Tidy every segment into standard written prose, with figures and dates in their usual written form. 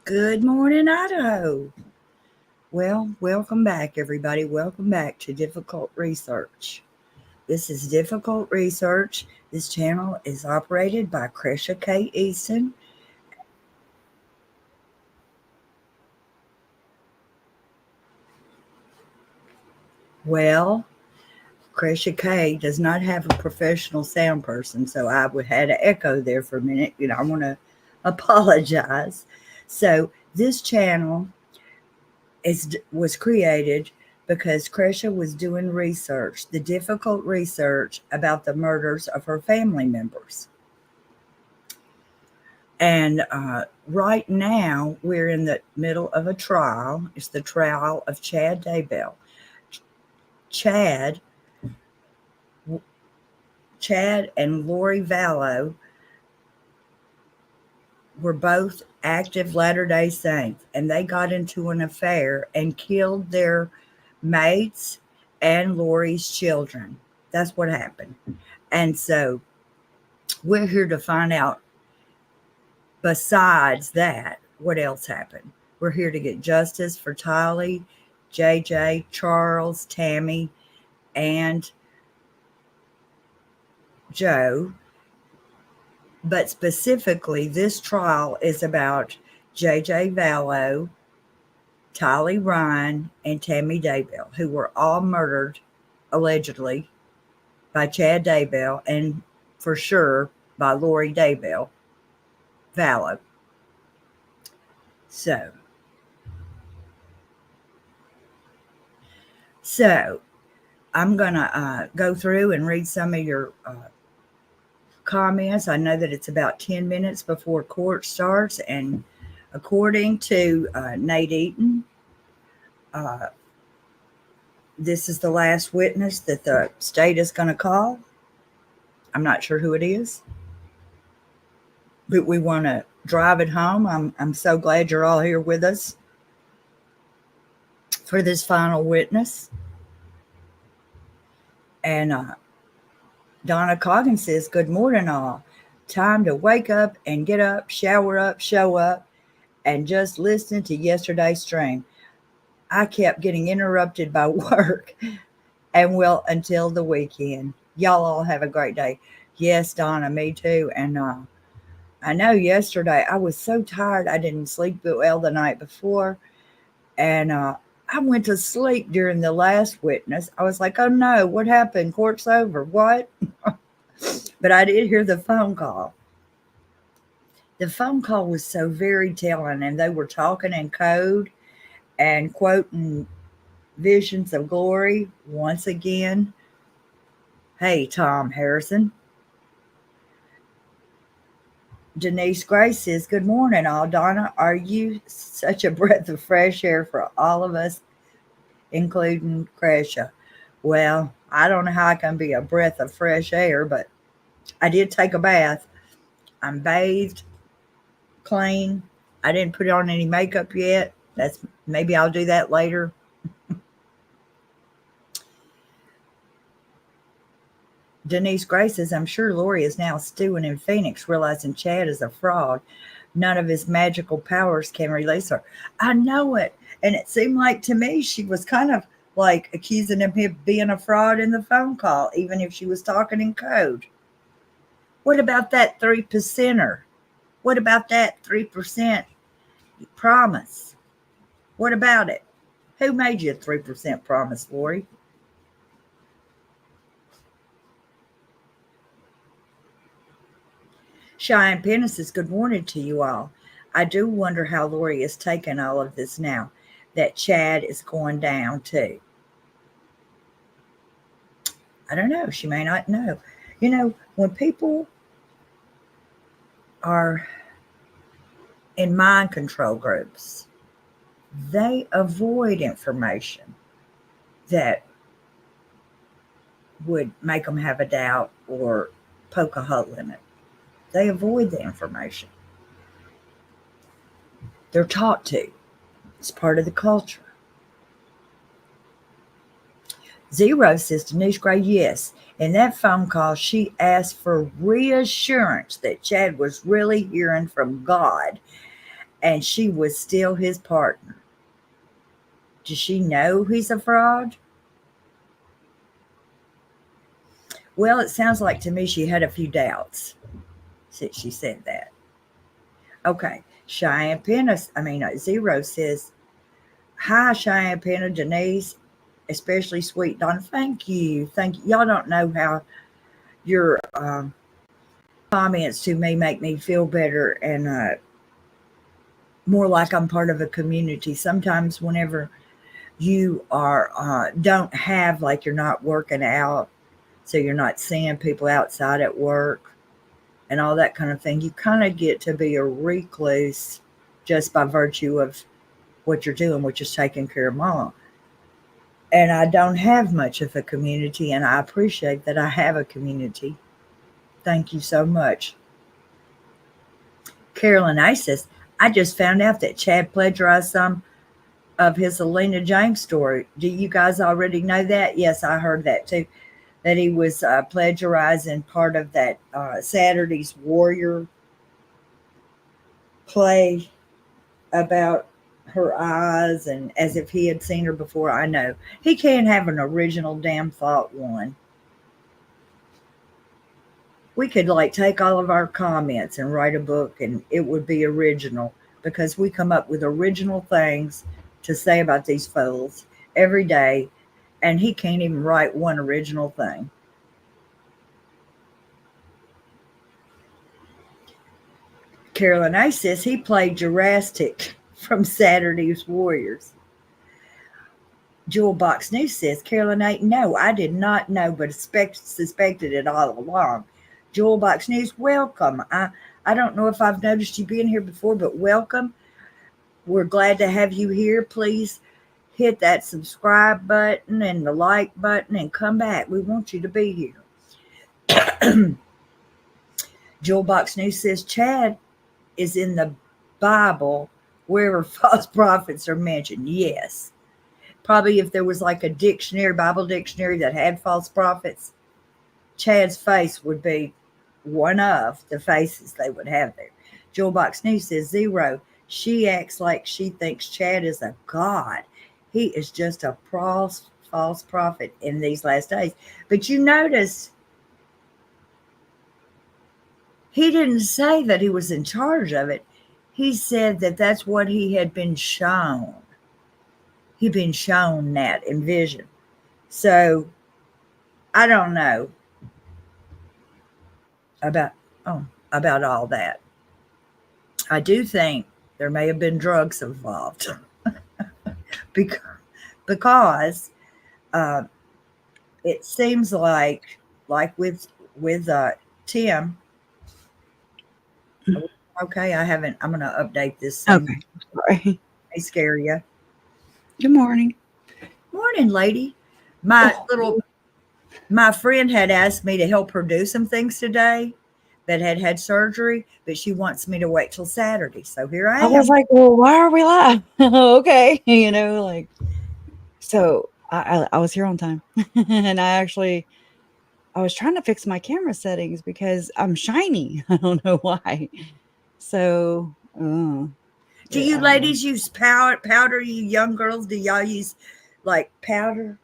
Good morning, Idaho. Well, welcome back, everybody. Welcome back to Difficult Research. This is Difficult Research. This channel is operated by Cresha K. Easton. Well, Cresha K does not have a professional sound person, so I would had an echo there for a minute. I want to apologize. So this channel was created because Cresha was doing research, the difficult research about the murders of her family members. And right now, we're in the middle of a trial. It's the trial of Chad Daybell. Chad, Chad and Lori Vallow were both active Latter-day Saints, and they got into an affair and killed their mates and Lori's children. That's what happened. And so we're here to find out, besides that, what else happened. We're here to get justice for Tylee, JJ, Charles, Tammy, and Joe. But specifically, this trial is about JJ Vallow, Tylee Ryan, and Tammy Daybell, who were all murdered, allegedly, by Chad Daybell and for sure by Lori Daybell Vallow. So I'm going to go through and read some of your comments. I know that it's about 10 minutes before court starts, and according to Nate Eaton, this is the last witness that the state is going to call. I'm not sure who it is, but we want to drive it home. I'm so glad you're all here with us for this final witness. And Donna Coggin says, good morning, all. Time to wake up and get up, shower up, show up, and just listen to yesterday's stream. I kept getting interrupted by work and will until the weekend. Y'all all have a great day. Yes, Donna, me too. And I know yesterday I was so tired. I didn't sleep well the night before. And I went to sleep during the last witness. I was like, oh no, what happened? Court's over. What? But I did hear the phone call. The phone call was so very telling, and they were talking in code and quoting Visions of Glory once again. Hey, Tom Harrison. Denise Grace says, good morning, all. Donna, are you such a breath of fresh air for all of us, including Cresha? Well, I don't know how I can be a breath of fresh air, but I did take a bath. I'm bathed, clean. I didn't put on any makeup yet. Maybe I'll do that later. Denise Grace says, I'm sure Lori is now stewing in Phoenix, realizing Chad is a fraud. None of his magical powers can release her. I know it. And it seemed like to me she was kind of like accusing him of being a fraud in the phone call, even if she was talking in code. What about that 3%er? What about that 3% promise? What about it? Who made you a 3% promise, Lori? Cheyenne Penna says, good morning to you all. I do wonder how Lori is taking all of this now that Chad is going down too. I don't know. She may not know. When people are in mind control groups, they avoid information that would make them have a doubt or poke a hole in it. They avoid the information. They're taught to. It's part of the culture. Zero says to Denise Gray, yes. In that phone call, she asked for reassurance that Chad was really hearing from God and she was still his partner. Does she know he's a fraud? Well, it sounds like to me she had a few doubts since she said that. Okay. Cheyenne Penna, Zero says, hi, Cheyenne Penna, Denise, especially sweet Donna. Thank you. Thank you. Y'all don't know how your comments to me make me feel better and more like I'm part of a community. Sometimes whenever you are don't have, like, you're not working out, so you're not seeing people outside at work and all that kind of thing, you kind of get to be a recluse just by virtue of what you're doing, which is taking care of mom. And I don't have much of a community, and I appreciate that I have a community. Thank you so much. Carolyn Isis, I just found out that Chad plagiarized some of his Selena James story. Do you guys already know that? Yes, I heard that too. That he was plagiarizing part of that Saturday's Warrior play about her eyes, and as if he had seen her before. I know he can't have an original damn thought one. We could, like, take all of our comments and write a book, and it would be original, because we come up with original things to say about these fools every day, and he can't even write one original thing. Carolyn A says he played Jurassic from Saturday's Warriors. Jewel Box News says, Carolyn A, no, I did not know, but suspected it all along. Jewel Box News, welcome. I don't know if I've noticed you being here before, but welcome. We're glad to have you here. Please hit that subscribe button and the like button and come back. We want you to be here. Jewel Box News says, Chad is in the Bible wherever false prophets are mentioned. Yes. Probably if there was like a dictionary, Bible dictionary that had false prophets, Chad's face would be one of the faces they would have there. Jewel Box News says, Zero, she acts like she thinks Chad is a god. He is just a false prophet in these last days. But you notice he didn't say that he was in charge of it. He said that that's what he had been shown. He'd been shown that in vision. So I don't know about all that. I do think there may have been drugs involved because it seems like with Tim. Okay, I'm going to update this thing. Okay, sorry. I scare you. Good morning. Morning, lady. My friend had asked me to help her do some things today that had surgery, but she wants me to wait till Saturday. So here I am. I was like, well, why are we live? Okay, so I was here on time. And I was trying to fix my camera settings because I'm shiny. I don't know why. So do you ladies use powder? You young girls, do y'all use like powder?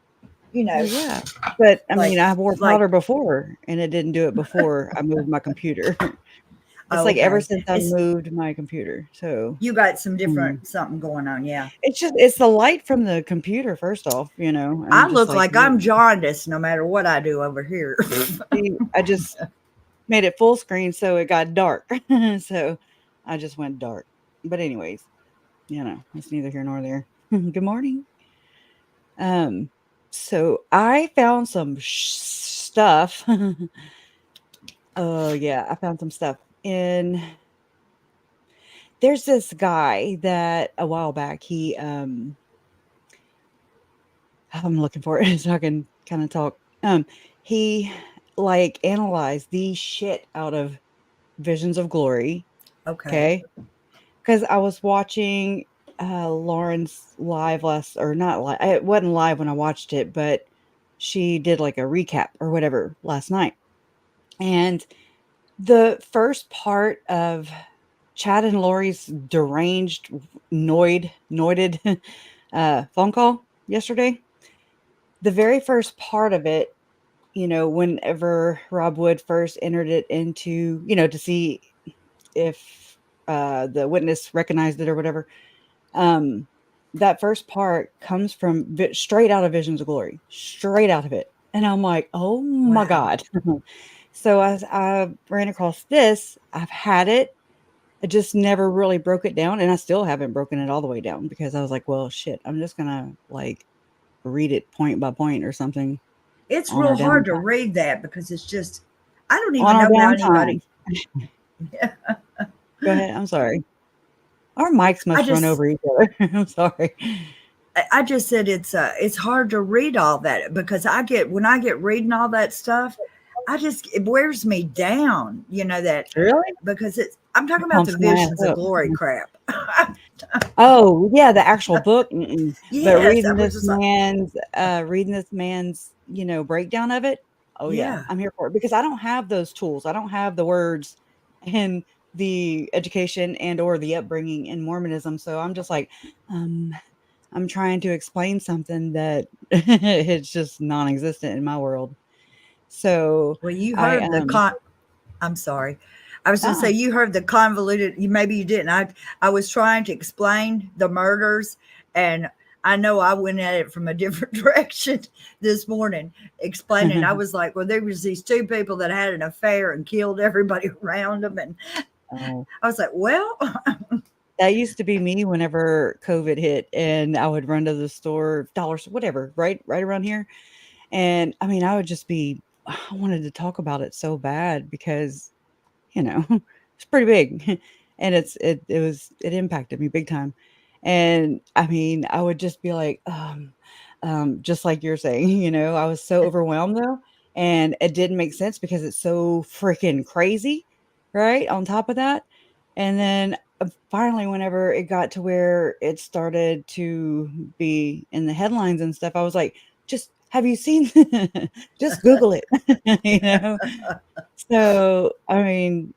Well, yeah, but I mean, I wore powder before, and it didn't do it before I moved my computer. It's like ever since I moved my computer. So you got some different something going on, yeah. It's the light from the computer, first off, I look like I'm jaundiced no matter what I do over here. I just made it full screen, so it got dark. So I just went dark. But anyways, it's neither here nor there. Good morning. So I found some stuff. Oh yeah, I found some stuff. And there's this guy that a while back I'm looking for it so I can kind of talk. He analyzed the shit out of Visions of Glory. Okay. Because I was watching Lauren's live not live. It wasn't live when I watched it, but she did like a recap or whatever last night. And the first part of Chad and Lori's deranged, noided phone call yesterday. The very first part of it, whenever Rob Wood first entered it into, to see if the witness recognized it or whatever, that first part comes from straight out of Visions of Glory, straight out of it. And I'm like, oh my God. So as I ran across this, I've had it. I just never really broke it down, and I still haven't broken it all the way down because I was like, well, shit, I'm just gonna read it point by point or something. It's real hard to read that because it's just, I don't even on our know how downtime. anybody. Go ahead. I'm sorry. Our mics must run over each other. I'm sorry. I just said it's hard to read all that because when I get reading all that stuff, it wears me down, that really, because I'm talking about the Visions of Glory crap. Oh yeah, the actual book. Yes, but reading this man's, breakdown of it. Oh yeah, I'm here for it because I don't have those tools. I don't have the words and the education and or the upbringing in Mormonism. So I'm just like, I'm trying to explain something that it's just non-existent in my world. So well, you heard I'm sorry. I was going to say, you heard the convoluted, maybe you didn't. I was trying to explain the murders, and I know I went at it from a different direction this morning, explaining. I was like, well, there was these two people that had an affair and killed everybody around them. And I was like, well. That used to be me whenever COVID hit, and I would run to the store, dollars, whatever, right around here. And I mean, I would just I wanted to talk about it so bad because, it's pretty big and it impacted me big time. And I mean, I would just be like, just like you're saying, I was so overwhelmed though. And it didn't make sense because it's so freaking crazy, right? On top of that. And then finally, whenever it got to where it started to be in the headlines and stuff, I was like, just have you seen? Just Google it, So, I mean,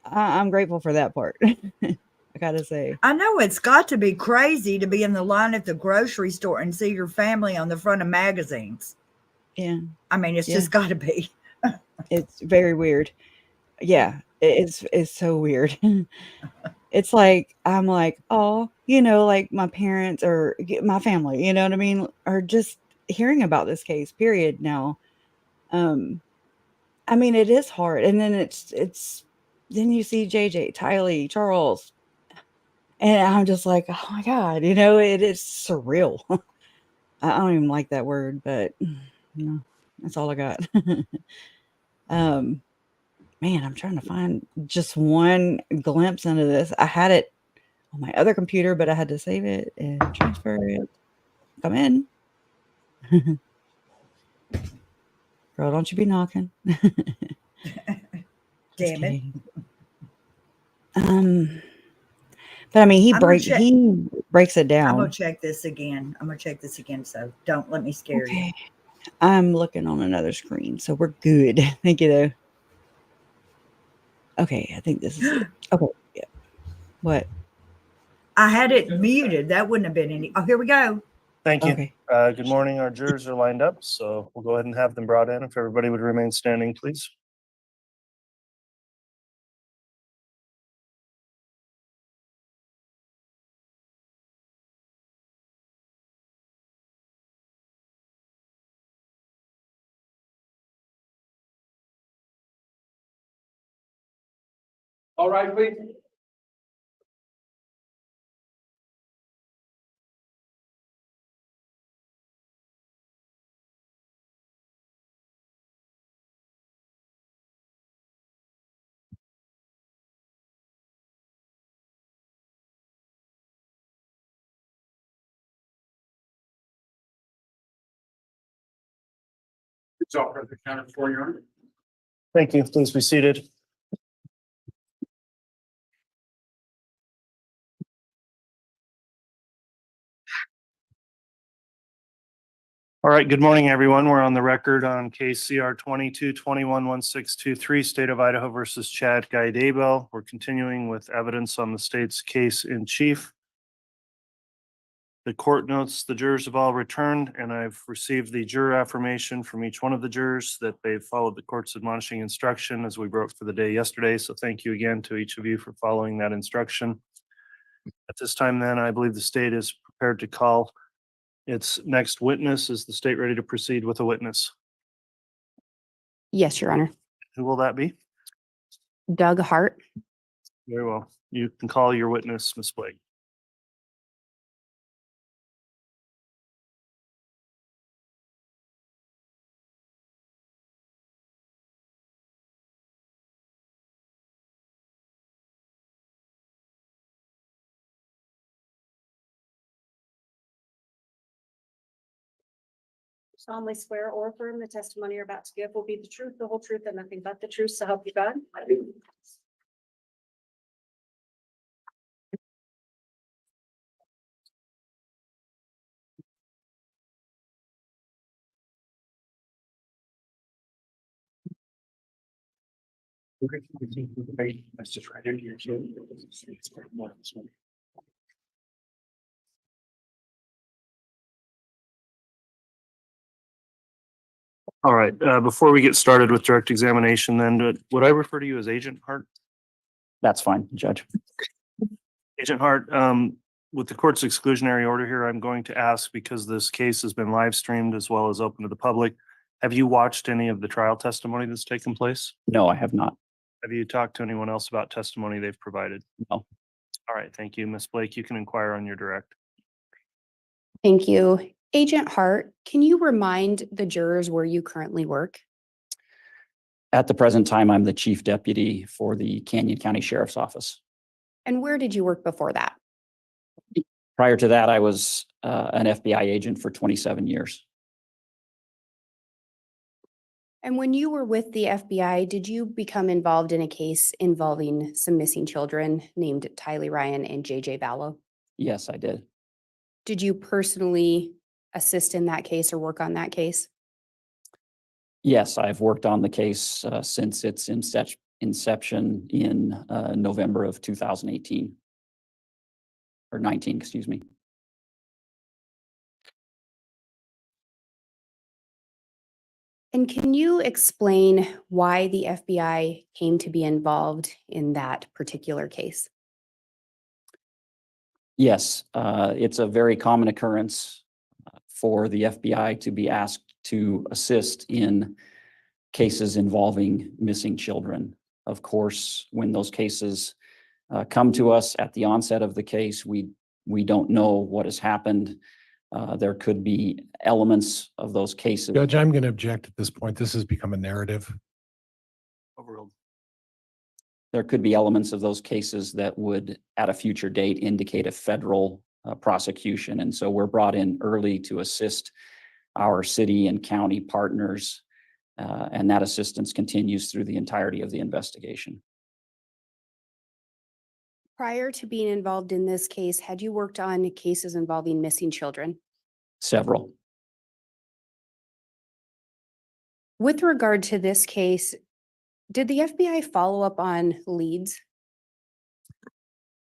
I'm grateful for that part. I gotta say. I know it's got to be crazy to be in the line at the grocery store and see your family on the front of magazines. Yeah. I mean, it's just got to be. It's very weird. Yeah, it's so weird. It's like, I'm like, oh, like my parents or my family, you know what I mean, are just hearing about this case, period now. I mean, it is hard. And then then you see JJ, Tylee, Charles, and I'm just like, oh my God, it is surreal. I don't even like that word, but that's all I got. Man, I'm trying to find just one glimpse into this. I had it on my other computer, but I had to save it and transfer it. Come in. Girl, don't you be knocking. Damn it. But I mean, he breaks it down. I'm gonna check this again. So don't let me scare you. I'm looking on another screen, so we're good. Thank you, though. Okay, I think this is it. Okay, yeah. What? I had it muted. That wouldn't have been any. Oh, here we go. Thank you. Okay. Good morning. Our jurors are lined up, so we'll go ahead and have them brought in. If everybody would remain standing, please. All right, please. It's all for the counter for you. Thank you. Please be seated. All right, good morning, everyone. We're on the record on case CR 22-21-1623, State of Idaho versus Chad Guy Daybell. We're continuing with evidence on the state's case in chief. The court notes the jurors have all returned, and I've received the juror affirmation from each one of the jurors that they've followed the court's admonishing instruction as we broke for the day yesterday. So thank you again to each of you for following that instruction. At this time, then, I believe the state is prepared to call its next witness. Is the state ready to proceed with a witness? Yes, Your Honor. Who will that be? Doug Hart. Very well. You can call your witness, Ms. Blake. Solemnly swear or affirm the testimony you're about to give will be the truth, the whole truth, and nothing but the truth, so help you God. That's just right into your kid. All right, before we get started with direct examination, then would I refer to you as Agent Hart? That's fine, Judge. Agent Hart, with the court's exclusionary order here, I'm going to ask, because this case has been live streamed as well as open to the public, have you watched any of the trial testimony that's taken place? No, I have not. Have you talked to anyone else about testimony they've provided? No. All right, thank you. Ms. Blake, you can inquire on your direct. Thank you. Agent Hart, can you remind the jurors where you currently work? At the present time, I'm the Chief Deputy for the Canyon County Sheriff's Office. And where did you work before that? Prior to that, I was an FBI agent for 27 years. And when you were with the FBI, did you become involved in a case involving some missing children named Tylee Ryan and JJ Vallow? Yes, I did. Did you personally assist in that case or work on that case? Yes, I've worked on the case since its inception in November of 2018. Or 19, excuse me. And can you explain why the FBI came to be involved in that particular case? Yes, it's a very common occurrence for the FBI to be asked to assist in cases involving missing children. Of course, when those cases come to us at the onset of the case, we don't know what has happened. There could be elements of those cases. Judge, I'm going to object at this point. This has become a narrative. Overruled. There could be elements of those cases that would, at a future date, indicate a federal prosecution. And so we're brought in early to assist our city and county partners, and that assistance continues through the entirety of the investigation. Prior to being involved in this case, had you worked on cases involving missing children? Several. With regard to this case, did the FBI follow up on leads?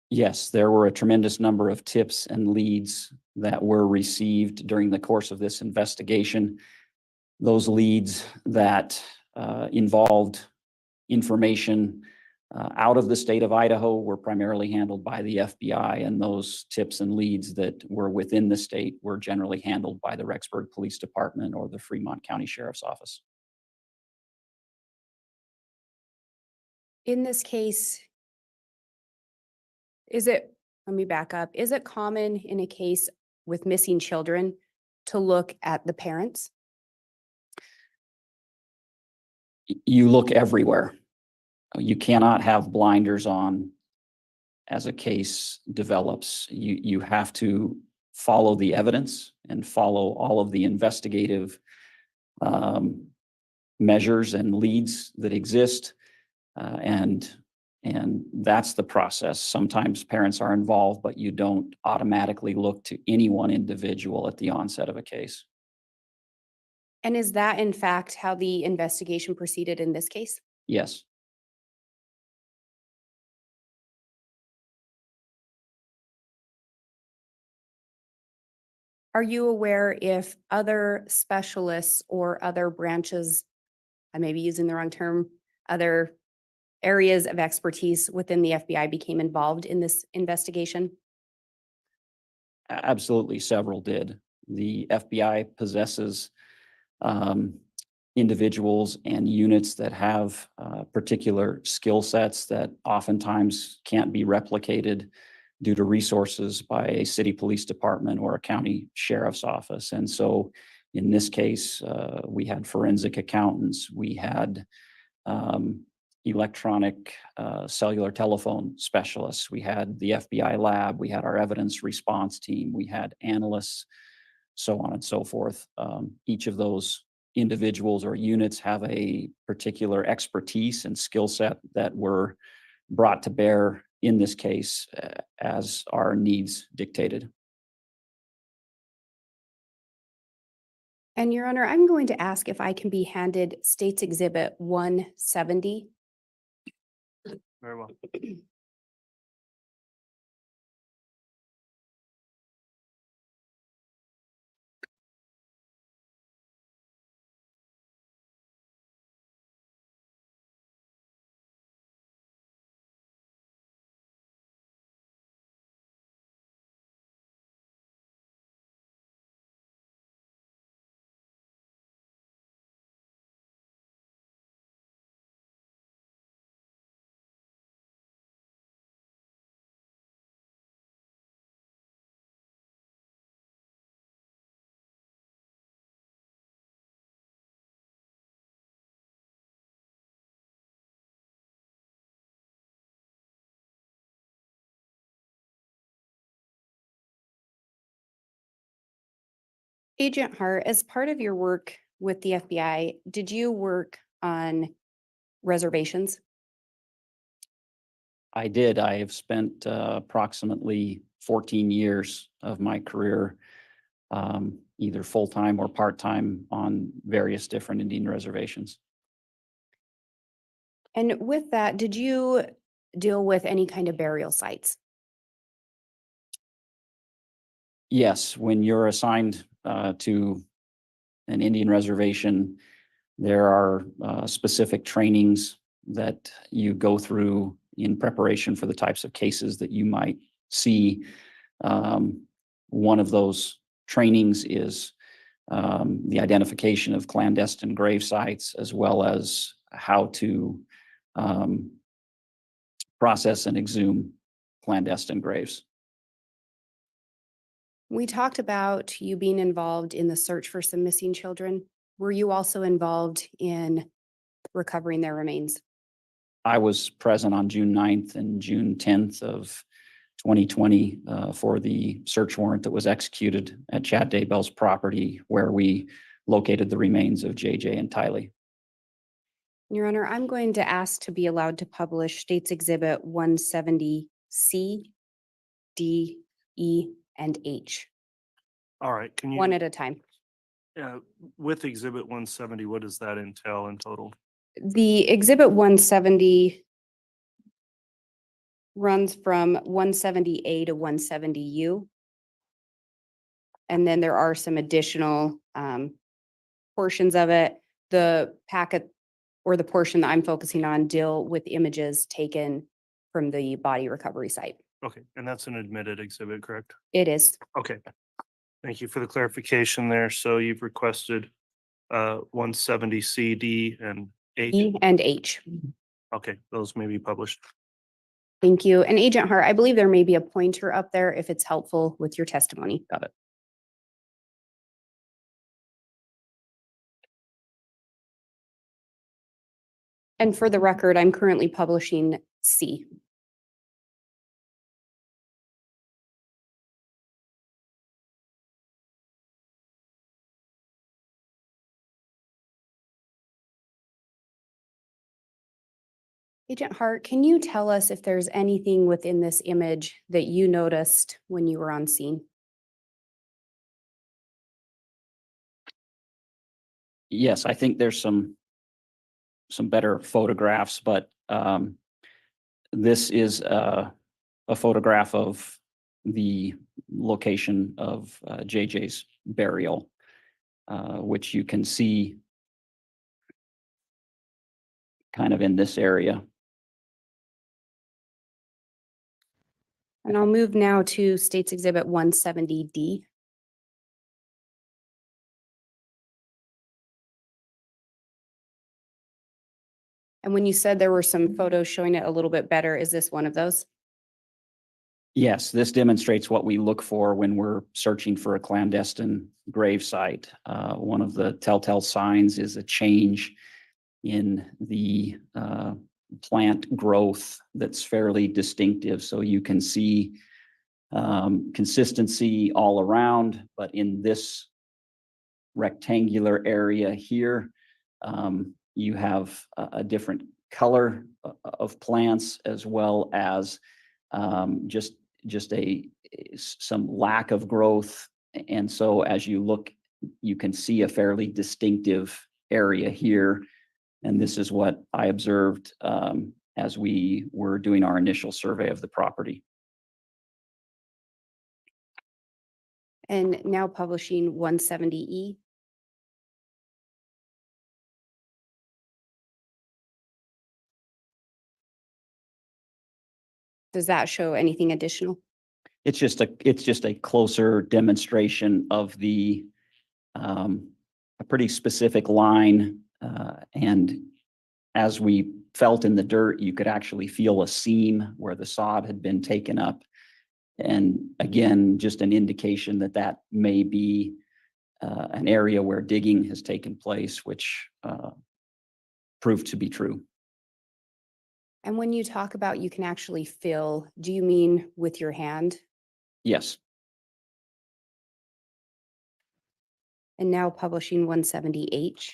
Yes, there were a tremendous number of tips and leads that were received during the course of this investigation. Those leads that involved information out of the state of Idaho were primarily handled by the FBI, and those tips and leads that were within the state were generally handled by the Rexburg Police Department or the Fremont County Sheriff's Office. In this case, let me back up. Is it common in a case with missing children to look at the parents? You look everywhere. You cannot have blinders on as a case develops. You have to follow the evidence and follow all of the investigative measures and leads that exist. And that's the process. Sometimes parents are involved, but you don't automatically look to any one individual at the onset of a case. And is that in fact how the investigation proceeded in this case? Yes. Are you aware if other specialists or other branches, I may be using the wrong term, other areas of expertise within the FBI became involved in this investigation? Absolutely, several did. The FBI possesses individuals and units that have particular skill sets that oftentimes can't be replicated due to resources by a city police department or a county sheriff's office. And so in this case, we had forensic accountants, we had electronic cellular telephone specialists, we had the FBI lab, we had our evidence response team, we had analysts, so on and so forth. Each of those individuals or units have a particular expertise and skill set that were brought to bear in this case as our needs dictated. And Your Honor, I'm going to ask if I can be handed State's Exhibit 170. Very well. Agent Hart, as part of your work with the FBI, did you work on reservations? I did. I have spent approximately 14 years of my career, either full-time or part-time on various different Indian reservations. And with that, did you deal with any kind of burial sites? Yes, when you're assigned to an Indian reservation, there are specific trainings that you go through in preparation for the types of cases that you might see. One of those trainings is the identification of clandestine grave sites, as well as how to process and exhume clandestine graves. We talked about you being involved in the search for some missing children. Were you also involved in recovering their remains? I was present on June 9th and June 10th of 2020 for the search warrant that was executed at Chad Daybell's property, where we located the remains of JJ and Tylee. Your Honor, I'm going to ask to be allowed to publish State's Exhibit 170C, D, E, and H, All right, can one you, at a time. with Exhibit 170, what does that entail in total? The Exhibit 170 runs from 170A to 170U. And then there are some additional portions of it. The packet or the portion that I'm focusing on deal with images taken from the body recovery site. Okay, and that's an admitted exhibit, correct? It is. Okay. Thank you for the clarification there. So you've requested 170 C, D, and H. E and H. Okay, those may be published. Thank you. And Agent Hart, I believe there may be a pointer up there if it's helpful with your testimony. Got it. And for the record, I'm currently publishing C. Agent Hart, can you tell us if there's anything within this image that you noticed when you were on scene? Yes, I think there's some better photographs, but this is a photograph of the location of JJ's burial, which you can see kind of in this area. And I'll move now to States Exhibit 170D. And when you said there were some photos showing it a little bit better, is this one of those? Yes, this demonstrates what we look for when we're searching for a clandestine grave site. One of the telltale signs is a change in the plant growth that's fairly distinctive. So you can see consistency all around, but in this rectangular area here, you have a different color of plants, as well as just some lack of growth. And so as you look, you can see a fairly distinctive area here. And this is what I observed as we were doing our initial survey of the property. And now publishing 170E. Does that show anything additional? It's just a closer demonstration of the a pretty specific line, and as we felt in the dirt, you could actually feel a seam where the sod had been taken up. And again, just an indication that that may be an area where digging has taken place, which proved to be true. And when you talk about you can actually feel, do you mean with your hand? Yes. And now publishing 170H.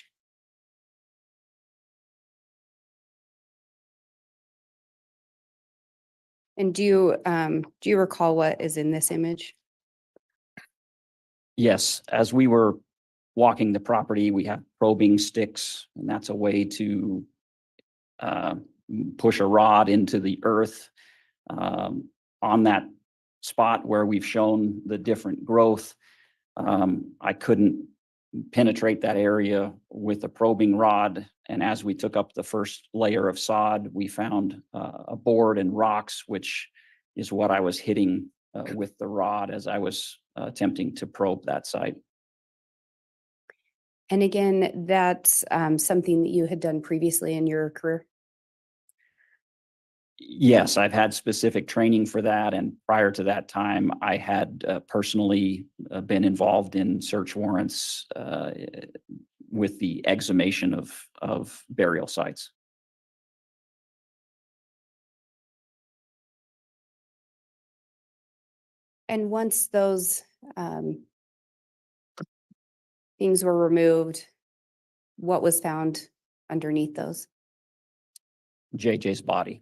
And do you recall what is in this image? Yes, as we were walking the property, we have probing sticks, and that's a way to push a rod into the earth. On that spot where we've shown the different growth, I couldn't penetrate that area with a probing rod. And as we took up the first layer of sod, we found a board and rocks, which is what I was hitting with the rod as I was attempting to probe that site. And again, that's something that you had done previously in your career? Yes, I've had specific training for that. And prior to that time, I had personally been involved in search warrants with the exhumation of burial sites. And once those things were removed, what was found underneath those? JJ's body.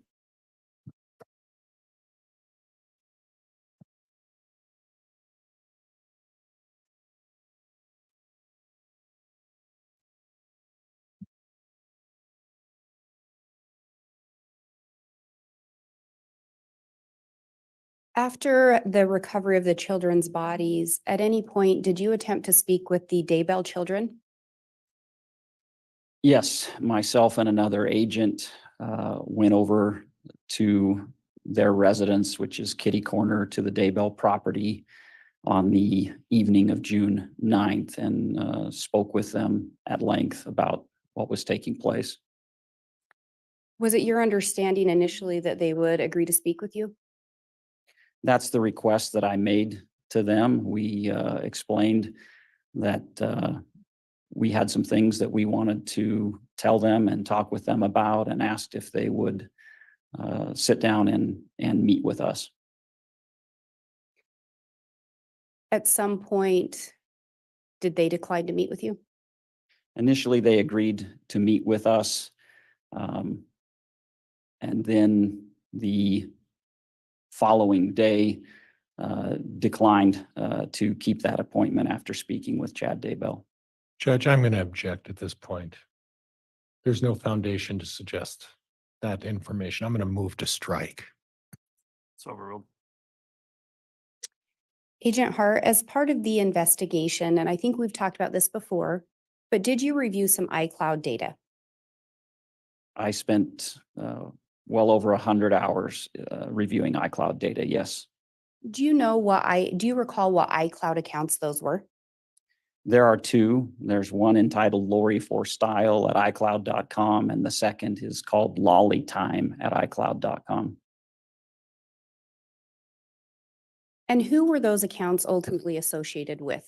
After the recovery of the children's bodies, at any point, did you attempt to speak with the Daybell children? Yes, myself and another agent went over to their residence, which is kitty corner to the Daybell property, on the evening of June 9th, and spoke with them at length about what was taking place. Was it your understanding initially that they would agree to speak with you? That's the request that I made to them. We explained that we had some things that we wanted to tell them and talk with them about, and asked if they would sit down and meet with us. At some point, did they decline to meet with you? Initially, they agreed to meet with us. And then the following day declined to keep that appointment after speaking with Chad Daybell. Judge, I'm going to object at this point. There's no foundation to suggest that information. I'm going to move to strike. It's overruled. Agent Hart, as part of the investigation, and I think we've talked about this before, but did you review some iCloud data? I spent well over 100 hours reviewing iCloud data, yes. Do you recall what iCloud accounts those were? There are two. There's one entitled Lori for Style at iCloud.com, and the second is called Lolly Time at iCloud.com. And who were those accounts ultimately associated with?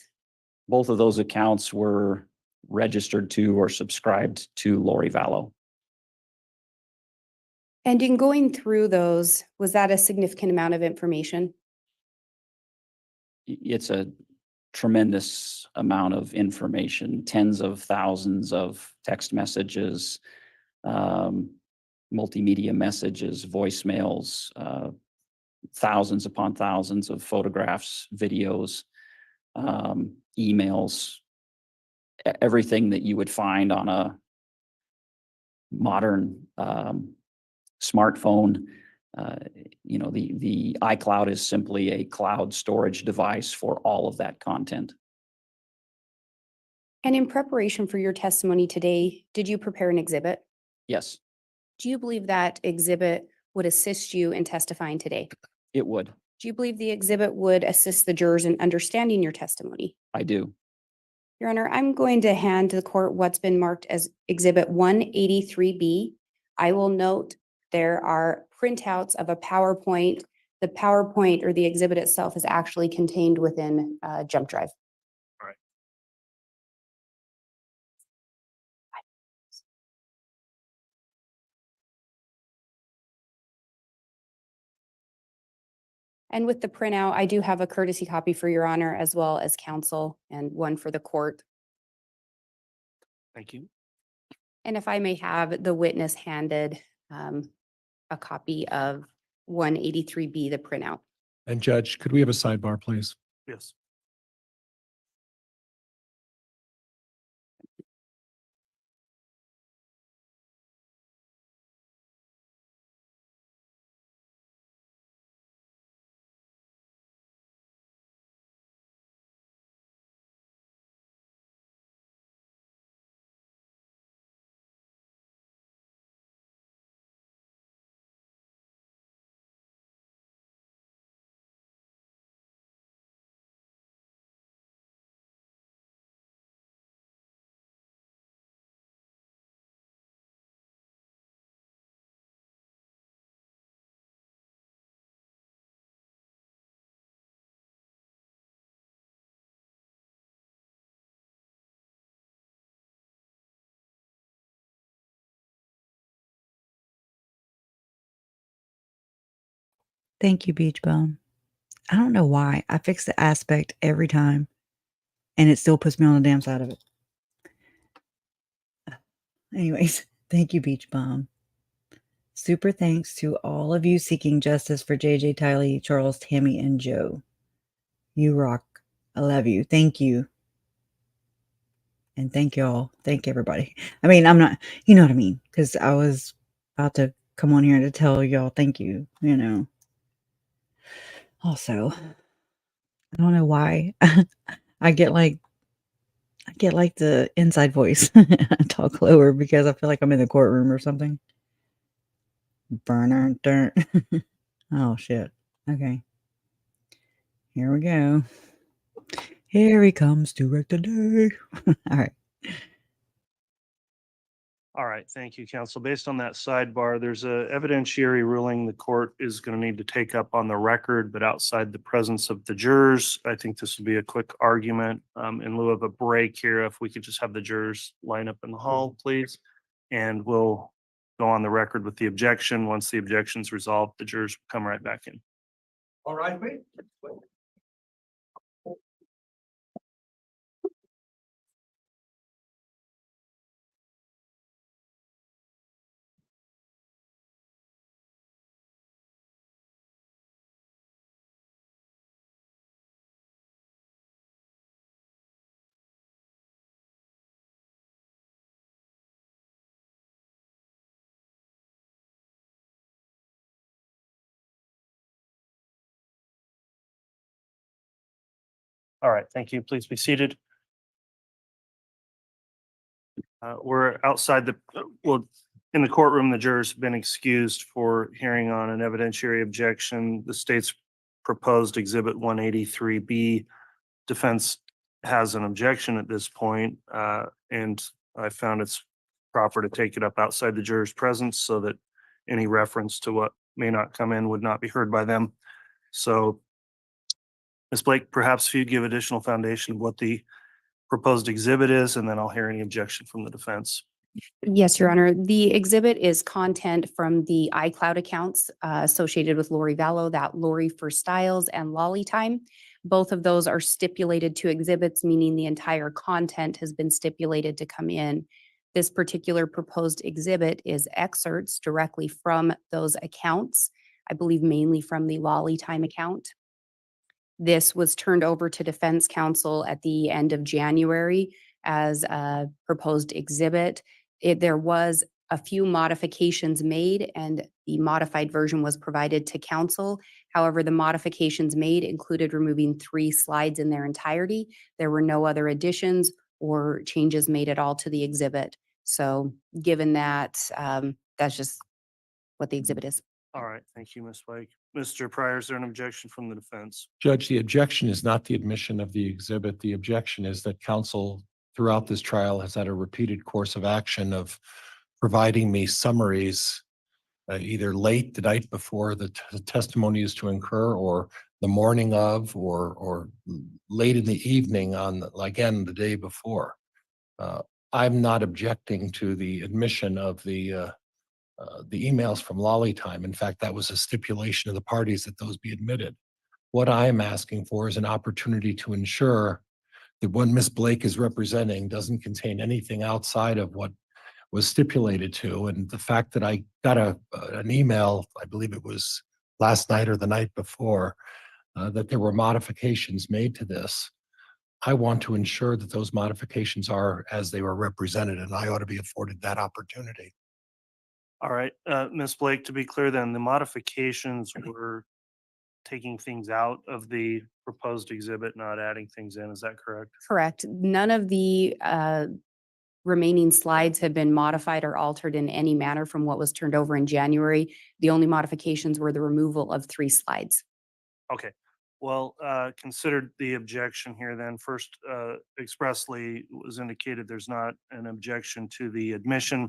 Both of those accounts were registered to or subscribed to Lori Vallow. And in going through those, was that a significant amount of information? It's a tremendous amount of information, tens of thousands of text messages, multimedia messages, voicemails, thousands upon thousands of photographs, videos, emails, everything that you would find on a modern smartphone. The iCloud is simply a cloud storage device for all of that content. And in preparation for your testimony today, did you prepare an exhibit? Yes, Do you believe that exhibit would assist you in testifying today? it would. Do you believe the exhibit would assist the jurors in understanding your testimony? I do. Your Honor, I'm going to hand to the court what's been marked as Exhibit 183B. I will note there are printouts of a PowerPoint. The PowerPoint or the exhibit itself is actually contained within Jump Drive. All right. And with the printout, I do have a courtesy copy for Your Honor as well as counsel and one for the court. Thank you. And if I may have the witness handed a copy of 183B, the printout. And Judge, could we have a sidebar, please? Yes. Thank you, Beach Bum. I don't know why. I fix the aspect every time, and it still puts me on the damn side of it. Anyways, thank you, Beach Bum. Super thanks to all of you seeking justice for JJ, Tylee, Charles, Tammy, and Joe. You rock. I love you. Thank you. And thank y'all. Thank everybody. I mean, I'm not, you know what I mean? Because I was about to come on here to tell y'all thank you, Also, I don't know why. I get like the inside voice. I talk lower because I feel like I'm in the courtroom or something. Burner dirt. Oh shit. Okay. Here we go. Here he comes to wreck the day. All right. All right, thank you, counsel. Based on that sidebar, there's a evidentiary ruling the court is going to need to take up on the record, but outside the presence of the jurors. I think this will be a quick argument in lieu of a break here. If we could just have the jurors line up in the hall, please. And we'll go on the record with the objection. Once the objection's resolved, the jurors will come right back in. All right, wait. All right, thank you. Please be seated. We're outside well, in the courtroom, the jurors have been excused for hearing on an evidentiary objection. The state's proposed Exhibit 183B. Defense has an objection at this point, and I found it's proper to take it up outside the jurors' presence so that any reference to what may not come in would not be heard by them. So, Ms. Blake, perhaps if you give additional foundation of what the proposed exhibit is, and then I'll hear any objection from the defense. Yes, Your Honor. The exhibit is content from the iCloud accounts associated with Lori Vallow, that Lori for Styles and Lolly Time. Both of those are stipulated to exhibits, meaning the entire content has been stipulated to come in. This particular proposed exhibit is excerpts directly from those accounts, I believe mainly from the Lolly Time account. This was turned over to defense counsel at the end of January as a proposed exhibit. There was a few modifications made and the modified version was provided to counsel. However, the modifications made included removing 3 slides in their entirety. There were no other additions or changes made at all to the exhibit. So given that, that's just what the exhibit is. All right, thank you, Ms. Blake. Mr. Pryor, is there an objection from the defense? Judge, the objection is not the admission of the exhibit. The objection is that counsel throughout this trial has had a repeated course of action of providing me summaries either late the night before the testimony is to incur, or the morning of, or late in the evening on, again, the day before. I'm not objecting to the admission of the emails from Lolly Time. In fact, that was a stipulation of the parties that those be admitted. What I am asking for is an opportunity to ensure that what Ms. Blake is representing doesn't contain anything outside of what was stipulated to. And the fact that I got an email, I believe it was last night or the night before, that there were modifications made to this. I want to ensure that those modifications are as they were represented, and I ought to be afforded that opportunity. All right, Ms. Blake, to be clear then, the modifications were taking things out of the proposed exhibit, not adding things in. Is that correct? Correct. None of the remaining slides have been modified or altered in any manner from what was turned over in January. The only modifications were the removal of 3 slides. Okay, well, considered the objection here then. First, expressly was indicated there's not an objection to the admission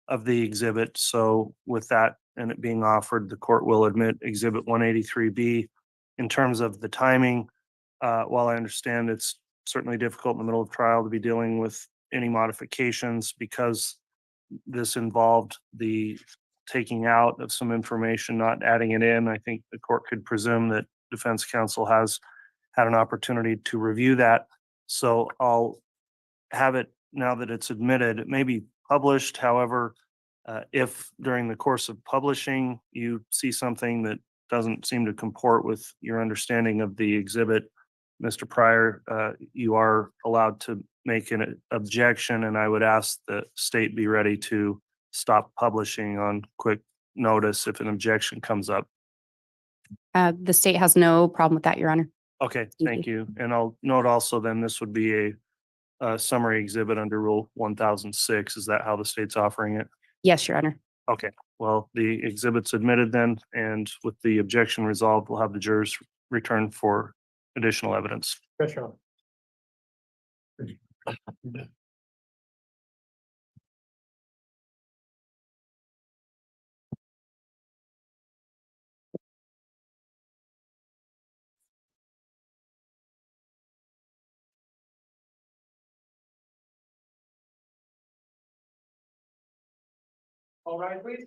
of the exhibit. So with that and it being offered, the court will admit Exhibit 183B. In terms of the timing, while I understand it's certainly difficult in the middle of trial to be dealing with any modifications because this involved the taking out of some information, not adding it in, I think the court could presume that defense counsel has had an opportunity to review that. So I'll have it now that it's admitted. It may be published. However, if during the course of publishing you see something that doesn't seem to comport with your understanding of the exhibit, Mr. Pryor, you are allowed to make an objection, and I would ask the state be ready to stop publishing on quick notice if an objection comes up. The state has no problem with that, Your Honor. Okay, thank you. And I'll note also then this would be a summary exhibit under Rule 1006. Is that how the state's offering it? Yes, Your Honor. Okay, well, the exhibit's admitted then, and with the objection resolved, we'll have the jurors return for additional evidence. Yes, Your Honor. All right, please.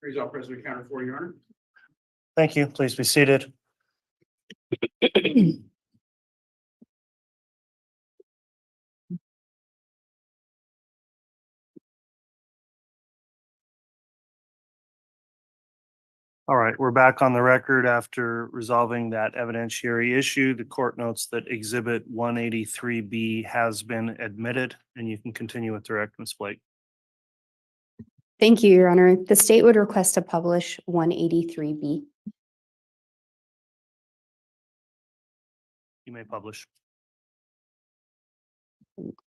Raise all President counter for Your Honor. Thank you. Please be seated. All right, we're back on the record after resolving that evidentiary issue. The court notes that Exhibit 183B has been admitted, and you can continue with direct, Ms. Blake. Thank you, Your Honor. The state would request to publish 183B. You may publish.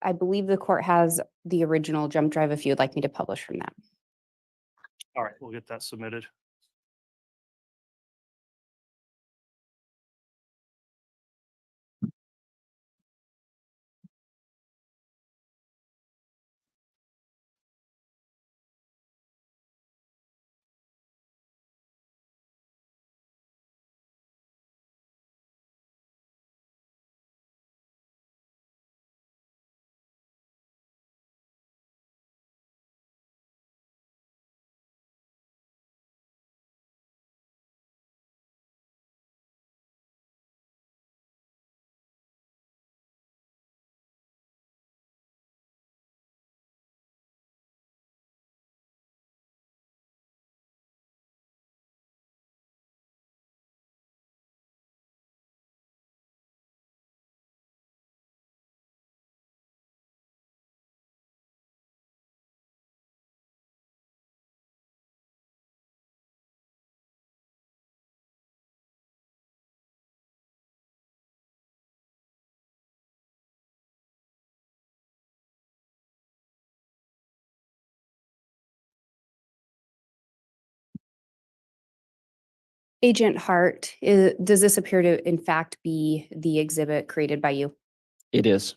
I believe the court has the original jump drive if you would like me to publish from that. All right, we'll get that submitted. Agent Hart, does this appear to in fact be the exhibit created by you? It is.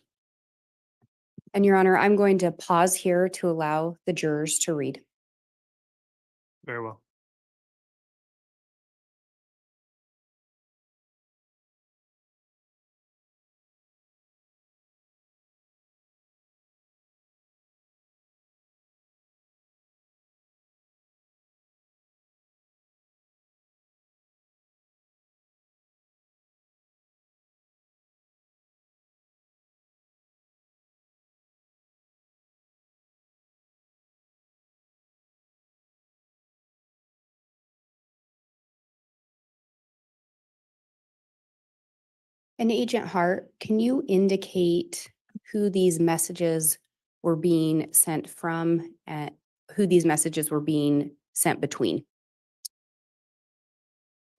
And Your Honor, I'm going to pause here to allow the jurors to read. Very well. And Agent Hart, can you indicate who these messages were being sent from and who these messages were being sent between?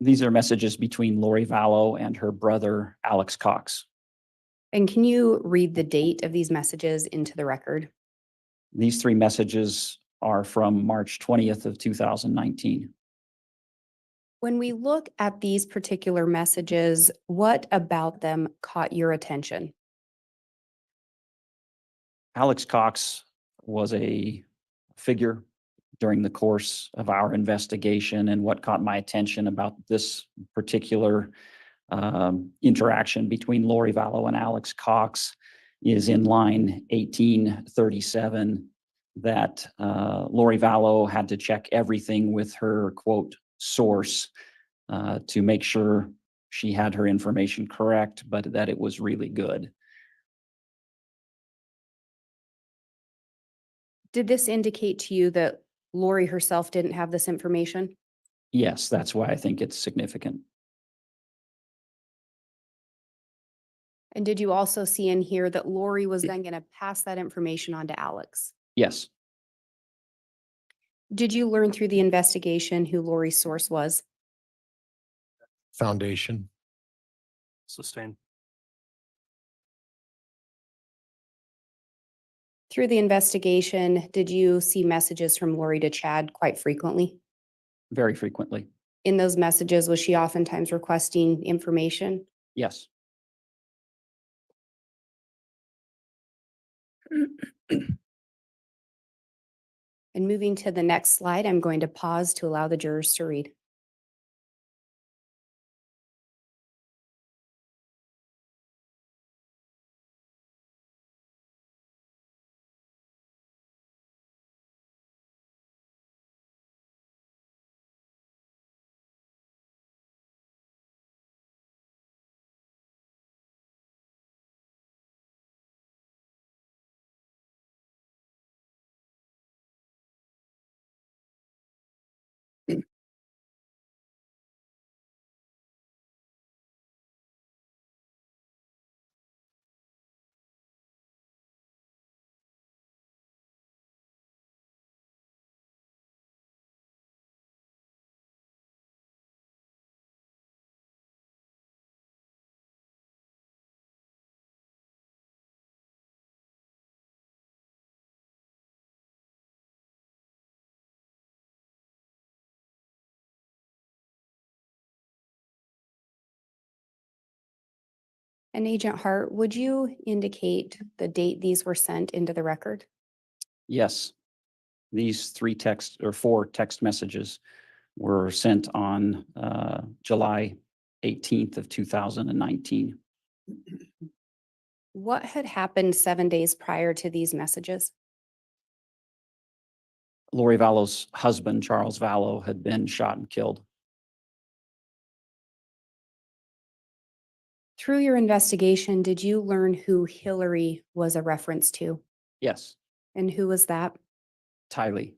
These are messages between Lori Vallow and her brother, Alex Cox. And can you read the date of these messages into the record? These three messages are from March 20th of 2019. When we look at these particular messages, what about them caught your attention? Alex Cox was a figure during the course of our investigation, and what caught my attention about this particular interaction between Lori Vallow and Alex Cox is in line 1837 that Lori Vallow had to check everything with her quote source to make sure she had her information correct, but that it was really good. Did this indicate to you that Lori herself didn't have this information? Yes, that's why I think it's significant. And did you also see in here that Lori was then going to pass that information on to Alex? Yes, Did you learn through the investigation who Lori's source was? Foundation. Sustained. Through the investigation, did you see messages from Lori to Chad quite frequently? very frequently. In those messages, was she oftentimes requesting information? Yes. And moving to the next slide, I'm going to pause to allow the jurors to read. And Agent Hart, would you indicate the date these were sent into the record? Yes, these four text messages were sent on July 18th of 2019. What had happened 7 days prior to these messages? Lori Vallow's husband, Charles Vallow, had been shot and killed. Through your investigation, did you learn who Hillary was a reference to? Yes, And who was that? Tylee.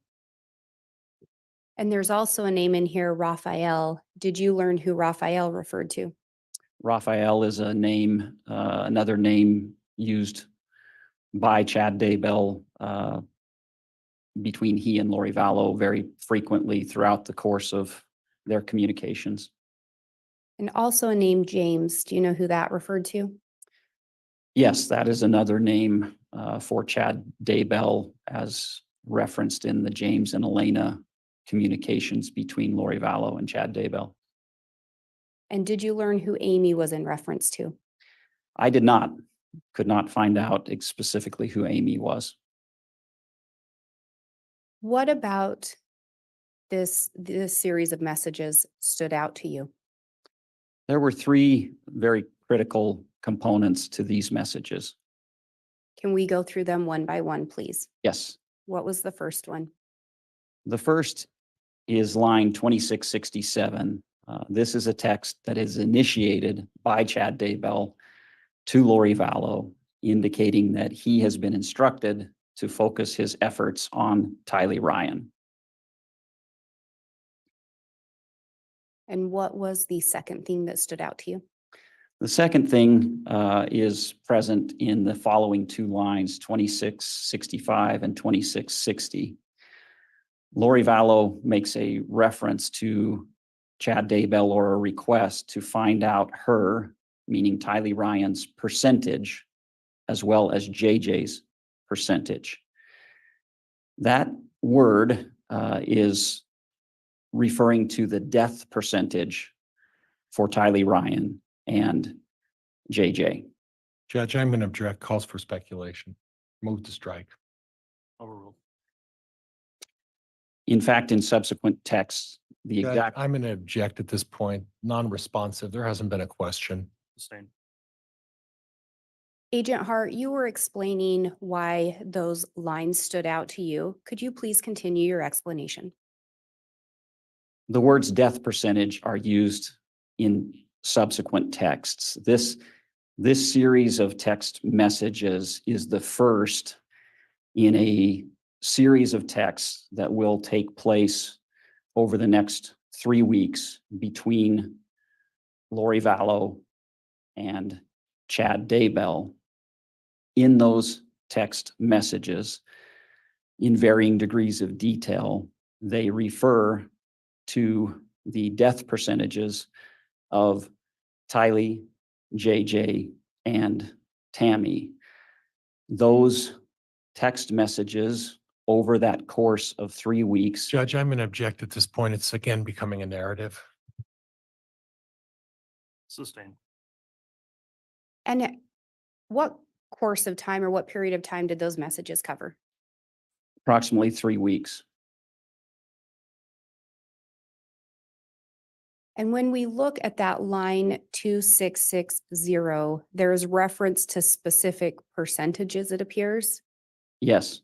And there's also a name in here, Raphael. Did you learn who Raphael referred to? Raphael is a name, another name used by Chad Daybell between he and Lori Vallow very frequently throughout the course of their communications. And also a name, James. Do you know who that referred to? Yes, that is another name for Chad Daybell as referenced in the James and Elena communications between Lori Vallow and Chad Daybell. And did you learn who Amy was in reference to? I did not, could not find out specifically who Amy was. What about this series of messages stood out to you? There were three very critical components to these messages. Can we go through them one by one, please? Yes. What was the first one? The first is line 2667. This is a text that is initiated by Chad Daybell to Lori Vallow, indicating that he has been instructed to focus his efforts on Tylee Ryan. And what was the second thing that stood out to you? The second thing is present in the following two lines, 2665 and 2660. Lori Vallow makes a reference to Chad Daybell or a request to find out her, meaning Tylee Ryan's percentage, as well as JJ's percentage. That word is referring to the death percentage for Tylee Ryan and JJ. Judge, I'm going to object. Calls for speculation. Move to strike. Overruled. In fact, in subsequent texts, the Judge, exact. I'm going to object at this point. Non-responsive. There hasn't been a question. Sustained. Agent Hart, you were explaining why those lines stood out to you. Could you please continue your explanation? The words death percentage are used in subsequent texts. This series of text messages is the first in a series of texts that will take place over the next 3 weeks between Lori Vallow and Chad Daybell. In those text messages, in varying degrees of detail, they refer to the death percentages of Tylee, JJ, and Tammy. Those text messages over that course of 3 weeks. Judge, I'm going to object at this point. It's again becoming a narrative. Sustained. And what course of time or what period of time did those messages cover? Approximately 3 weeks. And when we look at that line 2660, there is reference to specific percentages, it appears. Yes.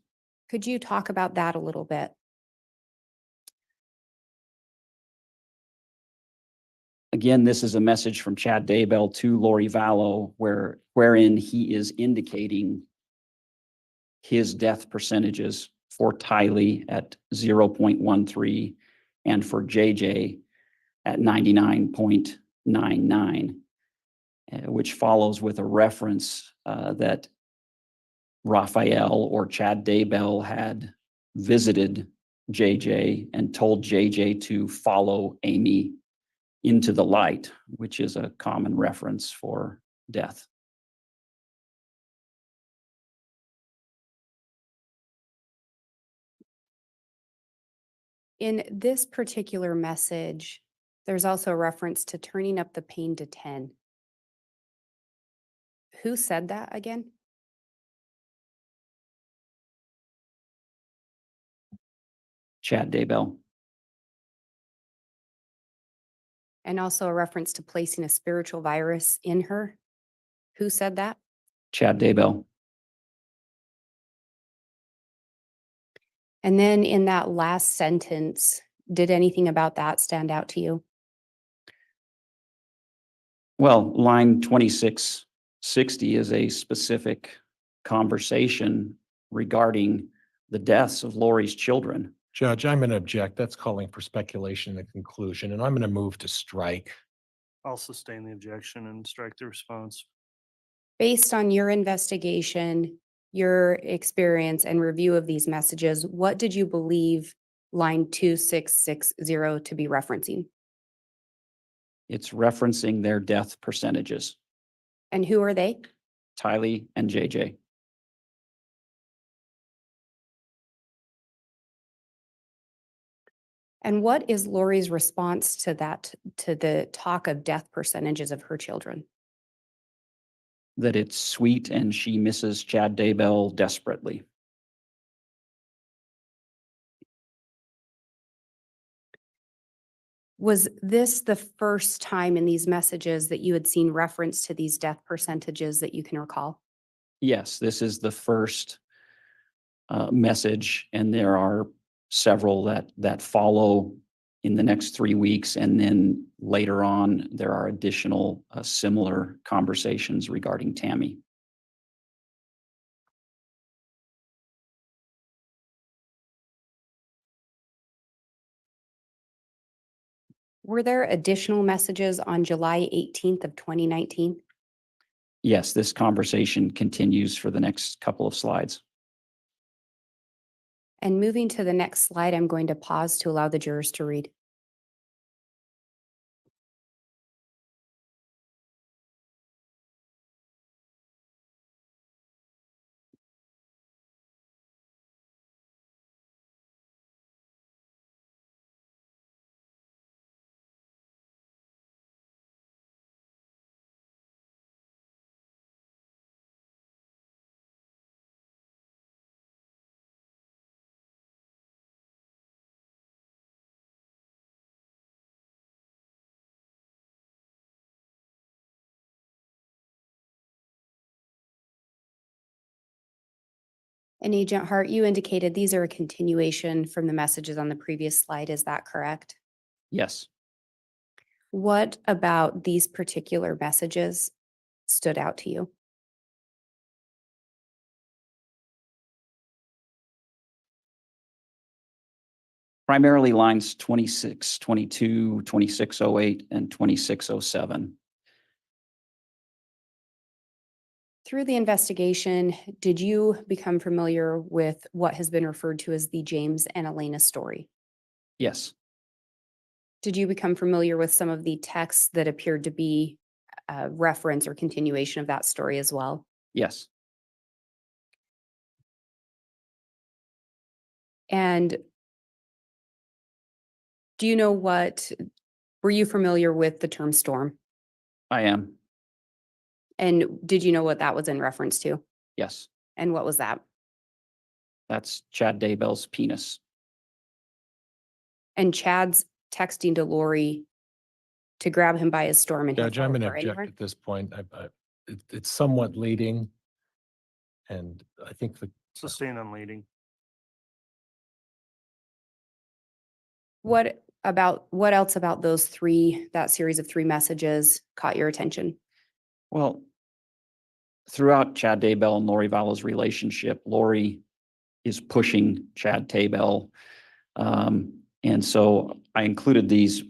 Could you talk about that a little bit? Again, this is a message from Chad Daybell to Lori Vallow wherein he is indicating his death percentages for Tylee at 0.13 and for JJ at 99.99, which follows with a reference that Raphael or Chad Daybell had visited JJ and told JJ to follow Amy into the light, which is a common reference for death. In this particular message, there's also a reference to turning up the pain to 10. Who said that again? Chad Daybell, And also a reference to placing a spiritual virus in her. Who said that? Chad Daybell, And then in that last sentence, did anything about that stand out to you? well, line 2660 is a specific conversation regarding the deaths of Lori's children. Judge, I'm going to object. That's calling for speculation and conclusion, and I'm going to move to strike. I'll sustain the objection and strike the response. Based on your investigation, your experience and review of these messages, what did you believe line 2660 to be referencing? It's referencing their death percentages, And who are they? Tylee and JJ. And what is Lori's response to that, to the talk of death percentages of her children? That it's sweet and she misses Chad Daybell desperately. Was this the first time in these messages that you had seen reference to these death percentages that you can recall? Yes, this is the first message, and there are several that follow in the next 3 weeks, and then later on, there are additional similar conversations regarding Tammy. Were there additional messages on July 18th of 2019? Yes, this conversation continues for the next couple of slides. And moving to the next slide, I'm going to pause to allow the jurors to read. And Agent Hart, you indicated these are a continuation from the messages on the previous slide. Is that correct? Yes. What about these particular messages stood out to you? Primarily lines 2622, 2608, and 2607. Through the investigation, did you become familiar with what has been referred to as the James and Elena story? Yes. Did you become familiar with some of the texts that appeared to be a reference or continuation of that story as well? Yes. And do you know were you familiar with the term storm? I am. And did you know what that was in reference to? Yes. And what was that? That's Chad Daybell's penis. And Chad's texting to Lori to grab him by his storm and he'll Judge, I'm follow going to her object anywhere? at this point. It's somewhat leading. And I think Sustain on leading. What else about that series of 3 messages caught your attention? Well, throughout Chad Daybell and Lori Vallow's relationship, Lori is pushing Chad Daybell. And so I included these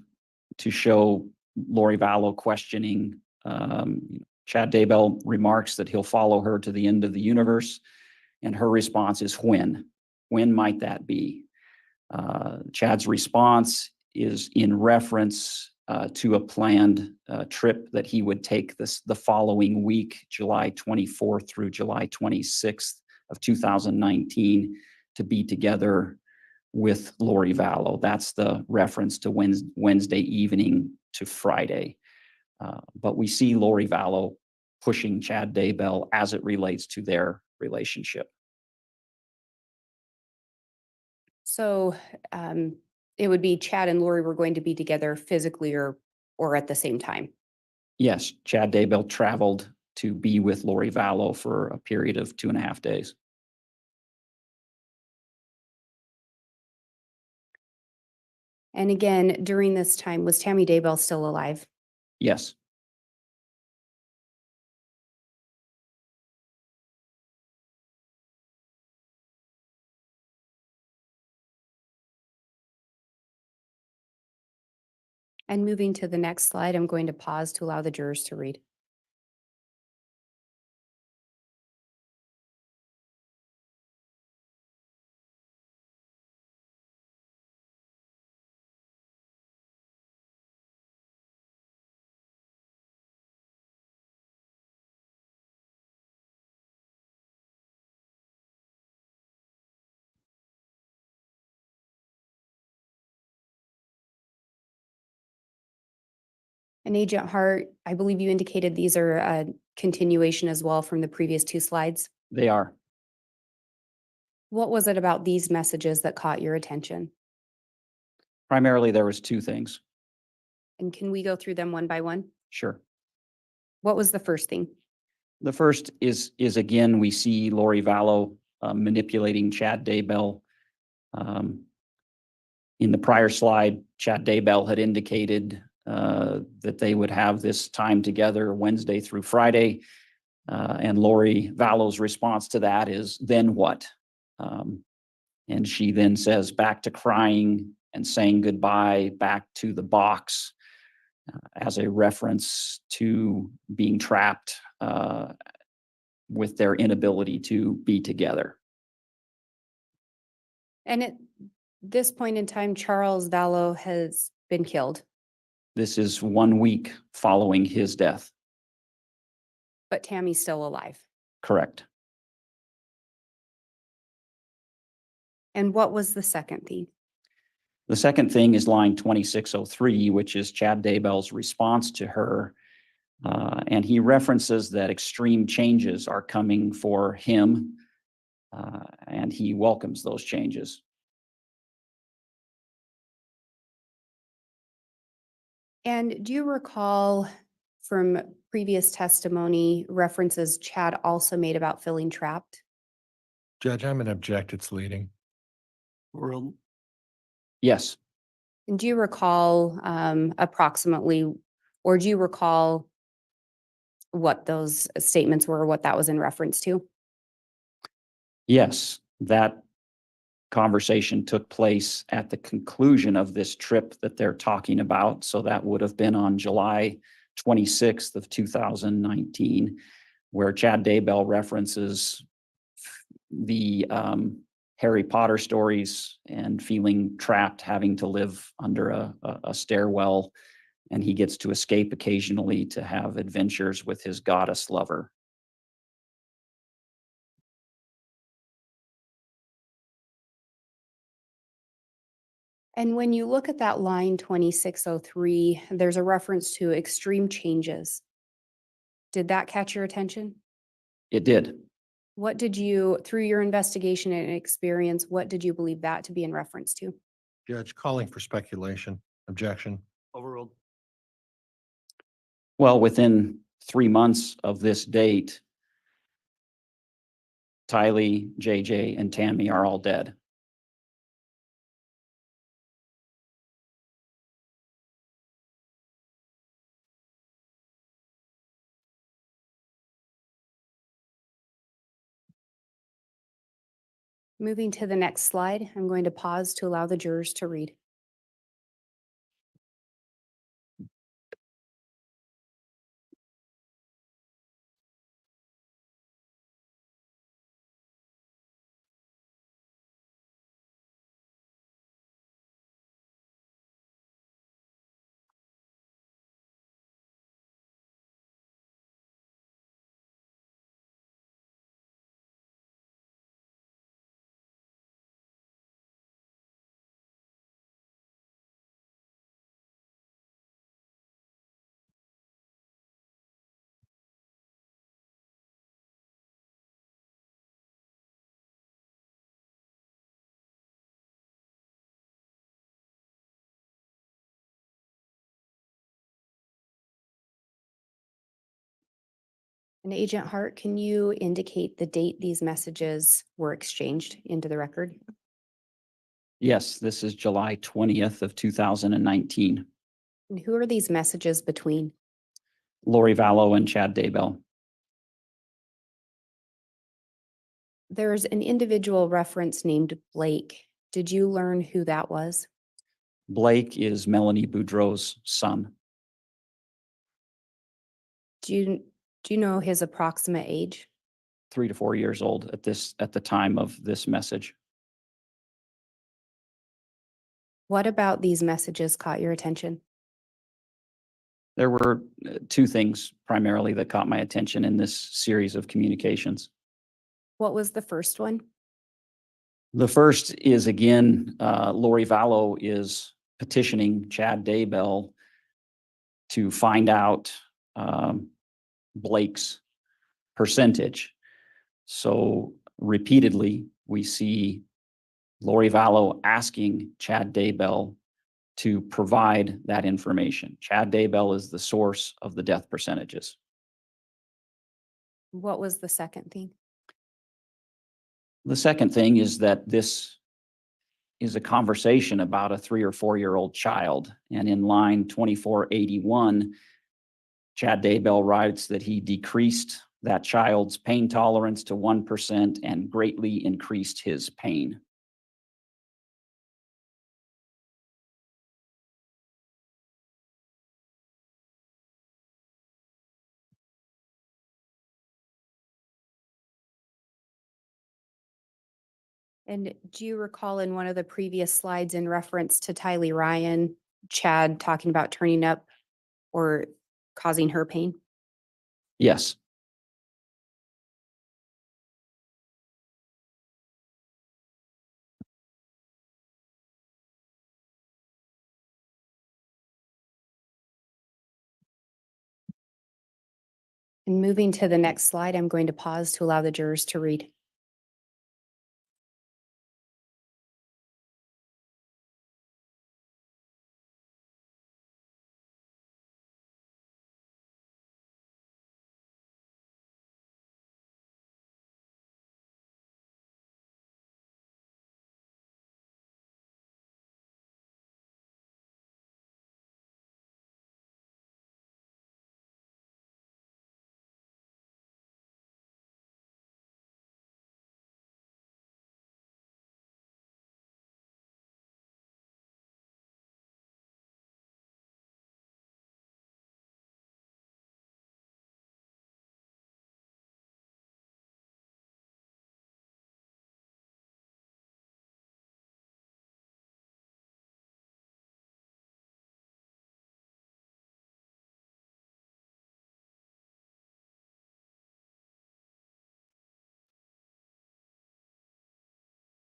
to show Lori Vallow questioning. Chad Daybell remarks that he'll follow her to the end of the universe. And her response is when? When might that be? Chad's response is in reference to a planned trip that he would take the following week, July 24th through July 26th of 2019, to be together with Lori Vallow. That's the reference to Wednesday evening to Friday. But we see Lori Vallow pushing Chad Daybell as it relates to their relationship. So it would be Chad and Lori were going to be together physically or at the same time. Yes, Chad Daybell traveled to be with Lori Vallow for a period of 2.5 days. And again, during this time, was Tammy Daybell still alive? Yes. And moving to the next slide, I'm going to pause to allow the jurors to read. And Agent Hart, I believe you indicated these are a continuation as well from the previous 2 slides. They are. What was it about these messages that caught your attention? Primarily, there was 2 things. And can we go through them one by one? Sure. What was the first thing? The first is again, we see Lori Vallow manipulating Chad Daybell. In the prior slide, Chad Daybell had indicated that they would have this time together Wednesday through Friday. And Lori Vallow's response to that is, then what? And she then says, back to crying and saying goodbye, back to the box, as a reference to being trapped with their inability to be together. And at this point in time, Charles Vallow has been killed, This is 1 week following his death. but Tammy's still alive. Correct. And what was the second thing? The second thing is line 2603, which is Chad Daybell's response to her. And he references that extreme changes are coming for him, and he welcomes those changes. And do you recall from previous testimony references Chad also made about feeling trapped? Judge, I'm going to object. It's leading. Yes, And do you recall approximately, or do you recall what those statements were, what that was in reference to? yes, that conversation took place at the conclusion of this trip that they're talking about. So that would have been on July 26th of 2019, where Chad Daybell references the Harry Potter stories and feeling trapped, having to live under a stairwell, and he gets to escape occasionally to have adventures with his goddess lover. And when you look at that line 2603, there's a reference to extreme changes. Did that catch your attention? It did. What did you, through your investigation and experience, what did you believe that to be in reference to? Judge, calling for speculation. Objection. Overruled. Well, within 3 months of this date, Tylee, JJ, and Tammy are all dead. Moving to the next slide, I'm going to pause to allow the jurors to read. And Agent Hart, can you indicate the date these messages were exchanged into the record? Yes, this is July 20th of 2019. And who are these messages between? Lori Vallow and Chad Daybell. There's an individual reference named Blake. Did you learn who that was? Blake is Melanie Boudreau's son. Do you know his approximate age? 3 to 4 years old at the time of this message. What about these messages caught your attention? There were two things primarily that caught my attention in this series of communications. What was the first one? The first is, again, Lori Vallow is petitioning Chad Daybell to find out Blake's percentage. So repeatedly, we see Lori Vallow asking Chad Daybell to provide that information. Chad Daybell is the source of the death percentages. What was the second thing? The second thing is that this is a conversation about a 3 or 4-year-old child. And in line 2481, Chad Daybell writes that he decreased that child's pain tolerance to 1% and greatly increased his pain. And do you recall in one of the previous slides in reference to Tylee Ryan, Chad talking about turning up or causing her pain? Yes. And moving to the next slide, I'm going to pause to allow the jurors to read.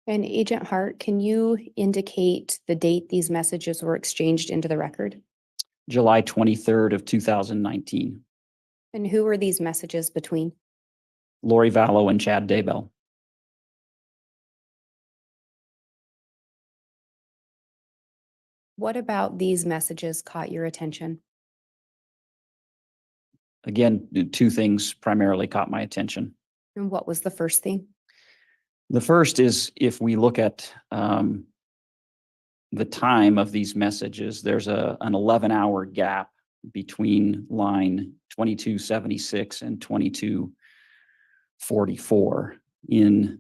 And Agent Hart, can you indicate the date these messages were exchanged into the record? July 23rd of 2019. And who were these messages between? Lori Vallow and Chad Daybell. What about these messages caught your attention? Again, two things primarily caught my attention. And what was the first thing? The first is, if we look at the time of these messages, there's an 11-hour gap between line 2276 and 2244. In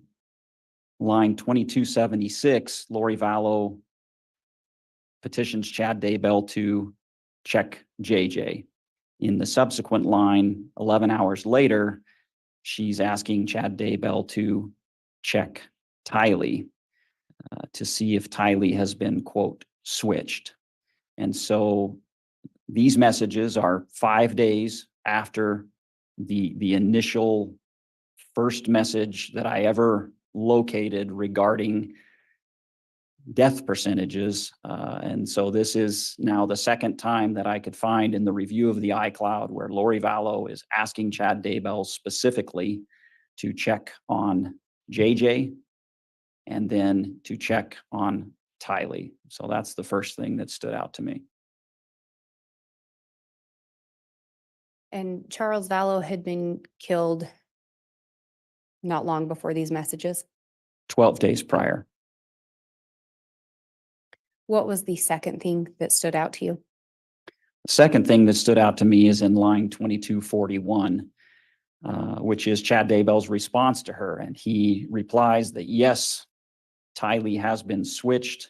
line 2276, Lori Vallow petitions Chad Daybell to check JJ. In the subsequent line, 11 hours later, she's asking Chad Daybell to check Tylee to see if Tylee has been, quote, switched. And so these messages are 5 days after the initial first message that I ever located regarding death percentages. And so this is now the second time that I could find in the review of the iCloud where Lori Vallow is asking Chad Daybell specifically to check on JJ and then to check on Tylee. So that's the first thing that stood out to me. And Charles Vallow had been killed not long before these messages. 12 days prior. What was the second thing that stood out to you? The second thing that stood out to me is in line 2241, which is Chad Daybell's response to her. And he replies that, yes, Tylee has been switched.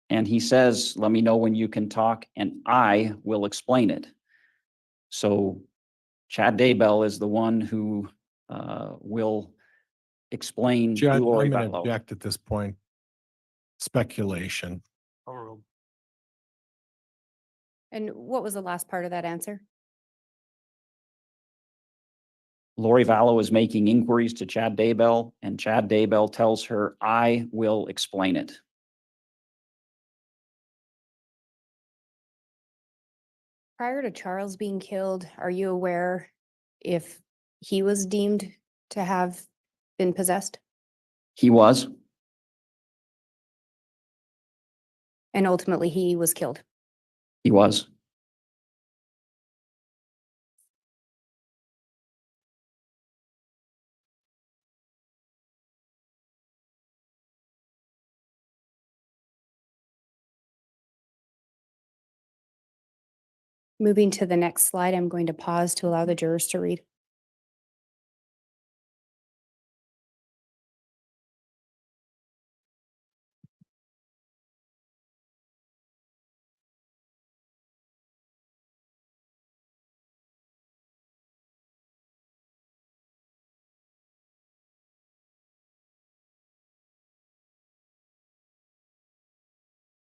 And he says, let me know when you can talk and I will explain it. So Chad Daybell is the one who will explain to Judge, Lori I'm going to Vallow. object at this point. Speculation. And what was the last part of that answer? Lori Vallow is making inquiries to Chad Daybell, and Chad Daybell tells her, I will explain it. Prior to Charles being killed, are you aware if he was deemed to have been possessed? He was. And ultimately he was killed. He was. Moving to the next slide, I'm going to pause to allow the jurors to read.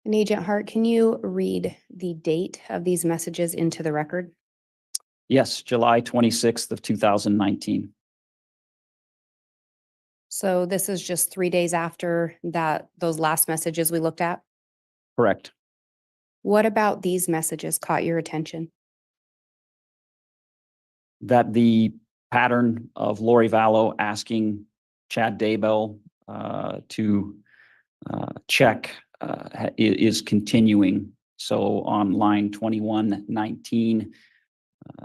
And Agent Hart, can you read the date of these messages into the record? Yes, July 26th of 2019. So this is just 3 days after those last messages we looked at. Correct. What about these messages caught your attention? That the pattern of Lori Vallow asking Chad Daybell to check is continuing. So on line 2119,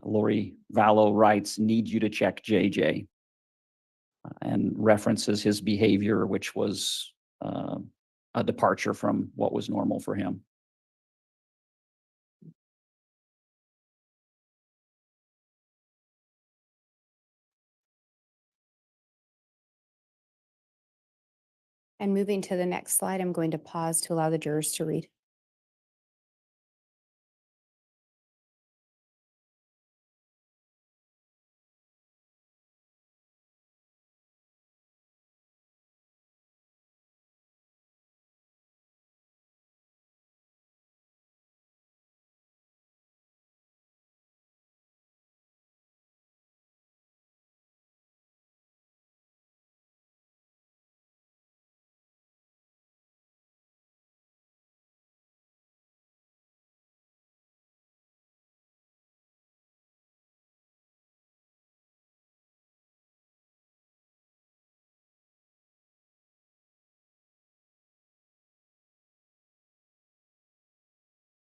Lori Vallow writes, need you to check JJ, and references his behavior, which was a departure from what was normal for him. And moving to the next slide, I'm going to pause to allow the jurors to read.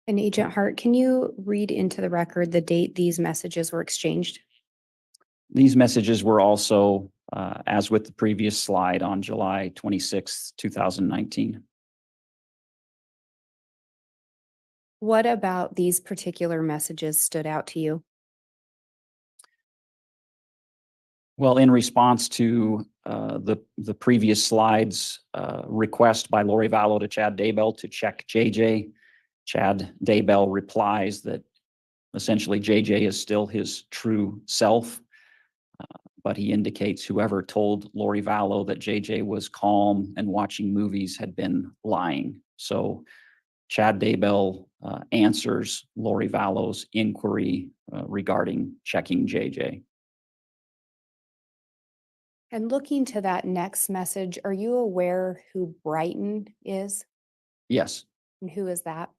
And Agent Hart, can you read into the record the date these messages were exchanged? These messages were also, as with the previous slide, on July 26th, 2019. What about these particular messages stood out to you? Well, in response to the previous slides, request by Lori Vallow to Chad Daybell to check JJ, Chad Daybell replies that essentially JJ is still his true self, but he indicates whoever told Lori Vallow that JJ was calm and watching movies had been lying. So Chad Daybell answers Lori Vallow's inquiry regarding checking JJ. And looking to that next message, are you aware who Brighton is? Yes, And who is that?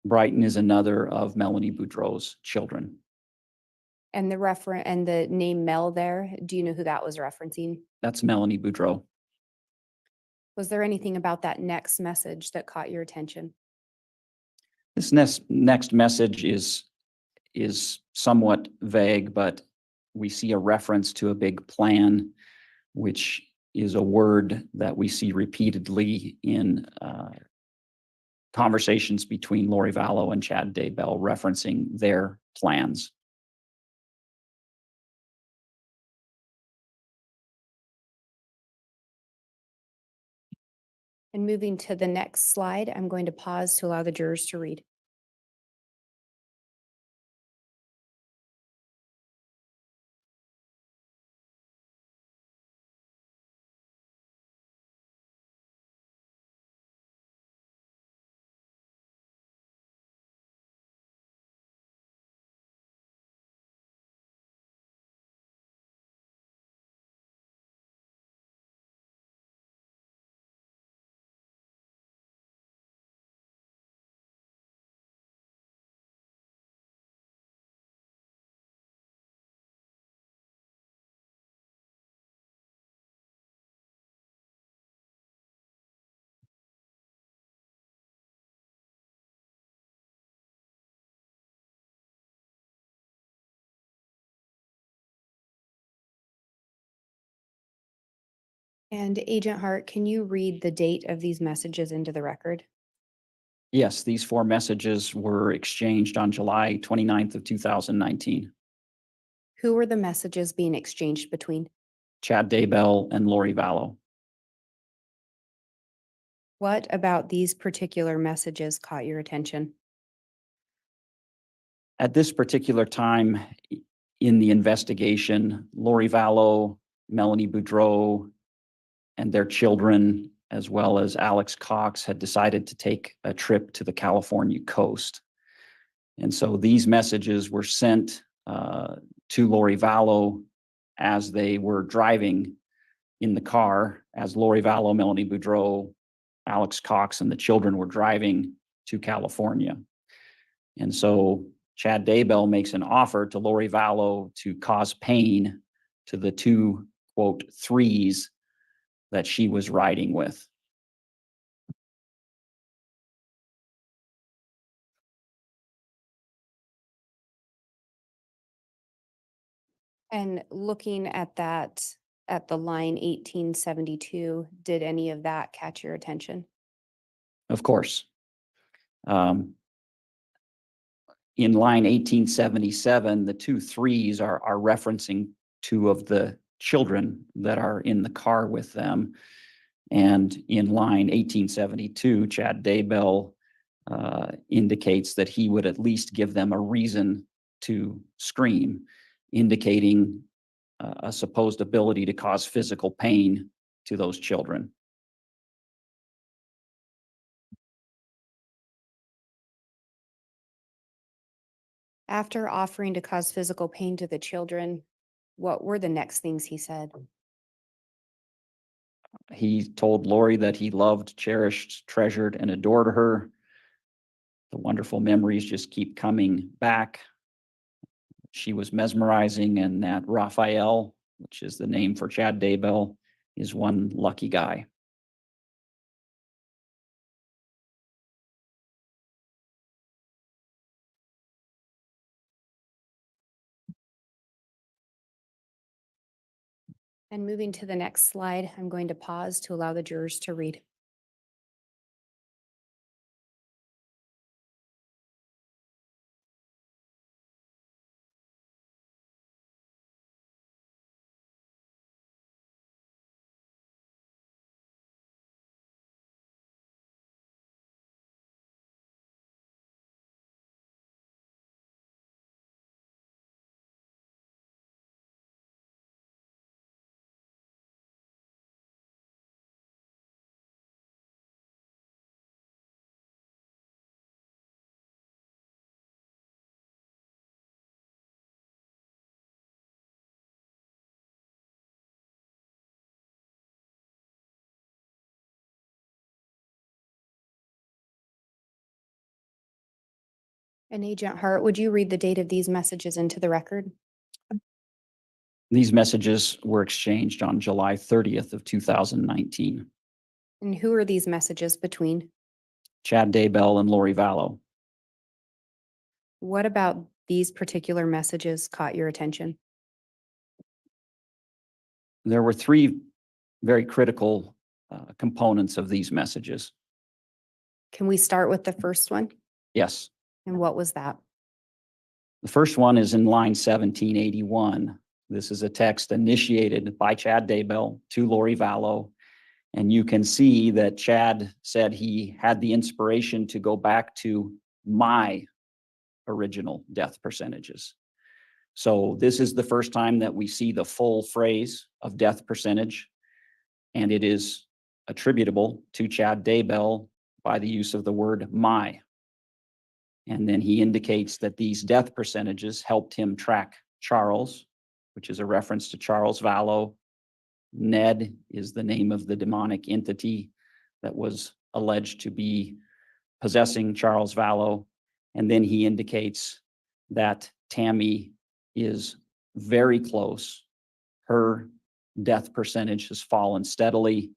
Brighton is another of Melanie Boudreau's children. And the name Mel there, do you know who that was referencing? That's Melanie Boudreau. Was there anything about that next message that caught your attention? This next message is is somewhat vague, but we see a reference to a big plan, which is a word that we see repeatedly in conversations between Lori Vallow and Chad Daybell referencing their plans. And moving to the next slide, I'm going to pause to allow the jurors to read. And Agent Hart, can you read the date of these messages into the record? Yes, these 4 messages were exchanged on July 29th of 2019. Who were the messages being exchanged between? Chad Daybell and Lori Vallow. What about these particular messages caught your attention? At this particular time in the investigation, Lori Vallow, Melanie Boudreau, and their children, as well as Alex Cox, had decided to take a trip to the California coast. And so these messages were sent to Lori Vallow as they were driving in the car, as Lori Vallow, Melanie Boudreau, Alex Cox, and the children were driving to California. And so Chad Daybell makes an offer to Lori Vallow to cause pain to the 2, quote, threes that she was riding with. And looking at that, at the line 1872, did any of that catch your attention? Of course. In line 1877, the 2 threes are referencing 2 of the children that are in the car with them. And in line 1872, Chad Daybell indicates that he would at least give them a reason to scream, indicating a supposed ability to cause physical pain to those children. After offering to cause physical pain to the children, what were the next things he said? He told Lori that he loved, cherished, treasured, and adored her. The wonderful memories just keep coming back. She was mesmerizing, and that Raphael, which is the name for Chad Daybell, is one lucky guy. And moving to the next slide, I'm going to pause to allow the jurors to read. And Agent Hart, would you read the date of these messages into the record? These messages were exchanged on July 30th of 2019. And who are these messages between? Chad Daybell and Lori Vallow. What about these particular messages caught your attention? There were three very critical components of these messages. Can we start with the first one? Yes. And what was that? The first one is in line 1781. This is a text initiated by Chad Daybell to Lori Vallow. And you can see that Chad said he had the inspiration to go back to my original death percentages. So this is the first time that we see the full phrase of death percentage, and it is attributable to Chad Daybell by the use of the word my. And then he indicates that these death percentages helped him track Charles, which is a reference to Charles Vallow. Ned is the name of the demonic entity that was alleged to be possessing Charles Vallow. And then he indicates that Tammy is very close. Her death percentage has fallen steadily,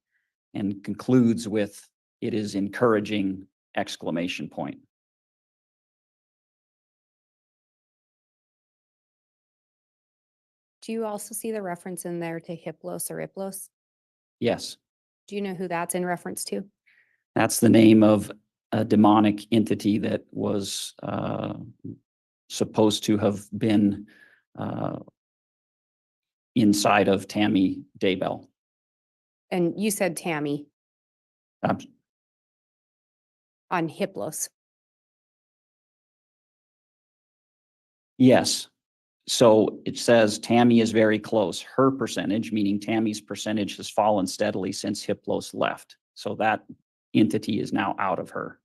and concludes with, "It is encouraging!" exclamation point. Do you also see the reference in there to Hiplos or Iplos? Yes, Do you know who that's in reference to? that's the name of a demonic entity that was supposed to have been inside of Tammy Daybell. And you said Tammy Um, on Hiplos. Yes. So it says Tammy is very close. Her percentage, meaning Tammy's percentage, has fallen steadily since Hiplos left. So that entity is now out of her.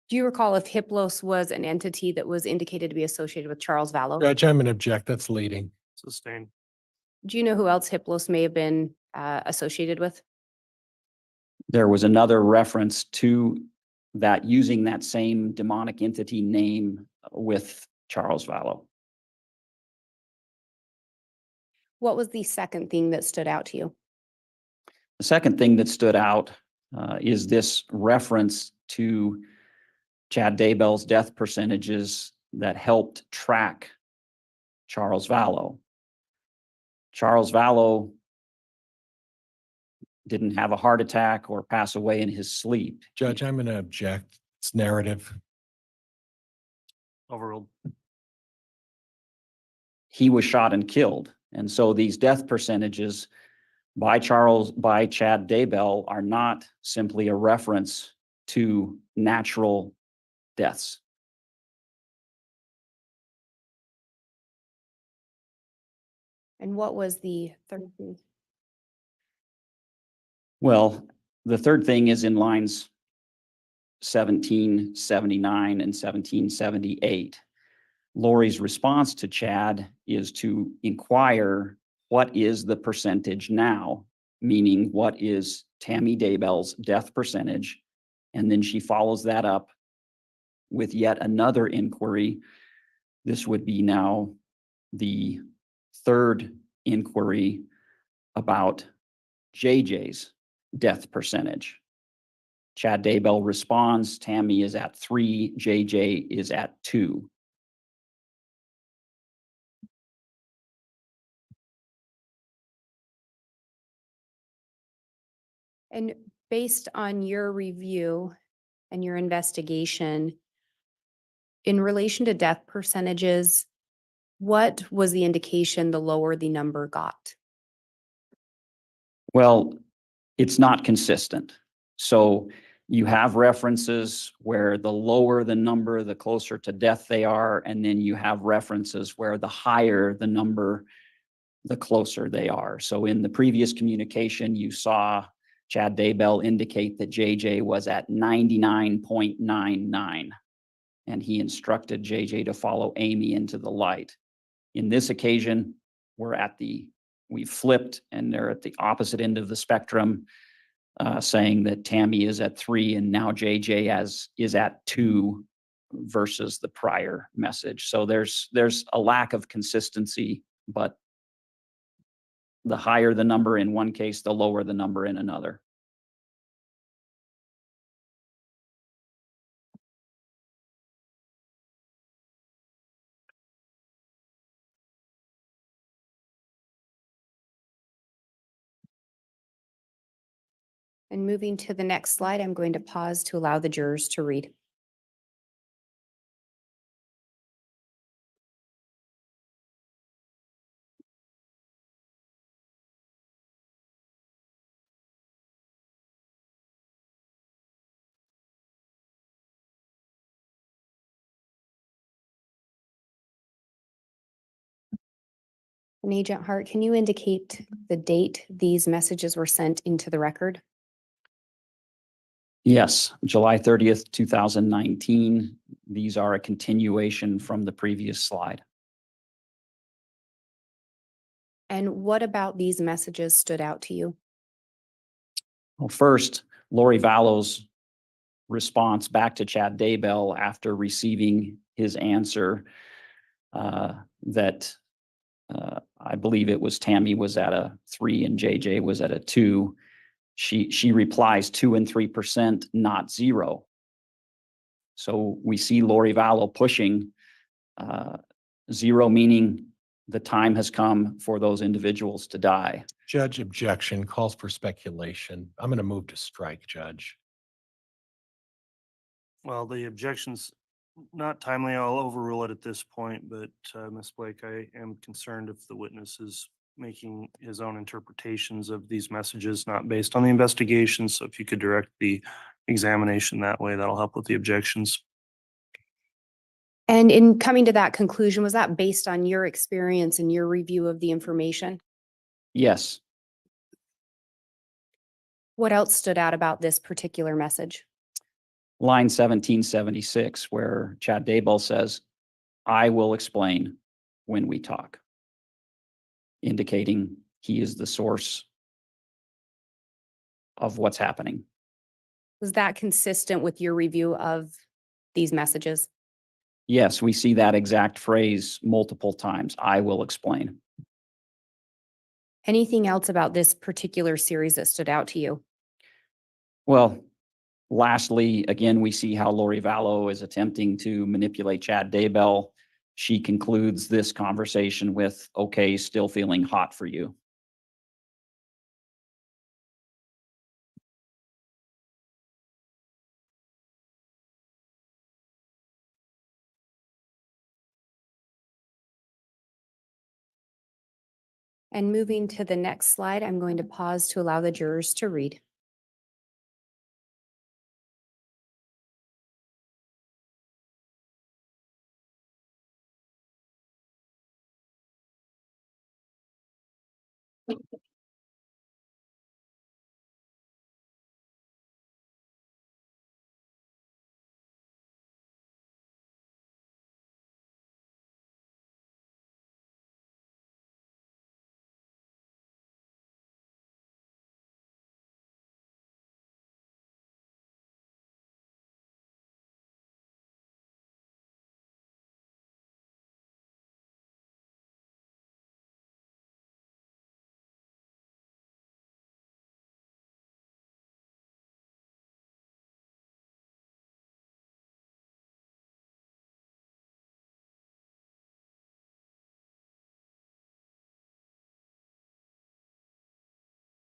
Do you recall if Hiplos was an entity that was indicated to be associated with Charles Vallow? Judge, I'm going to object. That's leading. Sustained. Do you know who else Hiplos may have been associated with? There was another reference to that using that same demonic entity name with Charles Vallow. What was the second thing that stood out to you? The second thing that stood out is this reference to Chad Daybell's death percentages that helped track Charles Vallow. Charles Vallow didn't have a heart attack or pass away in his sleep. Judge, I'm going to object. It's narrative. Overruled. He was shot and killed. And so these death percentages by Chad Daybell are not simply a reference to natural deaths. And what was the third thing? Well, the third thing is in lines 1779 and 1778. Lori's response to Chad is to inquire, what is the percentage now? Meaning, what is Tammy Daybell's death percentage? And then she follows that up with yet another inquiry. This would be now the third inquiry about JJ's death percentage. Chad Daybell responds, Tammy is at 3, JJ is at 2. And based on your review and your investigation, in relation to death percentages, what was the indication the lower the number got? Well, it's not consistent. So you have references where the lower the number, the closer to death they are. And then you have references where the higher the number, the closer they are. So in the previous communication, you saw Chad Daybell indicate that JJ was at 99.99, and he instructed JJ to follow Amy into the light. In this occasion, we flipped and they're at the opposite end of the spectrum, saying that Tammy is at 3 and now JJ is at 2 versus the prior message. So there's a lack of consistency, but the higher the number in one case, the lower the number in another. And moving to the next slide, I'm going to pause to allow the jurors to read. And Agent Hart, can you indicate the date these messages were sent into the record? Yes, July 30th, 2019. These are a continuation from the previous slide. And what about these messages stood out to you? Well, first, Lori Vallow's response back to Chad Daybell after receiving his answer that I believe it was Tammy was at a 3 and JJ was at a 2. She replies 2 and 3%, not 0. So we see Lori Vallow pushing 0, meaning the time has come for those individuals to die. Judge, objection, calls for speculation. I'm going to move to strike, Judge. Well, the objection's not timely. I'll overrule it at this point, but Ms. Blake, I am concerned if the witness is making his own interpretations of these messages, not based on the investigation. So if you could direct the examination that way, that'll help with the objections. And in coming to that conclusion, was that based on your experience and your review of the information? Yes. What else stood out about this particular message? Line 1776, where Chad Daybell says, "I will explain when we talk," indicating he is the source of what's happening. Was that consistent with your review of these messages? Yes, we see that exact phrase multiple times. "I will explain." Anything else about this particular series that stood out to you? Well, lastly, again, we see how Lori Vallow is attempting to manipulate Chad Daybell. She concludes this conversation with, "Okay, still feeling hot for you." And moving to the next slide, I'm going to pause to allow the jurors to read.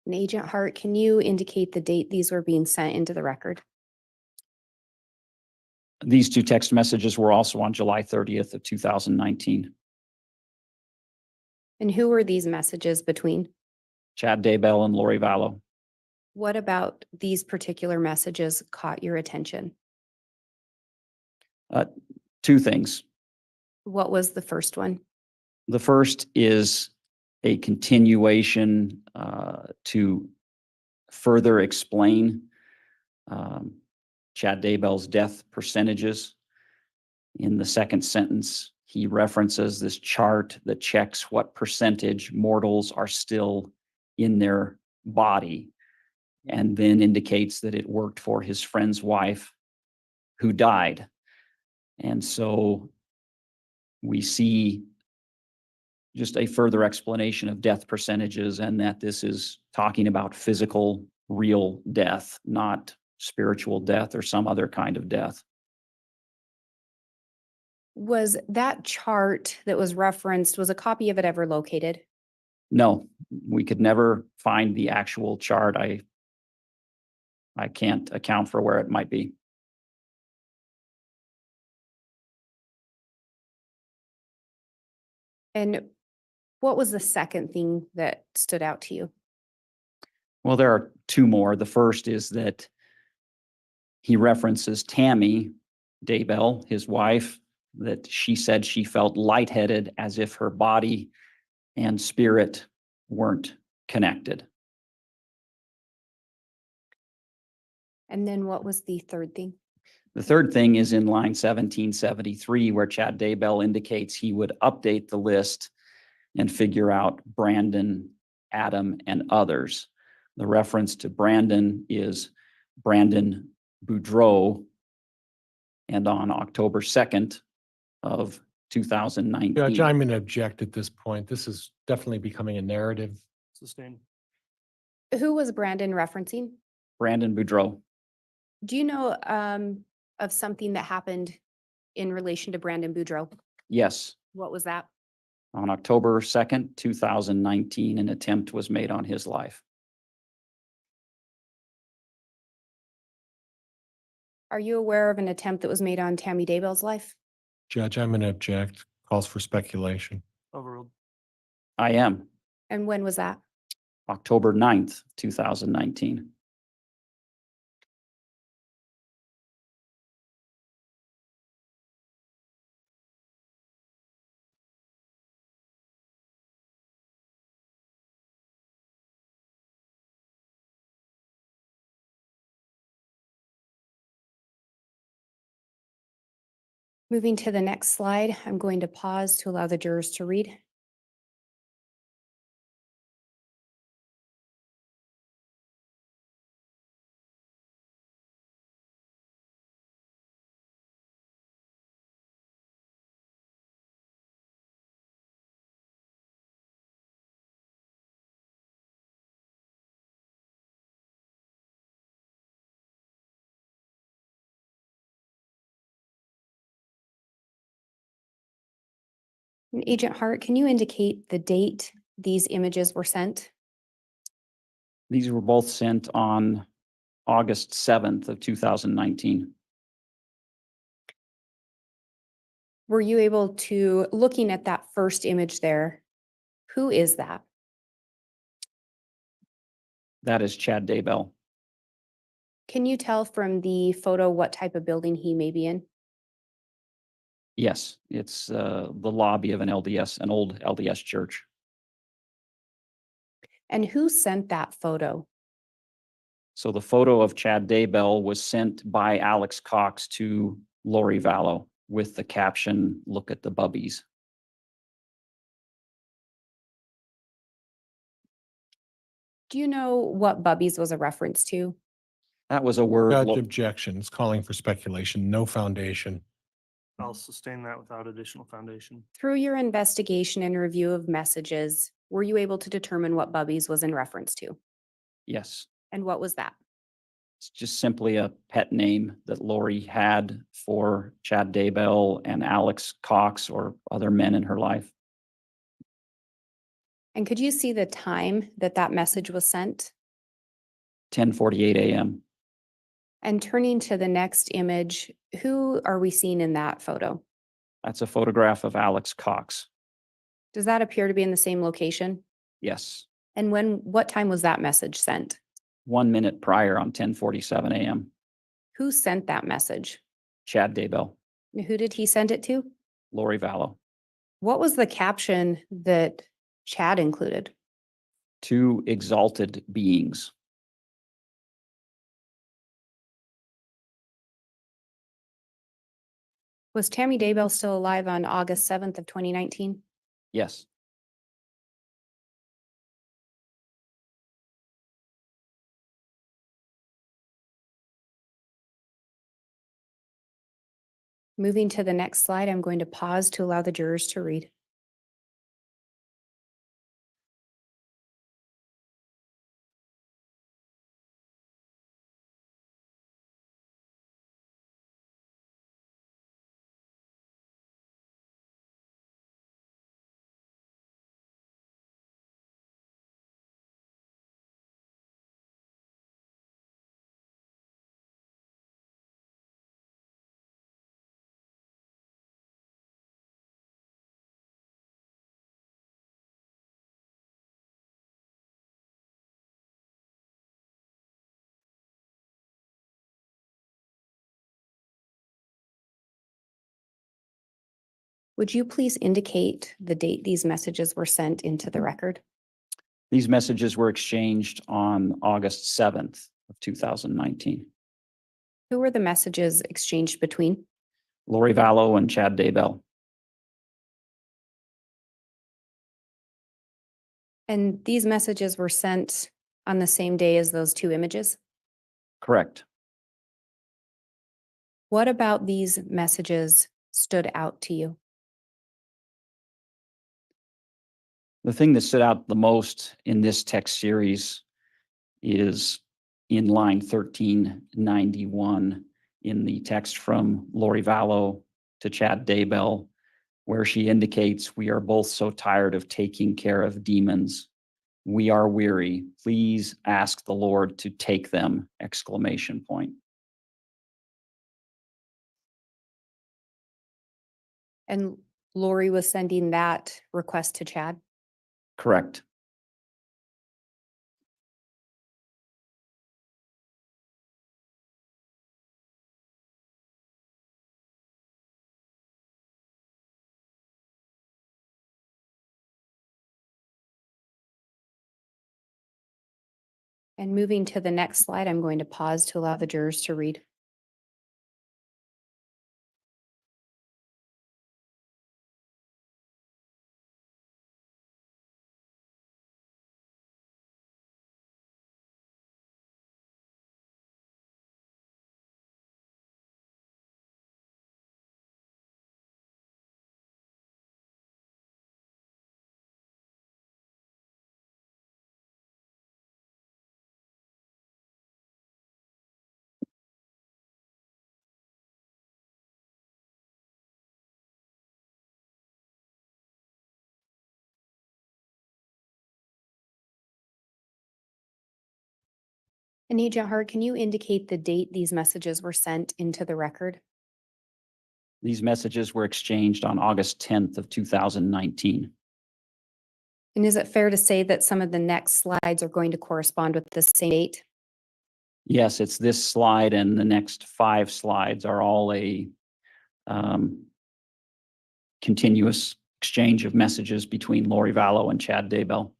And Agent Hart, can you indicate the date these were being sent into the record? These two text messages were also on July 30th of 2019. And who were these messages between? Chad Daybell and Lori Vallow. What about these particular messages caught your attention? Two things. What was the first one? The first is a continuation to further explain Chad Daybell's death percentages. In the second sentence, he references this chart that checks what percentage mortals are still in their body, and then indicates that it worked for his friend's wife who died. And so we see just a further explanation of death percentages, and that this is talking about physical, real death, not spiritual death or some other kind of death. Was that chart that was referenced, was a copy of it ever located? No, we could never find the actual chart. I I can't account for where it might be. And what was the second thing that stood out to you? Well, there are two more. The first is that he references Tammy Daybell, his wife, that she said she felt lightheaded as if her body and spirit weren't connected. And then what was the third thing? The third thing is in line 1773, where Chad Daybell indicates he would update the list and figure out Brandon, Adam, and others. The reference to Brandon is Brandon Boudreau, and on October 2nd of 2019. Judge, I'm going to object at this point. This is definitely becoming a narrative. Sustained. Who was Brandon referencing? Brandon Boudreau. Do you know of something that happened in relation to Brandon Boudreau? Yes, What was that? on October 2nd, 2019, an attempt was made on his life. Are you aware of an attempt that was made on Tammy Daybell's life? Judge, I'm going to object. Calls for speculation. Overruled. I am. And when was that? October 9th, 2019. Moving to the next slide, I'm going to pause to allow the jurors to read. And Agent Hart, can you indicate the date these images were sent? These were both sent on August 7th of 2019. Were you able to, looking at that first image there, who is that? That is Chad Daybell. Can you tell from the photo what type of building he may be in? Yes, it's the lobby of an LDS, an old LDS church. And who sent that photo? So the photo of Chad Daybell was sent by Alex Cox to Lori Vallow with the caption, "Look at the bubbies." Do you know what Bubbies was a reference to? That was a word. Judge, objections, calling for speculation, no foundation. I'll sustain that without additional foundation. Through your investigation and review of messages, were you able to determine what Bubbies was in reference to? Yes, And what was that? it's just simply a pet name that Lori had for Chad Daybell and Alex Cox or other men in her life. And could you see the time that that message was sent? 10:48 a.m. And turning to the next image, who are we seeing in that photo? That's a photograph of Alex Cox. Does that appear to be in the same location? Yes, And what time was that message sent? 1 minute prior on 10:47 a.m. Who sent that message? Chad Daybell, And who did he send it to? Lori Vallow. What was the caption that Chad included? Two exalted beings. Was Tammy Daybell still alive on August 7th of 2019? Yes. Moving to the next slide, I'm going to pause to allow the jurors to read. Would you please indicate the date these messages were sent into the record? These messages were exchanged on August 7th of 2019. Who were the messages exchanged between? Lori Vallow and Chad Daybell. And these messages were sent on the same day as those two images? Correct. What about these messages stood out to you? The thing that stood out the most in this text series is in line 1391 in the text from Lori Vallow to Chad Daybell, where she indicates, "We are both so tired of taking care of demons. We are weary. Please ask the Lord to take them!" Exclamation point. And Lori was sending that request to Chad? Correct. And moving to the next slide, I'm going to pause to allow the jurors to read. And Agent Hart, can you indicate the date these messages were sent into the record? These messages were exchanged on August 10th of 2019. And is it fair to say that some of the next slides are going to correspond with the same date? Yes, it's this slide and the next 5 slides are all a continuous exchange of messages between Lori Vallow and Chad Daybell.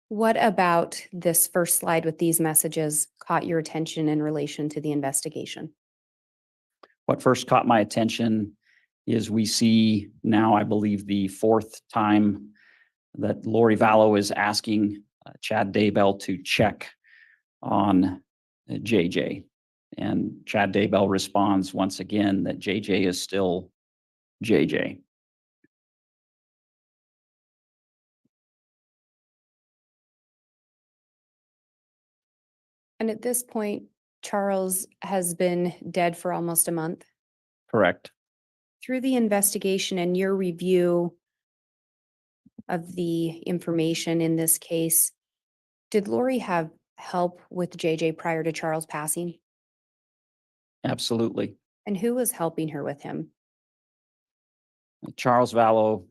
What about this first slide with these messages caught your attention in relation to the investigation? What first caught my attention is we see now, I believe, the 4th time that Lori Vallow is asking Chad Daybell to check on JJ. And Chad Daybell responds once again that JJ is still JJ. And at this point, Charles has been dead for almost a month. Correct. Through the investigation and your review of the information in this case, did Lori have help with JJ prior to Charles passing? Absolutely. And who was helping her with him? Charles Vallow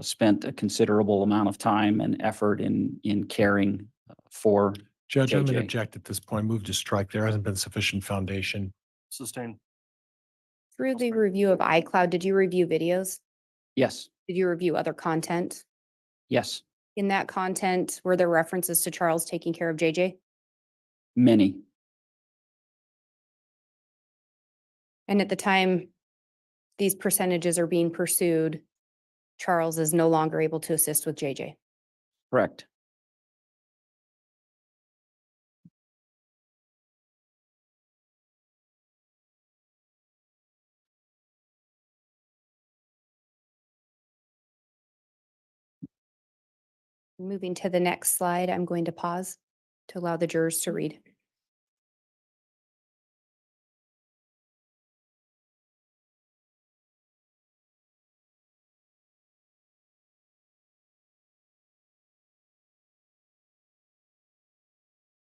spent a considerable amount of time and effort in caring for Judge, I'm going to JJ. object at this point. Move to strike. There hasn't been sufficient foundation. Sustained. Through the review of iCloud, did you review videos? Yes, Did you review other content? yes, In that content, were there references to Charles taking care of JJ? many. And at the time these percentages are being pursued, Charles is no longer able to assist with JJ. Correct. Moving to the next slide, I'm going to pause to allow the jurors to read.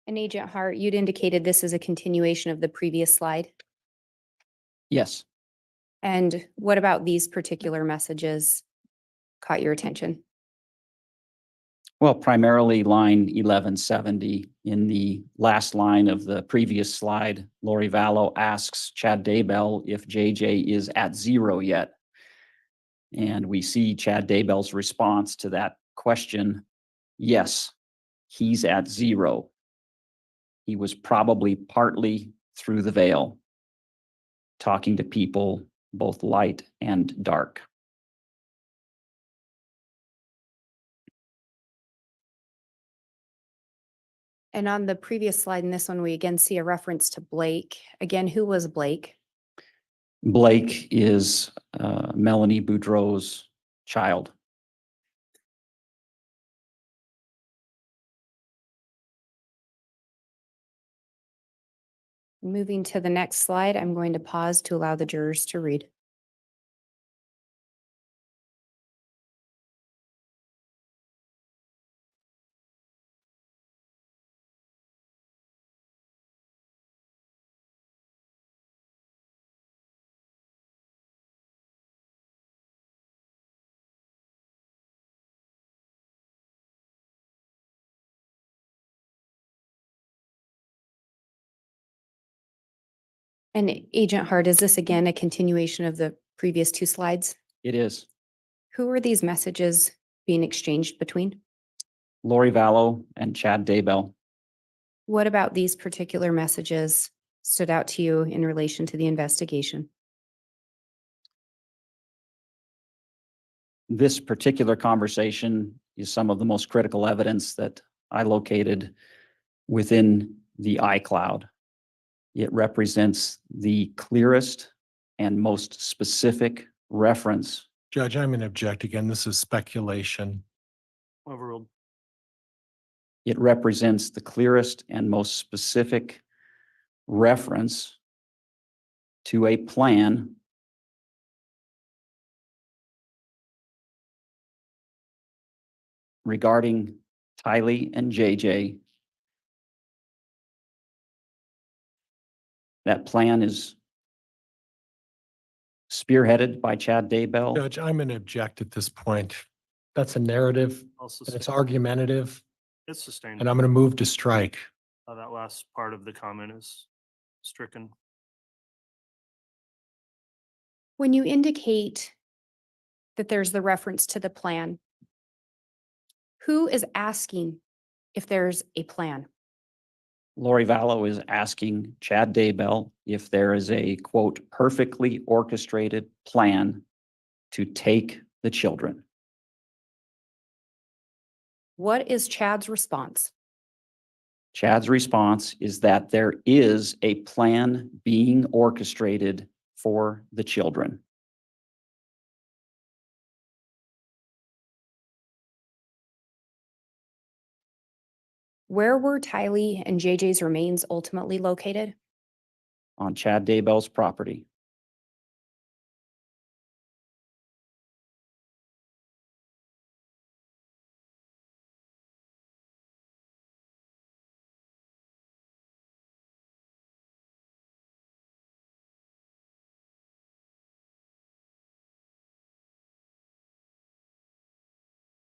And Agent Hart, you'd indicated this is a continuation of the previous slide. Yes. And what about these particular messages caught your attention? Well, primarily line 1170. In the last line of the previous slide, Lori Vallow asks Chad Daybell if JJ is at 0 yet. And we see Chad Daybell's response to that question. Yes, he's at 0. He was probably partly through the veil, talking to people, both light and dark. And on the previous slide, in this one, we again see a reference to Blake. Again, who was Blake? Blake is Melanie Boudreau's child. Moving to the next slide, I'm going to pause to allow the jurors to read. And Agent Hart, is this again a continuation of the previous 2 slides? It is. Who are these messages being exchanged between? Lori Vallow and Chad Daybell. What about these particular messages stood out to you in relation to the investigation? This particular conversation is some of the most critical evidence that I located within the iCloud. It represents the clearest and most specific reference. Judge, I'm going to object again. This is speculation. Overruled. It represents the clearest and most specific reference to a plan regarding Tylee and JJ. That plan is spearheaded by Chad Daybell. Judge, I'm going to object at this point. That's a narrative Also, and it's argumentative, it's sustained. and I'm going to move to strike. That last part of the comment is stricken. When you indicate that there's the reference to the plan, who is asking if there's a plan? Lori Vallow is asking Chad Daybell if there is a, quote, perfectly orchestrated plan to take the children. What is Chad's response? Chad's response is that there is a plan being orchestrated for the children. Where were Tylee and JJ's remains ultimately located? On Chad Daybell's property.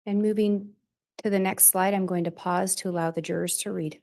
And moving to the next slide, I'm going to pause to allow the jurors to read.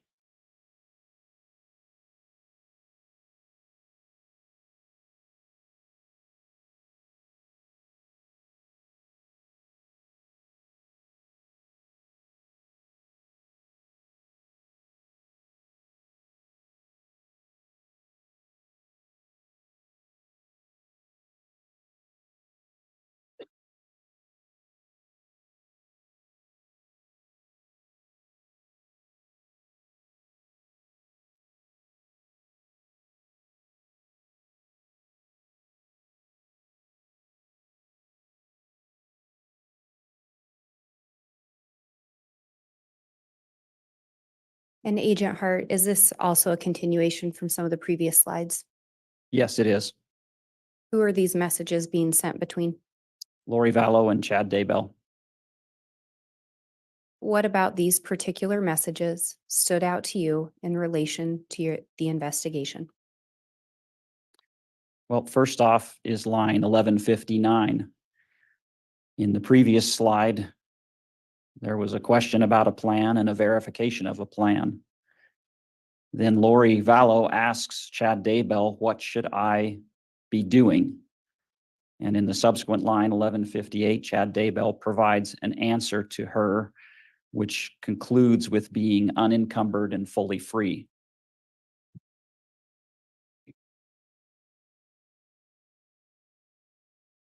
And Agent Hart, is this also a continuation from some of the previous slides? Yes, it is. Who are these messages being sent between? Lori Vallow and Chad Daybell. What about these particular messages stood out to you in relation to the investigation? Well, first off is line 1159. In the previous slide, there was a question about a plan and a verification of a plan. Then Lori Vallow asks Chad Daybell, what should I be doing? And in the subsequent line, 1158, Chad Daybell provides an answer to her, which concludes with being unencumbered and fully free.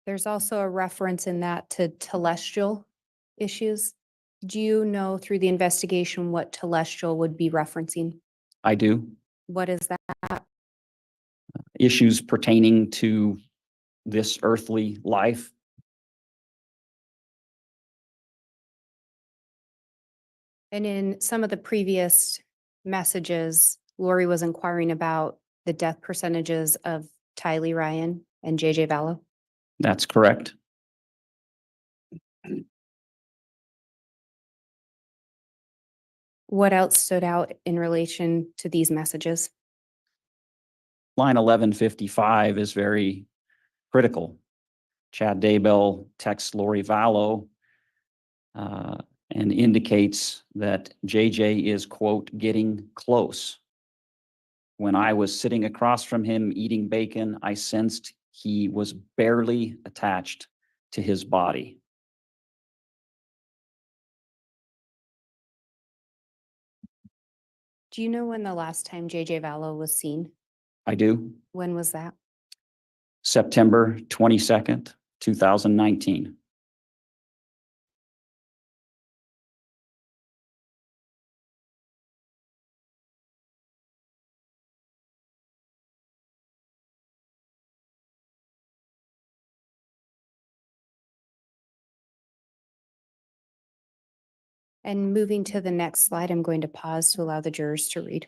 There's also a reference in that to telestial issues. Do you know through the investigation what telestial would be referencing? I do. What is that? Issues pertaining to this earthly life. And in some of the previous messages, Lori was inquiring about the death percentages of Tylee Ryan and JJ Vallow. That's correct. What else stood out in relation to these messages? Line 1155 is very critical. Chad Daybell texts Lori Vallow and indicates that JJ is, quote, getting close. When I was sitting across from him eating bacon, I sensed he was barely attached to his body. Do you know when the last time JJ Vallow was seen? I do. When was that? September 22nd, 2019. And moving to the next slide, I'm going to pause to allow the jurors to read.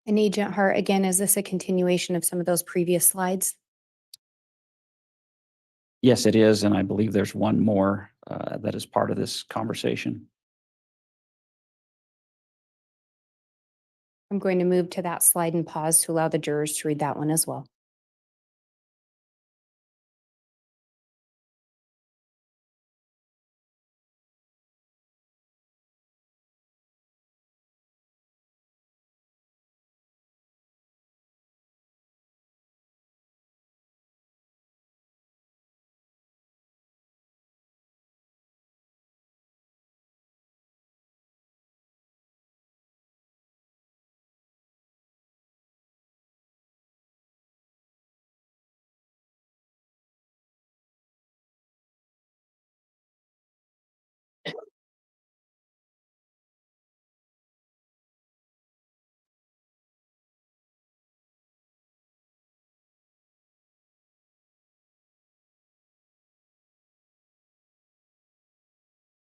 And Agent Hart, again, is this a continuation of some of those previous slides? Yes, it is. And I believe there's one more that is part of this conversation. I'm going to move to that slide and pause to allow the jurors to read that one as well.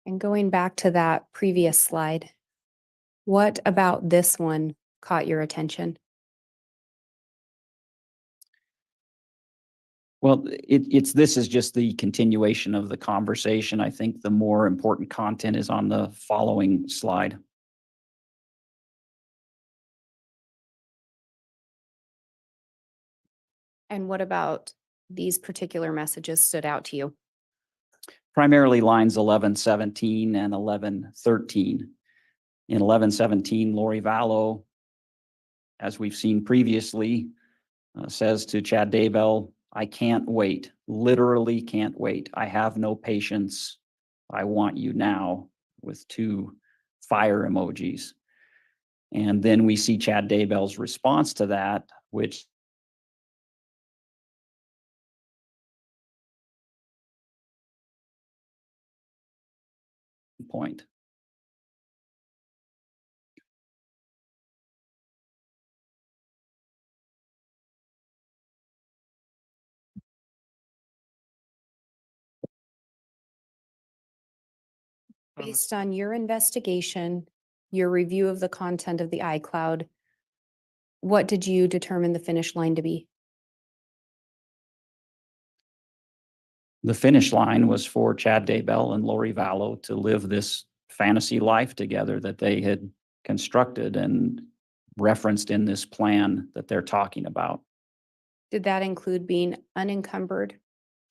And going back to that previous slide, what about this one caught your attention? Well, this is just the continuation of the conversation. I think the more important content is on the following slide. And what about these particular messages stood out to you? Primarily lines 1117 and 1113. In 1117, Lori Vallow, as we've seen previously, says to Chad Daybell, I can't wait, literally can't wait. I have no patience. I want you now, with 2 fire emojis. And then we see Chad Daybell's response to that, which point. Based on your investigation, your review of the content of the iCloud, what did you determine the finish line to be? The finish line was for Chad Daybell and Lori Vallow to live this fantasy life together that they had constructed and referenced in this plan that they're talking about. Did that include being unencumbered?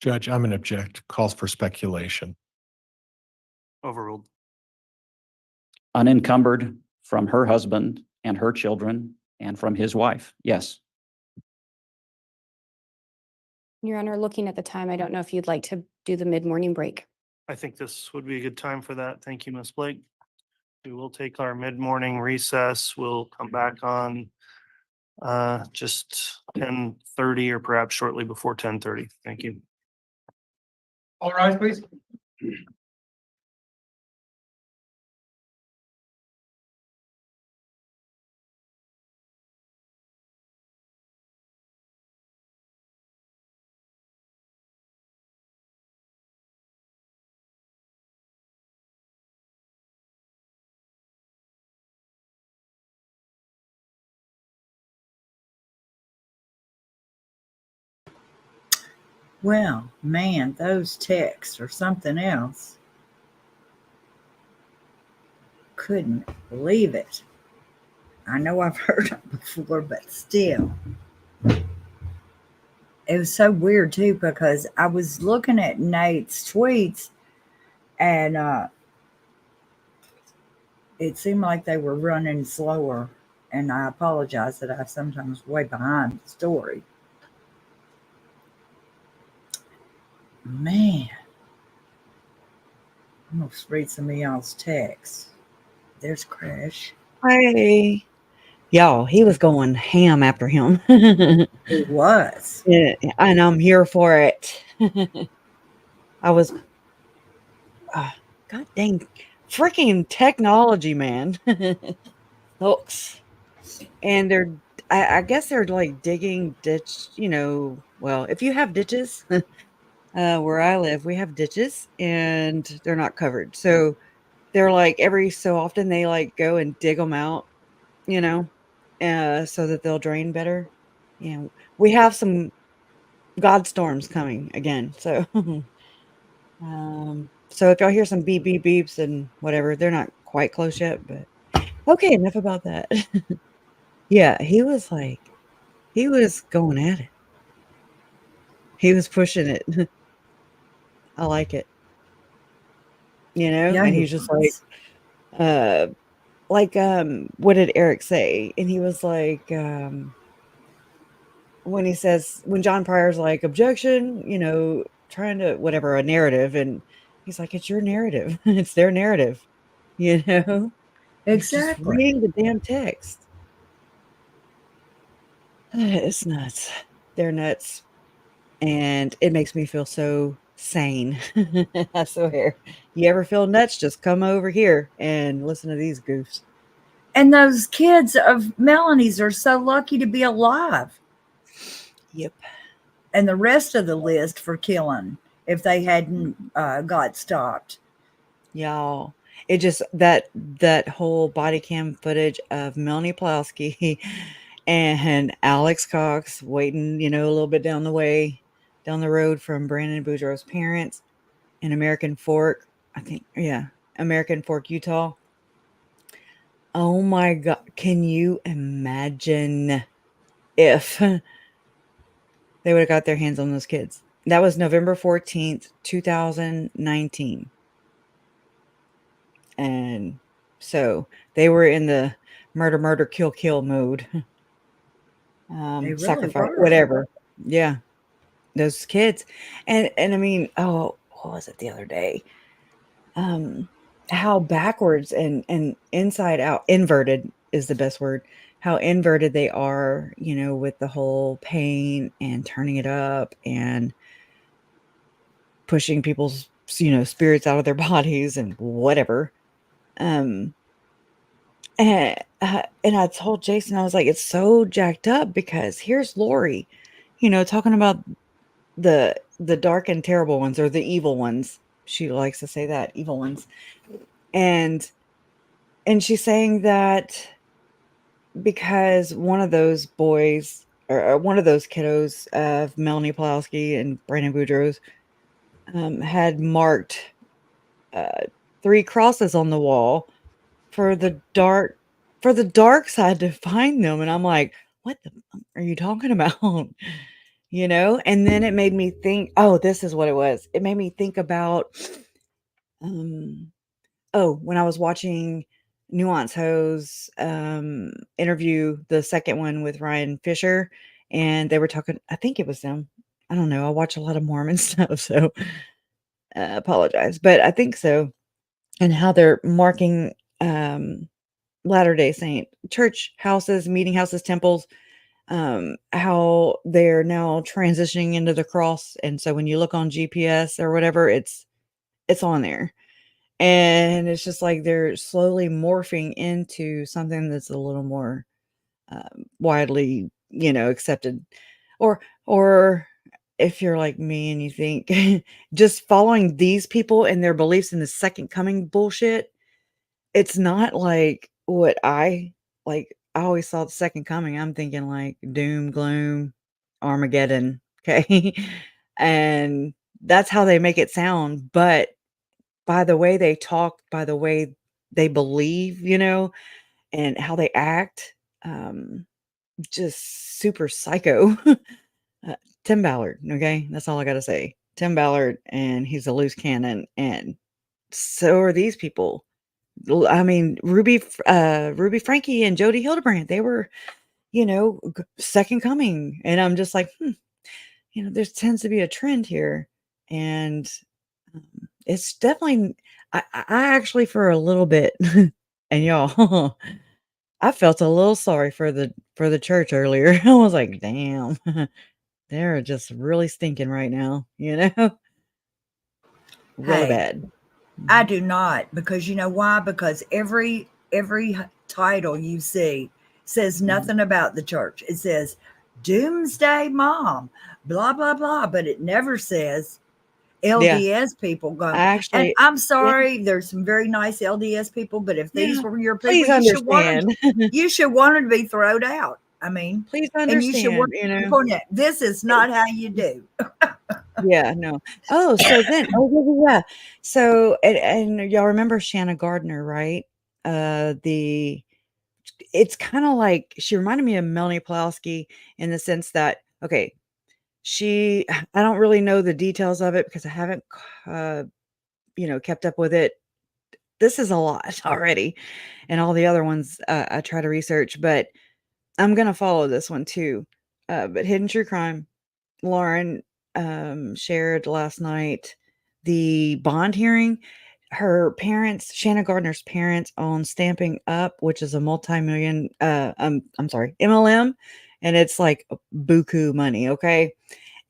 Judge, I'm going to object. Calls for speculation. Overruled. Unencumbered from her husband and her children and from his wife. Yes. Your Honor, looking at the time, I don't know if you'd like to do the mid-morning break. I think this would be a good time for that. Thank you, Ms. Blake. We will take our mid-morning recess. We'll come back on just 10:30 or perhaps shortly before 10:30. Thank you. All rise, please. Well, man, those texts are something else. Couldn't believe it. I know I've heard them before, but still. It was so weird too, because I was looking at Nate's tweets and it seemed like they were running slower. And I apologize that I'm sometimes way behind the story. Man, I'm going to read some of y'all's texts. There's Crash. Hey. Y'all, he was going ham after him. It was. Yeah, and I'm here for it. I was, god dang, freaking technology, man. Hooks. And they're, I guess they're like digging ditch, well, if you have ditches, where I live, we have ditches and they're not covered. So they're like every so often they like go and dig them out, so that they'll drain better. We have some God storms coming again. So, so if y'all hear some beep, beep, beeps and whatever, they're not quite close yet, but okay, enough about that. Yeah, he was going at it. He was pushing it. I like it. Yeah, And he's just like, what did Eric say? And he was like, when John Pryor's like, objection, trying to, whatever, a narrative. And he's like, it's your narrative. It's their narrative, Just exactly. reading the damn text. It's nuts. They're nuts. And it makes me feel so sane. I swear. You ever feel nuts? Just come over here and listen to these goofs. And those kids of Melanie's are so lucky to be alive. Yep. And the rest of the list for killing if they hadn't got stopped. Y'all, it just that whole body cam footage of Melanie Plowski and Alex Cox waiting, a little bit down the road from Brandon Boudreaux's parents in American Fork, American Fork, Utah. Oh my God. Can you imagine if they would have got their hands on those kids? That was November 14th, 2019. And so they were in the murder, kill mode. They really Sacrifice, were. whatever. Yeah. Those kids. And I mean, what was it the other day? How backwards and inside out, inverted is the best word. How inverted they are, with the whole pain and turning it up and pushing people's, spirits out of their bodies and whatever. And I told Jason, I was like, it's so jacked up because here's Lori, talking about the dark and terrible ones, or the evil ones. She likes to say that, evil ones. And she's saying that because one of those boys, or one of those kiddos of Melanie Pulowski and Brandon Boudreaux's, had marked 3 crosses on the wall for the dark side to find them, and I'm like, what the fuck are you talking about? You know, and then it made me think, oh, this is what it was. It made me think about when I was watching Nuance Ho's interview, the second one with Ryan Fisher, and they were talking, I think it was them. I don't know. I watch a lot of Mormon stuff, so apologize, but I think so. And how they're marking Latter-day Saint church houses, meeting houses, temples, how they're now transitioning into the cross. And so when you look on GPS or whatever, it's on there. And it's just like they're slowly morphing into something that's a little more widely, accepted. Or if you're like me and you think just following these people and their beliefs in the second coming bullshit, it's not like what I like. I always saw the second coming. I'm thinking like doom, gloom, Armageddon. Okay. And that's how they make it sound. But by the way they talk, by the way they believe, and how they act, just super psycho. Tim Ballard. Okay. That's all I got to say. Tim Ballard, and he's a loose cannon. And so are these people. I mean, Ruby Frankie and Jody Hildebrandt, they were, second coming. And I'm just like, there tends to be a trend here. And it's definitely, I actually, for a little bit, and y'all, I felt a little sorry for the church earlier. I was like, damn, they're just really stinking right now, really bad. I do not, because you know why? Because every title you see says nothing about the church. It says Doomsday Mom, blah blah blah, but it never says LDS people going. Actually, and I'm sorry, there's some very nice LDS people, but if these were your please people, understand. you should want them to be thrown out. I mean, Please and you should understand, want to point out, this is not how you do. Yeah, no. Oh, so then, yeah. So, and y'all remember Shanna Gardner, right? It's kind of like she reminded me of Melanie Pulaski in the sense that, okay, I don't really know the details of it because I haven't, kept up with it. This is a lot already, and all the other ones I try to research, but I'm gonna follow this one too. But Hidden True Crime, Lauren shared last night the bond hearing. Her parents, Shanna Gardner's parents, own Stamping Up, which is a multi-million I'm sorry, MLM, and it's like buku money, okay?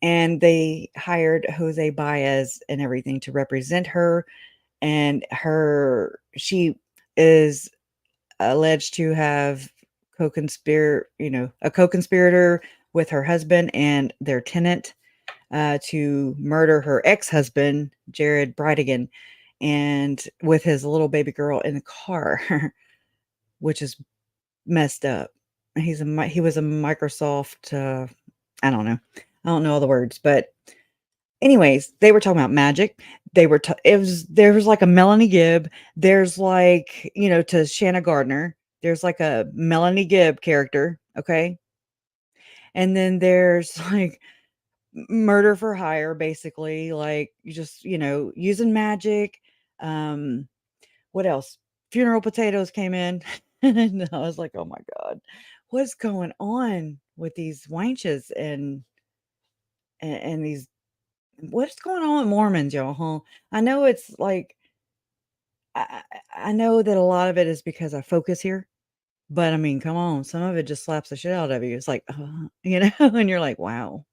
And they hired Jose Baez and everything to represent her, and she is alleged to have a co-conspirator with her husband and their tenant to murder her ex-husband, Jared Brightigan, and with his little baby girl in the car, which is messed up. He was a Microsoft, I don't know all the words, but anyways, they were talking about magic. There was like a Melanie Gibb. There's like, to Shanna Gardner, there's like a Melanie Gibb character. Okay. And then there's like murder for hire, basically, like you just, using magic. What else? Funeral Potatoes came in. And I was like, oh my God, what's going on with these wenches and these, what's going on with Mormons, y'all? Huh? I know it's like, I know that a lot of it is because I focus here, but I mean, come on, some of it just slaps the shit out of you. It's like, and you're like, wow.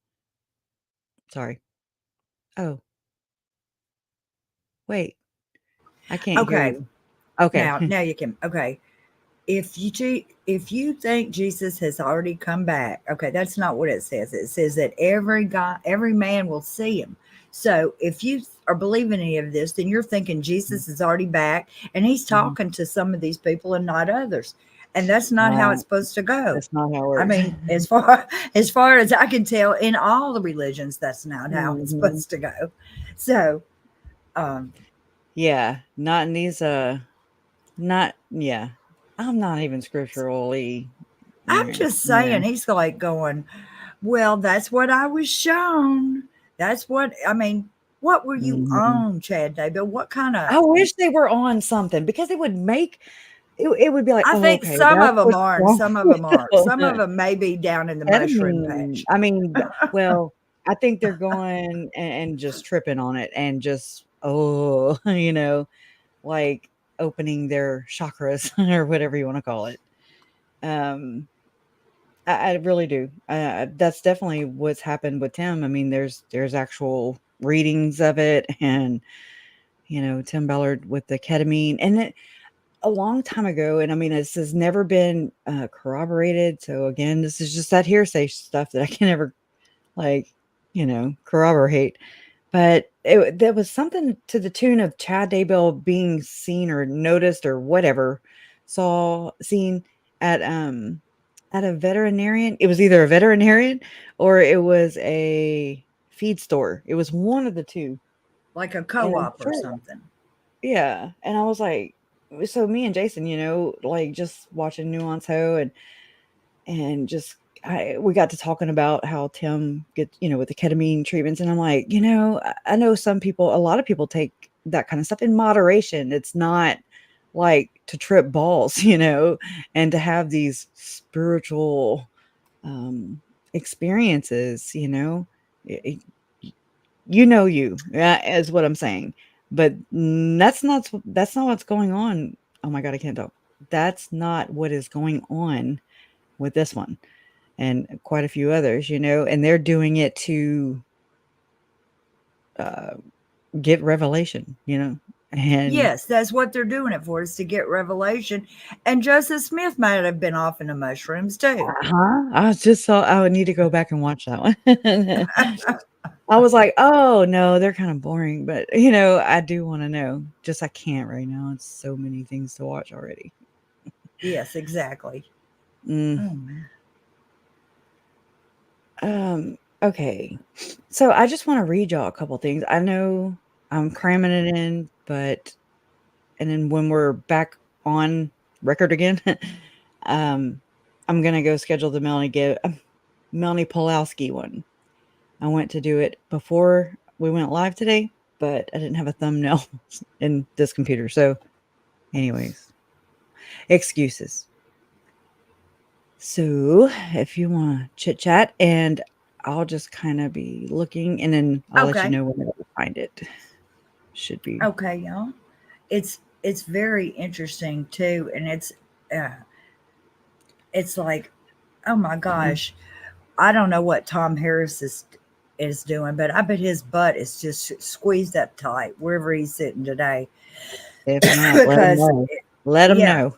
Sorry. Oh, wait, I can't hear Okay. you. Okay. Now you can. Okay. If you think Jesus has already come back, okay, that's not what it says. It says that every man will see him. So if you are believing any of this, then you're thinking Jesus is already back and he's talking to some of these people and not others. And that's not how Wow. it's supposed to go. That's not how it I works. mean, as far as I can tell, in all the religions, that's not how it's Mhm. supposed to go. So, Yeah, not in these not yeah. I'm not even scripturally. I'm just saying, he's like going, well, that's what I was shown. That's what I mean. What were you Mhm. on, Chad Daybell? What kind of? I wish they were on something because it would make it would be like, I oh, think okay, some that's of them what's are, and wrong some of with them aren't. the Some of them may be down in the mushroom patch. I mean, well, I think they're going and just tripping on it and just like opening their chakras or whatever you want to call it. I really do. That's definitely what's happened with Tim. I mean, there's actual readings of it, and Tim Ballard with the ketamine, and a long time ago. And I mean, this has never been corroborated. So again, this is just that hearsay stuff that I can never corroborate. But there was something to the tune of Chad Daybell being seen or noticed or whatever, seen at a veterinarian. It was either a veterinarian or it was a feed store. It was one of the two. Like a And co-op or something. yeah. And I was like, so me and Jason, like just watching Nuance Ho and just we got to talking about how Tim gets, with the ketamine treatments. And I'm like, I know a lot of people take that kind of stuff in moderation. It's not like to trip balls, and to have these spiritual experiences, Y- is what I'm saying. But that's not what's going on. Oh my God, I can't talk. That's not what is going on with this one and quite a few others, and they're doing it to get revelation, and Yes, that's what they're doing it for, is to get revelation. And Joseph Smith might have been off in the mushrooms too. I would need to go back and watch that one. I was like, oh no, they're kind of boring, but I do want to know. Just I can't right now. It's so many things to watch already. Yes, exactly. Okay. So I just want to read y'all a couple things. I know I'm cramming it in, and then when we're back on record again, I'm gonna go schedule the Melanie Pulowski one. I went to do it before we went live today, but I didn't have a thumbnail in this computer. So, anyways, excuses. So, if you want to chit chat, and I'll just kind of be looking, and then I'll let you know when I find it. Should be okay, y'all. It's very interesting too, and it's like, oh my gosh, I don't know what Tom Harris is doing, but I bet his butt is just squeezed up tight wherever he's sitting today. If not, let him know.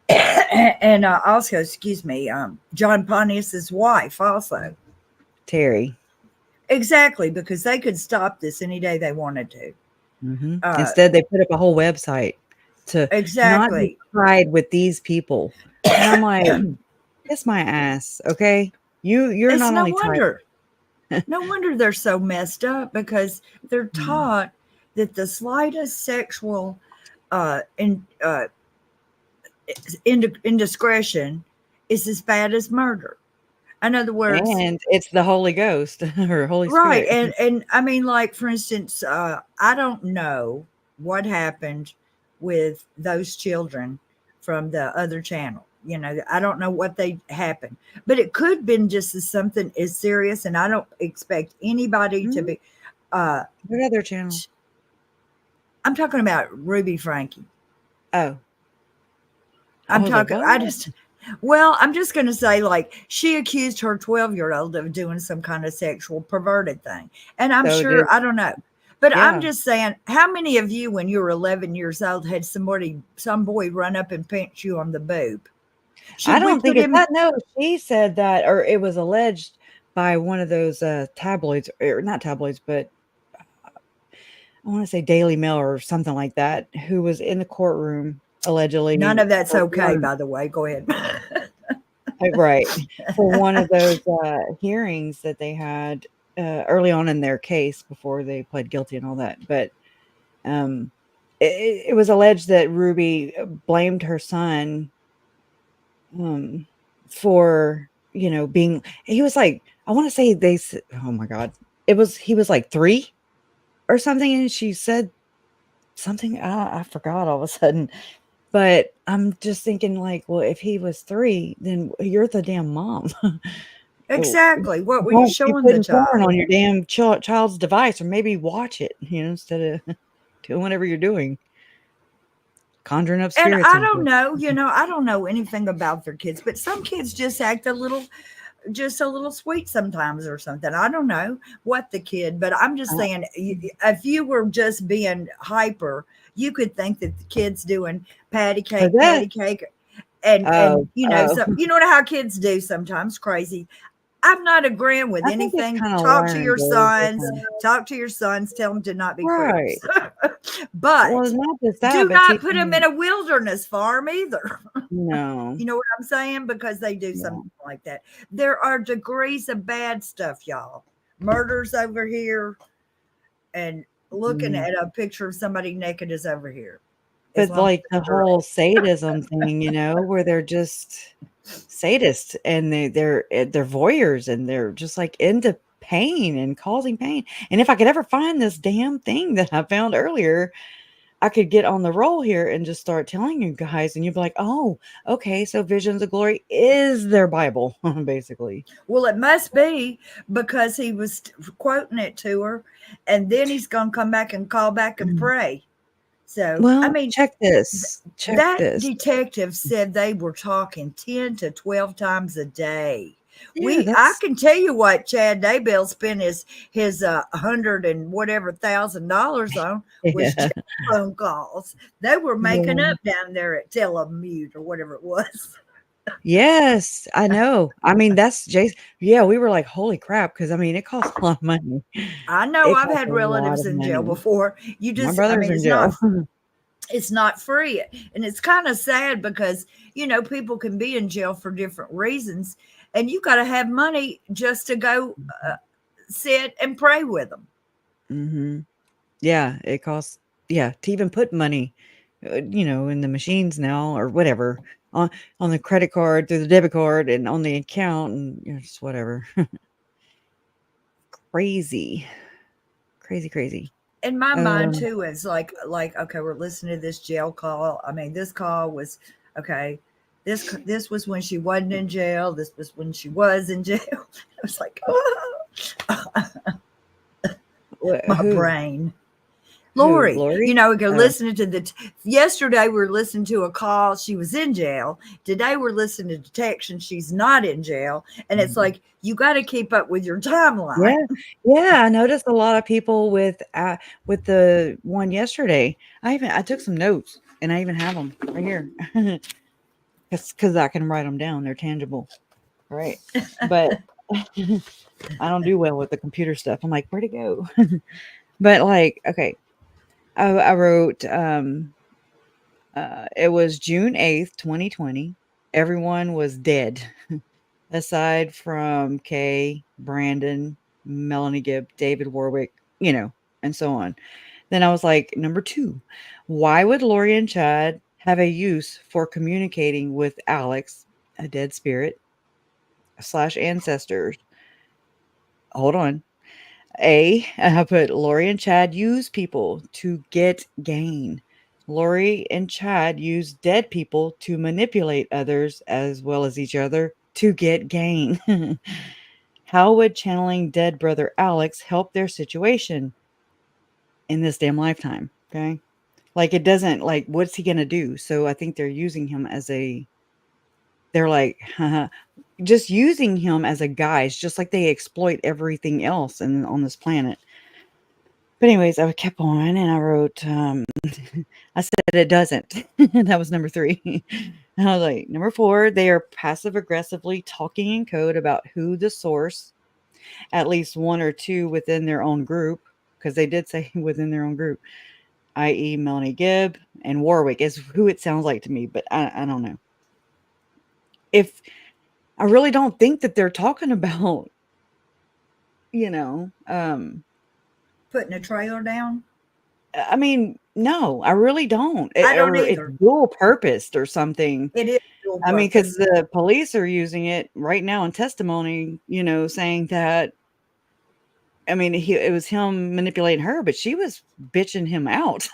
And also, excuse me, John Pontius's wife also. Terry. Exactly, because they could stop this any day they wanted to. Instead, they put up a whole website to not be tied with these people. And I'm like, kiss my ass, okay? You're it's not no only wonder. No wonder they're so messed up, because they're taught that the slightest sexual indiscretion is as bad as murder. In other words, and it's the Holy Ghost or Holy right. Spirit. And I mean, like, for instance, I don't know what happened with those children from the other channel. I don't know what they happened, but it could have been just as something as serious. And I don't expect anybody to be. What other channel? I'm talking about Ruby Frankie. Oh, I'm talking. I'm just going to say, like, she accused her 12-year-old of doing some kind of sexual perverted thing. And I'm sure, I don't know. But I'm just saying, how many of you, when you were 11 years old, had some boy run up and pinch you on the boob? I don't think it's that. No, she said that, or it was alleged by one of those tabloids, or not tabloids, but I want to say Daily Mail or something like that, who was in the courtroom. allegedly. None of that's for okay, one- by the way. Go ahead. Right. For one of those hearings that they had early on in their case before they pled guilty and all that. But it was alleged that Ruby blamed her son for, being, he was like, I want to say oh my God, he was like 3 or something. And she said something, I forgot all of a sudden. But I'm just thinking like, well, if he was 3, then you're the damn mom. Exactly. What were you Don't be showing the putting porn child? on your damn child's device, or maybe watch it, instead of doing whatever you're doing. Conjuring up And spirits. I don't know, I don't know anything about their kids, but some kids just act just a little sweet sometimes or something. I don't know what the kid, but I'm just saying, if you were just being hyper, you could think that the kid's doing patty cake, and Oh, so you know how kids do sometimes, crazy. I'm not agreeing with I think it's anything. kinda Talk to your learned, sons, tell them to not be Right. creeps. But Well, not just that, do but not put them in a wilderness farm either. No. You know what I'm saying? Because they do Yeah. something like that. There are degrees of bad stuff, y'all. Murders over here, and looking at a picture of somebody naked is over here. As But long like as the whole sadism thing, where they're just sadists and they're voyeurs and they're just like into pain and causing pain. And if I could ever find this damn thing that I found earlier, I could get on the roll here and just start telling you guys, and you'd be like, oh, okay, so Visions of Glory is their Bible, basically. Well, it must be, because he was quoting it to her, and then he's going to come back and call back and pray. So, Well, I mean, check this. that detective said they were talking 10 to 12 times a day. Yeah, I can tell you what Chad Daybell spent his $100 and whatever $1,000 on was Yeah. phone calls. They were making Yeah. up down there at Telemute or whatever it was. Yes, I know. I mean, that's Jason. Yeah, we were like, holy crap, because I mean, it costs a lot of money. I know It I've costs had a lot relatives of in jail money. before. My brother's in jail. It's not free. And it's kind of sad because, people can be in jail for different reasons, and you got to have money just to go sit and pray with them. Mm-hmm. Yeah, it costs, to even put money, in the machines now or whatever on the credit card, through the debit card, and on the account, and just whatever. Crazy. In my mind too, is like, okay, we're listening to this jail call. I mean, this call was okay. This was when she wasn't in jail. This was when she was in jail. I was like, my brain. Lori, Lori? we go listening to yesterday we were listening to a call. She was in jail. Today we're listening to detection. She's not in jail. And it's like, you got to keep up with your timeline. Yeah. I noticed a lot of people with the one yesterday. I took some notes, and I even have them right here. Because I can write them down. They're tangible. Right. But I don't do well with the computer stuff. I'm like, where'd it go? But like, okay. I wrote, it was June 8th, 2020. Everyone was dead, aside from Kay, Brandon, Melanie Gibb, David Warwick, and so on. Then I was like, number 2, why would Lori and Chad have a use for communicating with Alex, a dead spirit / ancestors? Hold on. I put Lori and Chad use people to get gain. Lori and Chad use dead people to manipulate others as well as each other to get gain. How would channeling dead brother Alex help their situation in this damn lifetime? Okay. Like, it doesn't, like, what's he going to do? So I think they're using him they're like, just using him as a guise, just like they exploit everything else on this planet. But anyways, I kept on, and I wrote, I said it doesn't. That was number 3. And I was like, number 4, they are passive aggressively talking in code about who the source, at least 1 or 2 within their own group, because they did say within their own group, i.e. Melanie Gibb and Warwick is who it sounds like to me, but I don't know. If I really don't think that they're talking about, Putting a trailer down. I mean, no, I really don't. I don't Or it's either. dual purposed or something. It is dual I mean, because purpose. the police are using it right now in testimony, saying that, I mean, it was him manipulating her, but she was bitching him out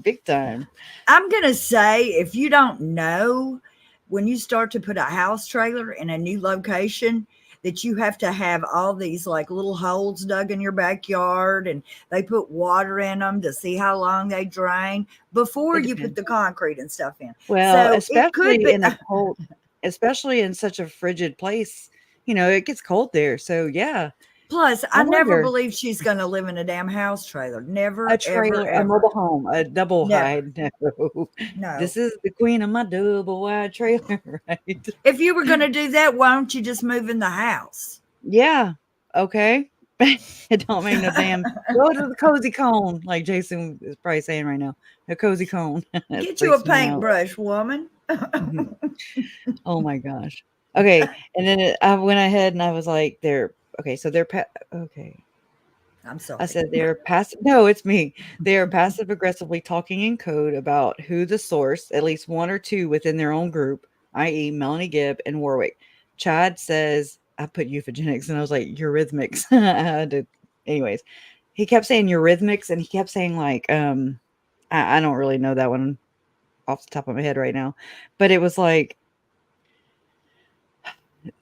big time. I'm going to say, if you don't know, when you start to put a house trailer in a new location, that you have to have all these like little holes dug in your backyard, and they put water in them to see how long they drain before It you put depends. the concrete and stuff in. Well, So it could especially be. in a cold, especially in such a frigid place, it gets cold there. So yeah, Plus, I I never wonder. believed she's going to live in a damn house trailer. A Never, ever, trailer, a ever. mobile home, a double Never. hide. No. No. This is the queen of my double wide trailer, right? If you were going to do that, why don't you just move in the house? Yeah. Okay. It don't make no damn. Go to the cozy cone, like Jason is probably saying right now. A cozy cone. That Get you a freaks me out. paintbrush, woman. Oh my gosh. Okay, and then I went ahead and I was like, "They're okay." So they're okay. I'm sorry. I said they're passive. No, it's me. They are passive aggressively talking in code about who the source, at least one or two within their own group, i.e., Melanie Gibb and Warwick. Chad says, I put euphogenics, and I was like, eurythmics. I had to, anyways. He kept saying eurythmics, and he kept saying like, I don't really know that one off the top of my head right now, but it was like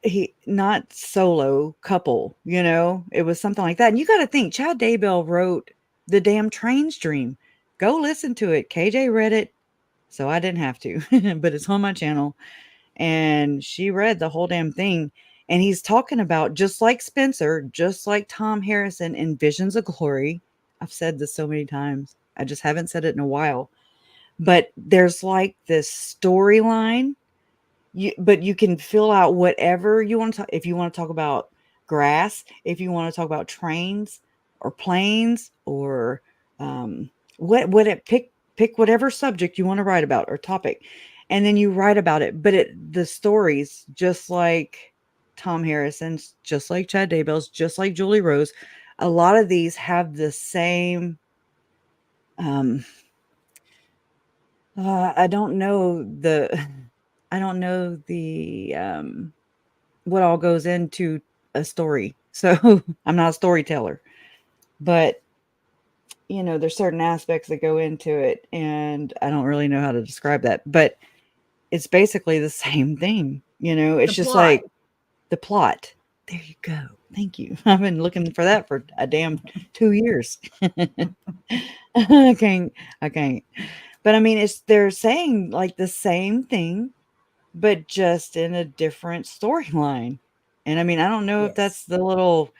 he not solo couple, it was something like that. And you got to think Chad Daybell wrote the damn train stream. Go listen to it. KJ read it, so I didn't have to, but it's on my channel. And she read the whole damn thing. And he's talking about, just like Spencer, just like Tom Harrison in Visions of Glory. I've said this so many times. I just haven't said it in a while. But there's like this storyline, but you can fill out whatever you want to talk. If you want to talk about grass, if you want to talk about trains or planes, or pick whatever subject you want to write about or topic, and then you write about it. But the stories, just like Tom Harrison's, just like Chad Daybell's, just like Julie Rose, a lot of these have the same I don't know the what all goes into a story. So I'm not a storyteller, but there's certain aspects that go into it, and I don't really know how to describe that, but it's basically the same thing. It's just plot. like the plot. There you go. Thank you. I've been looking for that for a damn 2 years. I can't. But I mean, they're saying like the same thing, but just in a different storyline. And I mean, I don't know if that's the little,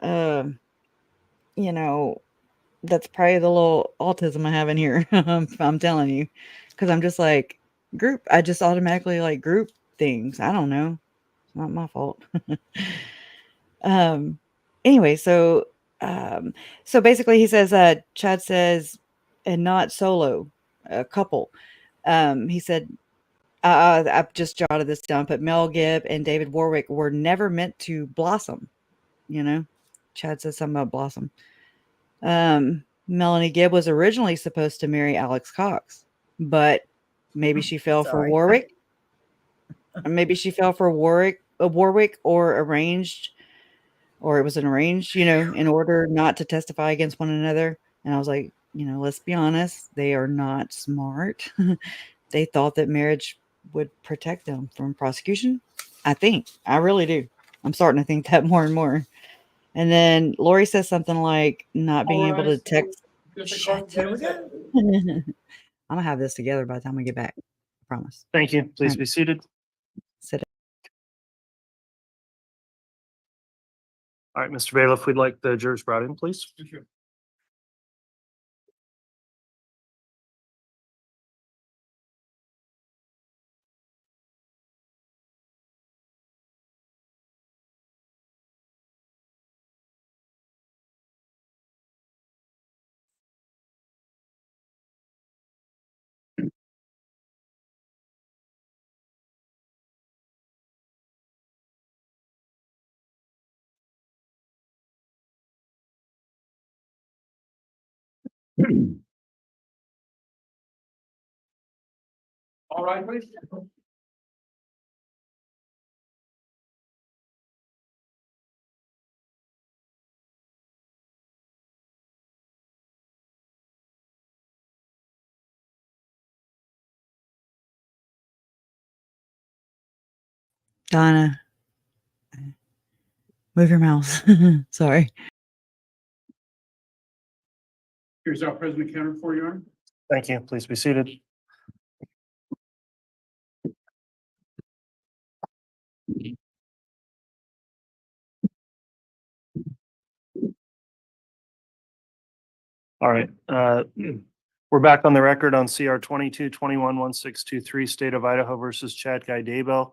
that's probably the little autism I have in here. I'm telling you, because I'm just like I just automatically like group things. I don't know. It's not my fault. Anyway, so basically he says, Chad says, and not solo, a couple. He said, I've just jotted this down, but Mel Gibb and David Warwick were never meant to blossom. Chad says something about blossom. Melanie Gibb was originally supposed to marry Alex Cox, but maybe she fell for Warwick. Maybe she fell for Warwick, or arranged, or it was an arranged, in order not to testify against one another. And I was like, let's be honest, they are not smart. They thought that marriage would protect them from prosecution. I really do. I'm starting to think that more and more. And then Lori says something like not being able to text. Here we go. I'm gonna have this together by the time we get back. I promise. Thank you. Please Right. be seated. Sit down. All right, Mr. Bailiff, we'd like the jurors brought in, please. All right, please. Donna, move your mouse. Sorry. Here's our president counter for you, Your Honor. Thank you. Please be seated. All right, we're back on the record on CR 22-21-1623, State of Idaho versus Chad Guy Daybell.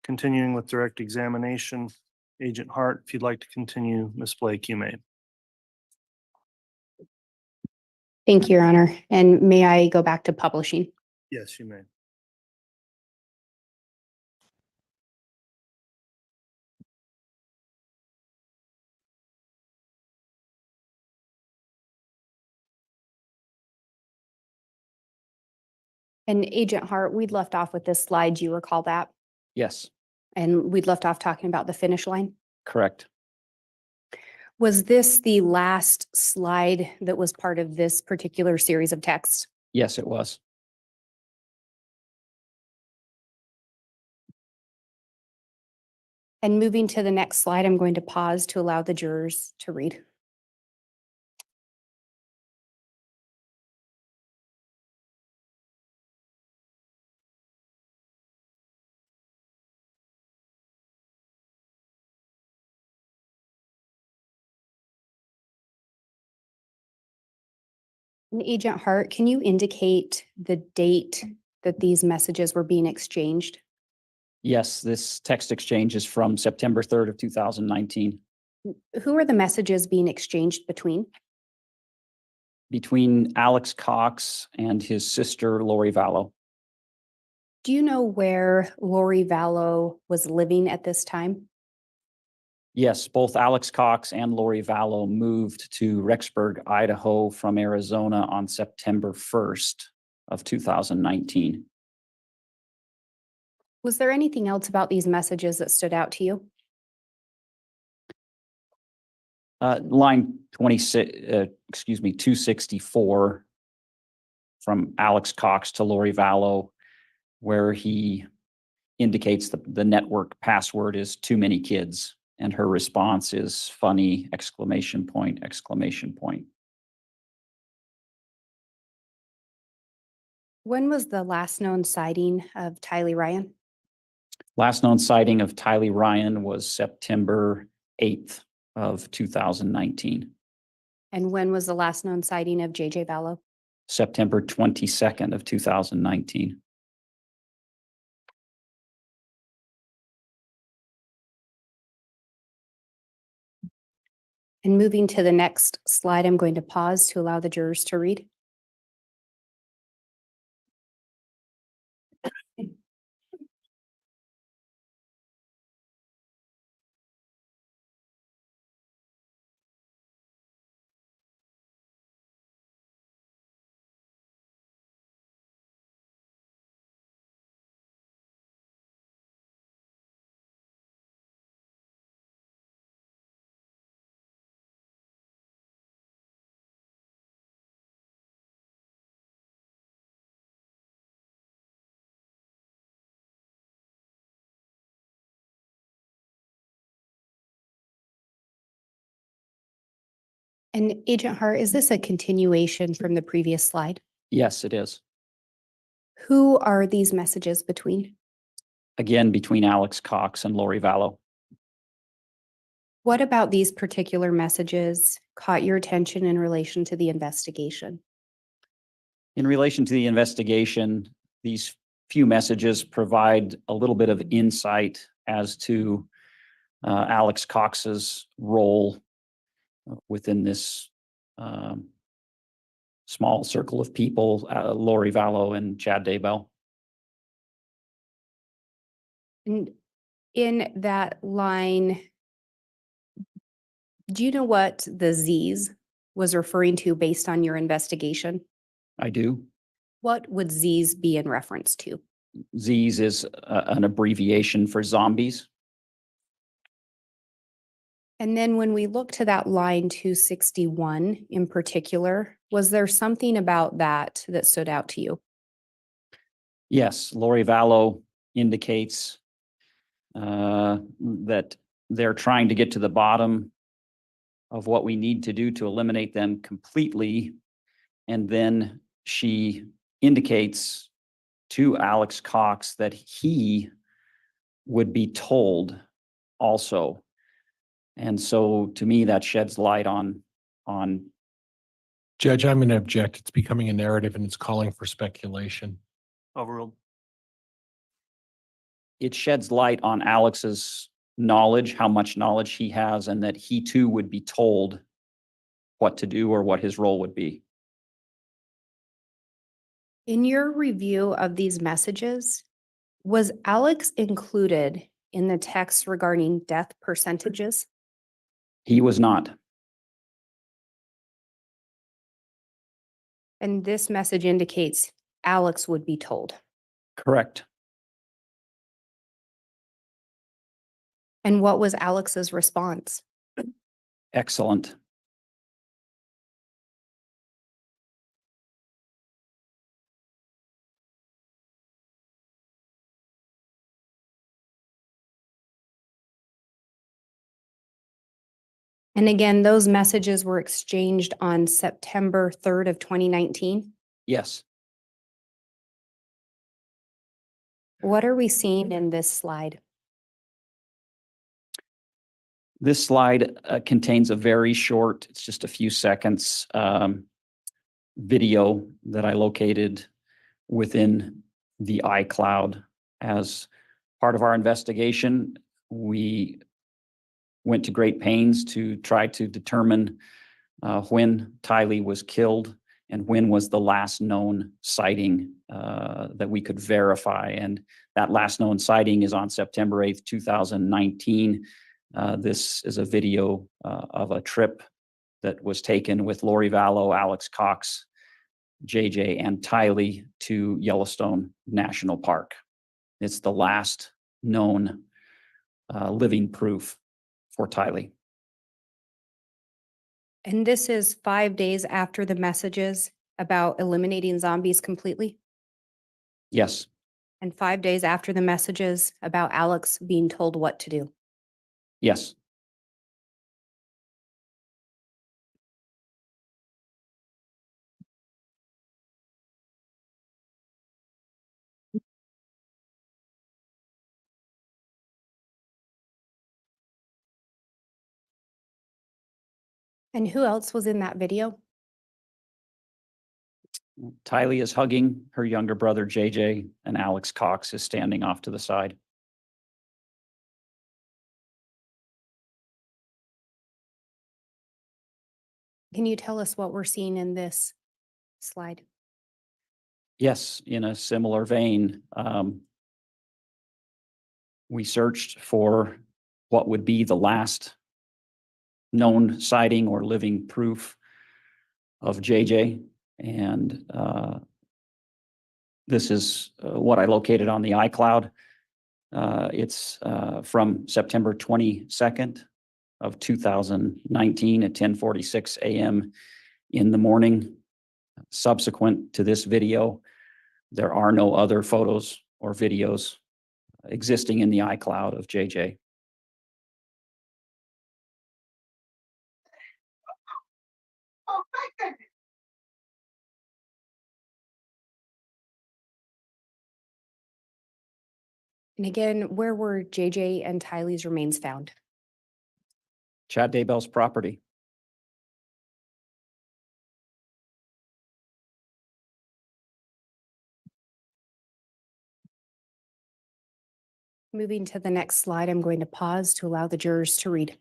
Continuing with direct examination. Agent Hart, if you'd like to continue, Ms. Blake, you may. Thank you, Your Honor. And may I go back to publishing? Yes, you may. And Agent Hart, we'd left off with this slide. Do you recall that? Yes, And we'd left off talking about the finish line. correct. Was this the last slide that was part of this particular series of texts? Yes, it was. And moving to the next slide, I'm going to pause to allow the jurors to read. And Agent Hart, can you indicate the date that these messages were being exchanged? Yes, this text exchange is from September 3rd of 2019 Who are the messages being exchanged between? between Alex Cox and his sister Lori Vallow. Do you know where Lori Vallow was living at this time? Yes, both Alex Cox and Lori Vallow moved to Rexburg, Idaho from Arizona on September 1st of 2019. Was there anything else about these messages that stood out to you? Line 264 from Alex Cox to Lori Vallow, where he indicates the network password is too many kids. And her response is funny, exclamation point, exclamation point. When was the last known sighting of Tylee Ryan? Last known sighting of Tylee Ryan was September 8th of 2019. And when was the last known sighting of JJ Vallow? September 22nd of 2019. And moving to the next slide, I'm going to pause to allow the jurors to read. And Agent Hart, is this a continuation from the previous slide? Yes, it is. Who are these messages between? Again, between Alex Cox and Lori Vallow. What about these particular messages caught your attention in relation to the investigation? In relation to the investigation, these few messages provide a little bit of insight as to Alex Cox's role within this small circle of people, Lori Vallow and Chad Daybell. And in that line, do you know what the Z's was referring to based on your investigation? I do. What would Z's be in reference to? Z's is an abbreviation for zombies. And then when we look to that line 261 in particular, was there something about that that stood out to you? Yes, Lori Vallow indicates that they're trying to get to the bottom of what we need to do to eliminate them completely. And then she indicates to Alex Cox that he would be told also. And so to me, that sheds light on Judge, I'm going to object. It's becoming a narrative and it's calling for speculation. Overruled. it sheds light on Alex's knowledge, how much knowledge he has, and that he too would be told what to do or what his role would be. In your review of these messages, was Alex included in the text regarding death percentages? He was not. And this message indicates Alex would be told. Correct. And what was Alex's response? Excellent. And again, those messages were exchanged on September 3rd of 2019. Yes. What are we seeing in this slide? This slide contains a very short, it's just a few seconds, video that I located within the iCloud. As part of our investigation, we went to great pains to try to determine when Tylee was killed and when was the last known sighting that we could verify. And that last known sighting is on September 8th, 2019. This is a video of a trip that was taken with Lori Vallow, Alex Cox, JJ, and Tylee to Yellowstone National Park. It's the last known living proof for Tylee. And this is 5 days after the messages about eliminating zombies completely, Yes, and 5 days after the messages about Alex being told what to do. yes. And who else was in that video? Tylee is hugging her younger brother, JJ, and Alex Cox is standing off to the side. Can you tell us what we're seeing in this slide? Yes, in a similar vein, we searched for what would be the last known sighting or living proof of JJ. And this is what I located on the iCloud. It's from September 22nd of 2019 at 10:46 a.m. in the morning. Subsequent to this video, there are no other photos or videos existing in the iCloud of JJ. And again, where were JJ and Tylee's remains found? Chad Daybell's property. Moving to the next slide, I'm going to pause to allow the jurors to read.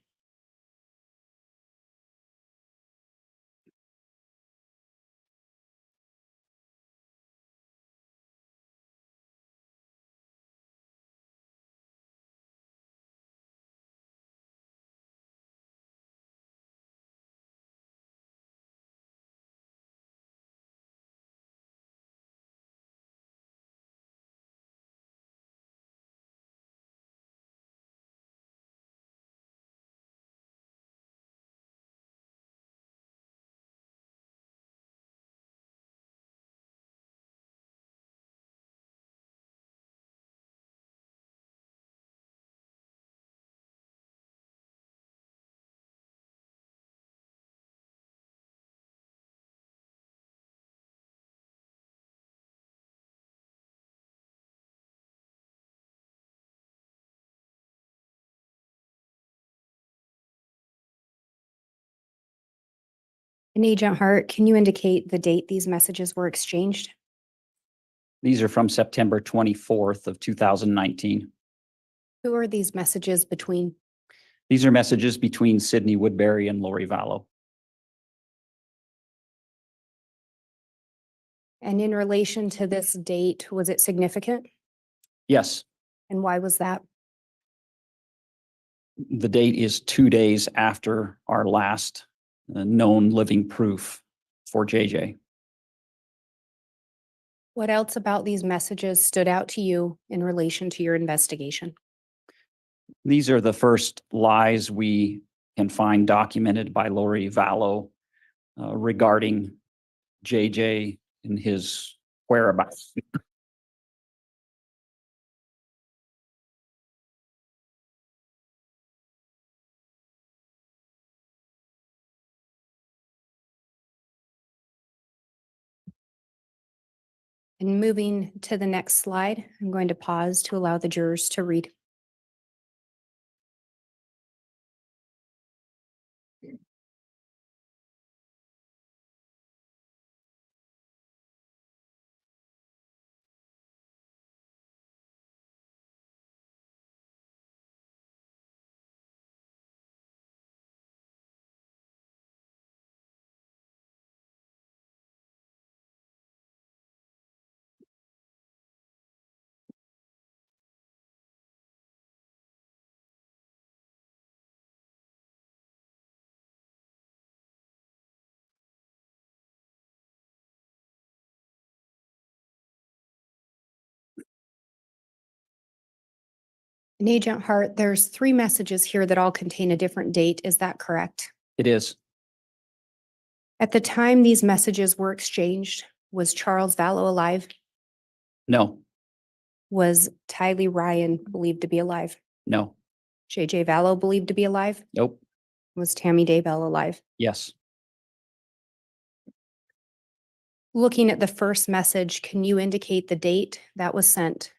And Agent Hart, can you indicate the date these messages were exchanged? These are from September 24th of 2019. Who are these messages between? These are messages between Sydney Woodbury and Lori Vallow. And in relation to this date, was it significant? Yes, And why was that? the date is 2 days after our last known living proof for JJ. What else about these messages stood out to you in relation to your investigation? These are the first lies we can find documented by Lori Vallow regarding JJ and his whereabouts. And moving to the next slide, I'm going to pause to allow the jurors to read. And Agent Hart, there's 3 messages here that all contain a different date. Is that correct? It is. At the time these messages were exchanged, was Charles Vallow alive? No, Was Tylee Ryan believed to be alive? no, JJ Vallow believed to be alive? nope, Was Tammy Daybell alive? yes. Looking at the first message, can you indicate the date that was sent?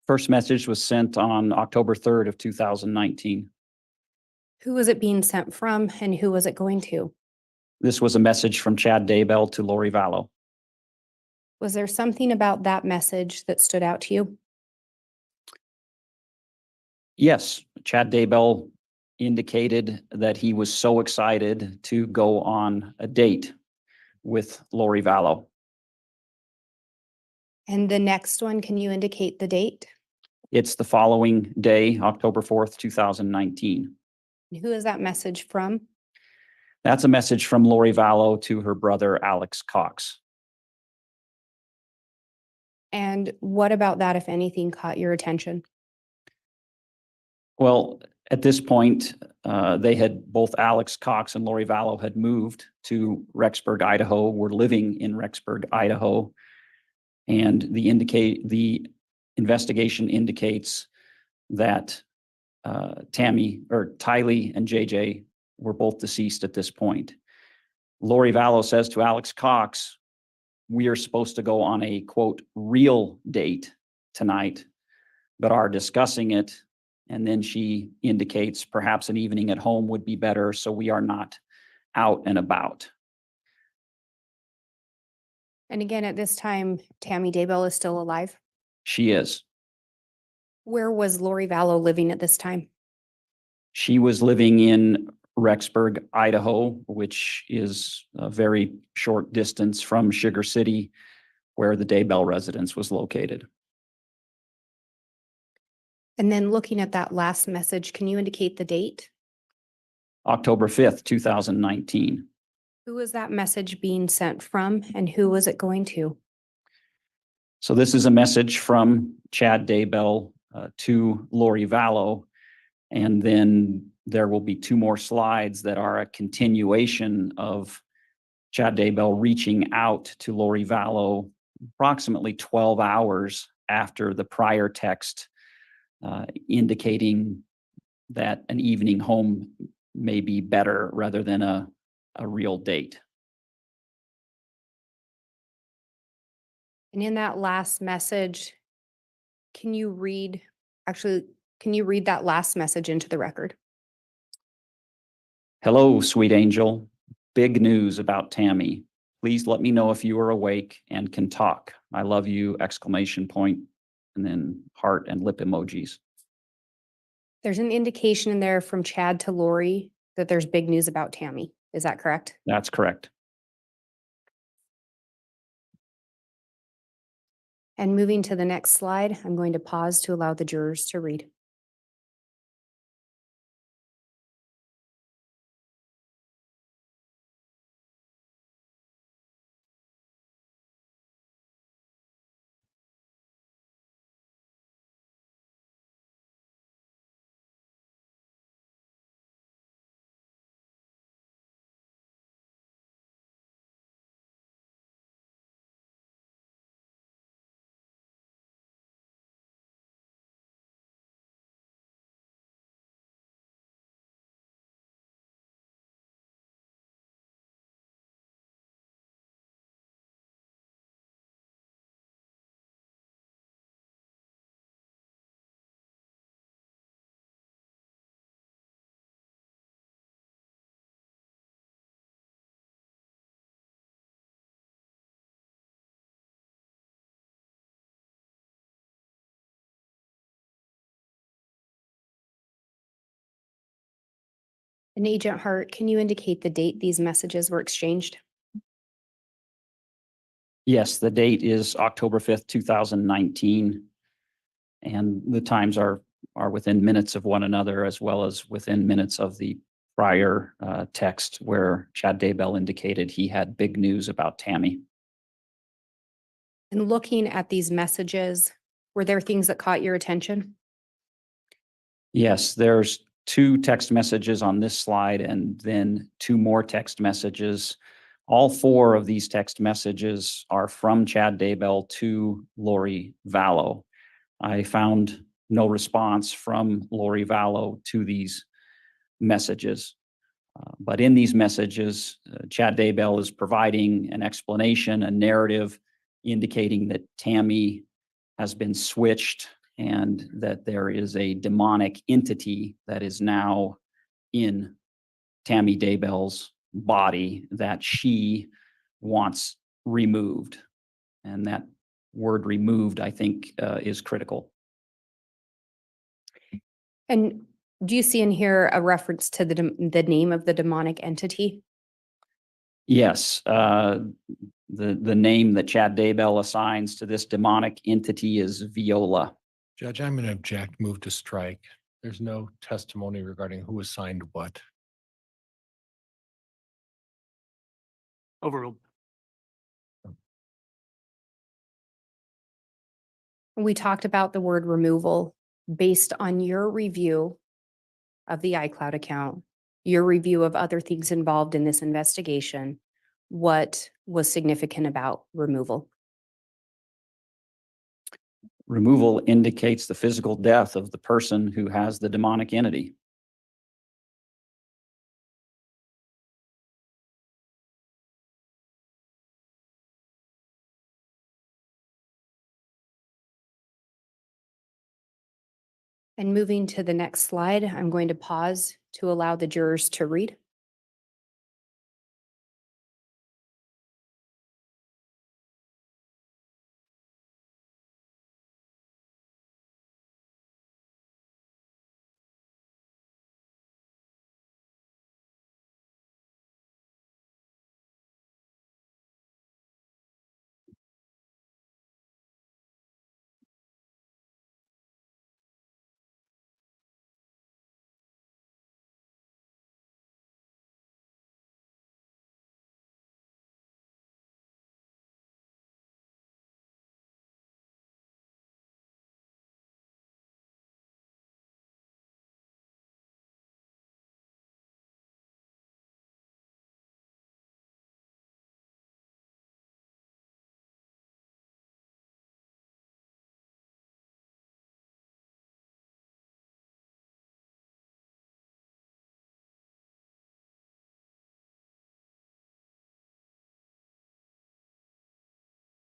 First message was sent on October 3rd of 2019. Who was it being sent from and who was it going to? This was a message from Chad Daybell to Lori Vallow. Was there something about that message that stood out to you? Yes, Chad Daybell indicated that he was so excited to go on a date with Lori Vallow. And the next one, can you indicate the date? It's the following day, October 4th, 2019. And who is that message from? That's a message from Lori Vallow to her brother, Alex Cox. And what about that, if anything, caught your attention? Well, at this point, they had both Alex Cox and Lori Vallow had moved to Rexburg, Idaho, were living in Rexburg, Idaho. And the investigation indicates that Tammy or Tylee and JJ were both deceased at this point. Lori Vallow says to Alex Cox, we are supposed to go on a quote, real date tonight, but are discussing it. And then she indicates perhaps an evening at home would be better, so we are not out and about. And again, at this time, Tammy Daybell is still alive. She is. Where was Lori Vallow living at this time? She was living in Rexburg, Idaho, which is a very short distance from Sugar City, where the Daybell residence was located. And then looking at that last message, can you indicate the date? October 5th, 2019. Who was that message being sent from and who was it going to? So this is a message from Chad Daybell to Lori Vallow. And then there will be 2 more slides that are a continuation of Chad Daybell reaching out to Lori Vallow approximately 12 hours after the prior text indicating that an evening home may be better rather than a real date. And in that last message, can you read that last message into the record? Hello, sweet angel. big news about Tammy. Please let me know if you are awake and can talk. I love you, exclamation point, and then heart and lip emojis. There's an indication in there from Chad to Lori that there's big news about Tammy. Is that correct? That's correct. And moving to the next slide, I'm going to pause to allow the jurors to read. And Agent Hart, can you indicate the date these messages were exchanged? Yes, the date is October 5th, 2019. And the times are within minutes of one another, as well as within minutes of the prior text where Chad Daybell indicated he had big news about Tammy. And looking at these messages, were there things that caught your attention? Yes, there's 2 text messages on this slide and then 2 more text messages. All 4 of these text messages are from Chad Daybell to Lori Vallow. I found no response from Lori Vallow to these messages. But in these messages, Chad Daybell is providing an explanation, a narrative indicating that Tammy has been switched and that there is a demonic entity that is now in Tammy Daybell's body that she wants removed. And that word removed, I think, is critical. And do you see in here a reference to the name of the demonic entity? Yes, the name that Chad Daybell assigns to this demonic entity is Viola. Judge, I'm going to object, move to strike. There's no testimony regarding who assigned what. Overruled. We talked about the word removal based on your review of the iCloud account, your review of other things involved in this investigation. What was significant about removal? Removal indicates the physical death of the person who has the demonic entity. And moving to the next slide, I'm going to pause to allow the jurors to read.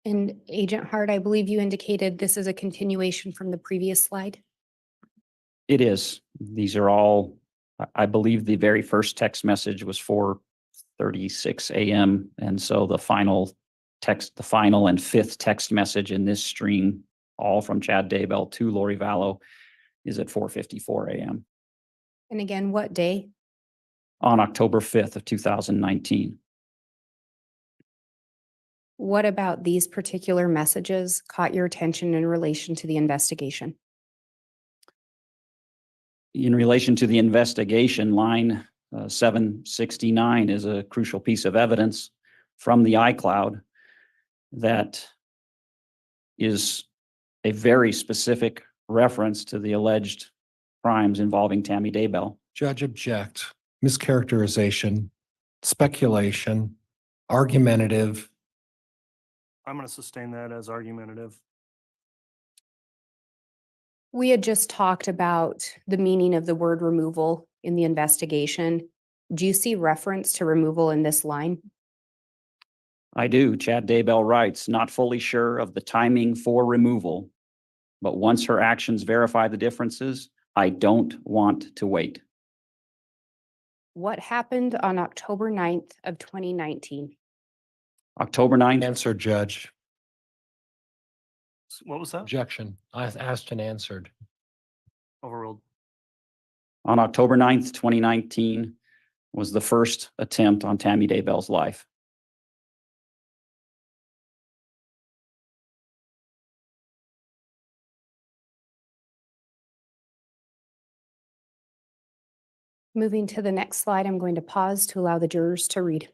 And Agent Hart, I believe you indicated this is a continuation from the previous slide. It is. These are all, I believe the very first text message was for 6:36 a.m. And so the final and fifth text message in this string, all from Chad Daybell to Lori Vallow, is at 4:54 a.m. And again, what day? on October 5th of 2019. What about these particular messages caught your attention in relation to the investigation? In relation to the investigation, line 769 is a crucial piece of evidence from the iCloud that is a very specific reference to the alleged crimes involving Tammy Daybell. Judge, object. Mischaracterization, speculation, argumentative. I'm going to sustain that as argumentative. We had just talked about the meaning of the word removal in the investigation. Do you see reference to removal in this line? I do. Chad Daybell writes, not fully sure of the timing for removal, but once her actions verify the differences, I don't want to wait. What happened on October 9th of 2019? October 9th. Answer, Judge. What was that? Objection. I asked and answered. Overruled. On October 9th, 2019 was the first attempt on Tammy Daybell's life. Moving to the next slide, I'm going to pause to allow the jurors to read.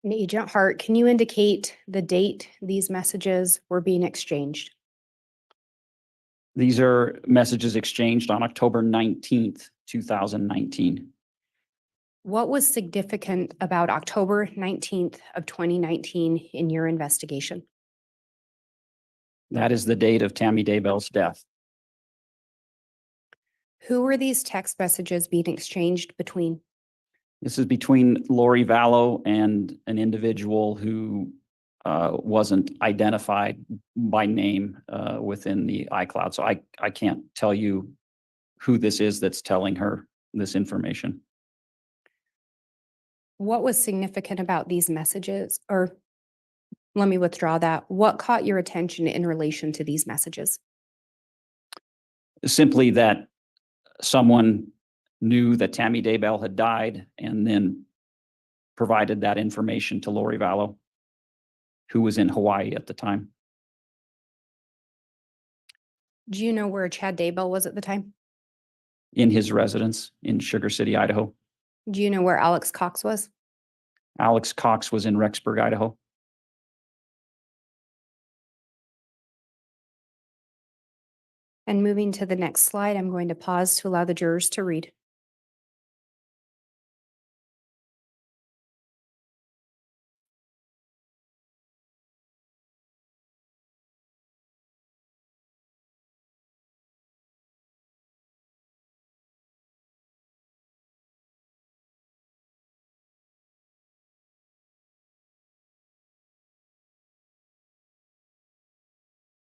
And Agent Hart, can you indicate the date these messages were being exchanged? These are messages exchanged on October 19th, 2019. What was significant about October 19th of 2019 in your investigation? That is the date of Tammy Daybell's death. Who were these text messages being exchanged between? This is between Lori Vallow and an individual who wasn't identified by name within the iCloud. So I can't tell you who this is that's telling her this information. What was significant about these messages? Or let me withdraw that. What caught your attention in relation to these messages? Simply that someone knew that Tammy Daybell had died and then provided that information to Lori Vallow, who was in Hawaii at the time. Do you know where Chad Daybell was at the time? In his residence in Sugar City, Idaho. Do you know where Alex Cox was? Alex Cox was in Rexburg, Idaho. And moving to the next slide, I'm going to pause to allow the jurors to read.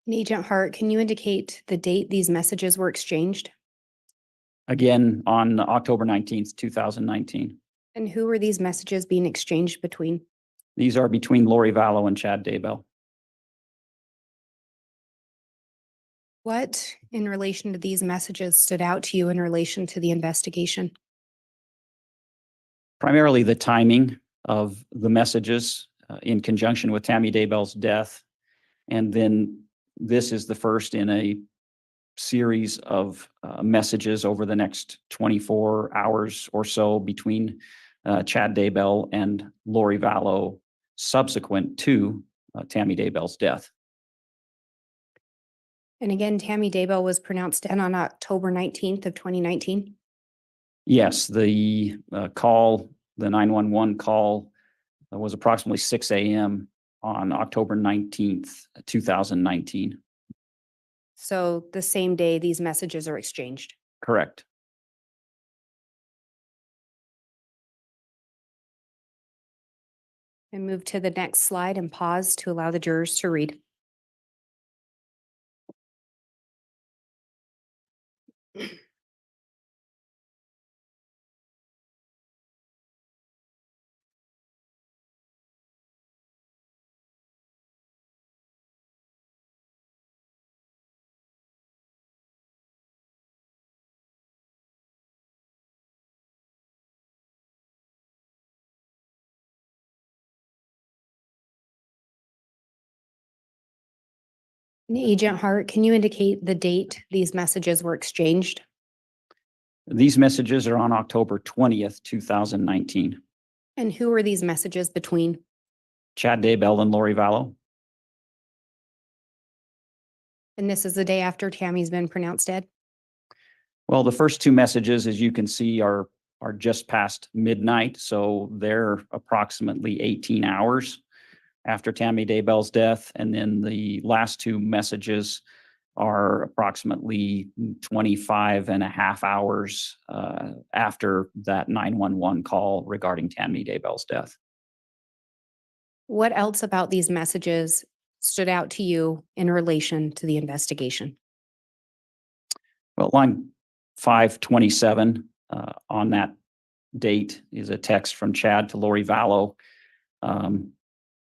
And Agent Hart, can you indicate the date these messages were exchanged? Again, on October 19th, 2019. And who were these messages being exchanged between? These are between Lori Vallow and Chad Daybell. What in relation to these messages stood out to you in relation to the investigation? Primarily the timing of the messages in conjunction with Tammy Daybell's death. And then this is the first in a series of messages over the next 24 hours or so between Chad Daybell and Lori Vallow subsequent to Tammy Daybell's death. And again, Tammy Daybell was pronounced dead on October 19th of 2019. Yes, the call, the 911 call was approximately 6 a.m. on October 19th, 2019. So the same day these messages are exchanged. Correct. And move to the next slide and pause to allow the jurors to read. And Agent Hart, can you indicate the date these messages were exchanged? These messages are on October 20th, 2019. And who are these messages between? Chad Daybell and Lori Vallow. And this is the day after Tammy's been pronounced dead? Well, the first two messages, as you can see, are just past midnight. So they're approximately 18 hours after Tammy Daybell's death. And then the last two messages are approximately 25 and a half hours after that 911 call regarding Tammy Daybell's death. What else about these messages stood out to you in relation to the investigation? Well, line 527 on that date is a text from Chad to Lori Vallow,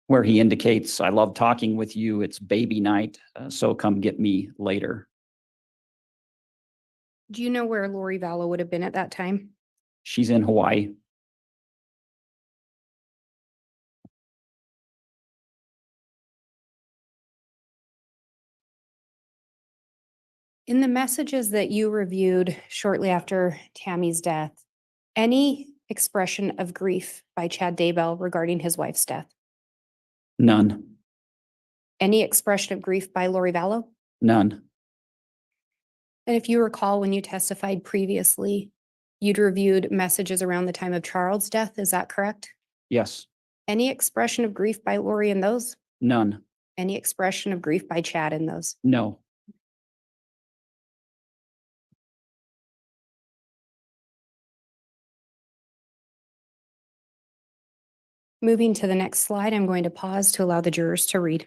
where he indicates, "I love talking with you. It's baby night, so come get me later." Do you know where Lori Vallow would have been at that time? She's in Hawaii. In the messages that you reviewed shortly after Tammy's death, any expression of grief by Chad Daybell regarding his wife's death? None. Any expression of grief by Lori Vallow? None. And if you recall, when you testified previously, you'd reviewed messages around the time of Charles' death, is that correct? Yes. Any expression of grief by Lori in those? None. Any expression of grief by Chad in those? No. Moving to the next slide, I'm going to pause to allow the jurors to read.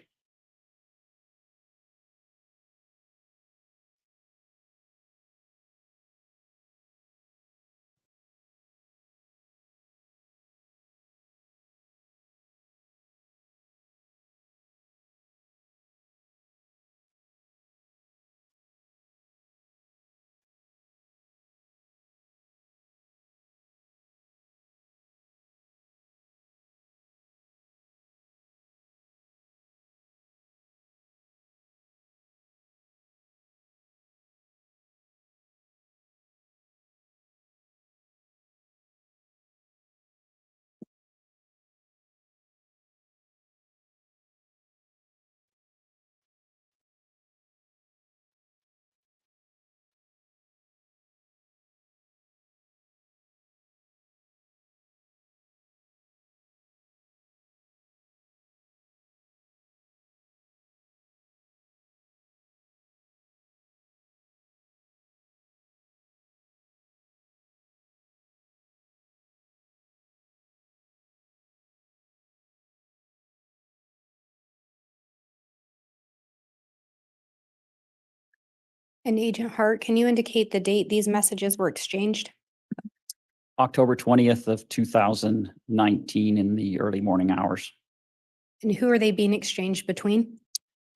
And Agent Hart, can you indicate the date these messages were exchanged? October 20th of 2019 in the early morning hours. And who are they being exchanged between?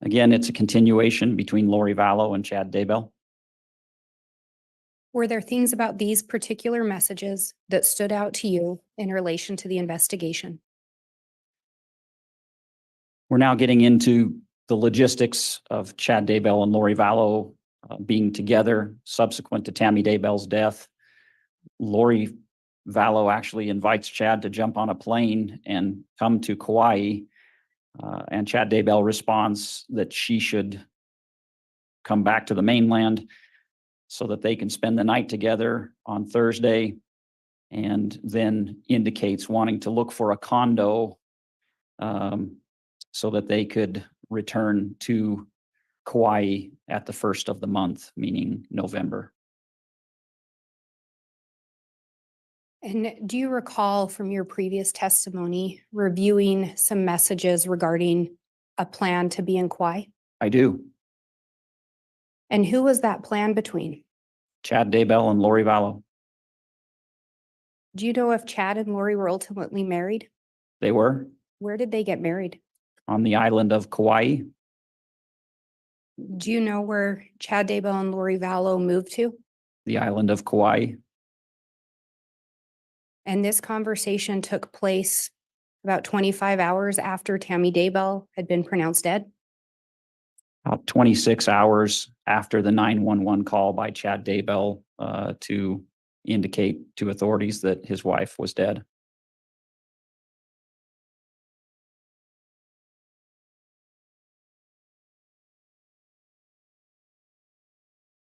Again, it's a continuation between Lori Vallow and Chad Daybell. Were there things about these particular messages that stood out to you in relation to the investigation? We're now getting into the logistics of Chad Daybell and Lori Vallow being together subsequent to Tammy Daybell's death. Lori Vallow actually invites Chad to jump on a plane and come to Kauai. And Chad Daybell responds that she should come back to the mainland so that they can spend the night together on Thursday, and then indicates wanting to look for a condo so that they could return to Kauai at the first of the month, meaning November. And do you recall from your previous testimony reviewing some messages regarding a plan to be in Kauai? I do. And who was that plan between? Chad Daybell and Lori Vallow. Do you know if Chad and Lori were ultimately married? They were Where did they get married? on the island of Kauai. Do you know where Chad Daybell and Lori Vallow moved to? The island of Kauai. And this conversation took place about 25 hours after Tammy Daybell had been pronounced dead. About 26 hours after the 911 call by Chad Daybell to indicate to authorities that his wife was dead.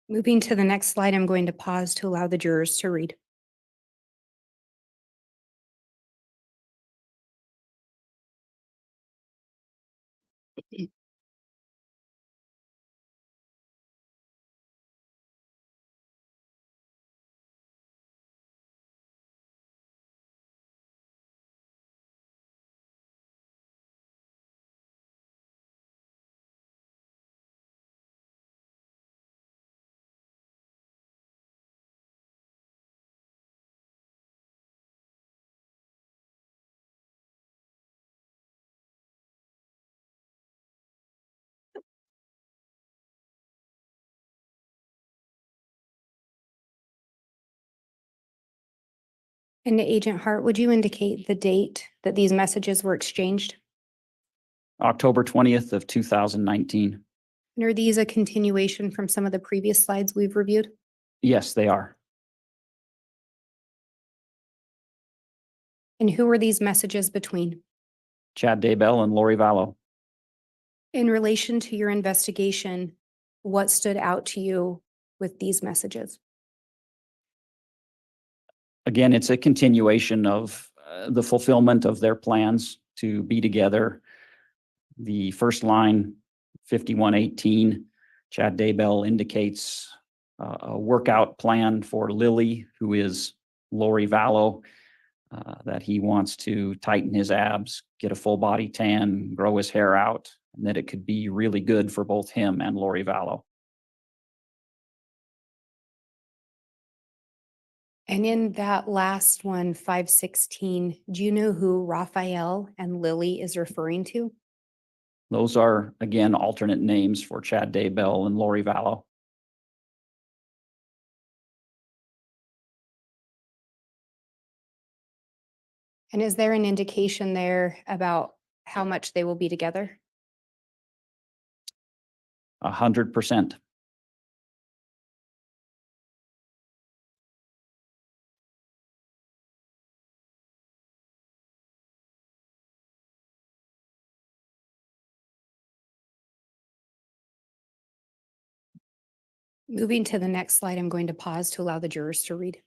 Moving to the next slide, I'm going to pause to allow the jurors to read. And Agent Hart, would you indicate the date that these messages were exchanged? October 20th of 2019. And are these a continuation from some of the previous slides we've reviewed? Yes, they are. And who were these messages between? Chad Daybell and Lori Vallow. In relation to your investigation, what stood out to you with these messages? Again, it's a continuation of the fulfillment of their plans to be together. The first line, 5118, Chad Daybell indicates a workout plan for Lily, who is Lori Vallow, that he wants to tighten his abs, get a full body tan, grow his hair out, and that it could be really good for both him and Lori Vallow. And in that last one, 516, do you know who Raphael and Lily is referring to? Those are, again, alternate names for Chad Daybell and Lori Vallow. And is there an indication there about how much they will be together? 100%. Moving to the next slide, I'm going to pause to allow the jurors to read.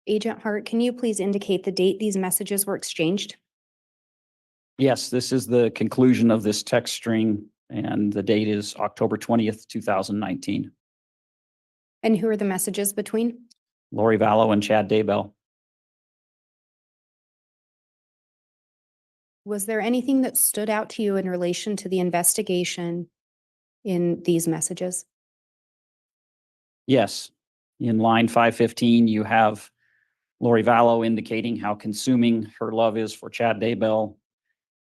Agent Hart, can you please indicate the date these messages were exchanged? Yes, this is the conclusion of this text string, and the date is October 20th, 2019. And who are the messages between? Lori Vallow and Chad Daybell. Was there anything that stood out to you in relation to the investigation in these messages? Yes. In line 515, you have Lori Vallow indicating how consuming her love is for Chad Daybell.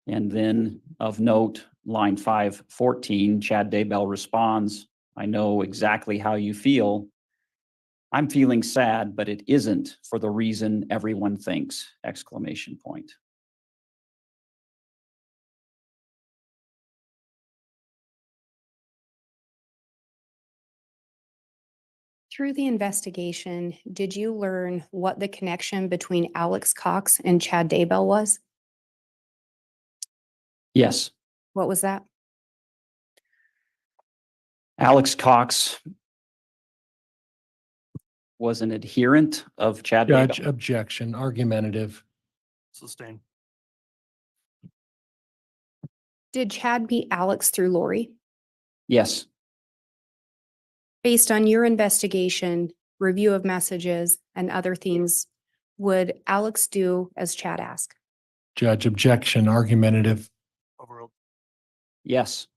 And then of note, line 514, Chad Daybell responds, "I know exactly how you feel. I'm feeling sad, but it isn't for the reason everyone thinks, exclamation point. Through the investigation, did you learn what the connection between Alex Cox and Chad Daybell was? Yes, What was that? Alex Cox was an adherent of Chad Judge, Daybell. objection, argumentative. Sustain. Did Chad meet Alex through Lori? Yes, Based on your investigation, review of messages, and other things, would Alex do as Chad asked? Judge, objection, argumentative. Overruled. yes,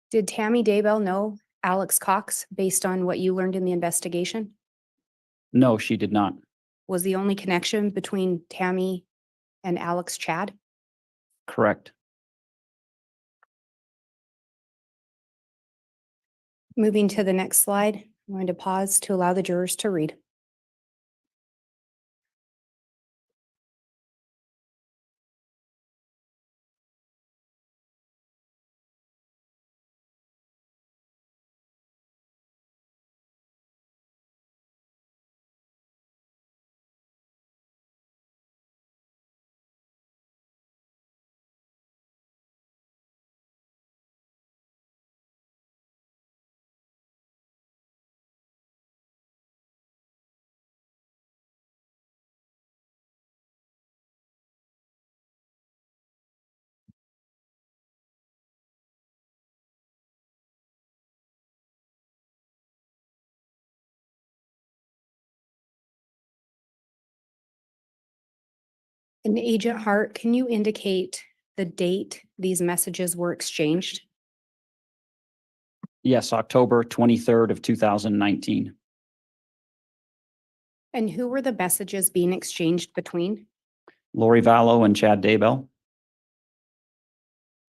Did Tammy Daybell know Alex Cox based on what you learned in the investigation? no, she did not. Was the only connection between Tammy and Alex Chad? Correct. Moving to the next slide, I'm going to pause to allow the jurors to read. And Agent Hart, can you indicate the date these messages were exchanged? Yes, October 23rd of 2019. And who were the messages being exchanged between? Lori Vallow and Chad Daybell.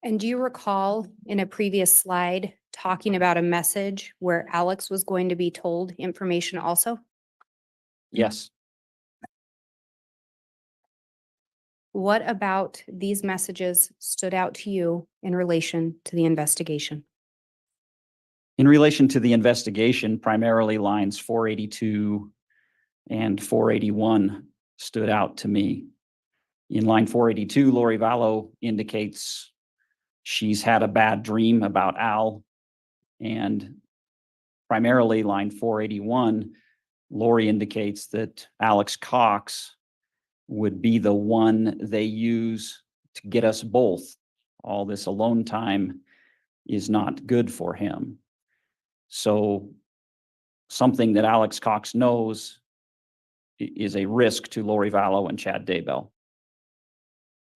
And do you recall in a previous slide talking about a message where Alex was going to be told information also? Yes, What about these messages stood out to you in relation to the investigation? in relation to the investigation, primarily lines 482 and 481 stood out to me. In line 482, Lori Vallow indicates she's had a bad dream about Al. And primarily line 481, Lori indicates that Alex Cox would be the one they use to get us both. All this alone time is not good for him. So something that Alex Cox knows is a risk to Lori Vallow and Chad Daybell.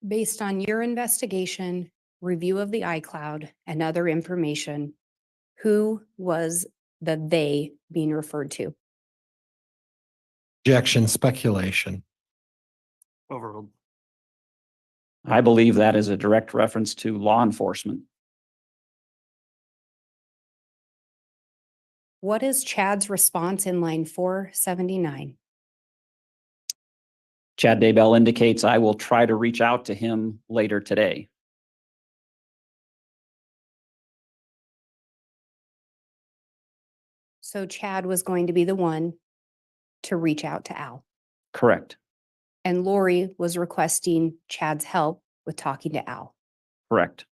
Based on your investigation, review of the iCloud, and other information, who was the they being referred to? Objection, speculation. Overruled. I believe that is a direct reference to law enforcement. What is Chad's response in line 479? Chad Daybell indicates I will try to reach out to him later today. So Chad was going to be the one to reach out to Al. Correct. And Lori was requesting Chad's help with talking to Al. Correct.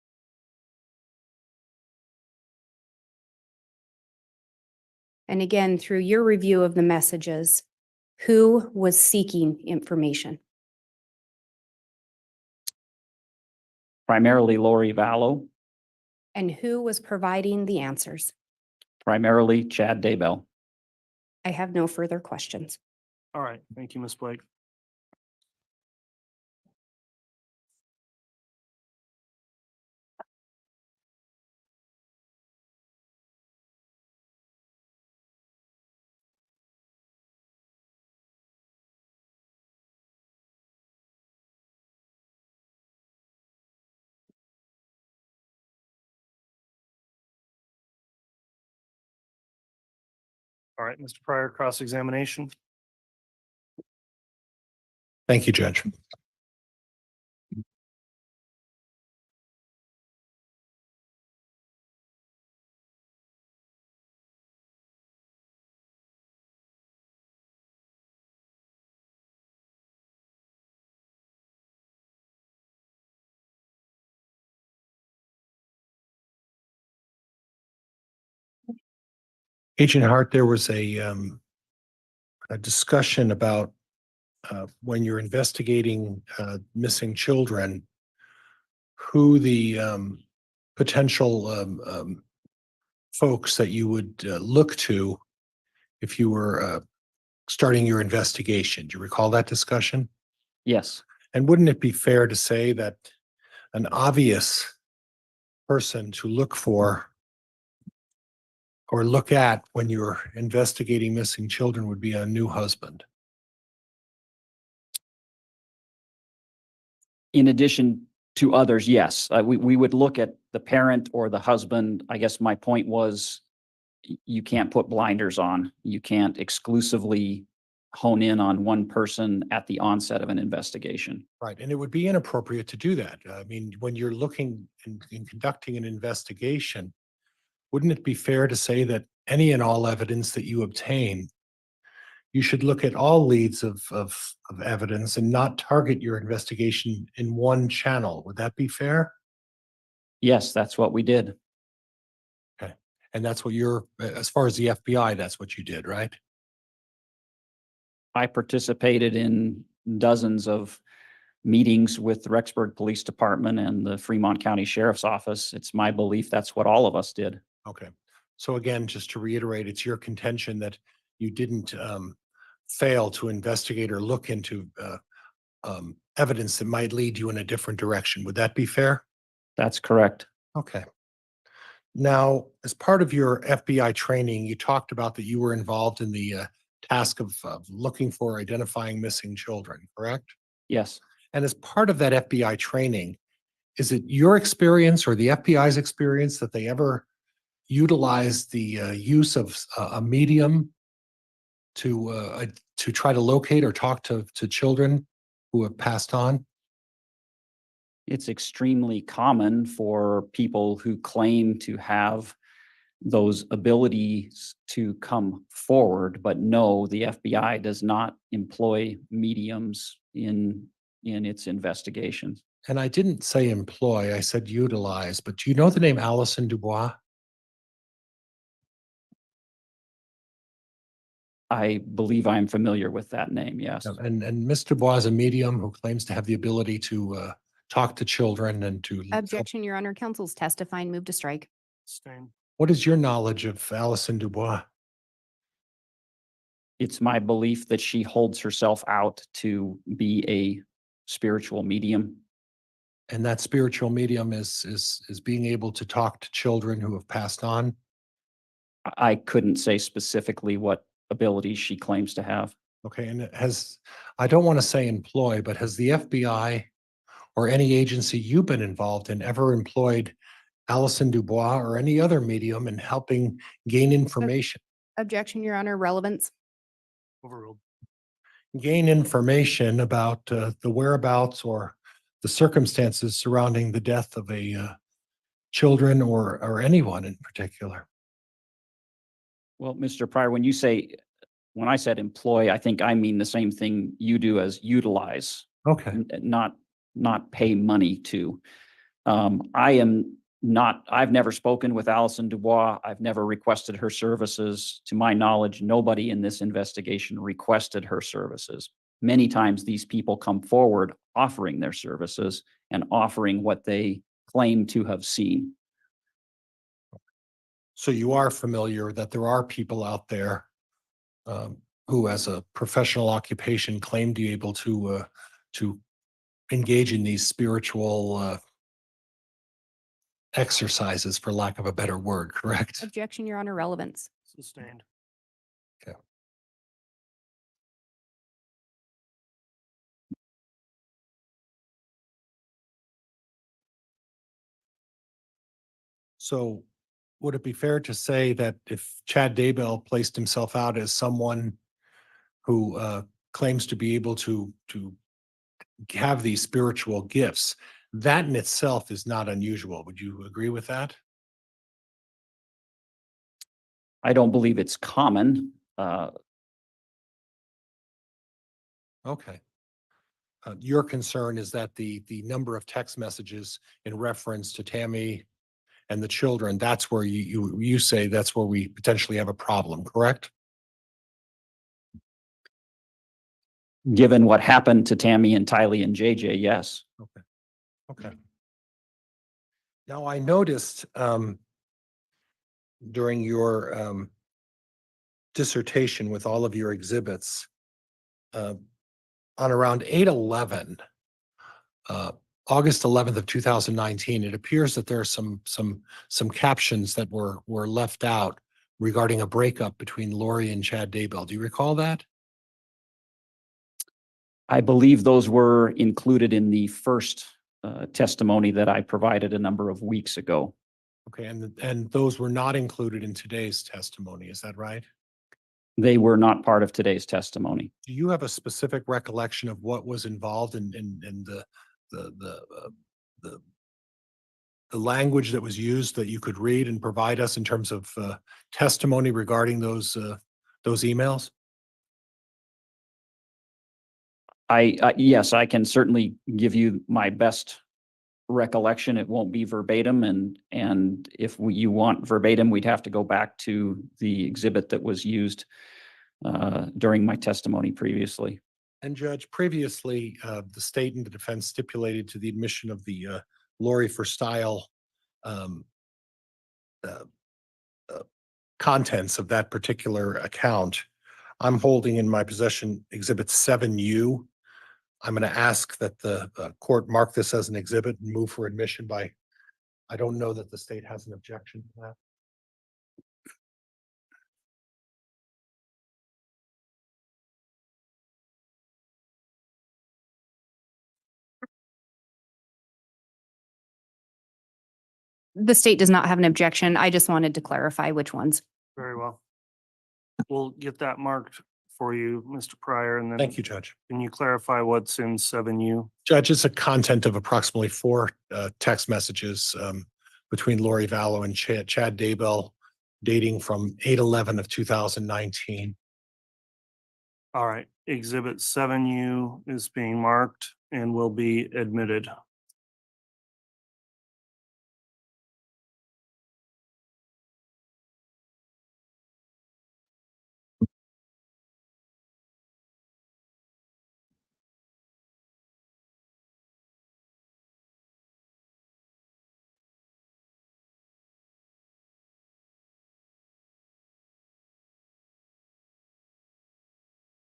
And again, through your review of the messages, who was seeking information? Primarily Lori Vallow, And who was providing the answers? primarily Chad Daybell. I have no further questions. All right. Thank you, Ms. Blake. All right, Mr. Pryor, cross-examination. Thank you, Judge. Agent Hart, there was a discussion about when you're investigating missing children, who the potential folks that you would look to if you were starting your investigation. Do you recall that discussion? Yes, And wouldn't it be fair to say that an obvious person to look for or look at when you're investigating missing children would be a new husband? in addition to others, yes, we would look at the parent or the husband. I guess my point was you can't put blinders on. You can't exclusively hone in on one person at the onset of an investigation. Right. And it would be inappropriate to do that. I mean, when you're looking and conducting an investigation, wouldn't it be fair to say that any and all evidence that you obtain, you should look at all leads of evidence and not target your investigation in one channel? Would that be fair? Yes, that's what we did. Okay. And that's what you're, as far as the FBI, that's what you did, right? I participated in dozens of meetings with the Rexburg Police Department and the Fremont County Sheriff's Office. It's my belief that's what all of us did. Okay. So again, just to reiterate, it's your contention that you didn't fail to investigate or look into evidence that might lead you in a different direction. Would that be fair? That's correct. Okay. Now, as part of your FBI training, you talked about that you were involved in the task of looking for identifying missing children, correct? Yes. And as part of that FBI training, is it your experience or the FBI's experience that they ever utilize the use of a medium to try to locate or talk to children who have passed on? It's extremely common for people who claim to have those abilities to come forward, but no, the FBI does not employ mediums in its investigations. And I didn't say employ, I said utilize, but do you know the name Allison Dubois? I believe I'm familiar with that name, yes. And Ms. Dubois is a medium who claims to have the ability to talk to children and to help. Objection, Your Honor. Counsel's testifying. Move to strike. Abstain. What is your knowledge of Allison Dubois? It's my belief that she holds herself out to be a spiritual medium. And that spiritual medium is being able to talk to children who have passed on? I couldn't say specifically what abilities she claims to have. Okay, and I don't want to say employ, but has the FBI or any agency you've been involved in ever employed Allison Dubois or any other medium in helping gain information? Objection, Your Honor. Relevance. Overruled. Gain information about the whereabouts or the circumstances surrounding the death of a children or anyone in particular. Well, Mr. Pryor, when I said employ, I think I mean the same thing you do as utilize, Okay. not pay money to. I've never spoken with Allison Dubois. I've never requested her services. To my knowledge, nobody in this investigation requested her services. Many times these people come forward offering their services and offering what they claim to have seen. So you are familiar that there are people out there who, as a professional occupation, claim to be able to engage in these spiritual exercises, for lack of a better word, correct? Objection, Your Honor. Relevance. Sustained. Okay. So would it be fair to say that if Chad Daybell placed himself out as someone who claims to be able to have these spiritual gifts, that in itself is not unusual? Would you agree with that? I don't believe it's common. Okay. Your concern is that the number of text messages in reference to Tammy and the children, that's where you say that's where we potentially have a problem, correct? Given what happened to Tammy and Tylee and JJ, yes. Okay. Okay. Now, I noticed during your dissertation with all of your exhibits, on around 8/11, August 11th of 2019, it appears that there are some captions that were left out regarding a breakup between Lori and Chad Daybell. Do you recall that? I believe those were included in the first testimony that I provided a number of weeks ago. Okay, and those were not included in today's testimony, is that right? They were not part of today's testimony. Do you have a specific recollection of what was involved in the language that was used that you could read and provide us in terms of testimony regarding those emails? Yes, I can certainly give you my best recollection. It won't be verbatim, and if you want verbatim, we'd have to go back to the exhibit that was used during my testimony previously. And Judge, previously, the state and the defense stipulated to the admission of the Lori for Style contents of that particular account. I'm holding in my possession Exhibit 7U. I'm going to ask that the court mark this as an exhibit and move for admission by, I don't know that the state has an objection to that. The state does not have an objection. I just wanted to clarify which ones. Very well. We'll get that marked for you, Mr. Pryor, and then Thank you, Judge. can you clarify what's in 7U? Judge, it's a content of approximately 4 text messages between Lori Vallow and Chad Daybell dating from 8/11 of 2019. All right, Exhibit 7U is being marked and will be admitted.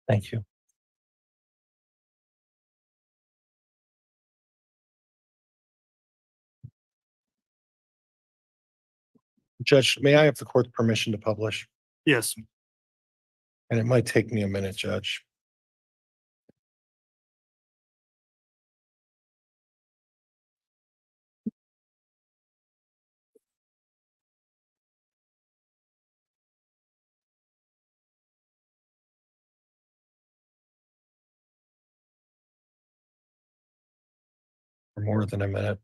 Thank you. Judge, may I have the court's permission to publish? Yes, And it might take me a minute, Judge. For more than a minute.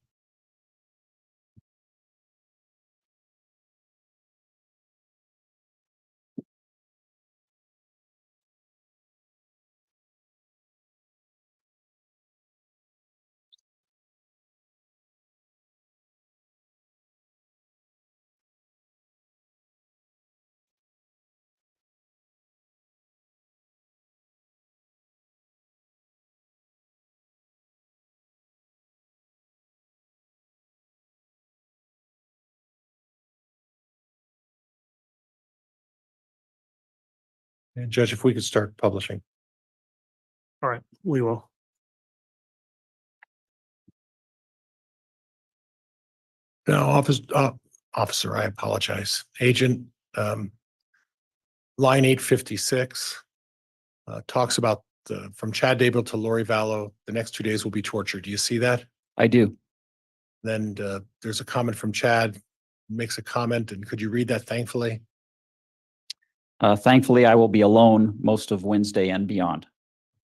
And Judge, if we could start publishing. all right, we will. No, officer, I apologize. Agent, line 856 talks about from Chad Daybell to Lori Vallow, the next 2 days will be torture. Do you see that? I do. Then there's a comment from Chad makes a comment, and could you read that thankfully? Thankfully, I will be alone most of Wednesday and beyond.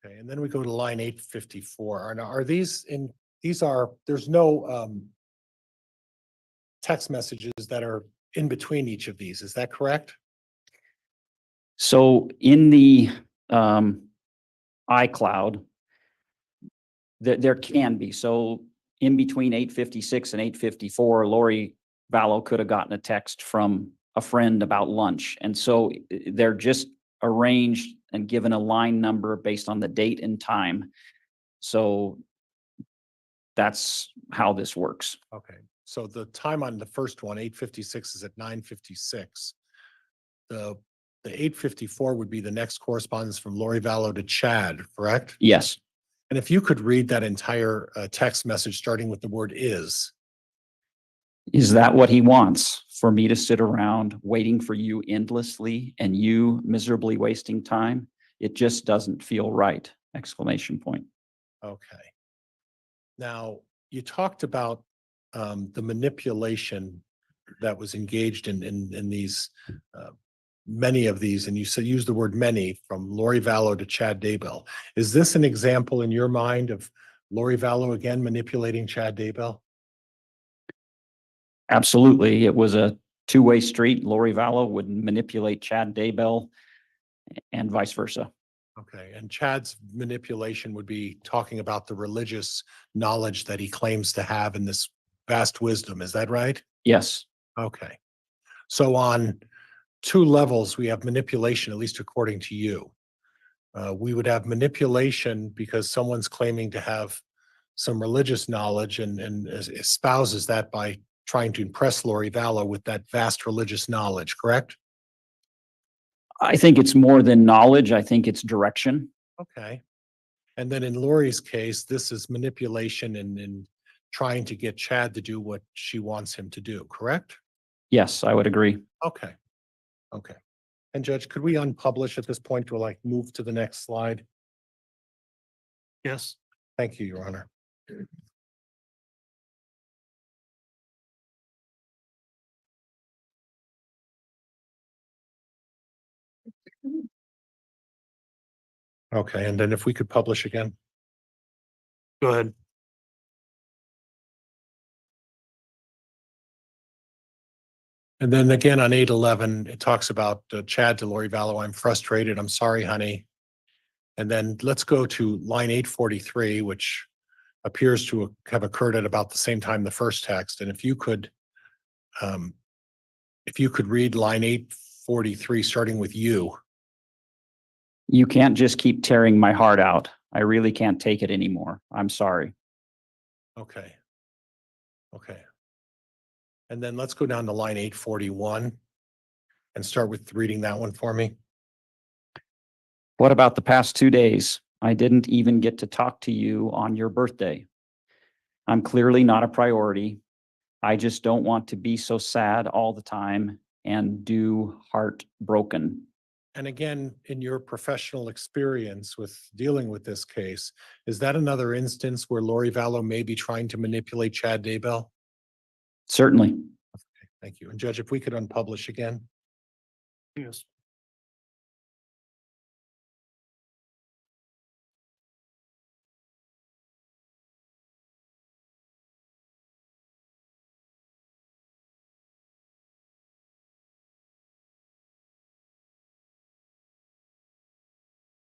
Okay, and then we go to line 854. Are these there's no text messages that are in between each of these, is that correct? So in the iCloud, there can be. So in between 8:56 and 8:54, Lori Vallow could have gotten a text from a friend about lunch. And so they're just arranged and given a line number based on the date and time. So that's how this works. Okay, so the time on the first one, 8:56, is at 9:56. The 8:54 would be the next correspondence from Lori Vallow to Chad, correct? Yes. And if you could read that entire text message starting with the word is. Is that what he wants? For me to sit around waiting for you endlessly and you miserably wasting time? It just doesn't feel right! Exclamation point. Okay. Now, you talked about the manipulation that was engaged in these, many of these, and you said, use the word many, from Lori Vallow to Chad Daybell. Is this an example in your mind of Lori Vallow again manipulating Chad Daybell? Absolutely. It was a two-way street. Lori Vallow would manipulate Chad Daybell and vice versa. Okay, and Chad's manipulation would be talking about the religious knowledge that he claims to have in this vast wisdom. Is that right? Yes. Okay. So on two levels, we have manipulation, at least according to you. We would have manipulation because someone's claiming to have some religious knowledge and espouses that by trying to impress Lori Vallow with that vast religious knowledge, correct? I think it's more than knowledge. I think it's direction. Okay. And then in Lori's case, this is manipulation and trying to get Chad to do what she wants him to do, correct? Yes, I would agree. Okay. Okay. And Judge, could we unpublish at this point to like move to the next slide? Yes. Thank you, Your Honor. Okay, and then if we could publish again. Go ahead. And then again on 8:11, it talks about Chad to Lori Vallow. I'm frustrated. I'm sorry, honey. And then let's go to line 843, which appears to have occurred at about the same time the first text. And if you could read line 843, starting with you. You can't just keep tearing my heart out. I really can't take it anymore. I'm sorry. Okay. Okay. And then let's go down to line 841 and start with reading that one for me. What about the past 2 days? I didn't even get to talk to you on your birthday. I'm clearly not a priority. I just don't want to be so sad all the time and do heartbroken. And again, in your professional experience with dealing with this case, is that another instance where Lori Vallow may be trying to manipulate Chad Daybell? Certainly. Okay, thank you. And Judge, if we could unpublish again. Yes.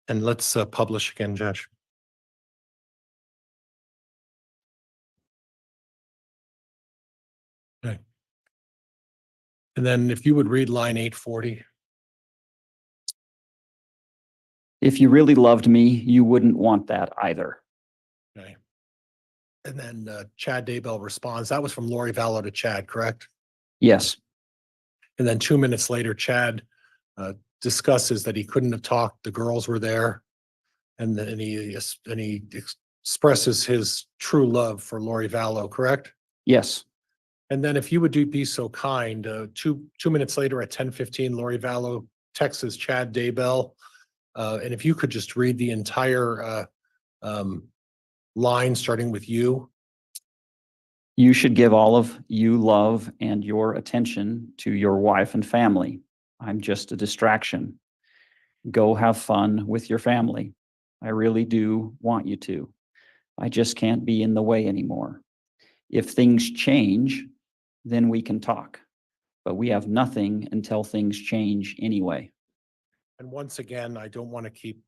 And let's publish again, Judge. Okay. And then if you would read line 840. If you really loved me, you wouldn't want that either. Okay. And then Chad Daybell responds. That was from Lori Vallow to Chad, correct? Yes. And then 2 minutes later, Chad discusses that he couldn't have talked. The girls were there. And then he expresses his true love for Lori Vallow, correct? Yes. And then if you would be so kind, two minutes later at 10:15, Lori Vallow texts Chad Daybell. And if you could just read the entire line starting with you. You should give all of you love and your attention to your wife and family. I'm just a distraction. Go have fun with your family. I really do want you to. I just can't be in the way anymore. If things change, then we can talk. But we have nothing until things change anyway. And once again, I don't want to keep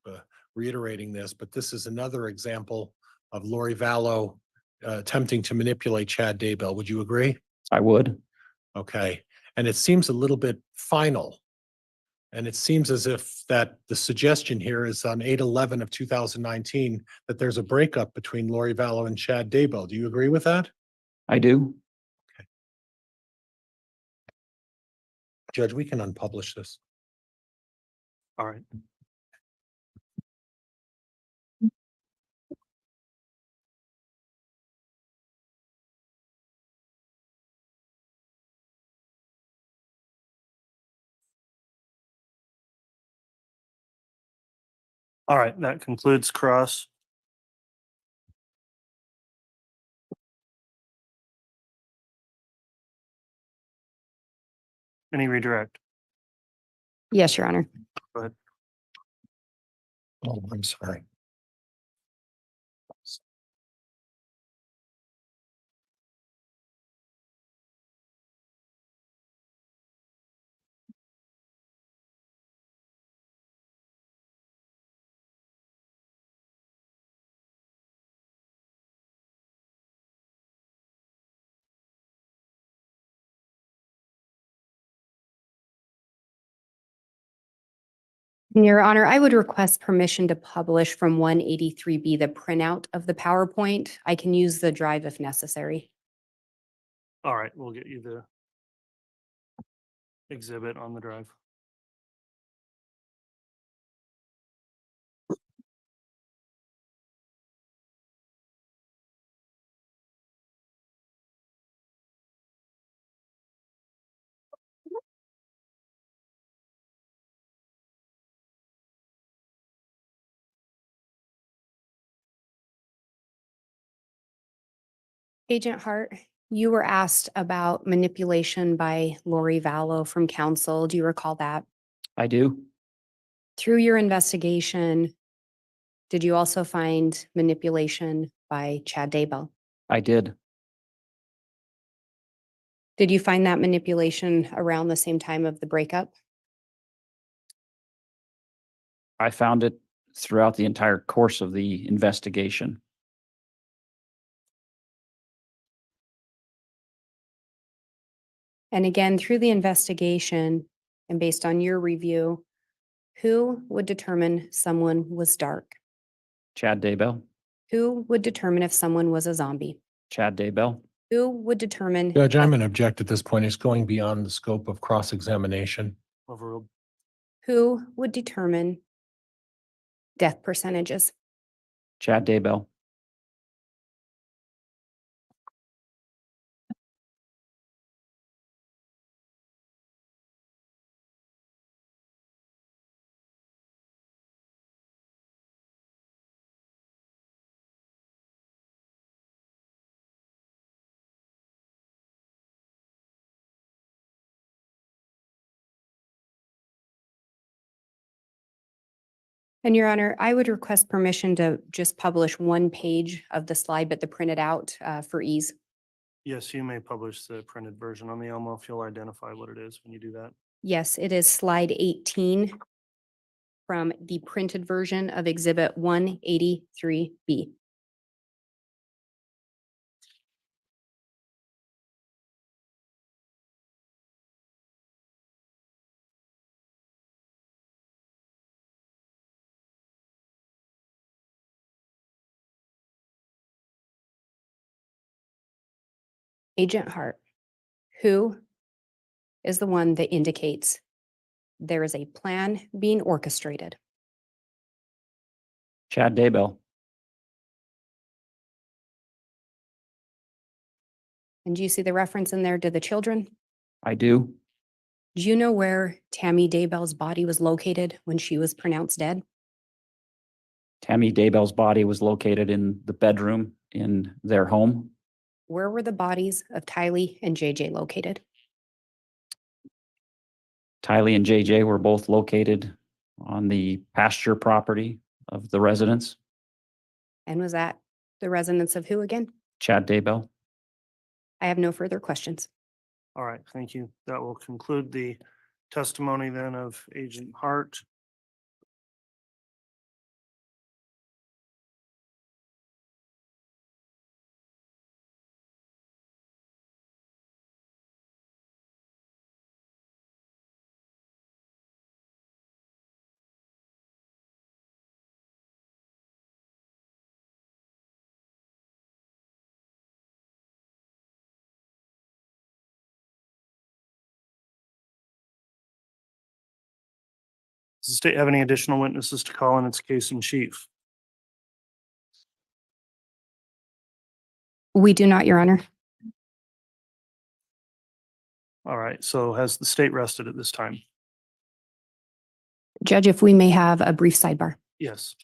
reiterating this, but this is another example of Lori Vallow attempting to manipulate Chad Daybell. Would you agree? I would. Okay. And it seems a little bit final. And it seems as if that the suggestion here is on 8/11 of 2019 that there's a breakup between Lori Vallow and Chad Daybell. Do you agree with that? I do. Judge, we can unpublish this. All right. All right, that concludes cross. Any redirect? Yes, Your Honor. Go ahead. Oh, I'm sorry. Your Honor, I would request permission to publish from 183B the printout of the PowerPoint. I can use the drive if necessary. All right, we'll get you the exhibit on the drive. Agent Hart, you were asked about manipulation by Lori Vallow from counsel. Do you recall that? I do. Through your investigation, did you also find manipulation by Chad Daybell? I did. Did you find that manipulation around the same time of the breakup? I found it throughout the entire course of the investigation. And again, through the investigation and based on your review, who would determine someone was dark? Chad Daybell. Who would determine if someone was a zombie? Chad Daybell. Who would determine? Judge, I'm going to object at this point. It's going beyond the scope of cross-examination. Overruled. Who would determine death percentages? Chad Daybell. And Your Honor, I would request permission to just publish one page of the slide, but the printed out for ease. Yes, you may publish the printed version on the Elmo if you'll identify what it is when you do that. Yes, it is slide 18 from the printed version of Exhibit 183B. Agent Hart, who is the one that indicates there is a plan being orchestrated? Chad Daybell. And do you see the reference in there to the children? I do. Do you know where Tammy Daybell's body was located when she was pronounced dead? Tammy Daybell's body was located in the bedroom in their home. Where were the bodies of Tylee and JJ located? Tylee and JJ were both located on the pasture property of the residents, And was that the residence of who again? Chad Daybell. I have no further questions. All right, thank you. That will conclude the testimony then of Agent Hart. Does the state have any additional witnesses to call in its case in chief? We do not, Your Honor. All right, so has the state rested at this time? Judge, if we may have a brief sidebar. Yes.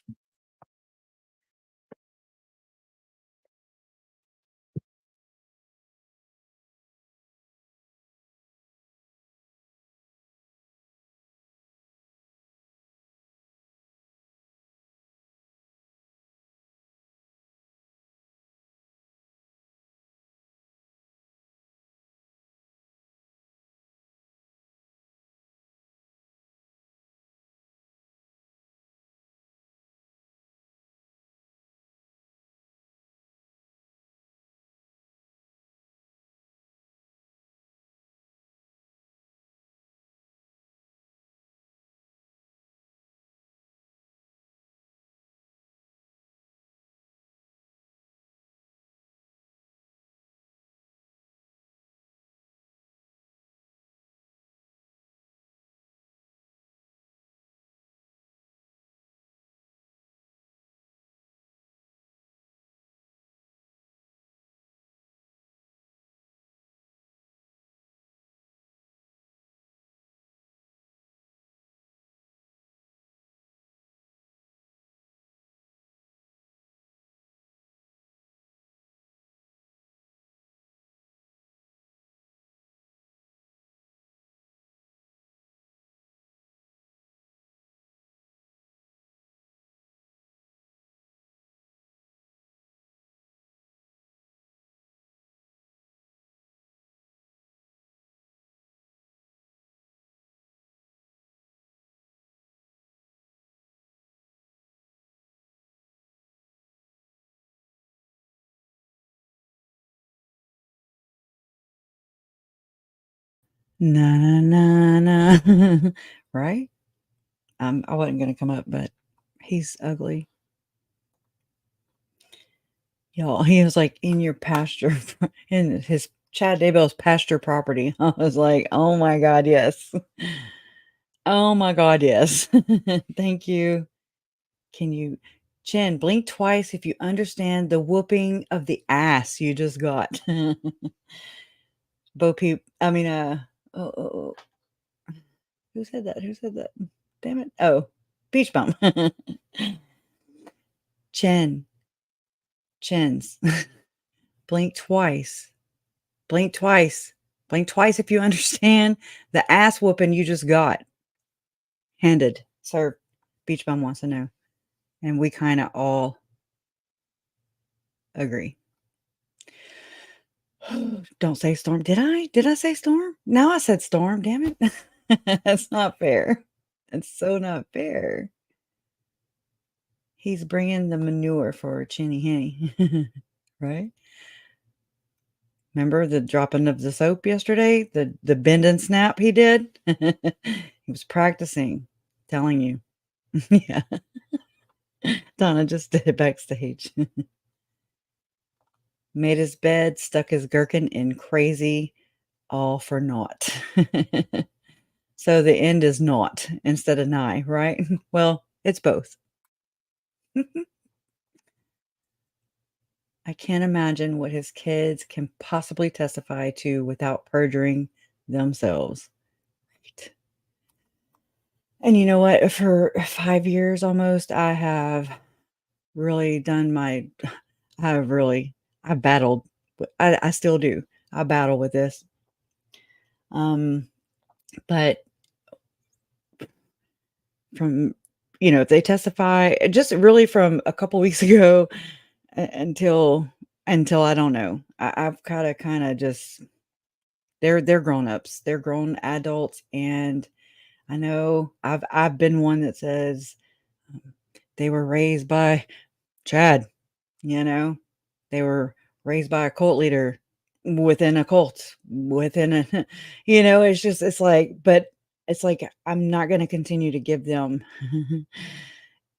Na na na na. Right? I wasn't gonna come up, but he's ugly. Y'all, he was like in your pasture, in his Chad Daybell's pasture property. I was like, oh my God, yes. Oh my God, yes. Thank you. Can you, Jen, blink twice if you understand the whooping of the ass you just got? Bo Peep, I mean, who said that? Who said that? Damn it. Oh, Beach Bum. Chins. Blink twice. Blink twice. Blink twice if you understand the ass whooping you just got. Handed. Sir, Beach Bum wants to know. And we kind of all agree. Don't say storm. Did I? Did I say storm? No, I said storm. Damn it. That's not fair. It's so not fair. He's bringing the manure for Chinny Henny. Right? Remember the dropping of the soap yesterday? The bend and snap he did? He was practicing. Telling you. Yeah. Donna just did it backstage. Made his bed, stuck his gherkin in crazy, all for naught. So the end is naught instead of nigh, right? Well, it's both. I can't imagine what his kids can possibly testify to without perjuring themselves. Right. And you know what? For 5 years almost, I have really done my, I battled I still do. I battle with this. But from, if they testify, just really from a couple weeks ago until I don't know, I've kind of just, they're grown-ups, they're grown adults. And I know I've been one that says they were raised by Chad, they were raised by a cult leader within a cult, within a, but it's like, I'm not going to continue to give them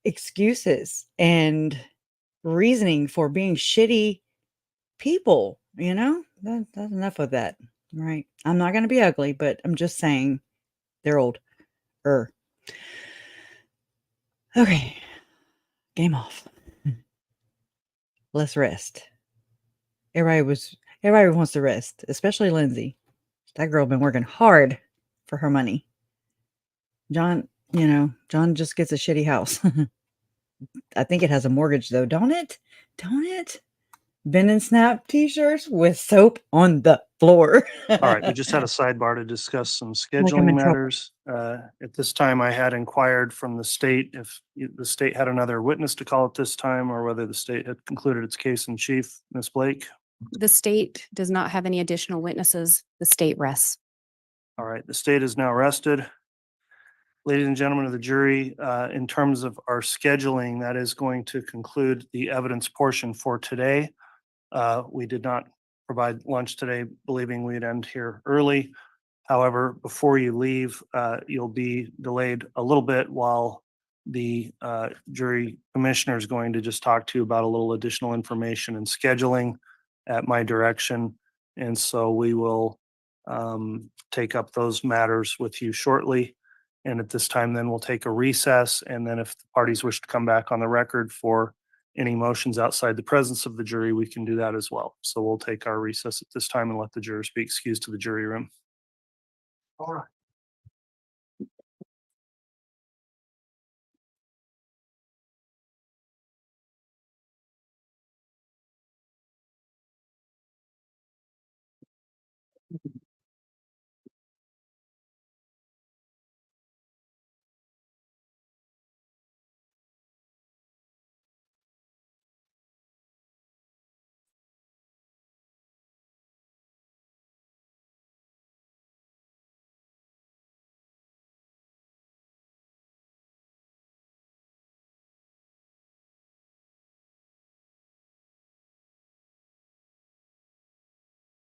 excuses and reasoning for being shitty people, that's enough of that. Right. I'm not going to be ugly, but I'm just saying they're old. Okay. Game off. Let's rest. Everybody wants to rest, especially Lindsay. That girl been working hard for her money. John just gets a shitty house. I think it has a mortgage though, don't it? Bend and snap t-shirts with soap on the floor. All right, we just had a sidebar to discuss some Like I'm in scheduling trouble. matters. At this time, I had inquired from the state if the state had another witness to call at this time, or whether the state had concluded its case in chief. Ms. Blake? The state does not have any additional witnesses. The state rests. All right, the state is now rested. Ladies and gentlemen of the jury, in terms of our scheduling, that is going to conclude the evidence portion for today. We did not provide lunch today, believing we'd end here early. However, before you leave, you'll be delayed a little bit while the jury commissioner is going to just talk to you about a little additional information and scheduling at my direction. And so we will take up those matters with you shortly. And at this time, then we'll take a recess. And then if the parties wish to come back on the record for any motions outside the presence of the jury, we can do that as well. So we'll take our recess at this time and let the jurors be excused to the jury room. All right.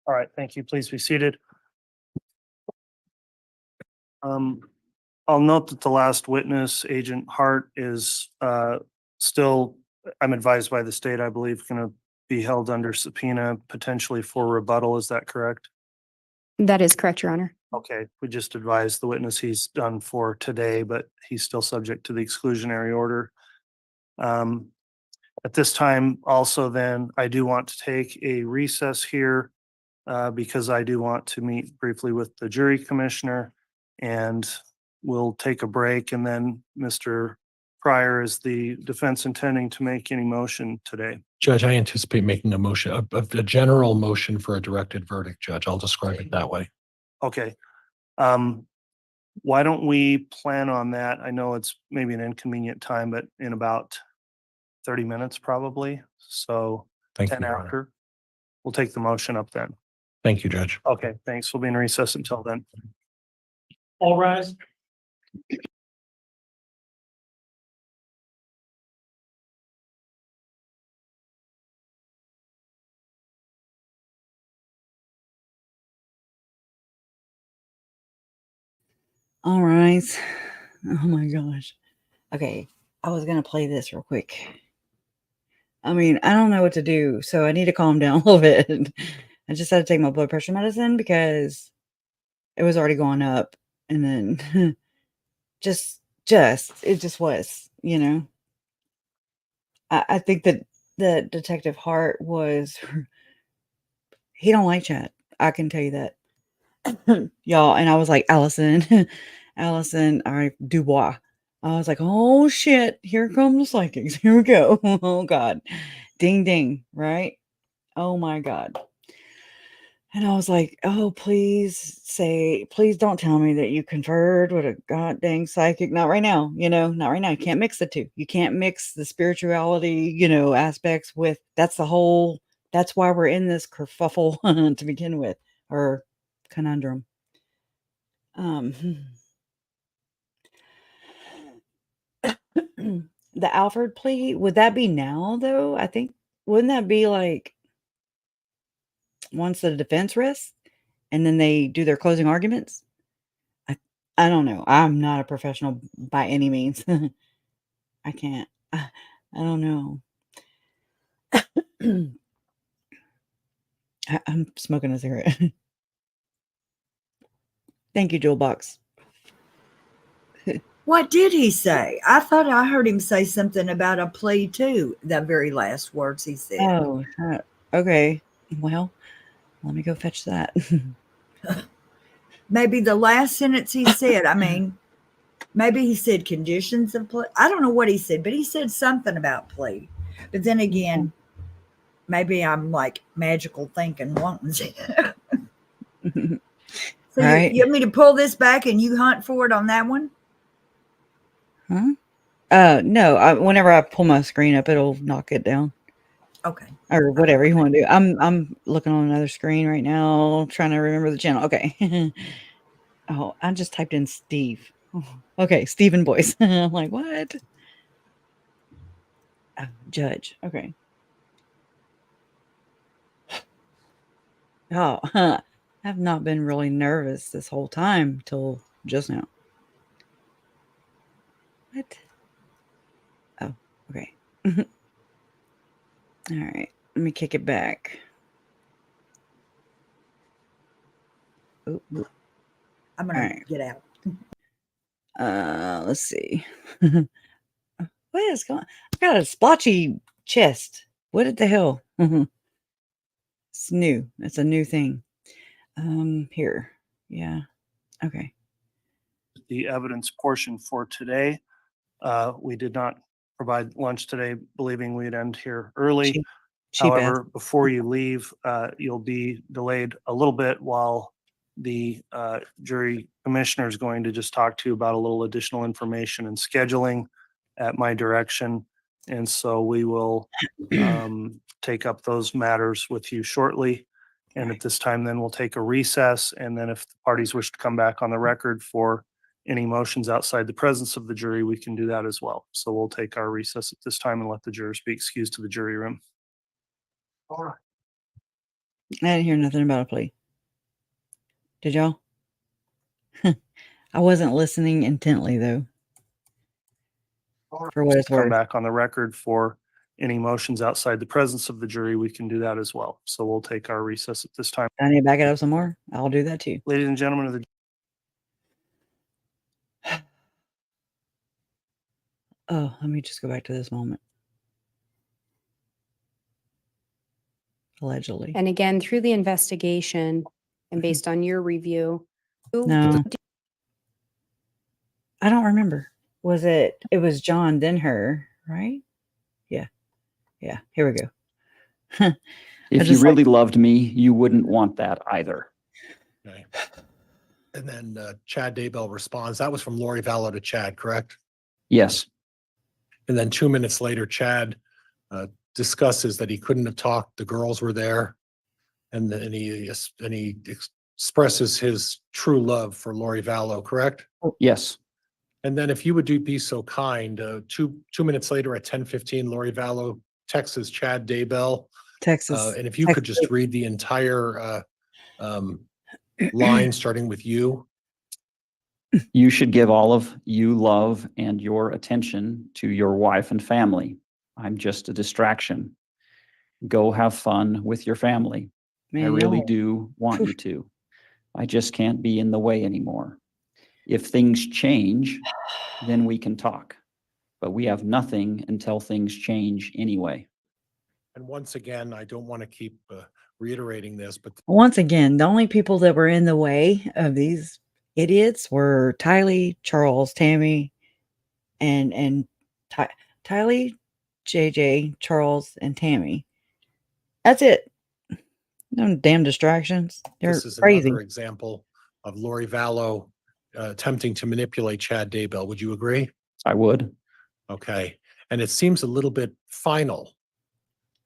All right, thank you. Please be seated. I'll note that the last witness, Agent Hart, is still, I'm advised by the state, I believe, going to be held under subpoena potentially for rebuttal. Is that correct? That is correct, Your Honor. Okay, we just advised the witness he's done for today, but he's still subject to the exclusionary order. At this time, also then, I do want to take a recess here because I do want to meet briefly with the jury commissioner, and we'll take a break. And then Mr. Pryor, is the defense intending to make any motion today? Judge, I anticipate making a motion, a general motion for a directed verdict, Judge. I'll describe it that way. Okay. Why don't we plan on that? I know it's maybe an inconvenient time, but in about 30 minutes probably. So Thank you, 10 Your Honor. after. We'll take the motion up then. Thank you, Judge. Okay, thanks. We'll be in recess until then. All rise. All right. Oh my gosh. Okay. I was going to play this real quick. I mean, I don't know what to do, so I need to calm down a little bit. I just had to take my blood pressure medicine because it was already going up. And then it just was, I think that the Detective Hart was, he don't like chat. I can tell you that. Y'all. And I was like, Allison, Dubois. I was like, oh shit, here come the psychics. Here we go. Oh God. Ding ding, right? Oh my God. And I was like, oh, please don't tell me that you conferred with a god dang psychic. Not right now, not right now. You can't mix the two. You can't mix the spirituality, aspects with that's why we're in this kerfuffle to begin with, or conundrum. The Alfred plea, would that be now though? I think, wouldn't that be like once the defense rests and then they do their closing arguments? I don't know. I'm not a professional by any means. I can't. I don't know. I'm smoking a cigarette. Thank you, Jewel Box. What did he say? I thought I heard him say something about a plea too. The very last words he said. Oh, okay. Well, let me go fetch that. Maybe the last sentence he said. I mean, maybe he said conditions of plea. I don't know what he said, but he said something about plea. But then again, maybe I'm like magical thinking wanting to. So Right. you want me to pull this back and you hunt for it on that one? Huh? No. Whenever I pull my screen up, it'll knock it down. Okay. Or whatever you want to do. I'm looking on another screen right now, trying to remember the channel. Okay. Oh, I just typed in Steve. Oh, okay, Stephen Boyce. I'm like, what? Oh, judge. Okay. Oh, I've not been really nervous this whole time till just now. What? Oh, okay. All right. Let me kick it back. Ooh, ooh. I'm going All right. to get out. Let's see. What is going on? I've got a splotchy chest. What the hell? It's new. It's a new thing. Here. Yeah. Okay. The evidence portion for today. We did not provide lunch today, believing we'd end here early. Cheap However, before you leave, you'll be delayed a little bit while the jury commissioner is going to just talk to you about a little additional information and scheduling at my direction. And so we will take up those matters with you shortly. And at this time, then we'll take a recess. And then if the parties wish to come back on the record for any motions outside the presence of the jury, we can do that as well. So we'll take our recess at this time and let the jurors be excused to the jury room. All right. I didn't hear nothing about a plea. Did y'all? I wasn't listening intently though. For what it's Come worth. back on the record for any motions outside the presence of the jury, we can do that as well. So we'll take our recess at this time. I need to back it up some more. I'll do that too. Ladies and gentlemen of the Oh, let me just go back to this moment. Allegedly. And again, through the investigation and based on your review, No. I don't remember. It was John, then her, right? Yeah. Yeah. Here we go. If you really loved me, you wouldn't want that either. Okay. And then Chad Daybell responds. That was from Lori Vallow to Chad, correct? Yes. And then 2 minutes later, Chad discusses that he couldn't have talked. The girls were there, and he expresses his true love for Lori Vallow, correct? Yes. And then if you would be so kind, 2 minutes later at 10:15, Lori Vallow texts Chad Daybell. Texas. And if you could just read the entire line starting with you. You should give all of you love and your attention to your wife and family. I'm just a distraction. Go have fun with your family. Man, I really do want you to. I just can't be in the way anymore. If things change, then we can talk. But we have nothing until things change anyway. And once again, I don't want to keep reiterating this, but once again, the only people that were in the way of these idiots were Tylee, Charles, Tammy, and Tylee, JJ, Charles, and Tammy. That's it. No damn distractions. They're This is crazy. another example of Lori Vallow attempting to manipulate Chad Daybell. Would you agree? I would. Okay. And it seems a little bit final.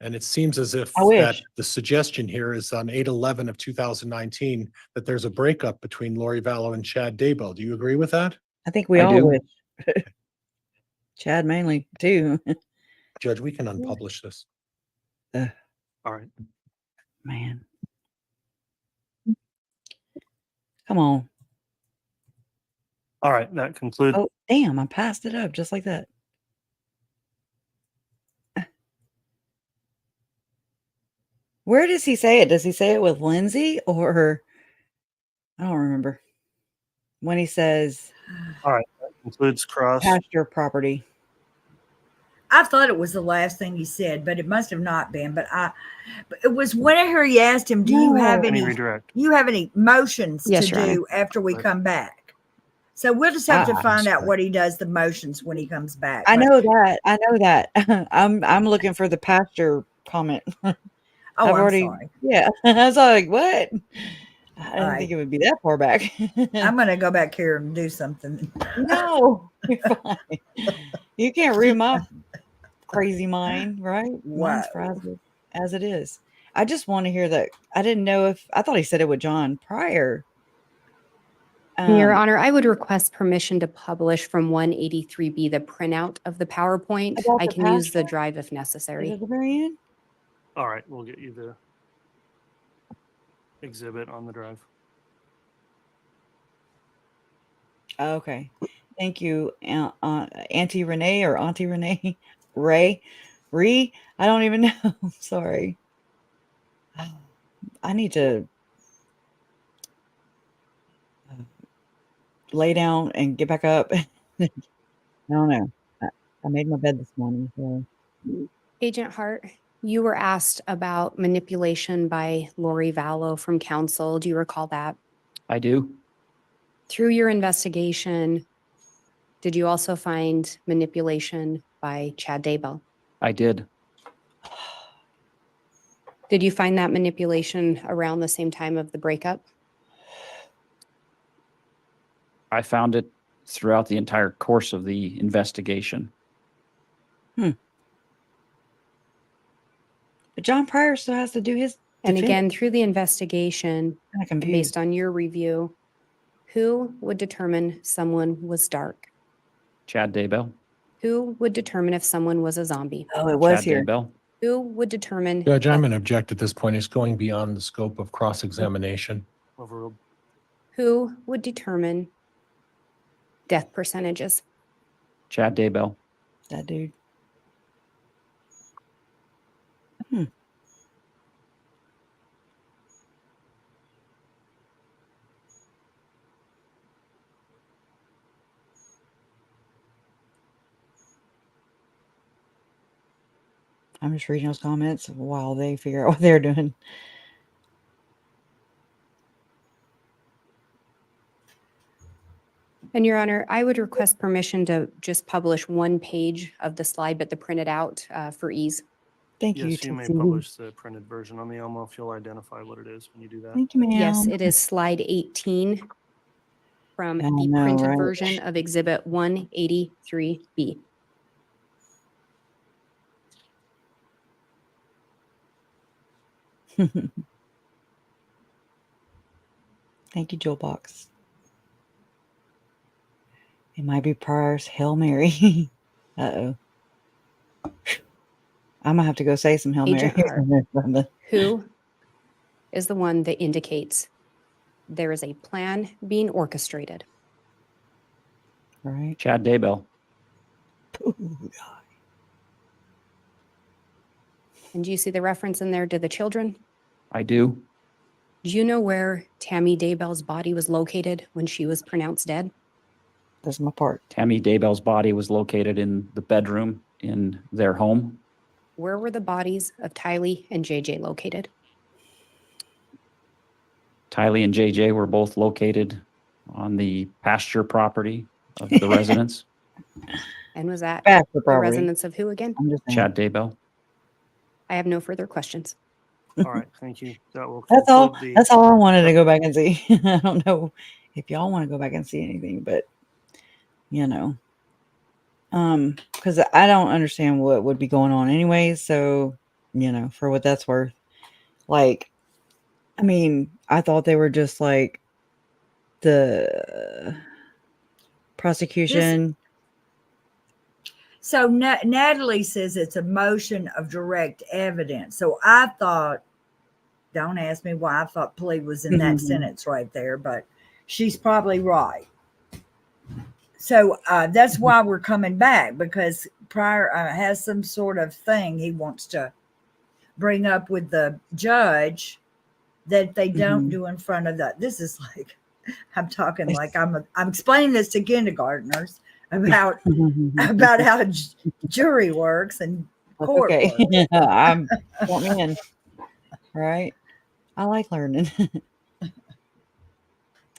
And it seems as if I wish. that the suggestion here is on 8/11 of 2019 that there's a breakup between Lori Vallow and Chad Daybell. Do you agree with that? I think we I all do. wish. Chad mainly too. Judge, we can unpublish this. All right. Man. Come on. All right, that concludes. Oh, damn. I passed it up just like that. Where does he say it? Does he say it with Lindsay or I don't remember when he says All right, that concludes cross. pasture property. I thought it was the last thing he said, but it must have not been. But it was whenever he asked him, "Do you have Any any? redirect? You have any motions Yes, to Your Honor. do after we Right. come back?" So we'll just have to Ah, find out sorry. what he does the motions when he comes back. I But- know that. I know that. I'm looking for the pasture comment. Oh, I've I'm already sorry. Yeah. I was like, what? I didn't right. think it would be that far back. I'm going to go back here and do something. No, you're fine. You can't read my crazy mind, right? Mine's Wow. frazzled as it is. I just want to hear that. I didn't know if I thought he said it with John prior. Your Honor, I would request permission to publish from 183B the printout of the PowerPoint. About I the can use the passport? drive if Is necessary. it the very end? All right, we'll get you the exhibit on the drive. Oh, okay. Thank you, Auntie Renee or Auntie Renee Ray. Ree? I don't even know. Sorry. I need to lay down and get back up. I don't know. I made my bed this morning. So. Agent Hart, you were asked about manipulation by Lori Vallow from counsel. Do you recall that? I do. Through your investigation, did you also find manipulation by Chad Daybell? I did. Did you find that manipulation around the same time of the breakup? I found it throughout the entire course of the investigation. But John Pryor still has to do his And defense. again, through the investigation, I'm confused. based on your review, who would determine someone was dark? Chad Daybell. Who would determine if someone was a zombie? Oh, it was Chad here. Daybell. Who would determine? Judge, I'm going to object at this point. It's going beyond the scope of cross-examination. Overruled. Who would determine death percentages? Chad Daybell. That dude. I'm just reading those comments while they figure out what they're doing. And Your Honor, I would request permission to just publish one page of the slide, but to print it out for ease. Thank you. Yes, you may Tootsie. publish the printed version on the Elmo if you'll identify what it is when you do that. Thank you, ma'am. Yes, it is slide 18 from I the know, printed right? version of Exhibit 183B. Thank you, Joe Box. It might be Pryor's Hail Mary. Uh-oh. I'm gonna have to go say some Hail Agent Mary. Who is the one that indicates there is a plan being orchestrated? Right. Chad Daybell. And do you see the reference in there to the children? I do. Do you know where Tammy Daybell's body was located when she was pronounced dead? That's my part. Tammy Daybell's body was located in the bedroom in their home. Where were the bodies of Tylee and JJ located? Tylee and JJ were both located on the pasture property of the residence. And was that Back the the property. residence of who again? I'm just saying. Chad Daybell. I have no further questions. All right, thank you. That will That's all. conclude the. That's all I wanted to go back and see. I don't know if y'all want to go back and see anything, but because I don't understand what would be going on anyway. So, for what that's worth, like, I mean, I thought they were just like the prosecution. So Natalie says it's a motion of direct evidence. So I thought, don't ask me why I thought plea was in that sentence right there, but she's probably right. So that's why we're coming back, because Pryor has some sort of thing he wants to bring up with the judge that they don't do in front of the. This is like, I'm talking like I'm explaining this to kindergartners about how jury works and court Okay. works. I'm want me in. Right. I like learning.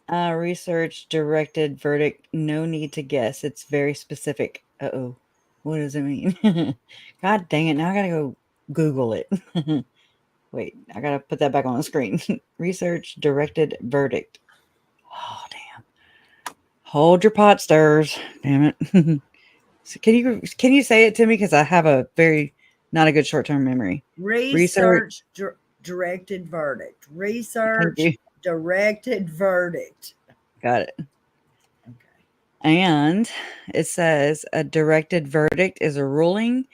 Research directed verdict. No need to guess. It's very specific. Uh-oh. What does it mean? God dang it. Now I gotta go Google it. Wait, I gotta put that back on the screen. Research directed verdict. Oh, damn. Hold your pot stirs. Damn it. So can you say it to me? Because I have a very not a good short-term memory. Research directed verdict. Research directed verdict. Got it. Okay. And it says a directed verdict is a ruling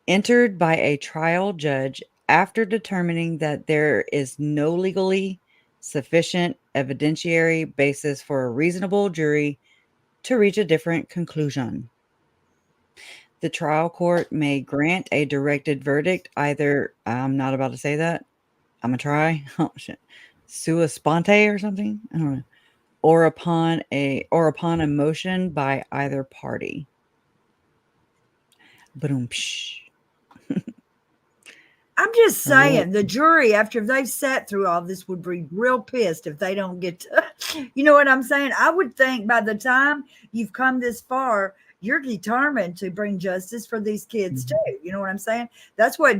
entered by a trial judge after determining that there is no legally sufficient evidentiary basis for a reasonable jury to reach a different conclusion. The trial court may grant a directed verdict either, I'm not about to say that, I'm gonna try, oh shit, sua sponte or something, I don't know, or upon a motion by either party. Boom. I'm just saying, the jury, after they've sat through all this, would be real pissed if they don't get to, you know what I'm saying? I would think by the time you've come this far, you're determined to bring justice for these kids too. You know what I'm saying? That's what I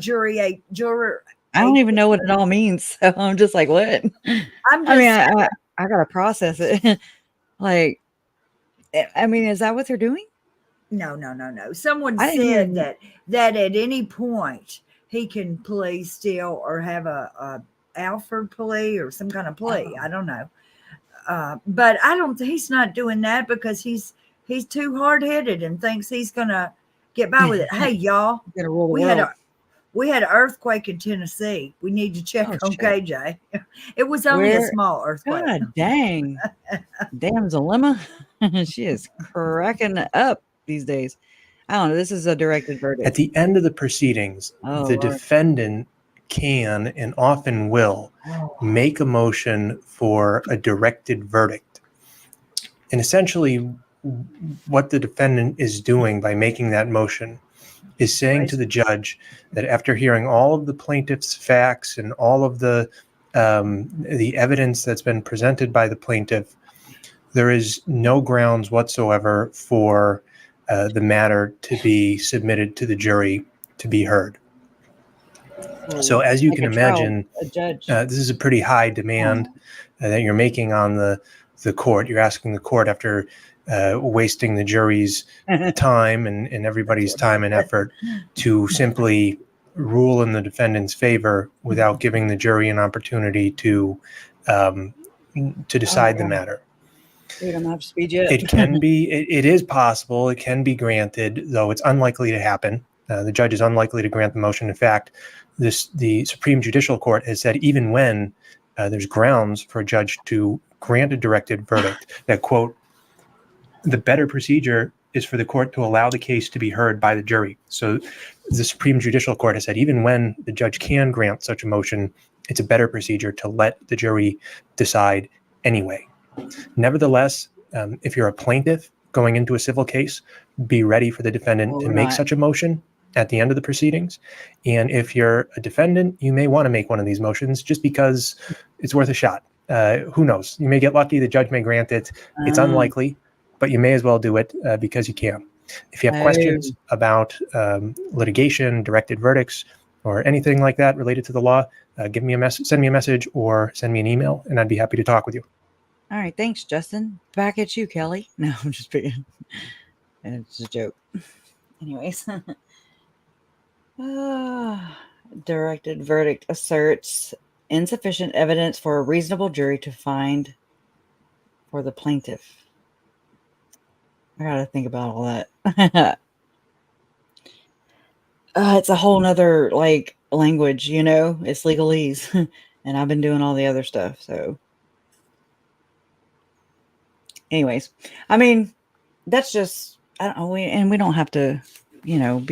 don't even know what it all means. So I'm just like, what? I gotta process it. Like, I mean, is that what they're doing? No. Someone said that at any point he can plea still or have a Alford plea or some kind of plea. I don't know. But I don't think he's not doing that because he's too hard-headed and thinks he's gonna get by with it. Hey, y'all, we had an earthquake in Tennessee. We need to check on shit. KJ. It was only a small earthquake. God dang. Damn Zalema. She is cracking up these days. I don't know. This is a directed verdict. At the end of the proceedings, the defendant can and often will make a motion for a directed verdict. And essentially, what the defendant is doing by making that motion is saying to the judge that after hearing all of the plaintiff's facts and all of the evidence that's been presented by the plaintiff, there is no grounds whatsoever for the matter to be submitted to the jury to be heard. So as you can imagine, this is a pretty high demand that you're making on the court. You're asking the court, after wasting the jury's time and everybody's time and effort, to simply rule in the defendant's favor without giving the jury an opportunity to decide the matter. Dude, I'm not speed yet. It can be, it is possible, it can be granted, though it's unlikely to happen. The judge is unlikely to grant the motion. In fact, the Supreme Judicial Court has said even when there's grounds for a judge to grant a directed verdict, that, quote, the better procedure is for the court to allow the case to be heard by the jury. So the Supreme Judicial Court has said even when the judge can grant such a motion, it's a better procedure to let the jury decide anyway. Nevertheless, if you're a plaintiff going into a civil case, be ready for the defendant to make such a motion at the end of the proceedings. And if you're a defendant, you may want to make one of these motions just because it's worth a shot. Who knows? You may get lucky. The judge may grant it. It's unlikely, but you may as well do it because you can. If you have questions about litigation, directed verdicts, or anything like that related to the law, give me a message, send me a message, or send me an email, and I'd be happy to talk with you. All right. Thanks, Justin. Back at you, Kelly. No, I'm just being. It's a joke. Anyways. Directed verdict asserts insufficient evidence for a reasonable jury to find for the plaintiff. I gotta think about all that. It's a whole nother like language, you know, it's legalese. And I've been doing all the other stuff. So anyways, I mean, that's just, I don't know. We don't have to, you know,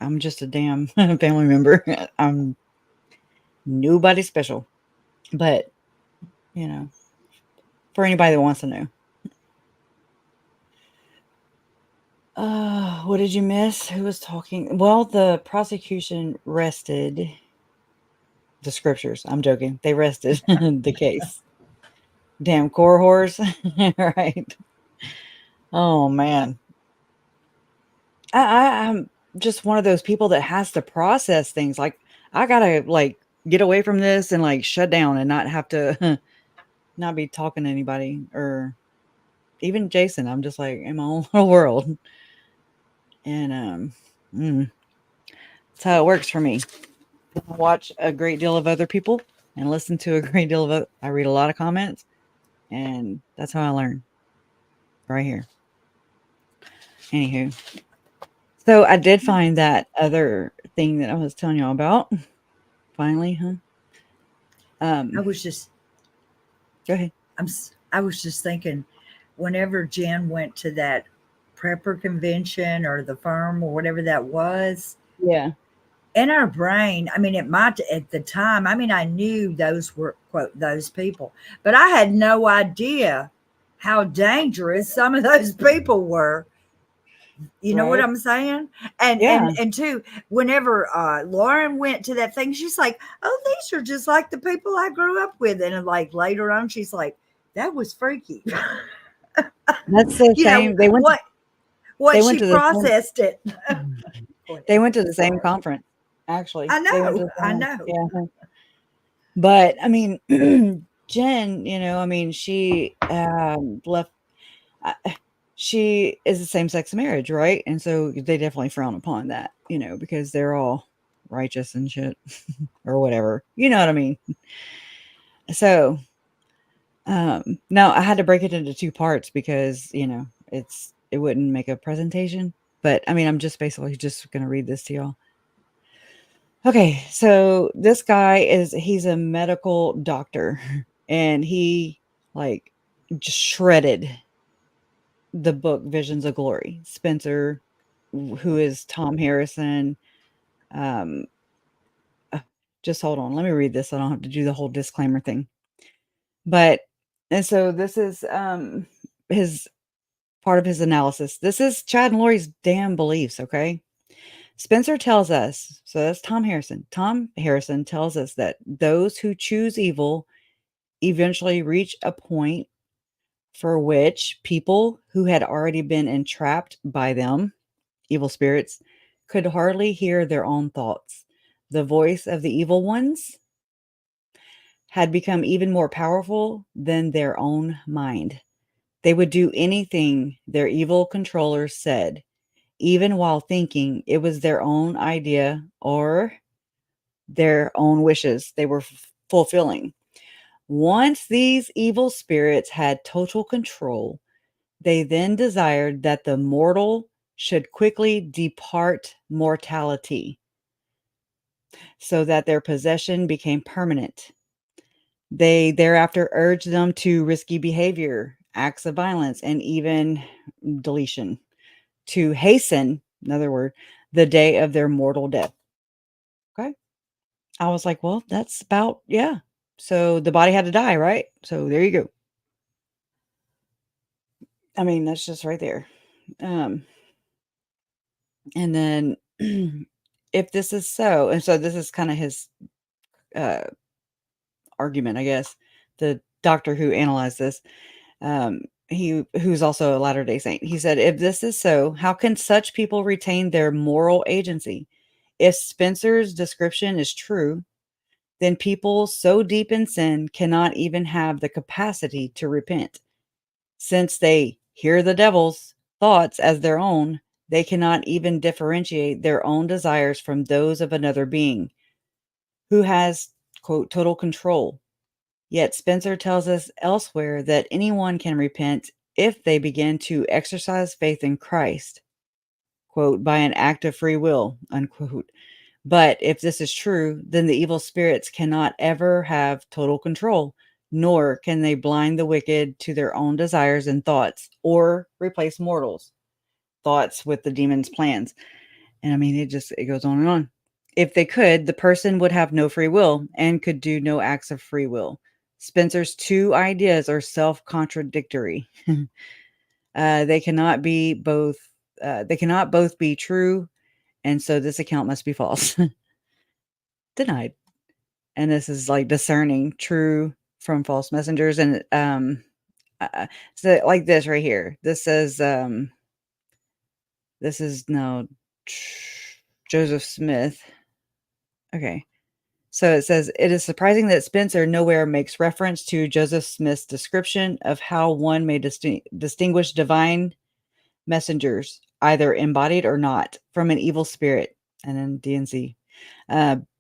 I'm just a damn family member. I'm nobody special, but you know, for anybody that wants to know. What did you miss? Who was talking? Well, the prosecution rested the scriptures. I'm joking. They rested the case. Damn core whores. Right. Oh man. I'm just one of those people that has to process things. Like I gotta like get away from this and like shut down and not have to not be talking to anybody or even Jason. I'm just like in my own little world. And that's how it works for me. I watch a great deal of other people and listen to a great deal of I read a lot of comments, and that's how I learn. Right here. Anywho. So I did find that other thing that I was telling y'all about. Finally, huh? I was just go ahead. I was just thinking, whenever Jen went to that prepper convention or the firm or whatever that was, yeah, in our brain, I mean, at the time, I mean, I knew those were quote those people, but I had no idea how dangerous some of those people were. You know what I'm saying? And two, whenever Lauren went to that thing, she's like, "Oh, these are just like the people I grew up with." And like later on, she's like, "That was freaky." That's the same. Know, they went. What she processed it. They went to the same conference. Actually, I know. I know. Yeah. But I mean, Jen, you know, I mean, she left. She is a same-sex marriage, right? And so they definitely frown upon that, you know, because they're all righteous and shit or whatever. You know what I mean? So, no, I had to break it into 2 parts because, you know, it wouldn't make a presentation. But I mean, I'm just basically just going to read this to y'all. Okay, so this guy he's a medical doctor and he like just shredded the book Visions of Glory. Spencer, who is Tom Harrison. Just hold on. Let me read this. So I don't have to do the whole disclaimer thing. And so this is his part of his analysis. This is Chad and Lori's damn beliefs, okay? Spencer tells us, so that's Tom Harrison. Tom Harrison tells us that those who choose evil eventually reach a point for which people who had already been entrapped by them, evil spirits, could hardly hear their own thoughts. The voice of the evil ones had become even more powerful than their own mind. They would do anything their evil controllers said, even while thinking it was their own idea or their own wishes they were fulfilling. Once these evil spirits had total control, they then desired that the mortal should quickly depart mortality so that their possession became permanent. They thereafter urged them to risky behavior, acts of violence, and even deletion to hasten, in other words, the day of their mortal death. Okay. I was like, well, that's about, yeah. So the body had to die, right? So there you go. I mean, that's just right there. And then if this is so, and so this is kind of his argument, I guess, the doctor who analyzed this, who's also a Latter-day Saint. He said, if this is so, how can such people retain their moral agency? If Spencer's description is true, then people so deep in sin cannot even have the capacity to repent. Since they hear the devil's thoughts as their own, they cannot even differentiate their own desires from those of another being who has, quote, total control. Yet Spencer tells us elsewhere that anyone can repent if they begin to exercise faith in Christ, quote, by an act of free will, unquote. But if this is true, then the evil spirits cannot ever have total control, nor can they blind the wicked to their own desires and thoughts, or replace mortals' thoughts with the demon's plans. And I mean, it goes on and on. If they could, the person would have no free will and could do no acts of free will. Spencer's two ideas are self-contradictory. They cannot both be true, and so this account must be false. Denied. And this is like discerning true from false messengers. And so like this right here. This says this is no Joseph Smith. Okay. So it says, it is surprising that Spencer nowhere makes reference to Joseph Smith's description of how one may distinguish divine messengers, either embodied or not, from an evil spirit. And then DNC.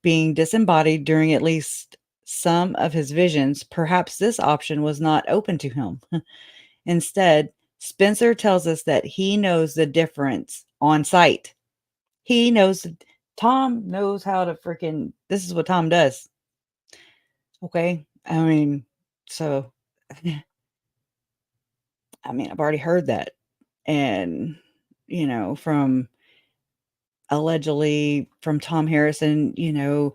Being disembodied during at least some of his visions, perhaps this option was not open to him. Instead, Spencer tells us that he knows the difference on sight. He knows, Tom knows how to freaking, this is what Tom does. Okay. I mean, so, I mean, I've already heard that. And, you know, from allegedly from Tom Harrison, you know,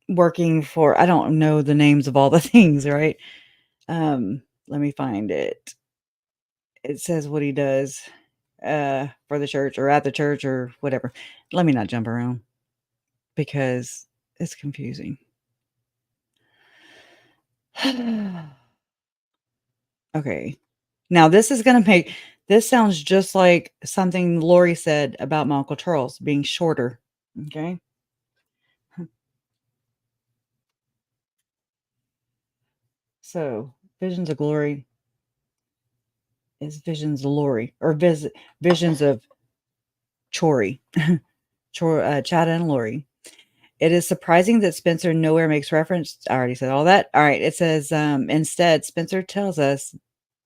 working for, I don't know the names of all the things, right? Let me find it. It says what he does for the church or at the church or whatever. Let me not jump around because it's confusing. Okay. Now this is going to make, this sounds just like something Lori said about my Uncle Charles being shorter. Okay. So visions of glory is visions of Lori or visions of Chori, Chada and Lori. It is surprising that Spencer nowhere makes reference. I already said all that. All right. It says, instead, Spencer tells us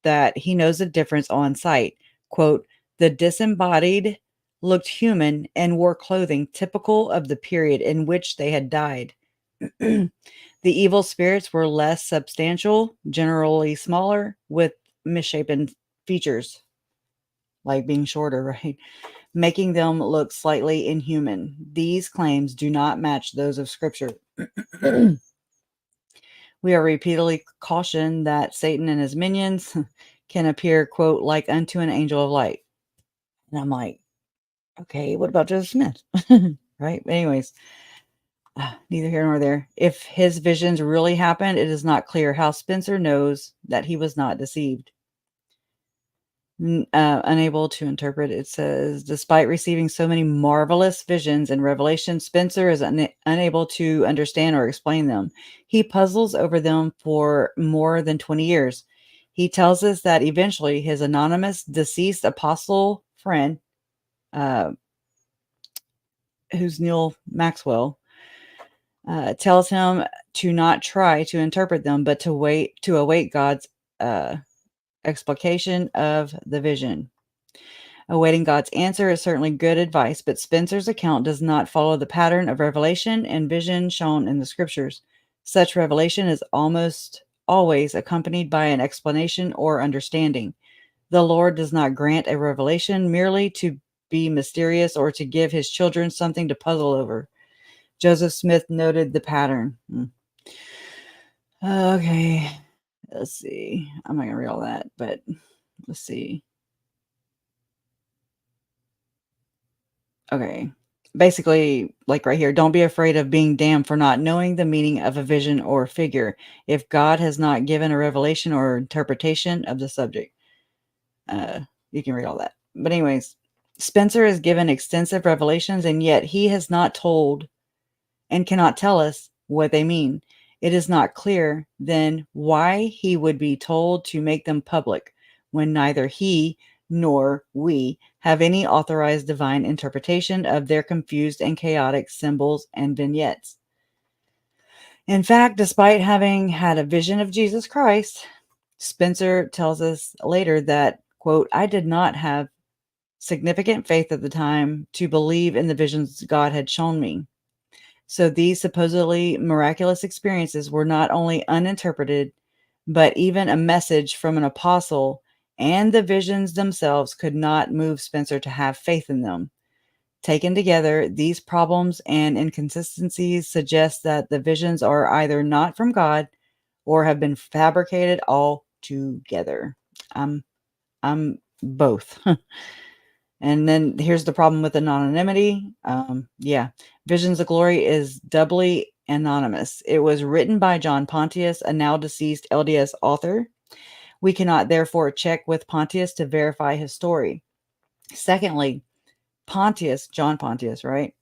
that he knows the difference on sight. Quote, the disembodied looked human and wore clothing typical of the period in which they had died. The evil spirits were less substantial, generally smaller, with misshapen features, like being shorter, right? Making them look slightly inhuman. These claims do not match those of Scripture. We are repeatedly cautioned that Satan and his minions can appear, quote, like unto an angel of light. And I'm like, okay, what about Joseph Smith? Right? Anyways, neither here nor there. If his visions really happened, it is not clear how Spencer knows that he was not deceived. Unable to interpret, it says, despite receiving so many marvelous visions and revelations, Spencer is unable to understand or explain them. He puzzles over them for more than 20 years. He tells us that eventually his anonymous deceased apostle friend, who's Neil Maxwell, tells him to not try to interpret them, but to await God's explication of the vision. Awaiting God's answer is certainly good advice, but Spencer's account does not follow the pattern of revelation and vision shown in the Scriptures. Such revelation is almost always accompanied by an explanation or understanding. The Lord does not grant a revelation merely to be mysterious or to give his children something to puzzle over. Joseph Smith noted the pattern. Okay, let's see. I'm not going to read all that, but let's see. Okay. Basically, like right here, don't be afraid of being damned for not knowing the meaning of a vision or figure if God has not given a revelation or interpretation of the subject. You can read all that. But anyways, Spencer is given extensive revelations, and yet he has not told and cannot tell us what they mean. It is not clear then why he would be told to make them public when neither he nor we have any authorized divine interpretation of their confused and chaotic symbols and vignettes. In fact, despite having had a vision of Jesus Christ, Spencer tells us later that, quote, I did not have significant faith at the time to believe in the visions God had shown me. So these supposedly miraculous experiences were not only uninterpreted, but even a message from an apostle, and the visions themselves could not move Spencer to have faith in them. Taken together, these problems and inconsistencies suggest that the visions are either not from God or have been fabricated all together. I'm both. And then here's the problem with anonymity. Visions of Glory is doubly anonymous. It was written by John Pontius, a now deceased LDS author. We cannot therefore check with Pontius to verify his story. Secondly, John Pontius, right?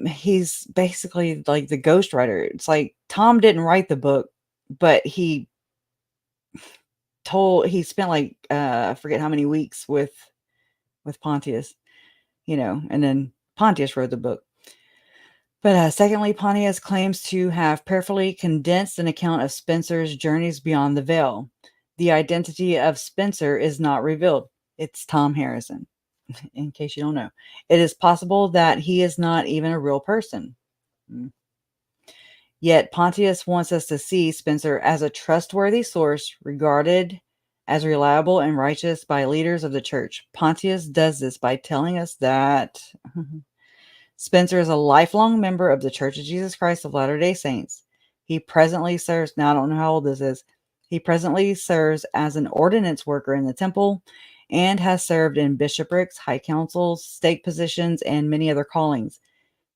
He's basically like the ghostwriter. It's like Tom didn't write the book, but he spent like I forget how many weeks with Pontius, and then Pontius wrote the book. But secondly, Pontius claims to have prayerfully condensed an account of Spencer's journeys beyond the veil. The identity of Spencer is not revealed. It's Tom Harrison, in case you don't know. It is possible that he is not even a real person. Yet Pontius wants us to see Spencer as a trustworthy source regarded as reliable and righteous by leaders of the church. Pontius does this by telling us that Spencer is a lifelong member of the Church of Jesus Christ of Latter-day Saints. He presently serves, now I don't know how old this is, he presently serves as an ordinance worker in the temple and has served in bishoprics, high councils, stake positions, and many other callings.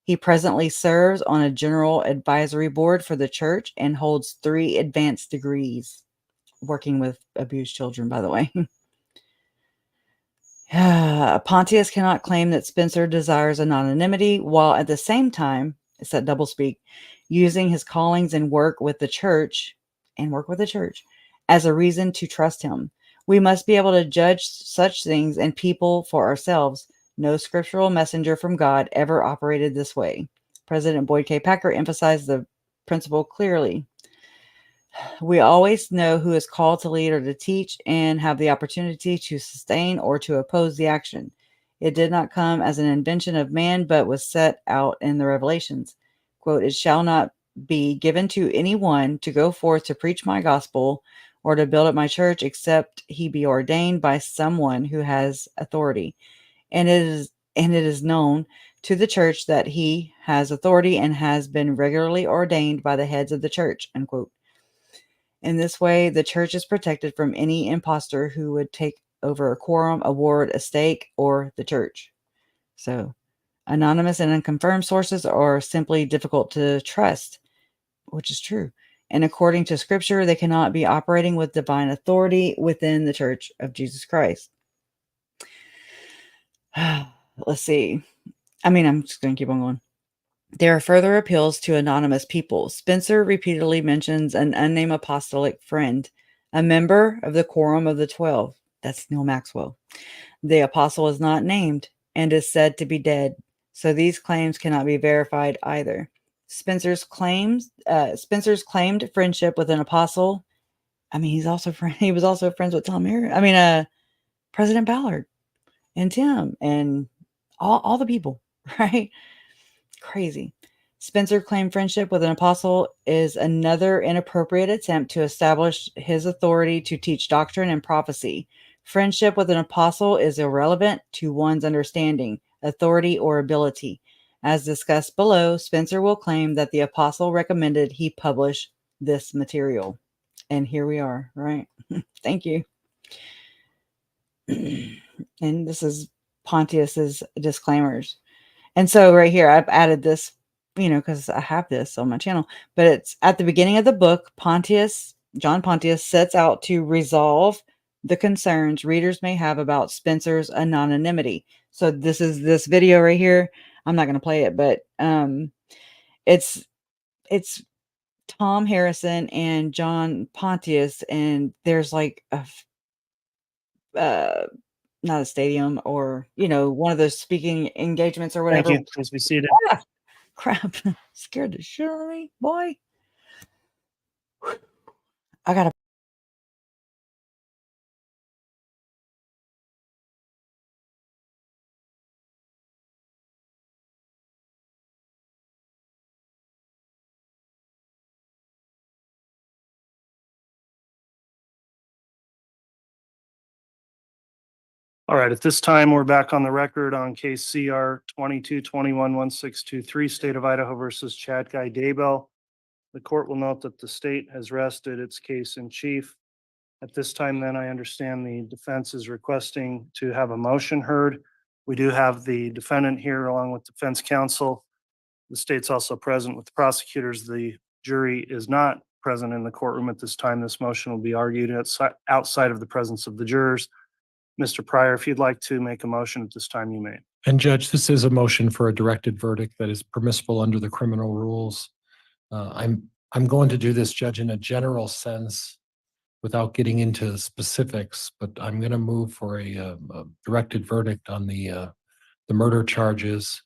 He presently serves on a general advisory board for the church and holds 3 advanced degrees, working with abused children, by the way. Pontius cannot claim that Spencer desires anonymity, while at the same time, it's that doublespeak, using his callings and work with the church as a reason to trust him. We must be able to judge such things and people for ourselves. No scriptural messenger from God ever operated this way. President Boyd K. Packer emphasized the principle clearly. We always know who is called to lead or to teach and have the opportunity to sustain or to oppose the action. It did not come as an invention of man, but was set out in the Revelations. Quote, it shall not be given to anyone to go forth to preach my gospel or to build up my church, except he be ordained by someone who has authority. And it is known to the church that he has authority and has been regularly ordained by the heads of the church, unquote. In this way, the church is protected from any impostor who would take over a quorum, a ward, a stake, or the church. So, anonymous and unconfirmed sources are simply difficult to trust, which is true. And according to Scripture, they cannot be operating with divine authority within the Church of Jesus Christ. Let's see. I'm just going to keep on going. There are further appeals to anonymous people. Spencer repeatedly mentions an unnamed apostolic friend, a member of the Quorum of the 12. That's Neil Maxwell. The apostle is not named and is said to be dead, so these claims cannot be verified either. Spencer's claimed friendship with an apostle. He was also friends with Tom Harris. President Ballard and Tim and all the people, right? Crazy. Spencer claimed friendship with an apostle is another inappropriate attempt to establish his authority to teach doctrine and prophecy. Friendship with an apostle is irrelevant to one's understanding, authority, or ability. As discussed below, Spencer will claim that the apostle recommended he publish this material. And here we are, right? Thank you. And this is Pontius's disclaimers. And so right here, I've added this, because I have this on my channel, but it's at the beginning of the book. John Pontius sets out to resolve the concerns readers may have about Spencer's anonymity. So this is this video right here. I'm not going to play it, but it's Tom Harrison and John Pontius, and there's like a not a stadium, or one of those speaking engagements or whatever. Thank you. Please be seated. Ah, crap. Scared the shit out of me, boy. I gotta. All right, at this time, we're back on the record on case CR 22211623, State of Idaho versus Chad Guy Daybell. The court will note that the state has rested its case in chief. At this time, then, I understand the defense is requesting to have a motion heard. We do have the defendant here along with defense counsel. The state's also present with the prosecutors. The jury is not present in the courtroom at this time. This motion will be argued outside of the presence of the jurors. Mr. Pryor, if you'd like to make a motion at this time, you may. And Judge, this is a motion for a directed verdict that is permissible under the criminal rules. I'm going to do this, Judge, in a general sense without getting into specifics, but I'm going to move for a directed verdict on the murder charges,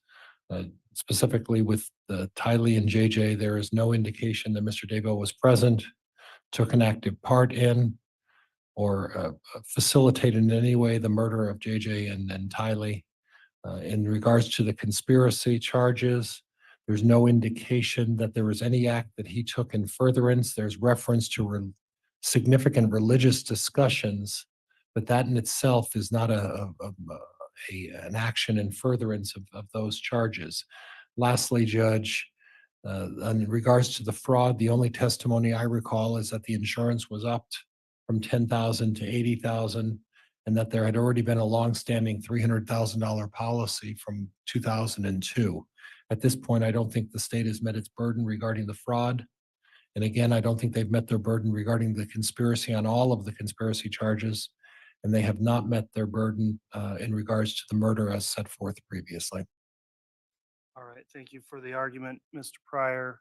specifically with Tylee and JJ. There is no indication that Mr. Daybell was present, took an active part in, or facilitated in any way the murder of JJ and Tylee. In regards to the conspiracy charges, there's no indication that there was any act that he took in furtherance. There's reference to significant religious discussions, but that in itself is not an action in furtherance of those charges. Lastly, Judge, in regards to the fraud, the only testimony I recall is that the insurance was upped from $10,000 to $80,000, and that there had already been a longstanding $300,000 policy from 2002. At this point, I don't think the state has met its burden regarding the fraud. And again, I don't think they've met their burden regarding the conspiracy on all of the conspiracy charges, and they have not met their burden in regards to the murder as set forth previously. All right, thank you for the argument, Mr. Pryor.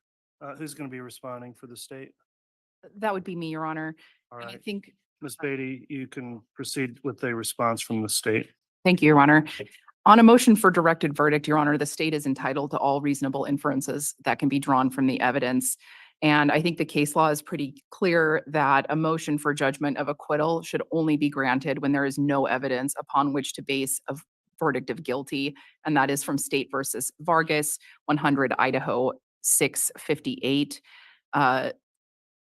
Who's going to be responding for the state? That would be me, Your Honor. All And I right, think, Ms. Beatty, you can proceed with a response from the state. thank you, Your Honor. On a motion for directed verdict, Your Honor, the state is entitled to all reasonable inferences that can be drawn from the evidence. And I think the case law is pretty clear that a motion for judgment of acquittal should only be granted when there is no evidence upon which to base a verdict of guilty. And that is from State versus Vargas, 100 Idaho 658.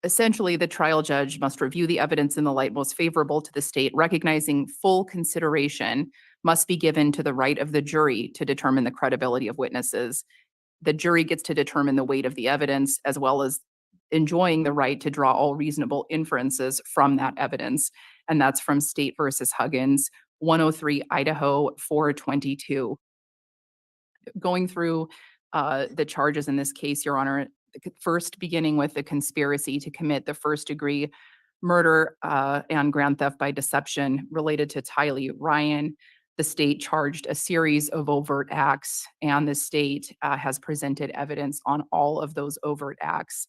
Essentially, the trial judge must review the evidence in the light most favorable to the state, recognizing full consideration must be given to the right of the jury to determine the credibility of witnesses. The jury gets to determine the weight of the evidence, as well as enjoying the right to draw all reasonable inferences from that evidence. And that's from State versus Huggins, 103 Idaho 422. Going through the charges in this case, Your Honor, first beginning with the conspiracy to commit the first-degree murder and grand theft by deception related to Tylee Ryan. The state charged a series of overt acts, and the state has presented evidence on all of those overt acts.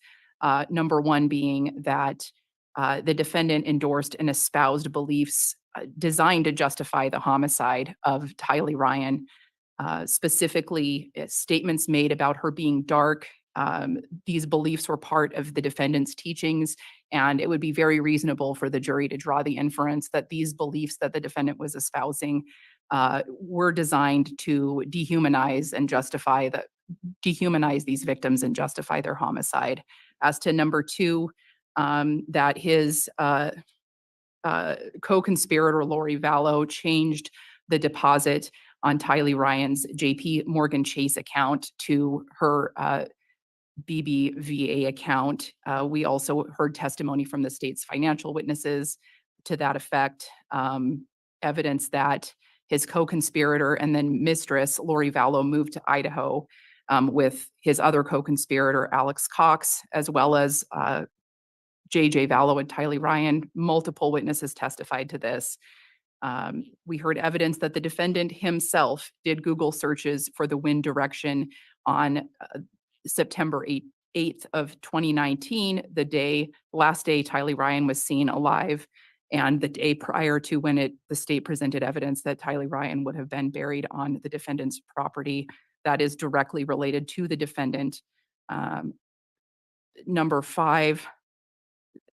Number one being that the defendant endorsed and espoused beliefs designed to justify the homicide of Tylee Ryan. Specifically, statements made about her being dark. These beliefs were part of the defendant's teachings, and it would be very reasonable for the jury to draw the inference that these beliefs that the defendant was espousing were designed to dehumanize these victims and justify their homicide. As to number two, that his co-conspirator Lori Vallow changed the deposit on Tylee Ryan's JP Morgan Chase account to her BBVA account. We also heard testimony from the state's financial witnesses to that effect, evidence that his co-conspirator and then mistress, Lori Vallow, moved to Idaho with his other co-conspirator, Alex Cox, as well as JJ Vallow and Tylee Ryan. Multiple witnesses testified to this. We heard evidence that the defendant himself did Google searches for the wind direction on September 8th of 2019, the last day Tylee Ryan was seen alive, and the day prior to when the state presented evidence that Tylee Ryan would have been buried on the defendant's property. That is directly related to the defendant. Number 5,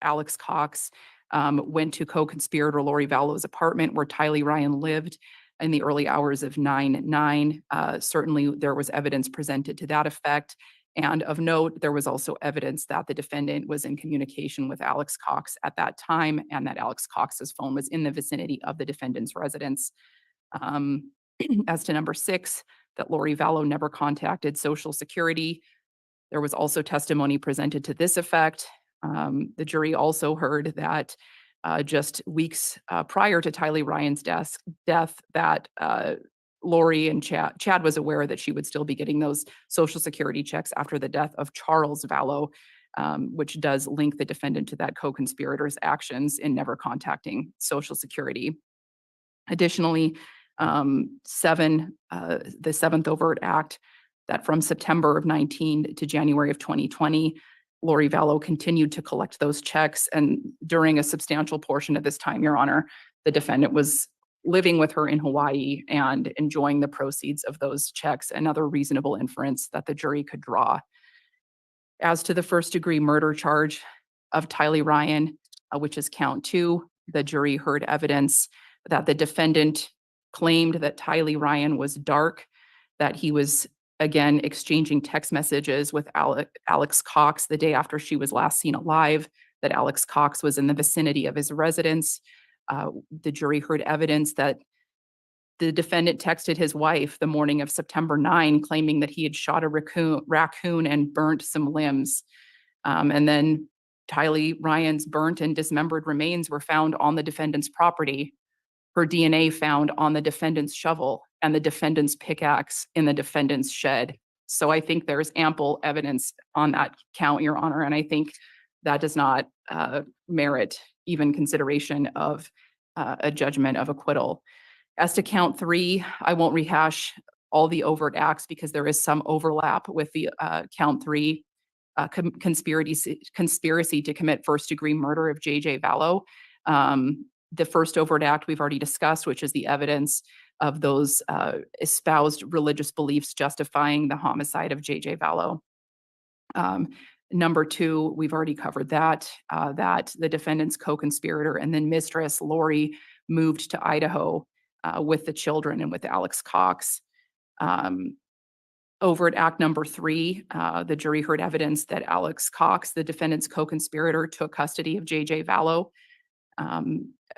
Alex Cox went to co-conspirator Lori Vallow's apartment where Tylee Ryan lived in the early hours of 9/9. Certainly there was evidence presented to that effect. And of note, there was also evidence that the defendant was in communication with Alex Cox at that time, and that Alex Cox's phone was in the vicinity of the defendant's residence. As to number 6, that Lori Vallow never contacted Social Security. There was also testimony presented to this effect. The jury also heard that just weeks prior to Tylee Ryan's death, that Lori and Chad was aware that she would still be getting those Social Security checks after the death of Charles Vallow, which does link the defendant to that co-conspirator's actions in never contacting Social Security. Additionally, the 7th overt act, that from September of 19 to January of 2020, Lori Vallow continued to collect those checks. And during a substantial portion of this time, Your Honor, the defendant was living with her in Hawaii and enjoying the proceeds of those checks, another reasonable inference that the jury could draw. As to the first-degree murder charge of Tylee Ryan, which is count 2, the jury heard evidence that the defendant claimed that Tylee Ryan was dark, that he was, again, exchanging text messages with Alex Cox the day after she was last seen alive, that Alex Cox was in the vicinity of his residence. The jury heard evidence that the defendant texted his wife the morning of September 9, claiming that he had shot a raccoon and burnt some limbs. And then Tylee Ryan's burnt and dismembered remains were found on the defendant's property. Her DNA found on the defendant's shovel and the defendant's pickaxe in the defendant's shed. So I think there's ample evidence on that count, Your Honor, and I think that does not merit even consideration of a judgment of acquittal. As to count 3, I won't rehash all the overt acts because there is some overlap with the count 3 conspiracy to commit first-degree murder of JJ Vallow. The first overt act we've already discussed, which is the evidence of those espoused religious beliefs justifying the homicide of JJ Vallow. Number 2, we've already covered that the defendant's co-conspirator and then mistress, Lori, moved to Idaho with the children and with Alex Cox. Overt act number 3, the jury heard evidence that Alex Cox, the defendant's co-conspirator, took custody of JJ Vallow.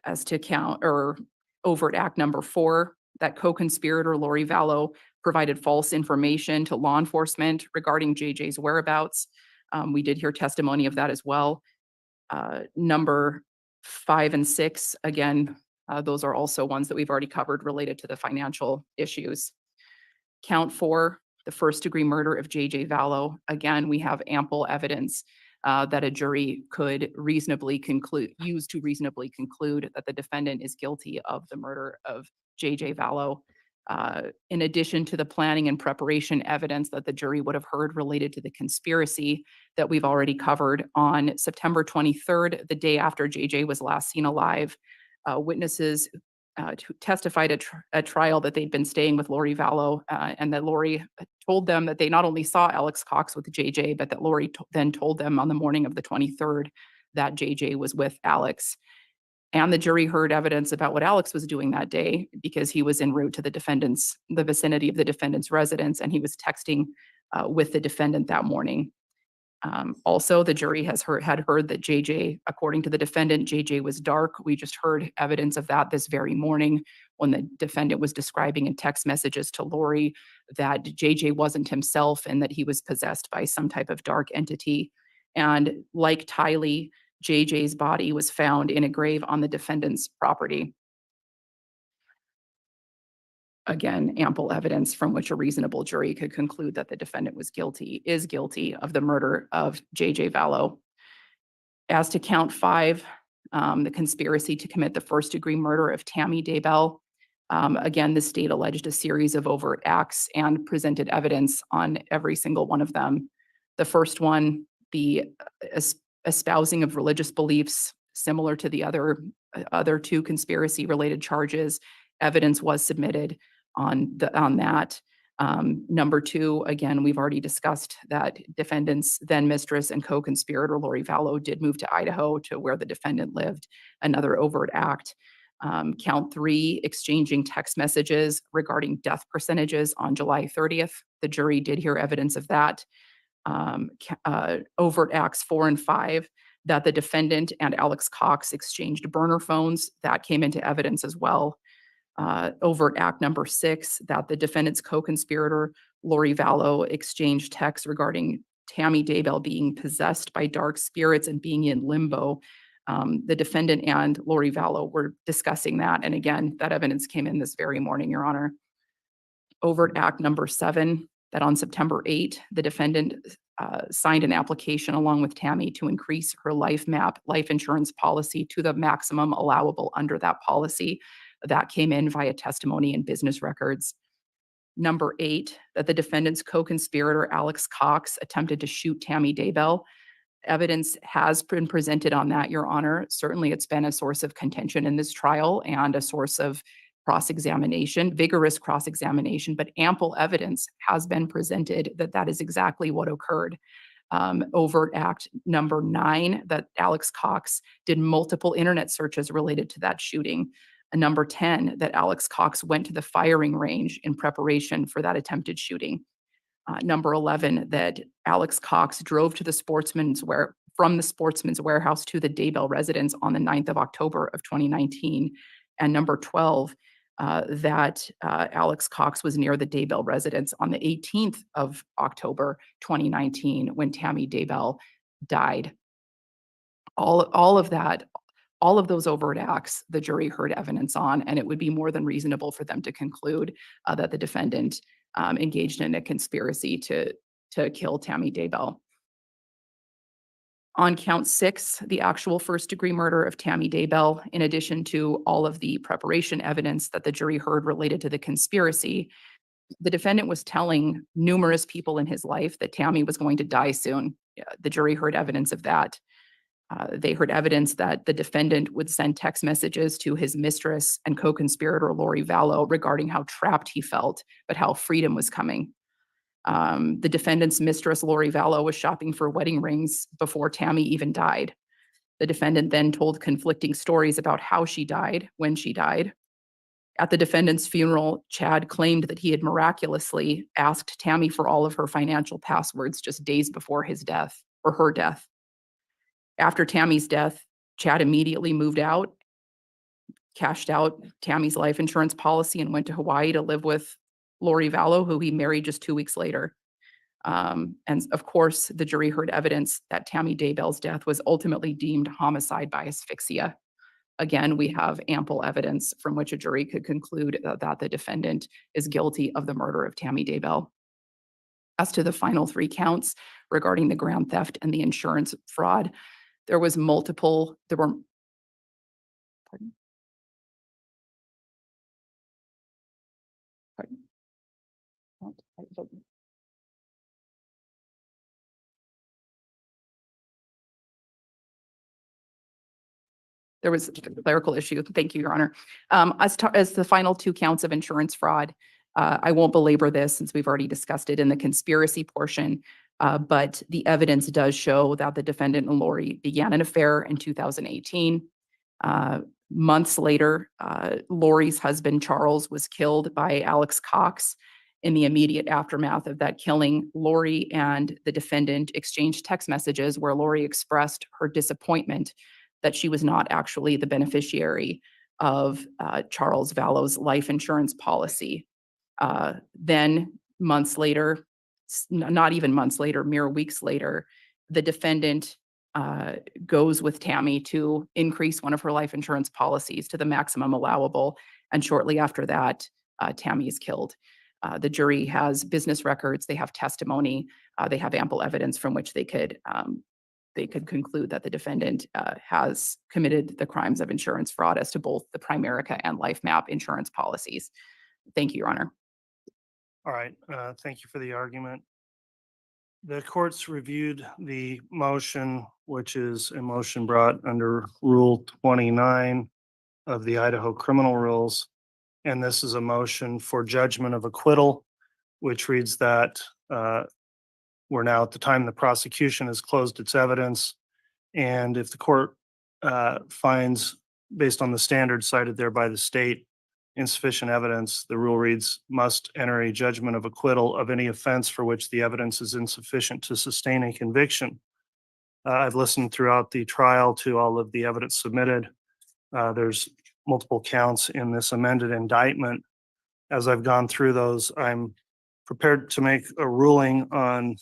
As to overt act number 4, that co-conspirator Lori Vallow provided false information to law enforcement regarding JJ's whereabouts. We did hear testimony of that as well. Number 5 and 6, again, those are also ones that we've already covered related to the financial issues. Count 4, the first-degree murder of JJ Vallow. Again, we have ample evidence that a jury could use to reasonably conclude that the defendant is guilty of the murder of JJ Vallow. In addition to the planning and preparation evidence that the jury would have heard related to the conspiracy that we've already covered, on September 23rd, the day after JJ was last seen alive, witnesses testified at trial that they'd been staying with Lori Vallow and that Lori told them that they not only saw Alex Cox with JJ, but that Lori then told them on the morning of the 23rd that JJ was with Alex. And the jury heard evidence about what Alex was doing that day because he was en route to the vicinity of the defendant's residence, and he was texting with the defendant that morning. Also, the jury had heard that JJ, according to the defendant, JJ was dark. We just heard evidence of that this very morning when the defendant was describing in text messages to Lori that JJ wasn't himself and that he was possessed by some type of dark entity. And like Tylee, JJ's body was found in a grave on the defendant's property. Again, ample evidence from which a reasonable jury could conclude that the defendant is guilty of the murder of JJ Vallow. As to count 5, the conspiracy to commit the first-degree murder of Tammy Daybell. Again, the state alleged a series of overt acts and presented evidence on every single one of them. The first one, the espousing of religious beliefs similar to the other 2 conspiracy-related charges. Evidence was submitted on that. Number 2, again, we've already discussed that defendant's then mistress and co-conspirator Lori Vallow did move to Idaho, to where the defendant lived, another overt act. Count 3, exchanging text messages regarding death percentages on July 30th. The jury did hear evidence of that. Overt acts 4 and 5, that the defendant and Alex Cox exchanged burner phones, that came into evidence as well. Overt act number 6, that the defendant's co-conspirator Lori Vallow exchanged texts regarding Tammy Daybell being possessed by dark spirits and being in limbo. The defendant and Lori Vallow were discussing that, and again, that evidence came in this very morning, Your Honor. Overt act number 7, that on September 8, the defendant signed an application along with Tammy to increase her life insurance policy to the maximum allowable under that policy. That came in via testimony and business records. Number 8, that the defendant's co-conspirator Alex Cox attempted to shoot Tammy Daybell. Evidence has been presented on that, Your Honor. Certainly, it's been a source of contention in this trial and a source of cross-examination, vigorous cross-examination, but ample evidence has been presented that that is exactly what occurred. Overt act number 9, that Alex Cox did multiple internet searches related to that shooting. Number 10, that Alex Cox went to the firing range in preparation for that attempted shooting. Number 11, that Alex Cox drove to from the Sportsman's Warehouse to the Daybell residence on the 9th of October of 2019. And number 12, that Alex Cox was near the Daybell residence on the 18th of October 2019 when Tammy Daybell died. All of those overt acts, the jury heard evidence on, and it would be more than reasonable for them to conclude that the defendant engaged in a conspiracy to kill Tammy Daybell. On count 6, the actual first-degree murder of Tammy Daybell, in addition to all of the preparation evidence that the jury heard related to the conspiracy, the defendant was telling numerous people in his life that Tammy was going to die soon. The jury heard evidence of that. They heard evidence that the defendant would send text messages to his mistress and co-conspirator Lori Vallow regarding how trapped he felt, but how freedom was coming. The defendant's mistress, Lori Vallow, was shopping for wedding rings before Tammy even died. The defendant then told conflicting stories about how she died, when she died. At the defendant's funeral, Chad claimed that he had miraculously asked Tammy for all of her financial passwords just days before his death, or her death. After Tammy's death, Chad immediately moved out, cashed out Tammy's life insurance policy, and went to Hawaii to live with Lori Vallow, who he married just 2 weeks later. And of course, the jury heard evidence that Tammy Daybell's death was ultimately deemed homicide by asphyxia. Again, we have ample evidence from which a jury could conclude that the defendant is guilty of the murder of Tammy Daybell. As to the final 3 counts regarding the grand theft and the insurance fraud, there were there was a clerical issue. Thank you, Your Honor. As the final 2 counts of insurance fraud, I won't belabor this since we've already discussed it in the conspiracy portion, but the evidence does show that the defendant and Lori began an affair in 2018. Months later, Lori's husband, Charles, was killed by Alex Cox. In the immediate aftermath of that killing, Lori and the defendant exchanged text messages where Lori expressed her disappointment that she was not actually the beneficiary of Charles Vallow's life insurance policy. Then months later, not even months later, mere weeks later, the defendant goes with Tammy to increase one of her life insurance policies to the maximum allowable. And shortly after that, Tammy is killed. The jury has business records, they have testimony, they have ample evidence from which they could they could conclude that the defendant has committed the crimes of insurance fraud as to both the Primerica and LifeMap insurance policies. Thank you, Your Honor. All right, thank you for the argument. The courts reviewed the motion, which is a motion brought under Rule 29 of the Idaho Criminal Rules. And this is a motion for judgment of acquittal, which reads that we're now at the time the prosecution has closed its evidence. And if the court finds, based on the standards cited there by the state, insufficient evidence, the rule reads, must enter a judgment of acquittal of any offense for which the evidence is insufficient to sustain a conviction. I've listened throughout the trial to all of the evidence submitted. There's multiple counts in this amended indictment. As I've gone through those, I'm prepared to make a ruling on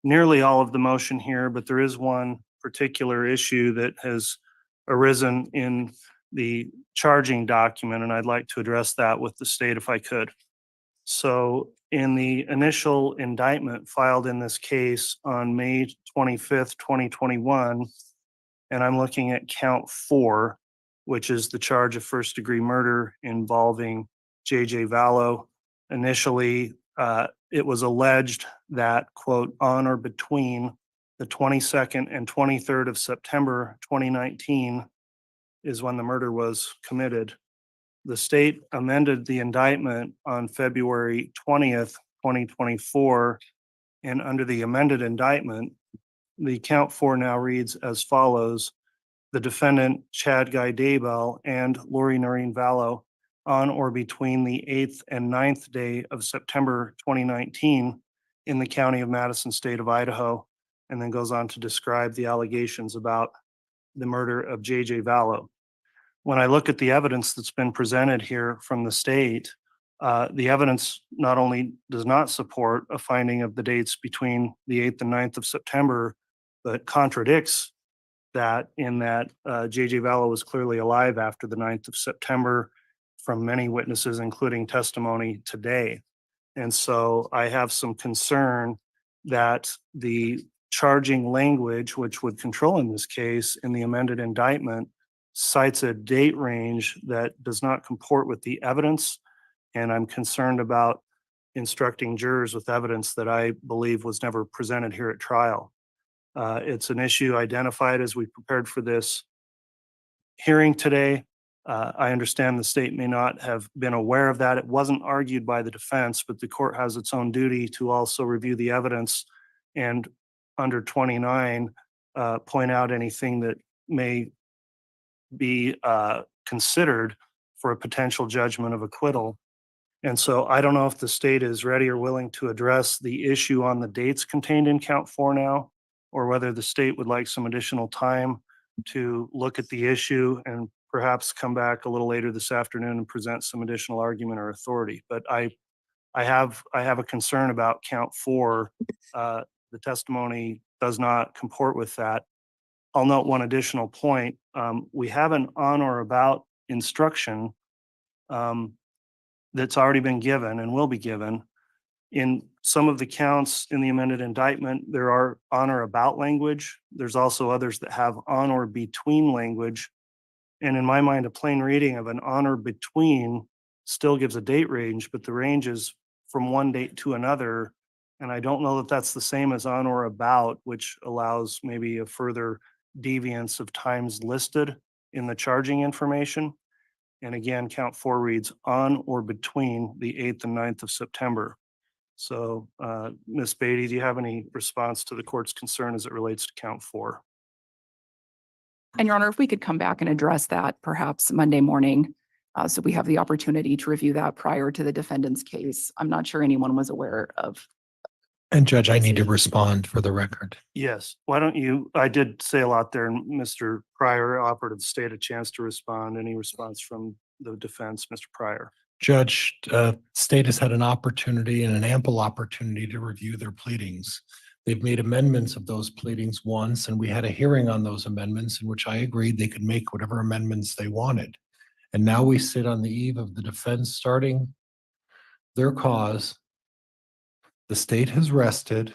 nearly all of the motion here, but there is one particular issue that has arisen in the charging document, and I'd like to address that with the state if I could. So in the initial indictment filed in this case on May 25th, 2021, and I'm looking at count 4, which is the charge of first-degree murder involving J.J. Vallow. Initially, it was alleged that, quote, on or between the 22nd and 23rd of September 2019 is when the murder was committed. The state amended the indictment on February 20th, 2024, and under the amended indictment, the count 4 now reads as follows: the defendant, Chad Guy Daybell, and Lori Noreen Vallow, on or between the 8th and 9th day of September 2019 in the county of Madison, state of Idaho, and then goes on to describe the allegations about the murder of J.J. Vallow. When I look at the evidence that's been presented here from the state, the evidence not only does not support a finding of the dates between the 8th and 9th of September, but contradicts that in that J.J. Vallow was clearly alive after the 9th of September from many witnesses, including testimony today. And so I have some concern that the charging language, which would control in this case in the amended indictment, cites a date range that does not comport with the evidence. And I'm concerned about instructing jurors with evidence that I believe was never presented here at trial. It's an issue identified as we prepared for this hearing today. I understand the state may not have been aware of that. It wasn't argued by the defense, but the court has its own duty to also review the evidence and under 29, point out anything that may be considered for a potential judgment of acquittal. And so I don't know if the state is ready or willing to address the issue on the dates contained in count 4 now, or whether the state would like some additional time to look at the issue and perhaps come back a little later this afternoon and present some additional argument or authority. But I have a concern about count 4. The testimony does not comport with that. I'll note one additional point. We have an on or about instruction that's already been given and will be given. In some of the counts in the amended indictment, there are on or about language. There's also others that have on or between language. And in my mind, a plain reading of an on or between still gives a date range, but the range is from one date to another. And I don't know that that's the same as on or about, which allows maybe a further deviance of times listed in the charging information. And again, count 4 reads on or between the 8th and 9th of September. So, Ms. Beatty, do you have any response to the court's concern as it relates to count 4? And Your Honor, if we could come back and address that perhaps Monday morning, so we have the opportunity to review that prior to the defendant's case. I'm not sure anyone was aware of. And Judge, I need to respond for the record. Yes. Why don't you, I did say a lot there, and Mr. Pryor offered the state a chance to respond. Any response from the defense, Mr. Pryor? Judge, state has had an opportunity and an ample opportunity to review their pleadings. They've made amendments of those pleadings once, and we had a hearing on those amendments in which I agreed they could make whatever amendments they wanted. And now we sit on the eve of the defense starting their cause. The state has rested.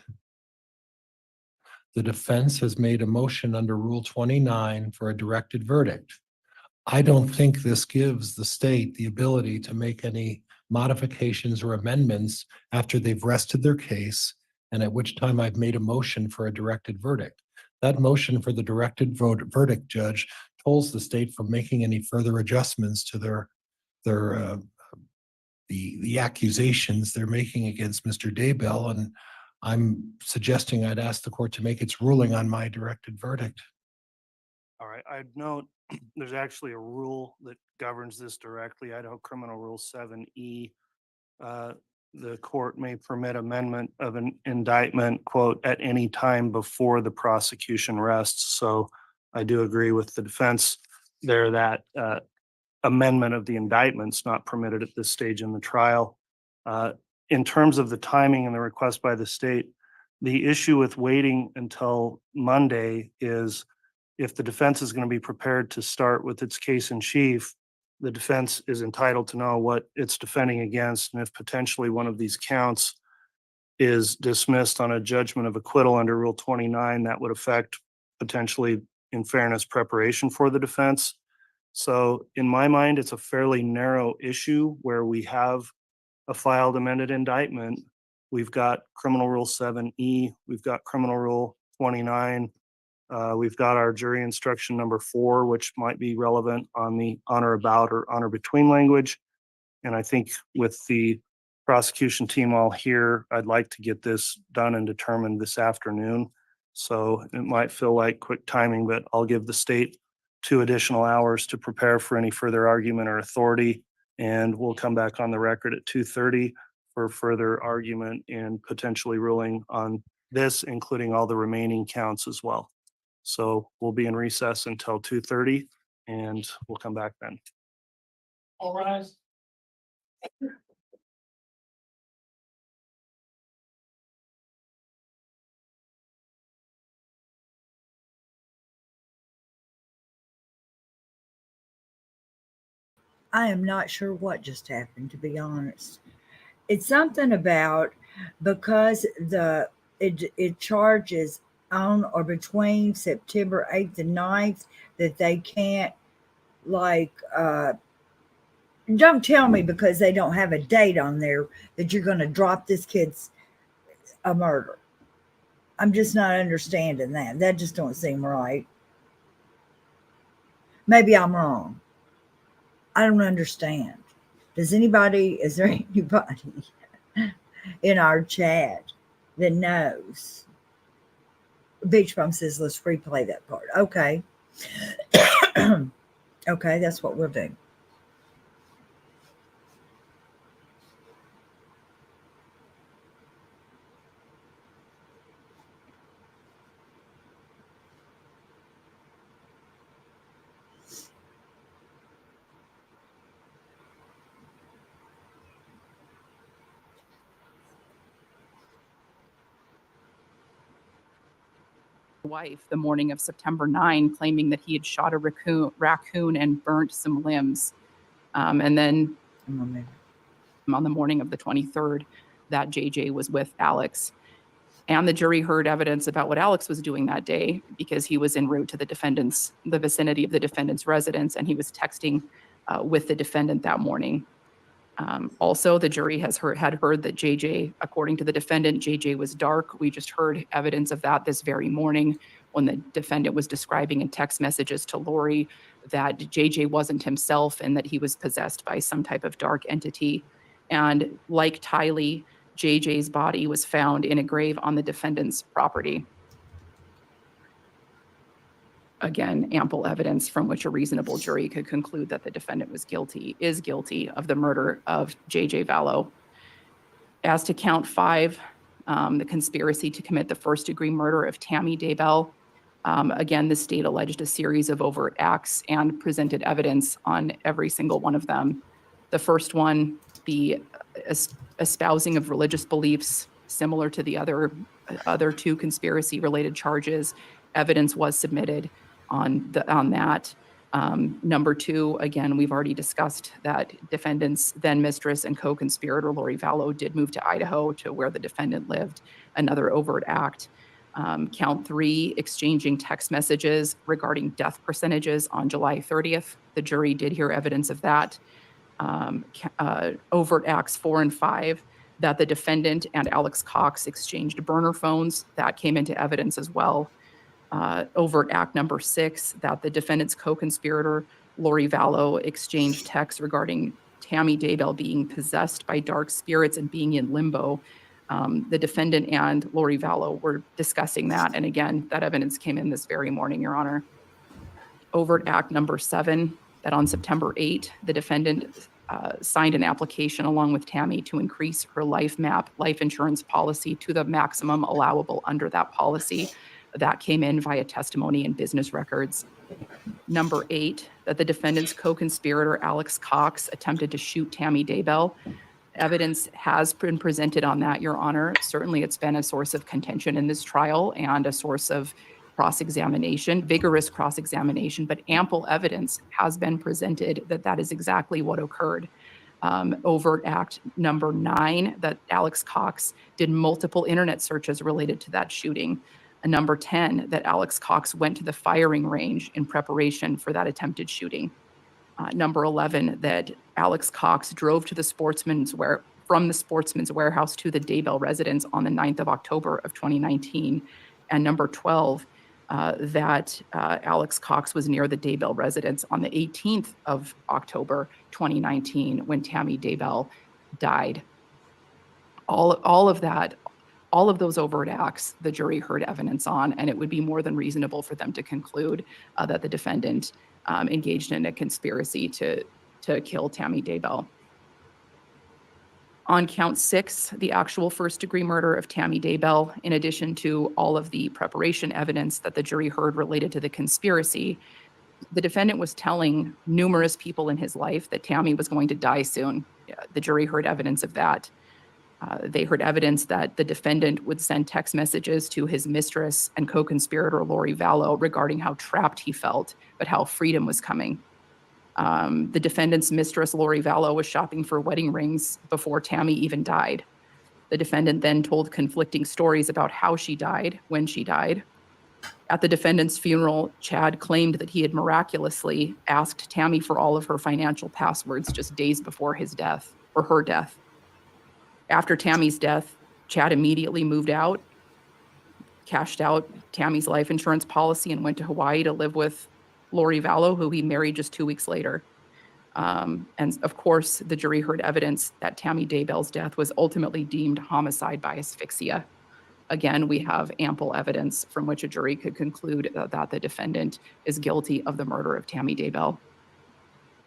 The defense has made a motion under Rule 29 for a directed verdict. I don't think this gives the state the ability to make any modifications or amendments after they've rested their case, and at which time I've made a motion for a directed verdict. That motion for the directed verdict, Judge, tolls the state from making any further adjustments to the accusations they're making against Mr. Daybell, and I'm suggesting I'd ask the court to make its ruling on my directed verdict. All right, I'd note there's actually a rule that governs this directly, Idaho Criminal Rule 7E. The court may permit amendment of an indictment, quote, at any time before the prosecution rests. So I do agree with the defense there that amendment of the indictment's not permitted at this stage in the trial. In terms of the timing and the request by the state, the issue with waiting until Monday is if the defense is going to be prepared to start with its case in chief, the defense is entitled to know what it's defending against. And if potentially one of these counts is dismissed on a judgment of acquittal under Rule 29, that would affect potentially, in fairness, preparation for the defense. So in my mind, it's a fairly narrow issue where we have a filed amended indictment. We've got Criminal Rule 7E, we've got Criminal Rule 29, we've got our jury instruction number 4, which might be relevant on the on or about or on or between language. And I think with the prosecution team all here, I'd like to get this done and determined this afternoon. So it might feel like quick timing, but I'll give the state 2 additional hours to prepare for any further argument or authority. And we'll come back on the record at 2:30 for further argument and potentially ruling on this, including all the remaining counts as well. So we'll be in recess until 2:30 and we'll come back then. All rise. I am not sure what just happened, to be honest. It's something about because it charges on or between September 8th and 9th that they can't, like, don't tell me because they don't have a date on there that you're going to drop this kid's a murder. I'm just not understanding that. That just don't seem right. Maybe I'm wrong. I don't understand. Is there anybody in our chat that knows? Beach Bum says, let's replay that part. Okay. Okay, that's what we'll do. Wife the morning of September 9, claiming that he had shot a raccoon and burnt some limbs. And then on the morning of the 23rd, that JJ was with Alex. And the jury heard evidence about what Alex was doing that day because he was en route to the vicinity of the defendant's residence, and he was texting with the defendant that morning. Also, the jury had heard that JJ, according to the defendant, JJ was dark. We just heard evidence of that this very morning when the defendant was describing in text messages to Lori that JJ wasn't himself and that he was possessed by some type of dark entity. And like Tylee, JJ's body was found in a grave on the defendant's property. Again, ample evidence from which a reasonable jury could conclude that the defendant is guilty of the murder of JJ Vallow. As to count 5, the conspiracy to commit the first-degree murder of Tammy Daybell, again, the state alleged a series of overt acts and presented evidence on every single one of them. The first one, the espousing of religious beliefs similar to the other 2 conspiracy-related charges. Evidence was submitted on that. Number 2, again, we've already discussed that defendant's then mistress and co-conspirator Lori Vallow did move to Idaho to where the defendant lived, another overt act. Count 3, exchanging text messages regarding death percentages on July 30th. The jury did hear evidence of that. Overt acts 4 and 5, that the defendant and Alex Cox exchanged burner phones. That came into evidence as well. Overt act number 6, that the defendant's co-conspirator, Lori Vallow, exchanged texts regarding Tammy Daybell being possessed by dark spirits and being in limbo. The defendant and Lori Vallow were discussing that. And again, that evidence came in this very morning, Your Honor. Overt act number 7, that on September 8, the defendant signed an application along with Tammy to increase her life insurance policy to the maximum allowable under that policy. That came in via testimony and business records. Number 8, that the defendant's co-conspirator, Alex Cox, attempted to shoot Tammy Daybell. Evidence has been presented on that, Your Honor. Certainly, it's been a source of contention in this trial and a source of cross-examination, vigorous cross-examination, but ample evidence has been presented that that is exactly what occurred. Overt act number 9, that Alex Cox did multiple internet searches related to that shooting. Number 10, that Alex Cox went to the firing range in preparation for that attempted shooting. Number 11, that Alex Cox drove to from the Sportsman's Warehouse to the Daybell residence on the 9th of October of 2019. And number 12, that Alex Cox was near the Daybell residence on the 18th of October 2019 when Tammy Daybell died. All of those overt acts, the jury heard evidence on, and it would be more than reasonable for them to conclude that the defendant engaged in a conspiracy to kill Tammy Daybell. On count 6, the actual first-degree murder of Tammy Daybell, in addition to all of the preparation evidence that the jury heard related to the conspiracy, the defendant was telling numerous people in his life that Tammy was going to die soon. The jury heard evidence of that. They heard evidence that the defendant would send text messages to his mistress and co-conspirator Lori Vallow regarding how trapped he felt, but how freedom was coming. The defendant's mistress, Lori Vallow, was shopping for wedding rings before Tammy even died. The defendant then told conflicting stories about how she died, when she died. At the defendant's funeral, Chad claimed that he had miraculously asked Tammy for all of her financial passwords just days before his death, or her death. After Tammy's death, Chad immediately moved out, cashed out Tammy's life insurance policy, and went to Hawaii to live with Lori Vallow, who he married just 2 weeks later. And of course, the jury heard evidence that Tammy Daybell's death was ultimately deemed homicide by asphyxia. Again, we have ample evidence from which a jury could conclude that the defendant is guilty of the murder of Tammy Daybell.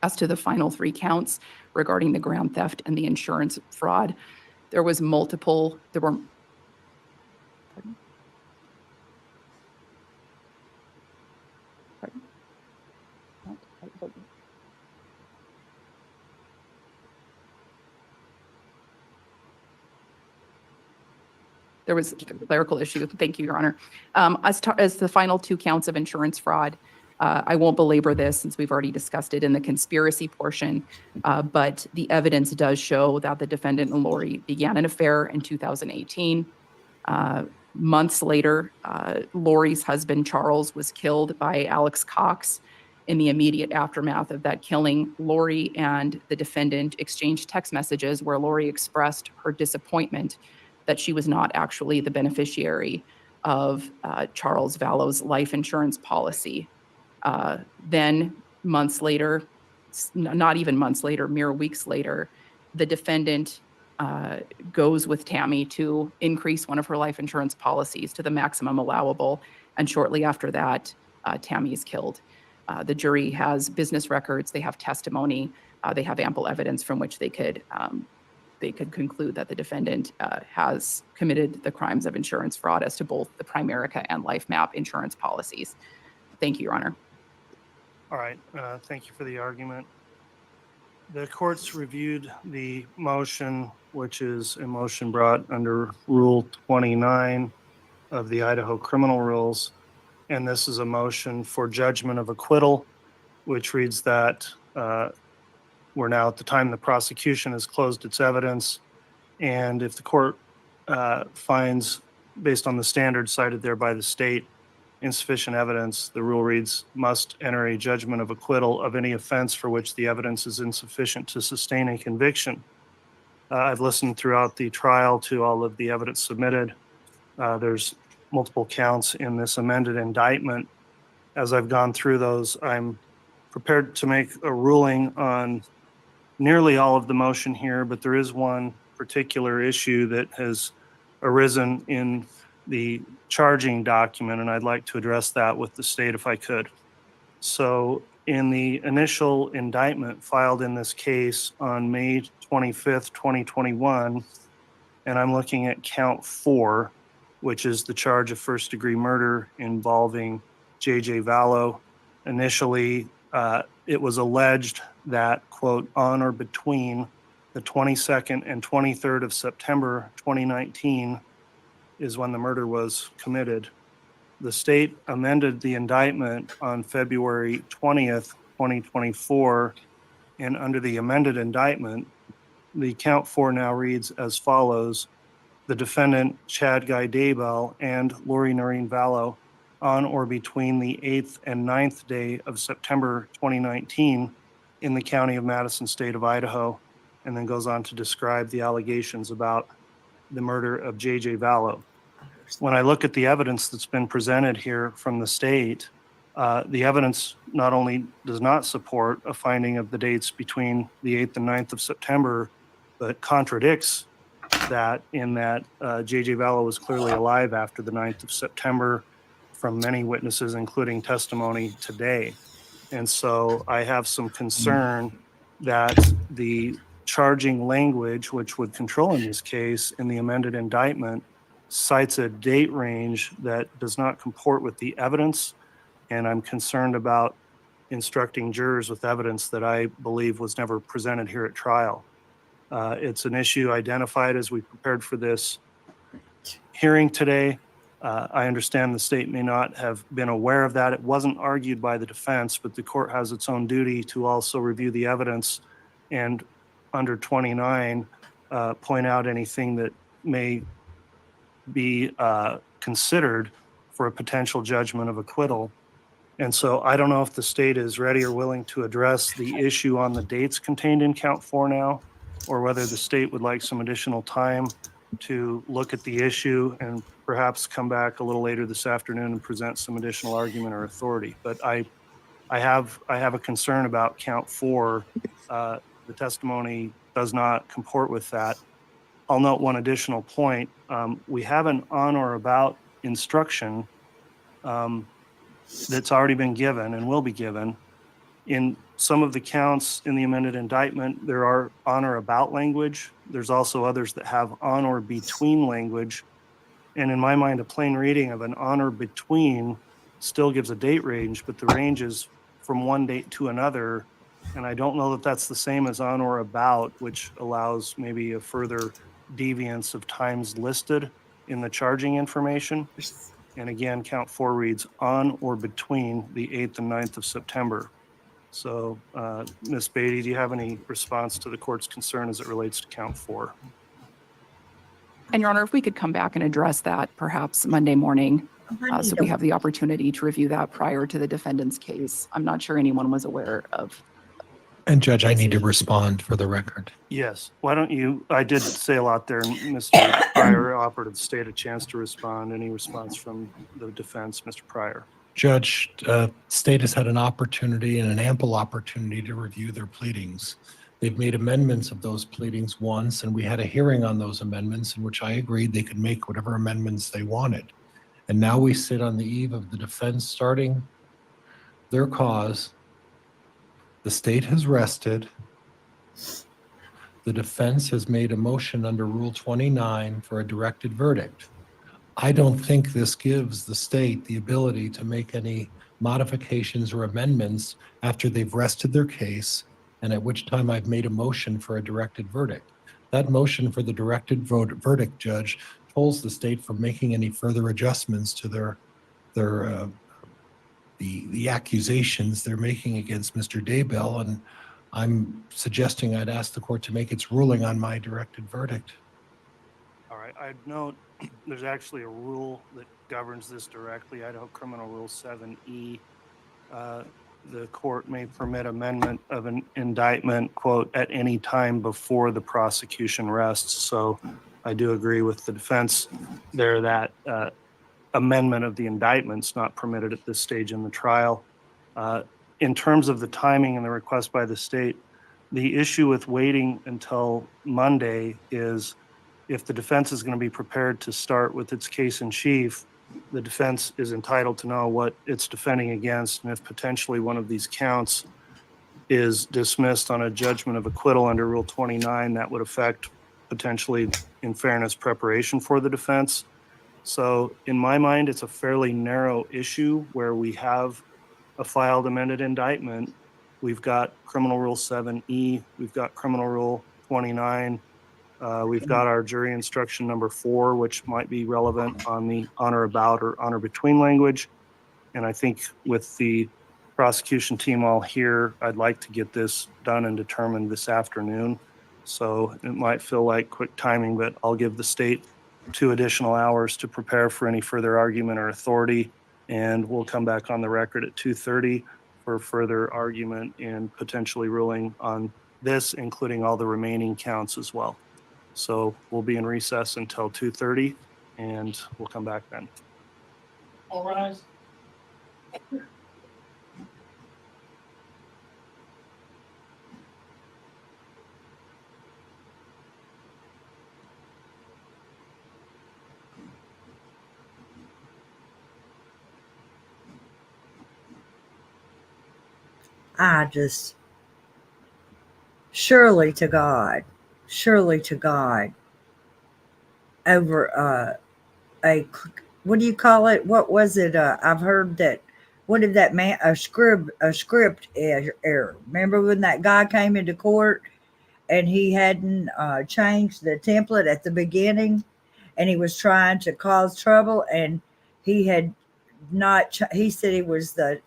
As to the final 3 counts regarding the grand theft and the insurance fraud, there were there was a clerical issue. Thank you, Your Honor. As the final 2 counts of insurance fraud, I won't belabor this since we've already discussed it in the conspiracy portion, but the evidence does show that the defendant and Lori began an affair in 2018. Months later, Lori's husband, Charles, was killed by Alex Cox. In the immediate aftermath of that killing, Lori and the defendant exchanged text messages where Lori expressed her disappointment that she was not actually the beneficiary of Charles Vallow's life insurance policy. Then months later, not even months later, mere weeks later, the defendant goes with Tammy to increase one of her life insurance policies to the maximum allowable. And shortly after that, Tammy is killed. The jury has business records, they have testimony, they have ample evidence from which they could conclude that the defendant has committed the crimes of insurance fraud as to both the Primerica and LifeMap insurance policies. Thank you, Your Honor. All right, thank you for the argument. The court's reviewed the motion, which is a motion brought under Rule 29 of the Idaho Criminal Rules. And this is a motion for judgment of acquittal, which reads that we're now at the time the prosecution has closed its evidence. And if the court finds based on the standards cited there by the state, insufficient evidence, the rule reads, must enter a judgment of acquittal of any offense for which the evidence is insufficient to sustain a conviction. I've listened throughout the trial to all of the evidence submitted. There's multiple counts in this amended indictment. As I've gone through those, I'm prepared to make a ruling on nearly all of the motion here, but there is one particular issue that has arisen in the charging document, and I'd like to address that with the state if I could. So in the initial indictment filed in this case on May 25th, 2021, and I'm looking at count 4, which is the charge of first-degree murder involving J.J. Vallow. Initially, it was alleged that, quote, on or between the 22nd and 23rd of September 2019 is when the murder was committed. The state amended the indictment on February 20th, 2024, and under the amended indictment, the count 4 now reads as follows: the defendant, Chad Guy Daybell, and Lori Noreen Vallow, on or between the 8th and 9th day of September 2019 in the county of Madison, state of Idaho, and then goes on to describe the allegations about the murder of J.J. Vallow. When I look at the evidence that's been presented here from the state, the evidence not only does not support a finding of the dates between the 8th and 9th of September, but contradicts that in that J.J. Vallow was clearly alive after the 9th of September from many witnesses, including testimony today. And so I have some concern that the charging language, which would control in this case in the amended indictment, cites a date range that does not comport with the evidence. And I'm concerned about instructing jurors with evidence that I believe was never presented here at trial. It's an issue identified as we prepared for this hearing today. I understand the state may not have been aware of that. It wasn't argued by the defense, but the court has its own duty to also review the evidence and under 29, point out anything that may be considered for a potential judgment of acquittal. And so I don't know if the state is ready or willing to address the issue on the dates contained in count 4 now, or whether the state would like some additional time to look at the issue and perhaps come back a little later this afternoon and present some additional argument or authority. But I have a concern about count 4. The testimony does not comport with that. I'll note one additional point. We have an on or about instruction that's already been given and will be given. In some of the counts in the amended indictment, there are on or about language. There's also others that have on or between language. And in my mind, a plain reading of an on or between still gives a date range, but the range is from one date to another. And I don't know that that's the same as on or about, which allows maybe a further deviance of times listed in the charging information. And again, count 4 reads on or between the 8th and 9th of September. So, Ms. Beatty, do you have any response to the court's concern as it relates to count 4? And Your Honor, if we could come back and address that perhaps Monday morning, so we have the opportunity to review that prior to the defendant's case. I'm not sure anyone was aware of. And Judge, I need to respond for the record. Yes. Why don't you, I did say a lot there, and Mr. Pryor offered the state a chance to respond. Any response from the defense, Mr. Pryor? Judge, state has had an opportunity and an ample opportunity to review their pleadings. They've made amendments of those pleadings once, and we had a hearing on those amendments in which I agreed they could make whatever amendments they wanted. And now we sit on the eve of the defense starting their cause. The state has rested. The defense has made a motion under Rule 29 for a directed verdict. I don't think this gives the state the ability to make any modifications or amendments after they've rested their case, and at which time I've made a motion for a directed verdict. That motion for the directed verdict, Judge, tolls the state from making any further adjustments to the accusations they're making against Mr. Daybell, and I'm suggesting I'd ask the court to make its ruling on my directed verdict. All right. I'd note there's actually a rule that governs this directly, Idaho Criminal Rule 7E. The court may permit amendment of an indictment, quote, at any time before the prosecution rests. So I do agree with the defense there that amendment of the indictment's not permitted at this stage in the trial. In terms of the timing and the request by the state, the issue with waiting until Monday is if the defense is going to be prepared to start with its case in chief, the defense is entitled to know what it's defending against, and if potentially one of these counts is dismissed on a judgment of acquittal under Rule 29, that would affect potentially, in fairness, preparation for the defense. So in my mind, it's a fairly narrow issue where we have a filed amended indictment. We've got Criminal Rule 7E, we've got Criminal Rule 29, we've got our jury instruction number 4, which might be relevant on the on or about or on or between language. And I think with the prosecution team all here, I'd like to get this done and determined this afternoon. So it might feel like quick timing, but I'll give the state 2 additional hours to prepare for any further argument or authority. And we'll come back on the record at 2:30 for further argument and potentially ruling on this, including all the remaining counts as well. So we'll be in recess until 2:30 and we'll come back then. All rise. I just, surely to God, over what do you call it? What was it? I've heard that, what did that man, a script error. Remember when that guy came into court and he hadn't changed the template at the beginning and he was trying to cause trouble and he had not, he said he was the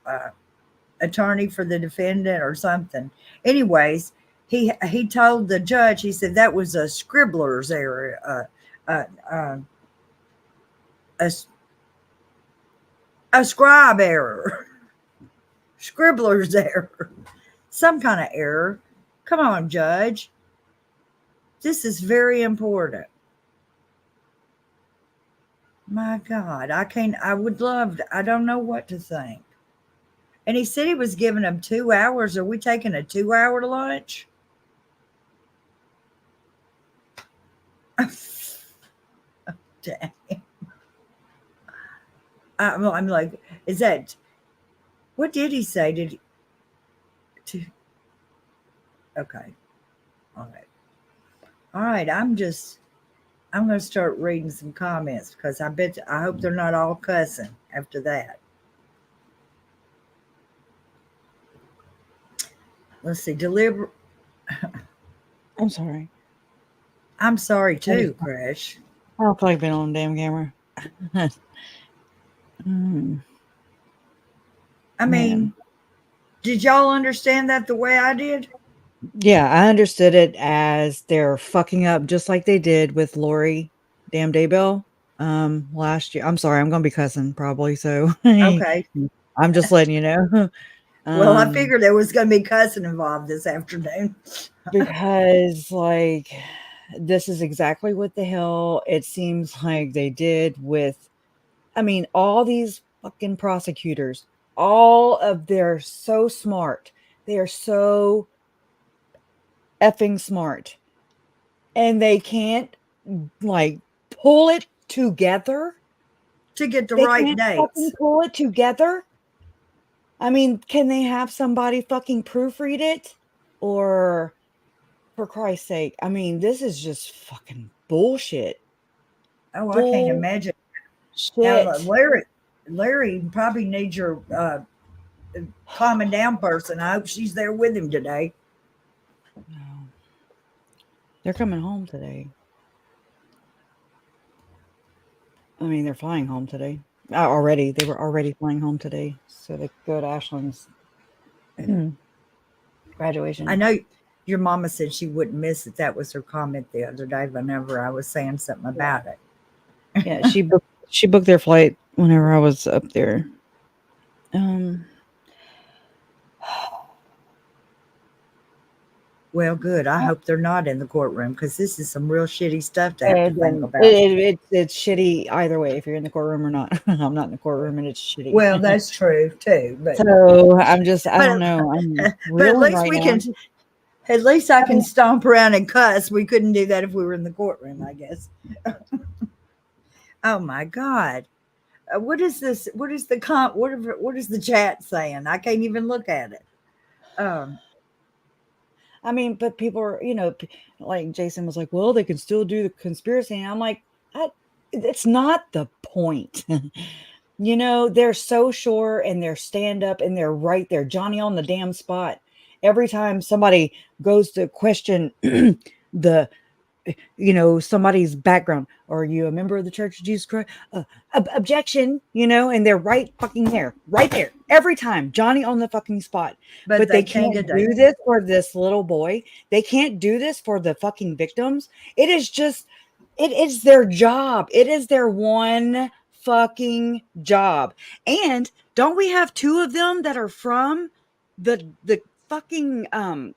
attorney for the defendant or something. Anyways, he told the judge, he said that was a scribbler's error, a scribe error, scribbler's error, some kind of error. Come on, judge. This is very important. My God, I would love to, I don't know what to think. And he said he was giving them 2 hours. Are we taking a 2-hour lunch? Dang. I'm like, is that, what did he say? Okay. All right. I'm going to start reading some comments because I hope they're not all cussing after that. Let's see, I'm sorry. I'm sorry too, Crash. I don't feel like being on the damn camera. I mean, did y'all understand that the way I did? Yeah, I understood it as they're fucking up just like they did with Lori damn Daybell last year. I'm sorry, I'm gonna be cussing probably, so Okay. I'm just letting you know. Well, I figured there was going to be cussing involved this afternoon. Because, like, this is exactly what the hell it seems like they did with, I mean, all these fucking prosecutors, they're so smart. They are so effing smart. And they can't, like, pull it together. To get the right dates. Pull it together. I mean, can they have somebody fucking proofread it? Or, for Christ's sake, I mean, this is just fucking bullshit. Oh, I can't imagine. Now, Larry probably needs your calming down person. I hope she's there with him today. No. They're coming home today. I mean, they're flying home today. Already. They were already flying home today. So they go to Ashland's graduation. I know your mama said she wouldn't miss it. That was her comment the other day whenever I was saying something about it. Yeah, she booked their flight whenever I was up there. Well, good. I hope they're not in the courtroom because this is some real shitty stuff to have to think about. It's shitty either way if you're in the courtroom or not. I'm not in the courtroom and it's shitty. Well, that's true too. But so I don't know. I'm but at least right we now. can. At least I can stomp around and cuss. We couldn't do that if we were in the courtroom, I guess. Oh my God. What is this? What is the what is the chat saying? I can't even look at it. I mean, but people are, like Jason was like, well, they can still do the conspiracy. And I'm like, it's not the point. They're so sure and they're stand up and they're right there, Johnny on the damn spot. Every time somebody goes to question somebody's background, are you a member of the Church of Jesus Christ? Objection, and they're right there every time, Johnny on the fucking spot. But they can't do this for this little boy. They can't do this for the fucking victims. It is their job. It is their one fucking job. And don't we have two of them that are from the fucking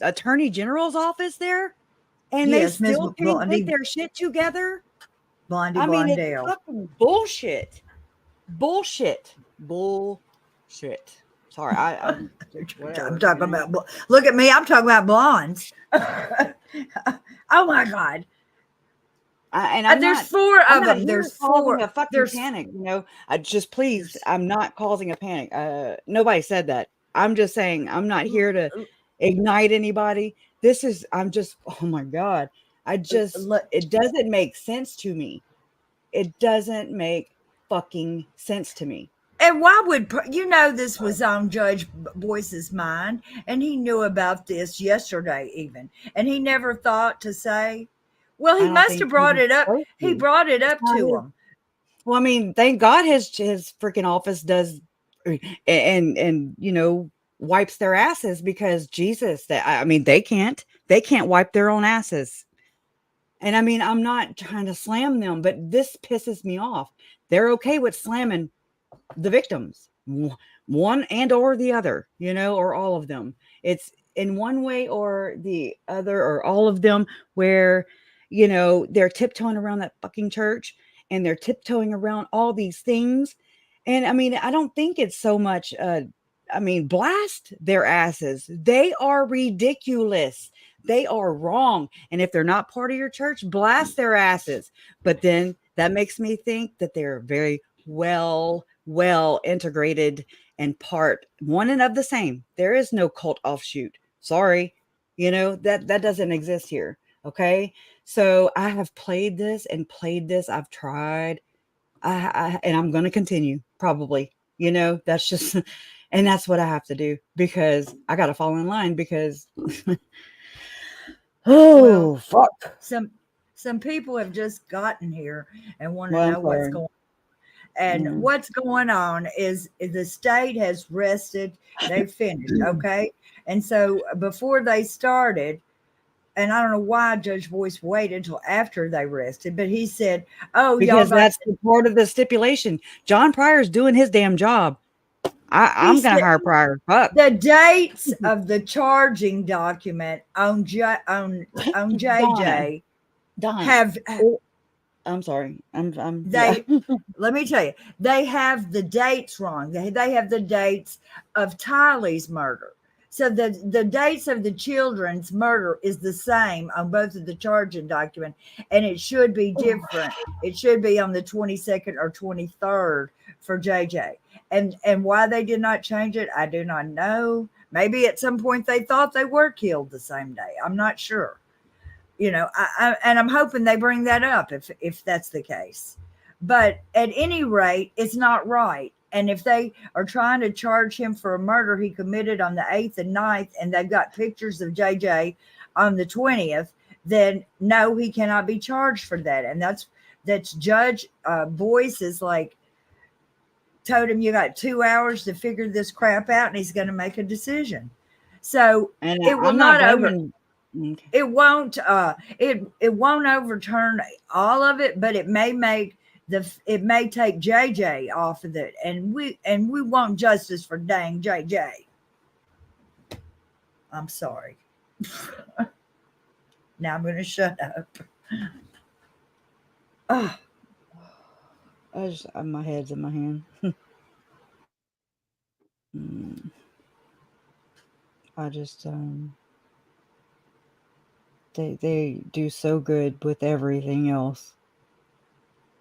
attorney general's office there? And yes, they still can't get their shit together. Blondell. It's fucking bullshit. Sorry, I'm talking about. Look at me. I'm talking about blondes. Oh my God. There's four of them. There's four. A fucking panic. Please. I'm not causing a panic. Nobody said that. I'm just saying I'm not here to ignite anybody. Oh my God. It doesn't make sense to me. It doesn't make fucking sense to me. And why would, this was on Judge Boyce's mind, and he knew about this yesterday even, and he never thought to say, well, he must have brought it up. He brought it up to him. Well, I mean, thank God his freaking office does and wipes their asses, because Jesus, they can't wipe their own asses. And I mean, I'm not trying to slam them, but this pisses me off. They're okay with slamming the victims, one and or the other, or all of them. It's in one way or the other, or all of them, where, they're tiptoeing around that fucking church and they're tiptoeing around all these things. And I mean, I don't think it's so much, blast their asses. They are ridiculous. They are wrong. And if they're not part of your church, blast their asses. But then that makes me think that they're very well integrated and part one and of the same. There is no cult offshoot. Sorry. That doesn't exist here. Okay. So I have played this. I've tried. And I'm going to continue probably, that's just, and that's what I have to do, because I got to fall in line, because fuck. Some people have just gotten here and want to know what's going on. And what's going on is the state has rested. They've finished. Okay. And so before they started, and I don't know why Judge Boyce waited until after they rested, but he said, because that's the part of the stipulation. John Pryor's doing his damn job. I'm going to hire Pryor. Fuck. The dates of the charging document on JJ have. I'm sorry. Let me tell you, they have the dates wrong. They have the dates of Tylee's murder. So the dates of the children's murder is the same on both of the charging document, and it should be different. It should be on the 22nd or 23rd for JJ. And why they did not change it, I do not know. Maybe at some point they thought they were killed the same day. I'm not sure. And I'm hoping they bring that up if that's the case. But at any rate, it's not right. And if they are trying to charge him for a murder he committed on the 8th and 9th, and they've got pictures of JJ on the 20th, then no, he cannot be charged for that. And that's Judge Boyce is like, told him, you got 2 hours to figure this crap out, and he's going to make a decision. So it will it won't overturn all of it, but it may make it may take JJ off of it, and we want justice for dang JJ. I'm sorry. Now I'm going to shut up. Oh, My head's in my hand. I just they do so good with everything else,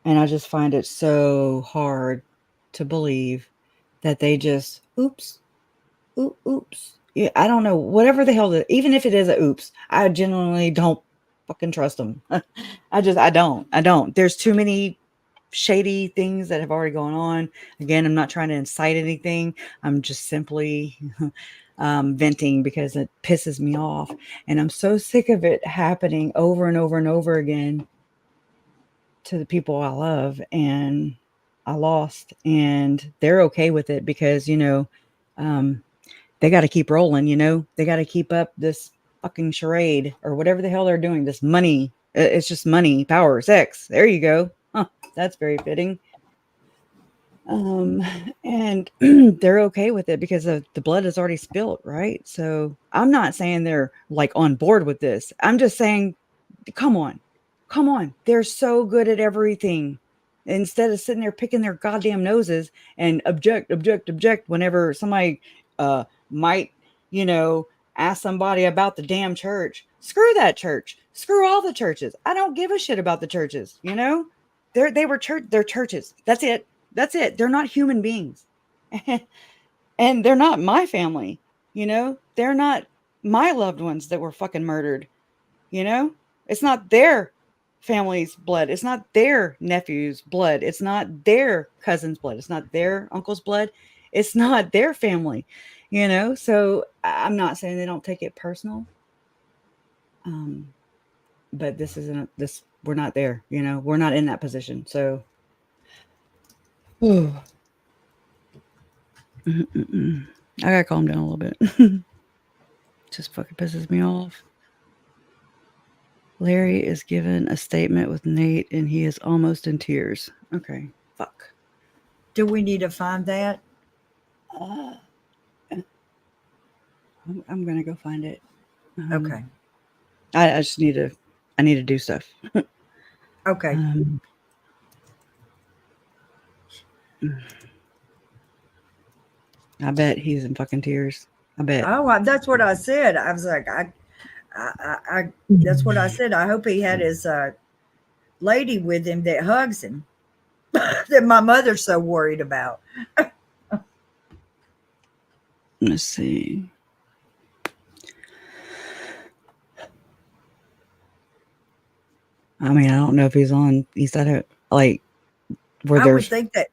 and I just find it so hard to believe that they just oops. Yeah, I don't know, whatever the hell even if it is a oops, I genuinely don't fucking trust them. I don't. There's too many shady things that have already gone on. Again, I'm not trying to incite anything. I'm just simply venting because it pisses me off. And I'm so sick of it happening over and over and over again to the people I love and I lost. And they're okay with it because, they got to keep rolling, they got to keep up this fucking charade or whatever the hell they're doing. This money. It's just money, power, sex. There you go. Huh, that's very fitting. And they're okay with it because the blood is already spilled, right? So I'm not saying they're like on board with this. I'm just saying, come on. They're so good at everything. Instead of sitting there picking their goddamn noses and object whenever somebody might, ask somebody about the damn church. Screw that church. Screw all the churches. I don't give a shit about the churches, They're churches. That's it. They're not human beings. And they're not my family, They're not my loved ones that were fucking murdered, It's not their family's blood. It's not their nephew's blood. It's not their cousin's blood. It's not their uncle's blood. It's not their family, So I'm not saying they don't take it personal. But this isn't we're not there, we're not in that position. So I gotta calm down a little bit. Just fucking pisses me off. Larry is given a statement with Nate and he is almost in tears. Okay, fuck. do we need to find that? I'm gonna go find it. Okay. I just need to do stuff. Okay. I bet he's in fucking tears. I bet. Oh, that's what I said. I was like, I that's what I said. I hope he had his lady with him that hugs him that my mother's so worried about. Let's see. I mean, I don't know if he's on. He's at a where I there's. would think that.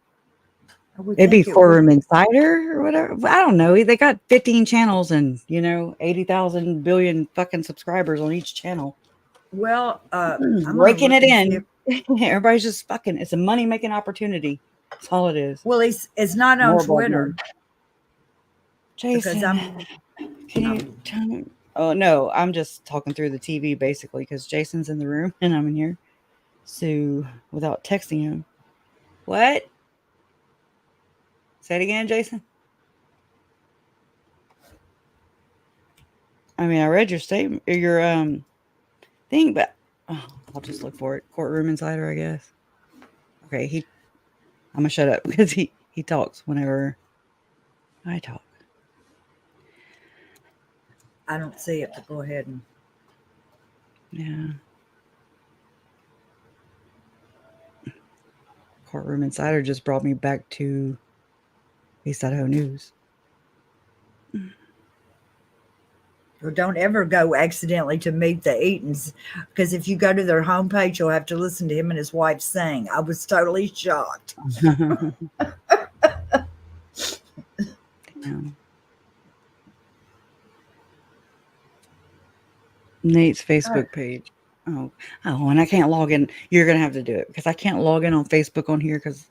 It'd be Courtroom Insider or whatever. I don't know. They got 15 channels and 80,000 billion fucking subscribers on each channel. Well, I'm raking it in. Everybody's just fucking. It's a money making opportunity. That's all it is. Well, it's not on Twitter. Jason, can you tell me? Oh no, I'm just talking through the TV basically because Jason's in the room and I'm in here. So without texting him, what? Say it again, Jason. I mean, I read your statement or your thing, but I'll just look for it. Courtroom Insider, I guess. Okay, I'm gonna shut up because he talks whenever I talk. I don't see it, but go ahead and. Yeah. Courtroom Insider just brought me back to East Idaho News. Well, don't ever go accidentally to Meet the Eatons, because if you go to their homepage, you'll have to listen to him and his wife sing. I was totally shocked. Damn. Nate's Facebook page. Oh, and I can't log in. You're gonna have to do it because I can't log in on Facebook on here because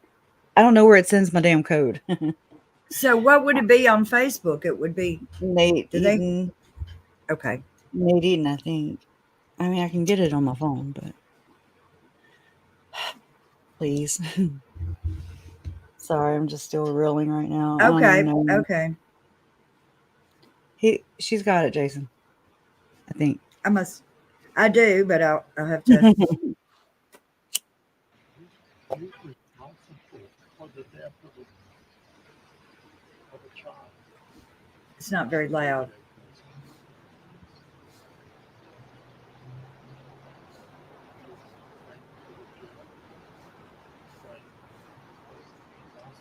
I don't know where it sends my damn code. So what would it be on Facebook? It would be Nate Eaton. Okay. Nate Eaton, I think. I mean, I can get it on my phone, but please. Sorry, I'm just still reeling right now. I don't Okay. even know. Okay. She's got it, Jason. I think. I do, but I'll have to. It's not very loud.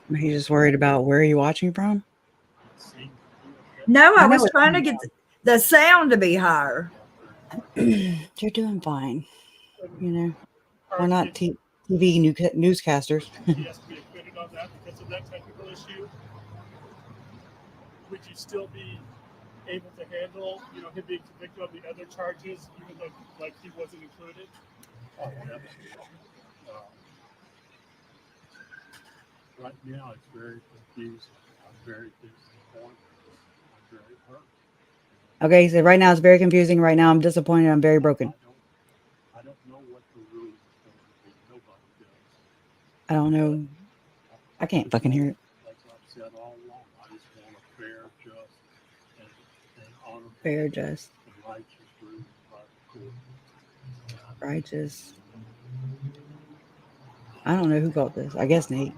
He's just worried about where are you watching from? No, I know was it's trying to get the sound to be higher. You're doing fine. You know, we're not TV newscasters. He has to be acquitted on that because of that technical issue. Would you still be able to handle, him being convicted of the other charges, even though, like, he wasn't included? Oh, yeah. Right now, it's very confusing. I'm very disappointed. I'm very hurt. Okay, he said right now it's very confusing. Right now I'm disappointed. I'm very broken. I don't know what the rules are going to be. Nobody does. I don't know. I can't fucking hear it. Like I've said all along, I just want a fair, just, and honorable, Fair, just, and righteous rule by the court. righteous. I don't know who got this. I guess Nate.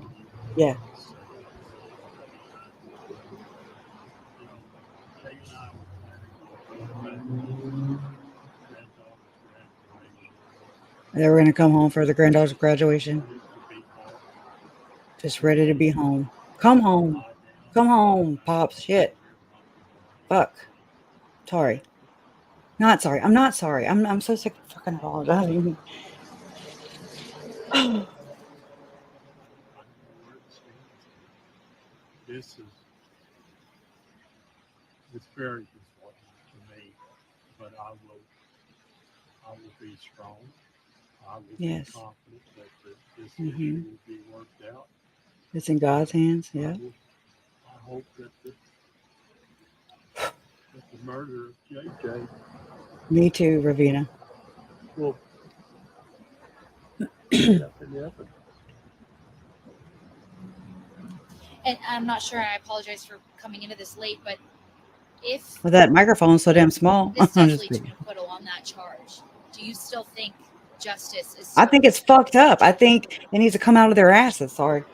Yeah. They were going to come home for the granddaughter's graduation. Just ready to be home. Come home. Come home, Pops. Shit. Fuck. Sorry. Not sorry. I'm not sorry. I'm so sick of fucking apologizing. It's very disappointing to me, but I will be strong. I will be confident that this issue will be worked out. It's in God's hands, yeah. I hope that the murder of JJ. Me too, Ravina. Well, and I'm not sure, I apologize for coming into this late, but if With that microphone so damn small. this does lead to an acquittal on that charge, do you still think justice is I think it's fucked up. I think it needs to come out of their asses. Sorry.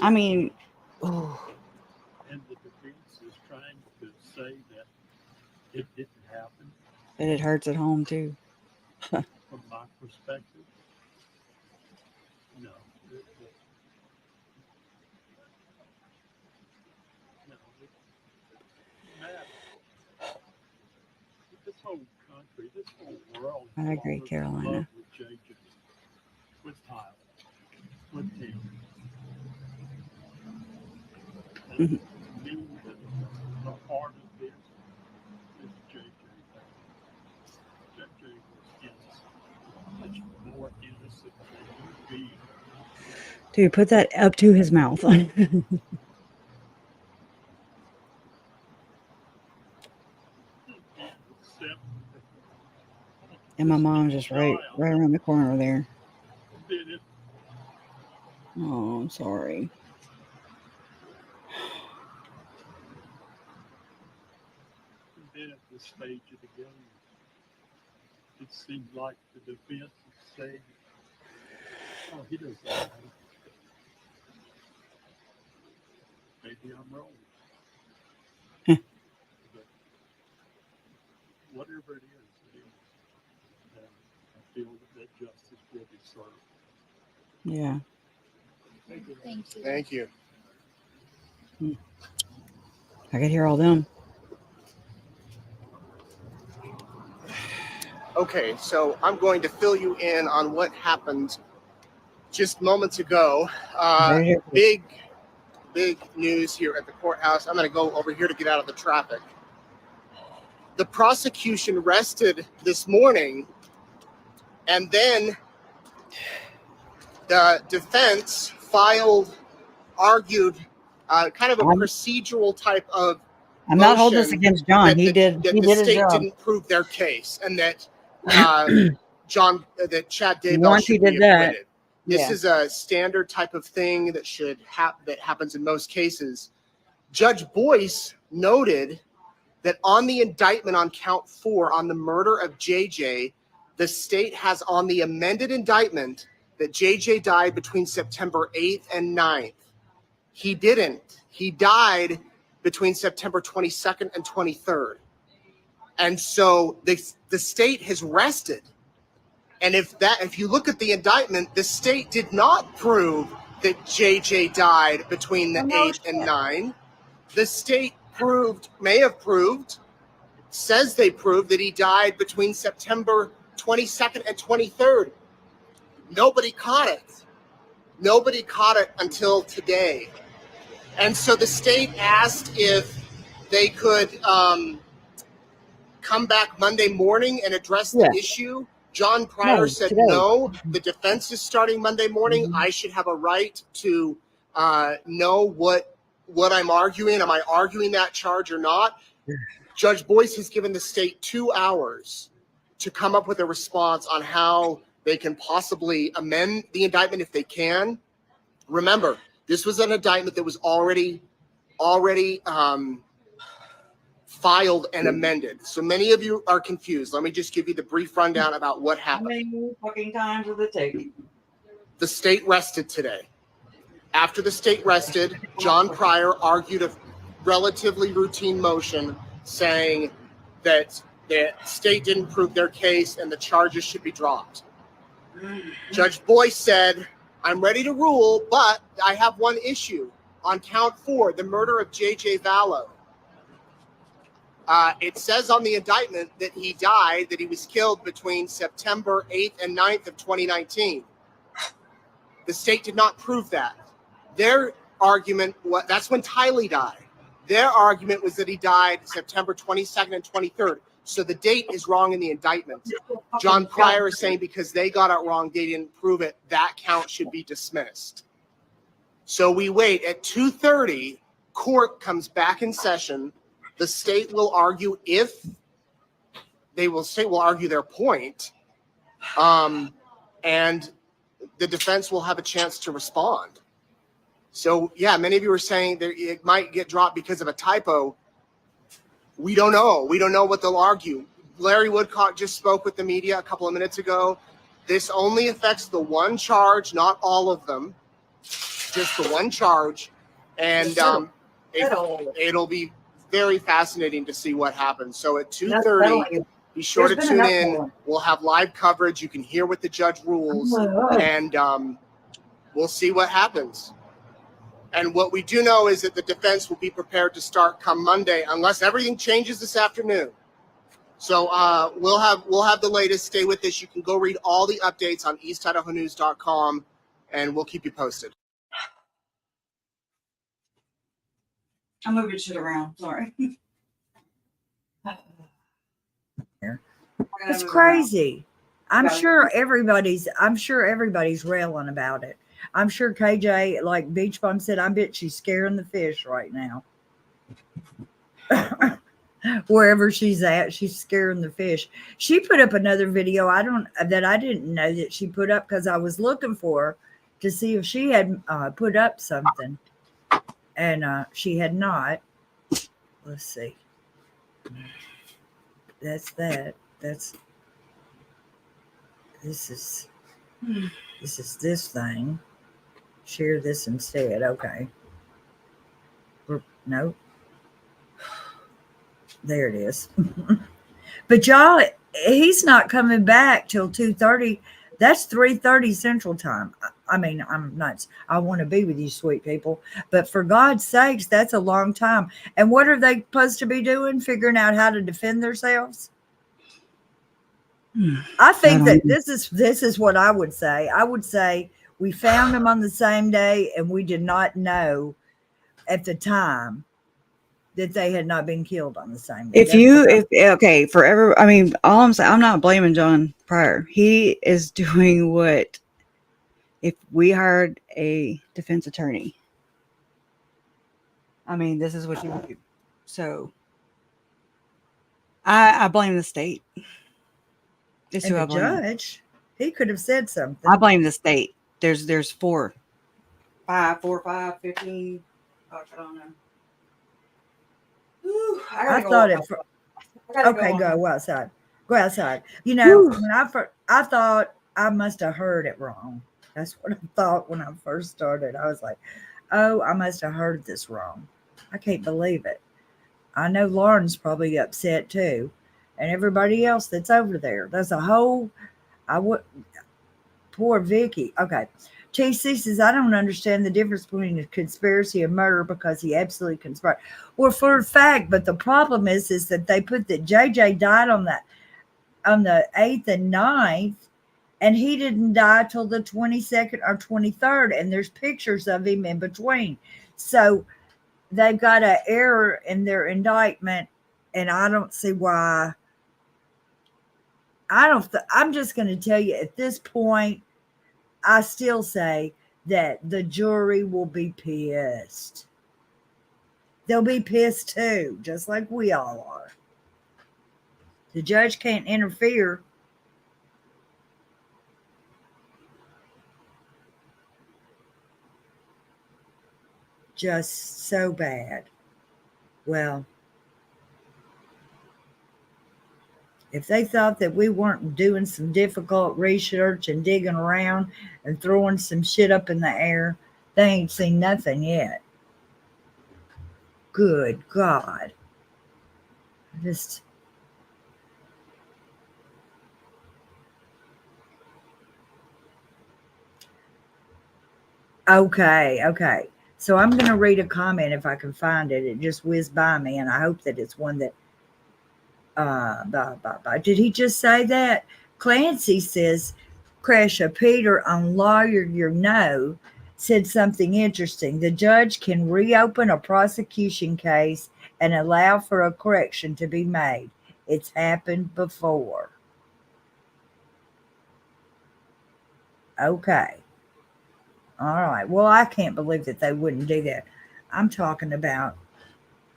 I mean, and the defense is trying to say that it didn't happen. And it hurts at home too. From my perspective, no. This whole country, this whole world. I agree, Carolina. With JJ, with Tylee, with Tammy. The heart of this is JJ. JJ was innocent, much more innocent than you be. Dude, put that up to his mouth. And my mom's just right around the corner there. Oh, I'm sorry. Then at this stage of the game, it seemed like the defense is saying, "Oh, he doesn't know." Maybe I'm wrong. But whatever it is, and I feel that justice will be served. Yeah. Thank you. Thank you. Thank you. I could hear all them. Okay, so I'm going to fill you in on what happened just moments ago. Big news here at the courthouse. I'm going to go over here to get out of the traffic. The prosecution rested this morning And then the defense argued kind of a procedural type of I'm not holding this motion against John. that He did the his state job. didn't prove their case, and that that Chad Daybell Once he should be did that, acquitted. This is a standard type of thing that that happens in most cases. Judge Boyce noted that on the indictment on count 4 on the murder of JJ, the state has on the amended indictment that JJ died between September 8th and 9th. He didn't. He died between September 22nd and 23rd. And so the state has rested. And if you look at the indictment, the state did not prove that JJ died between the 8th and 9th. The state may have proved, says they proved that he died between September 22nd and 23rd. Nobody caught it. Nobody caught it until today. And so the state asked if they could come back Monday morning and address the issue. John Pryor said no. The defense is starting Monday morning. I should have a right to know what I'm arguing. Am I arguing that charge or not? Judge Boyce has given the state 2 hours to come up with a response on how they can possibly amend the indictment if they can. Remember, this was an indictment that was already filed and amended. So many of you are confused. Let me just give you the brief rundown about what happened. How many fucking times will it take? The state rested today. After the state rested, John Pryor argued a relatively routine motion saying that the state didn't prove their case and the charges should be dropped. Judge Boyce said, I'm ready to rule, but I have one issue. On count 4, the murder of J.J. Vallow. It says on the indictment that he died, that he was killed between September 8th and 9th of 2019. The state did not prove that. Their argument, that's when Tylee died. Their argument was that he died September 22nd and 23rd. So the date is wrong in the indictment. John Pryor is saying because they got it wrong, they didn't prove it, that count should be dismissed. So we wait. At 2:30, court comes back in session. The state will argue will argue their point. And the defense will have a chance to respond. So yeah, many of you are saying that it might get dropped because of a typo. We don't know. We don't know what they'll argue. Larry Woodcock just spoke with the media a couple of minutes ago. This only affects the one charge, not all of them, just the one charge. And it'll be very fascinating to see what happens. So at 2:30, be sure to tune in. We'll have live coverage. You can hear what the judge rules, and we'll see what happens. And what we do know is that the defense will be prepared to start come Monday, unless everything changes this afternoon. So we'll have the latest. Stay with us. You can go read all the updates on eastidahonews.com, and we'll keep you posted. I'm moving shit around. Sorry. It's crazy. I'm sure everybody's railing about it. I'm sure KJ, like Beach Bum said, I bet she's scaring the fish right now. Wherever she's at, she's scaring the fish. She put up another video I didn't know that she put up because I was looking for her to see if she had put up something. And she had not. Let's see. That's that. This is this thing. Share this instead. Okay. Nope. There it is. But y'all, he's not coming back till 2:30. That's 3:30 Central Time. I mean, I'm nuts. I want to be with you, sweet people. But for God's sakes, that's a long time. And what are they supposed to be doing? Figuring out how to defend themselves? I think that this is what I would say. I would say we found them on the same day, and we did not know at the time that they had not been killed on the same day. I mean, all I'm saying, I'm not blaming John Pryor. He is doing what, if we hired a defense attorney, I mean, this is what you would do. So I blame the state. And the judge, he could have said something. I blame the state. There's 4, 5, 15. Gosh, I don't know. Ooh, I thought it. Okay, go outside. Go outside. You know, when I thought I must have heard it wrong. That's what I thought when I first started. I was like, oh, I must have heard this wrong. I can't believe it. I know Lauren's probably upset too, and everybody else that's over there. There's a whole. Poor Vicky. Okay. TC says, I don't understand the difference between a conspiracy and murder because he absolutely conspired. Well, for a fact, but the problem is that they put that JJ died on the 8th and 9th, and he didn't die till the 22nd or 23rd, and there's pictures of him in between. So they've got an error in their indictment, and I don't see why. I'm just going to tell you at this point, I still say that the jury will be pissed. They'll be pissed too, just like we all are. The judge can't interfere. Just so bad. Well, if they thought that we weren't doing some difficult research and digging around and throwing some shit up in the air, they ain't seen nothing yet. Good God. Just. Okay. So I'm going to read a comment if I can find it. It just whizzed by me, and I hope that it's one that Did he just say that? Clancy says, Cresha, Peter on Lawyer Your Know said something interesting. The judge can reopen a prosecution case and allow for a correction to be made. It's happened before. Okay. All right. Well, I can't believe that they wouldn't do that. I'm talking about,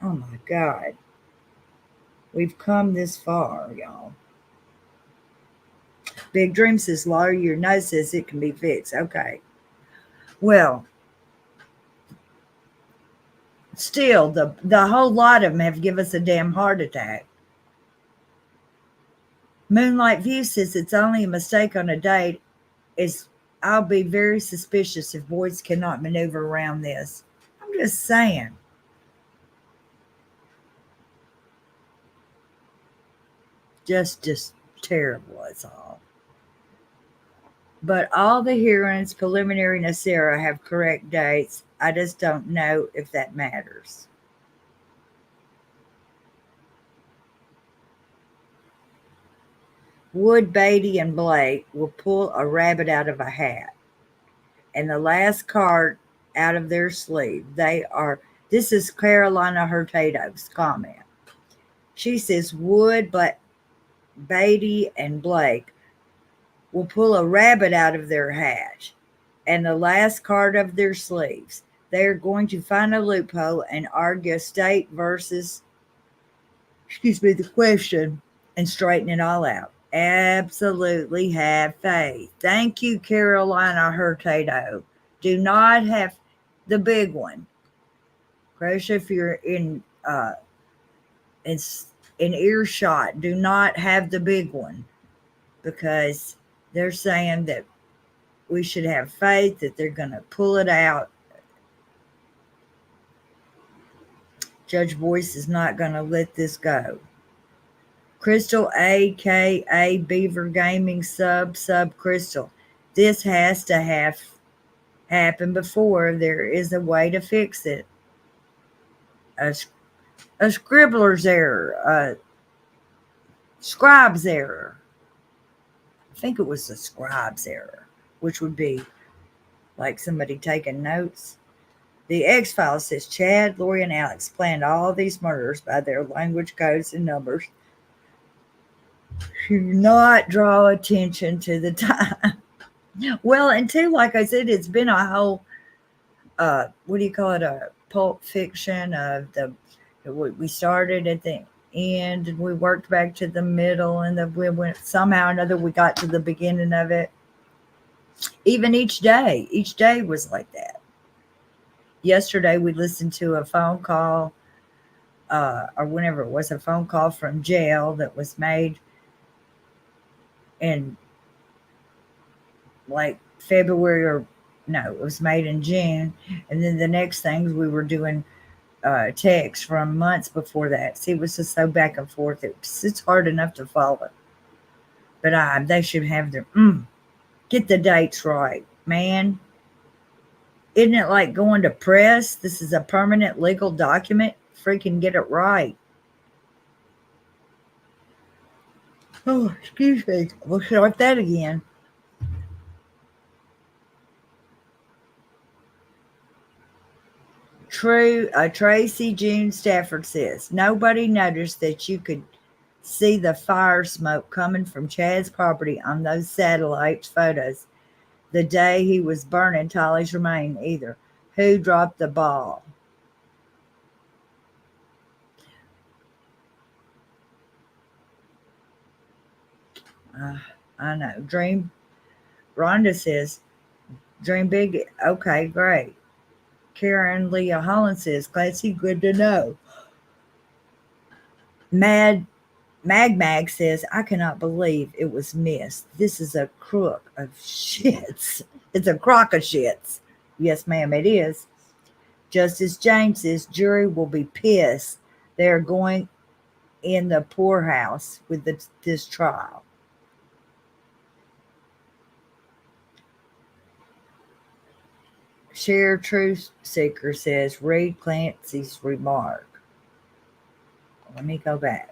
oh my God. We've come this far, y'all. Big Dream says, Lawyer Your Know says it can be fixed. Okay. Well, still, the whole lot of them have given us a damn heart attack. Moonlight View says it's only a mistake on a date. I'll be very suspicious if boys cannot maneuver around this. I'm just saying. Just terrible, it's all. But all the hearings, preliminary and Sarah, have correct dates. I just don't know if that matters. Wood, Beatty, and Blake will pull a rabbit out of a hat. And the last card out of their sleeve. This is Carolina Hurtado's comment. She says Wood, Beatty, and Blake will pull a rabbit out of their hat and the last card of their sleeves. They are going to find a loophole and argue state versus, the question and straighten it all out. Absolutely have faith. Thank you, Carolina Hurtado. Do not have the big one. Cresha, if you're in earshot, do not have the big one, because they're saying that we should have faith that they're going to pull it out. Judge Boyce is not going to let this go. Crystal, a.k.a. Beaver Gaming sub Crystal. This has to have happened before. There is a way to fix it. A scribbler's error. A scribe's error. I think it was a scribe's error, which would be like somebody taking notes. The X-Files says Chad, Lori, and Alex planned all these murders by their language codes and numbers. Do not draw attention to the time. Well, and two, like I said, it's been a whole, what do you call it? A pulp fiction of we started at the end and we worked back to the middle and we went somehow or another, we got to the beginning of it. Even each day was like that. Yesterday, we listened to a phone call, or whenever it was, a phone call from jail that was made in like February, or no, it was made in June. And then the next things we were doing text from months before that. See, it was just so back and forth. It's hard enough to follow. But they should have their, get the dates right, man. Isn't it like going to press? This is a permanent legal document. Freaking get it right. Oh, excuse me. We'll start that again. Tracy June Stafford says, nobody noticed that you could see the fire smoke coming from Chad's property on those satellite photos the day he was burning Tylee's remains either. Who dropped the ball? I know. Rhonda says, dream big. Okay, great. Karen Leah Holland says, classy, good to know. Mag says, I cannot believe it was missed. This is a crook of shits. It's a crock of shits. Yes, ma'am, it is. Justice James says, jury will be pissed. They're going in the poorhouse with this trial. Share Truth Seeker says, read Clancy's remark. Let me go back.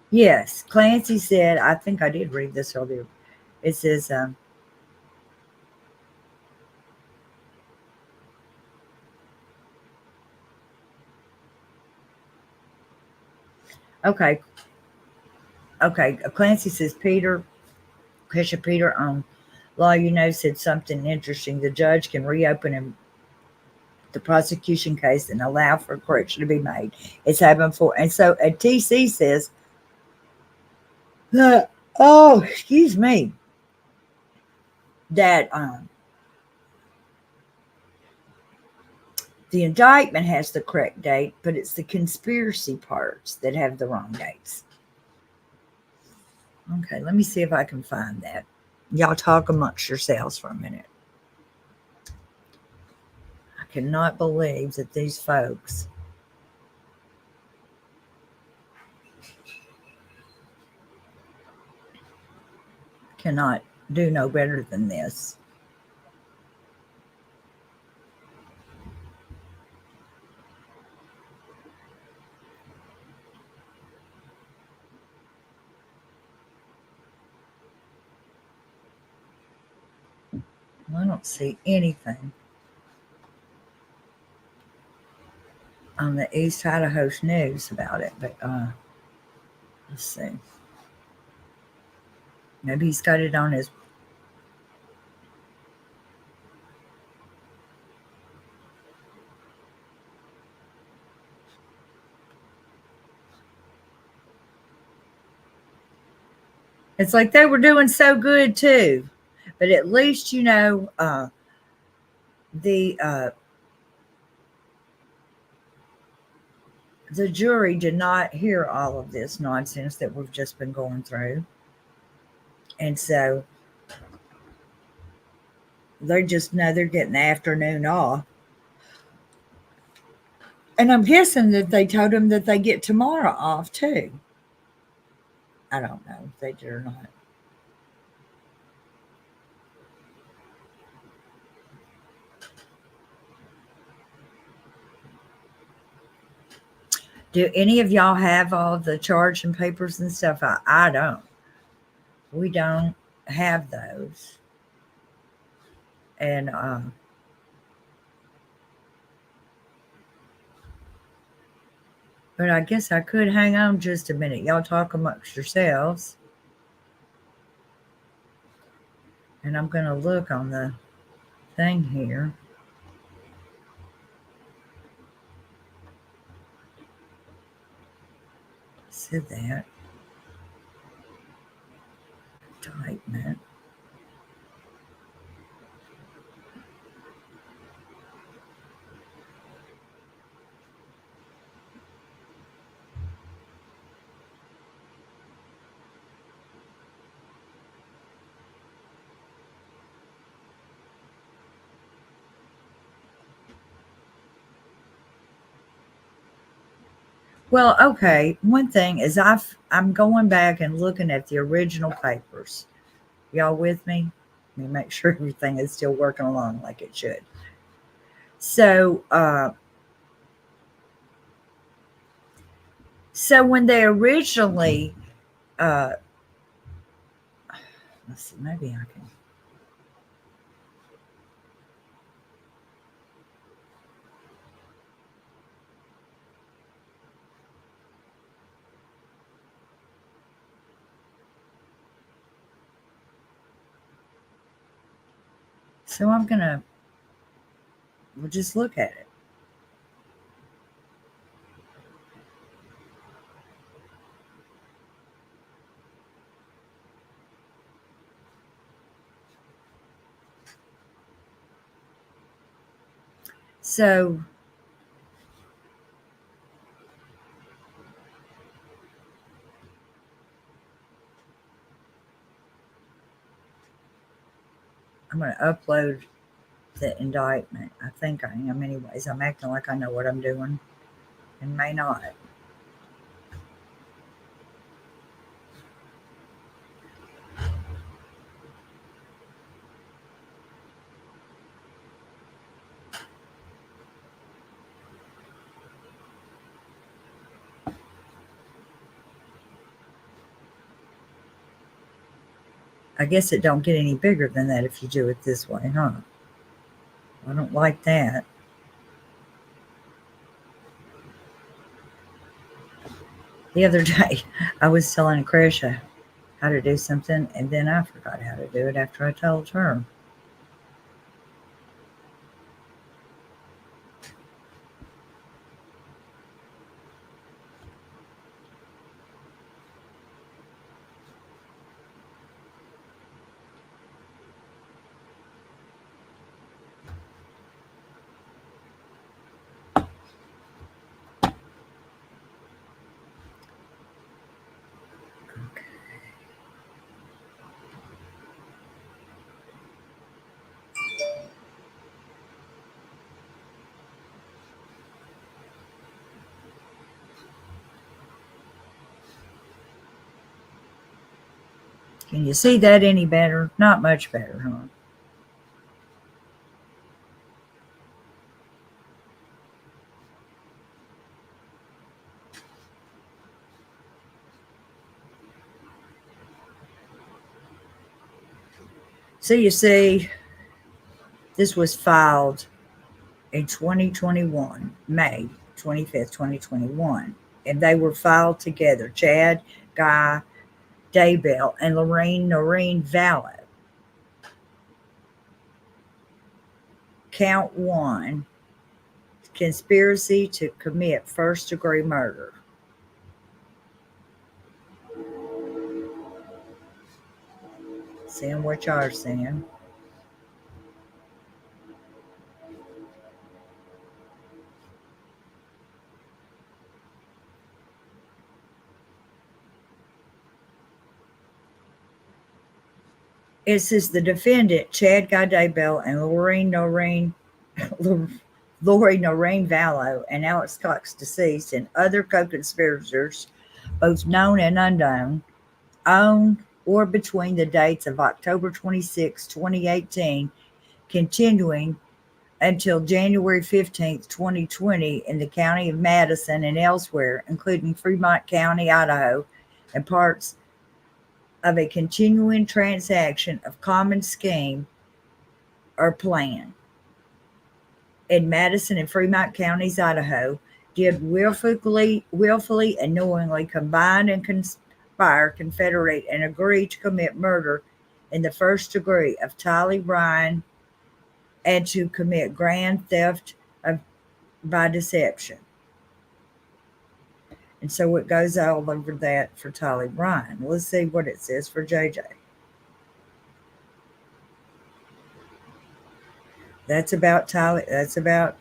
Yes, Clancy said, I think I did read this earlier. It says, okay. Clancy says, Bishop Peter on Law You Know said something interesting. The judge can reopen the prosecution case and allow for a correction to be made. It's happened before. And so TC says, excuse me, that the indictment has the correct date, but it's the conspiracy parts that have the wrong dates. Okay, let me see if I can find that. Y'all talk amongst yourselves for a minute. I cannot believe that these folks cannot do no better than this. I don't see anything on the East Idaho News about it, but let's see. Maybe he's got it on his. It's like they were doing so good too, but at least the jury did not hear all of this nonsense that we've just been going through. And so they just know they're getting the afternoon off. And I'm guessing that they told them that they get tomorrow off too. I don't know if they did or not. Do any of y'all have all the charge and papers and stuff? I don't. We don't have those. And but I guess I could hang on just a minute. Y'all talk amongst yourselves. And I'm going to look on the thing here. Said that. Indictment. Well, okay. One thing is I'm going back and looking at the original papers. Y'all with me? Let me make sure everything is still working along like it should. So, so when they originally, let's see, maybe I can. So we'll just look at it. So I'm going to upload the indictment. I think I am anyways. I'm acting like I know what I'm doing and may not. I guess it don't get any bigger than that if you do it this way, huh? I don't like that. The other day, I was telling Krisha how to do something, and then I forgot how to do it after I told her. Can you see that any better? Not much better, huh? So you see, this was filed in 2021, May 25th, 2021. And they were filed together, Chad, Guy, Daybell, and Noreen Vallow. Count 1, conspiracy to commit first-degree murder. Seeing what y'all are seeing. It says the defendant, Chad Guy Daybell, and Noreen Lori Noreen Vallow, and Alex Cox deceased, and other co-conspirators, both known and unknown, on or between the dates of October 26, 2018, continuing until January 15th, 2020 in the county of Madison and elsewhere, including Fremont County, Idaho, and parts of a continuing transaction of common scheme or plan. In Madison and Fremont counties, Idaho, did willfully and knowingly combine and conspire, confederate, and agree to commit murder in the first degree of Tylee Ryan and to commit grand theft by deception. And so it goes all over that for Tylee Ryan. Let's see what it says for JJ. That's about Tylee. That's about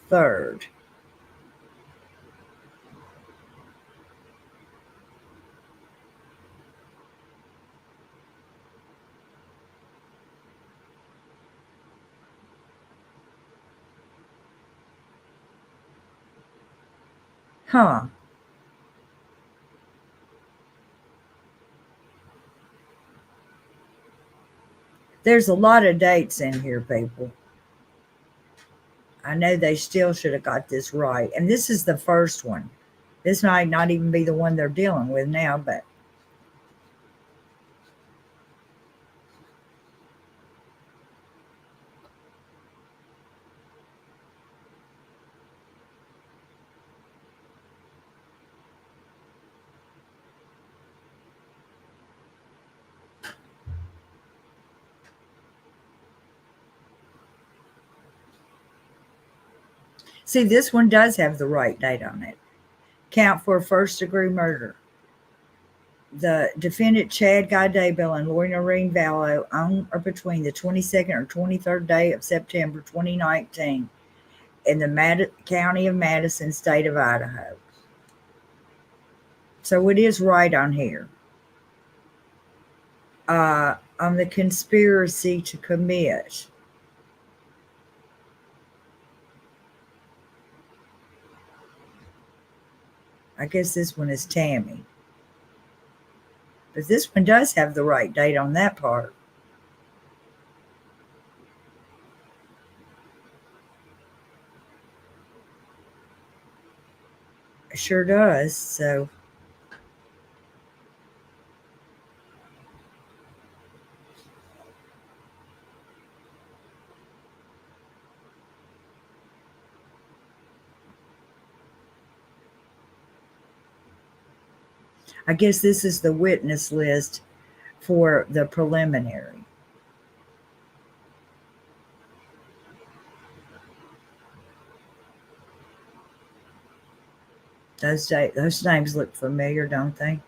third. Huh. There's a lot of dates in here, people. I know they still should have got this right. And this is the first one. This might not even be the one they're dealing with now, but see, this one does have the right date on it. Count for first-degree murder. The defendant, Chad Guy Daybell and Lori Noreen Vallow, on or between the 22nd or 23rd day of September 2019 in the county of Madison, state of Idaho. So it is right on here. On the conspiracy to commit. I guess this one is Tammy. But this one does have the right date on that part. It sure does. So I guess this is the witness list for the preliminary. Those names look familiar, don't they?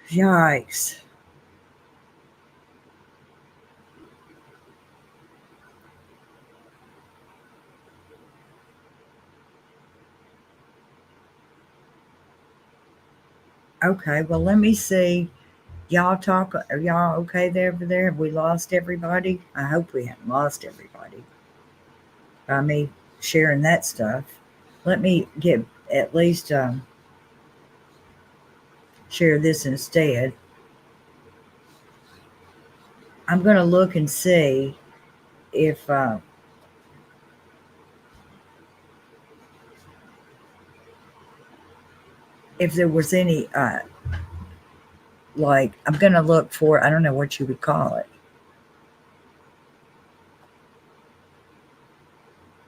Yikes. Okay, well, let me see. Y'all talk. Are y'all okay there over there? Have we lost everybody? I hope we haven't lost everybody by me sharing that stuff. Let me get at least share this instead. I'm going to look and see if there was any like, I'm going to look for, I don't know what you would call it.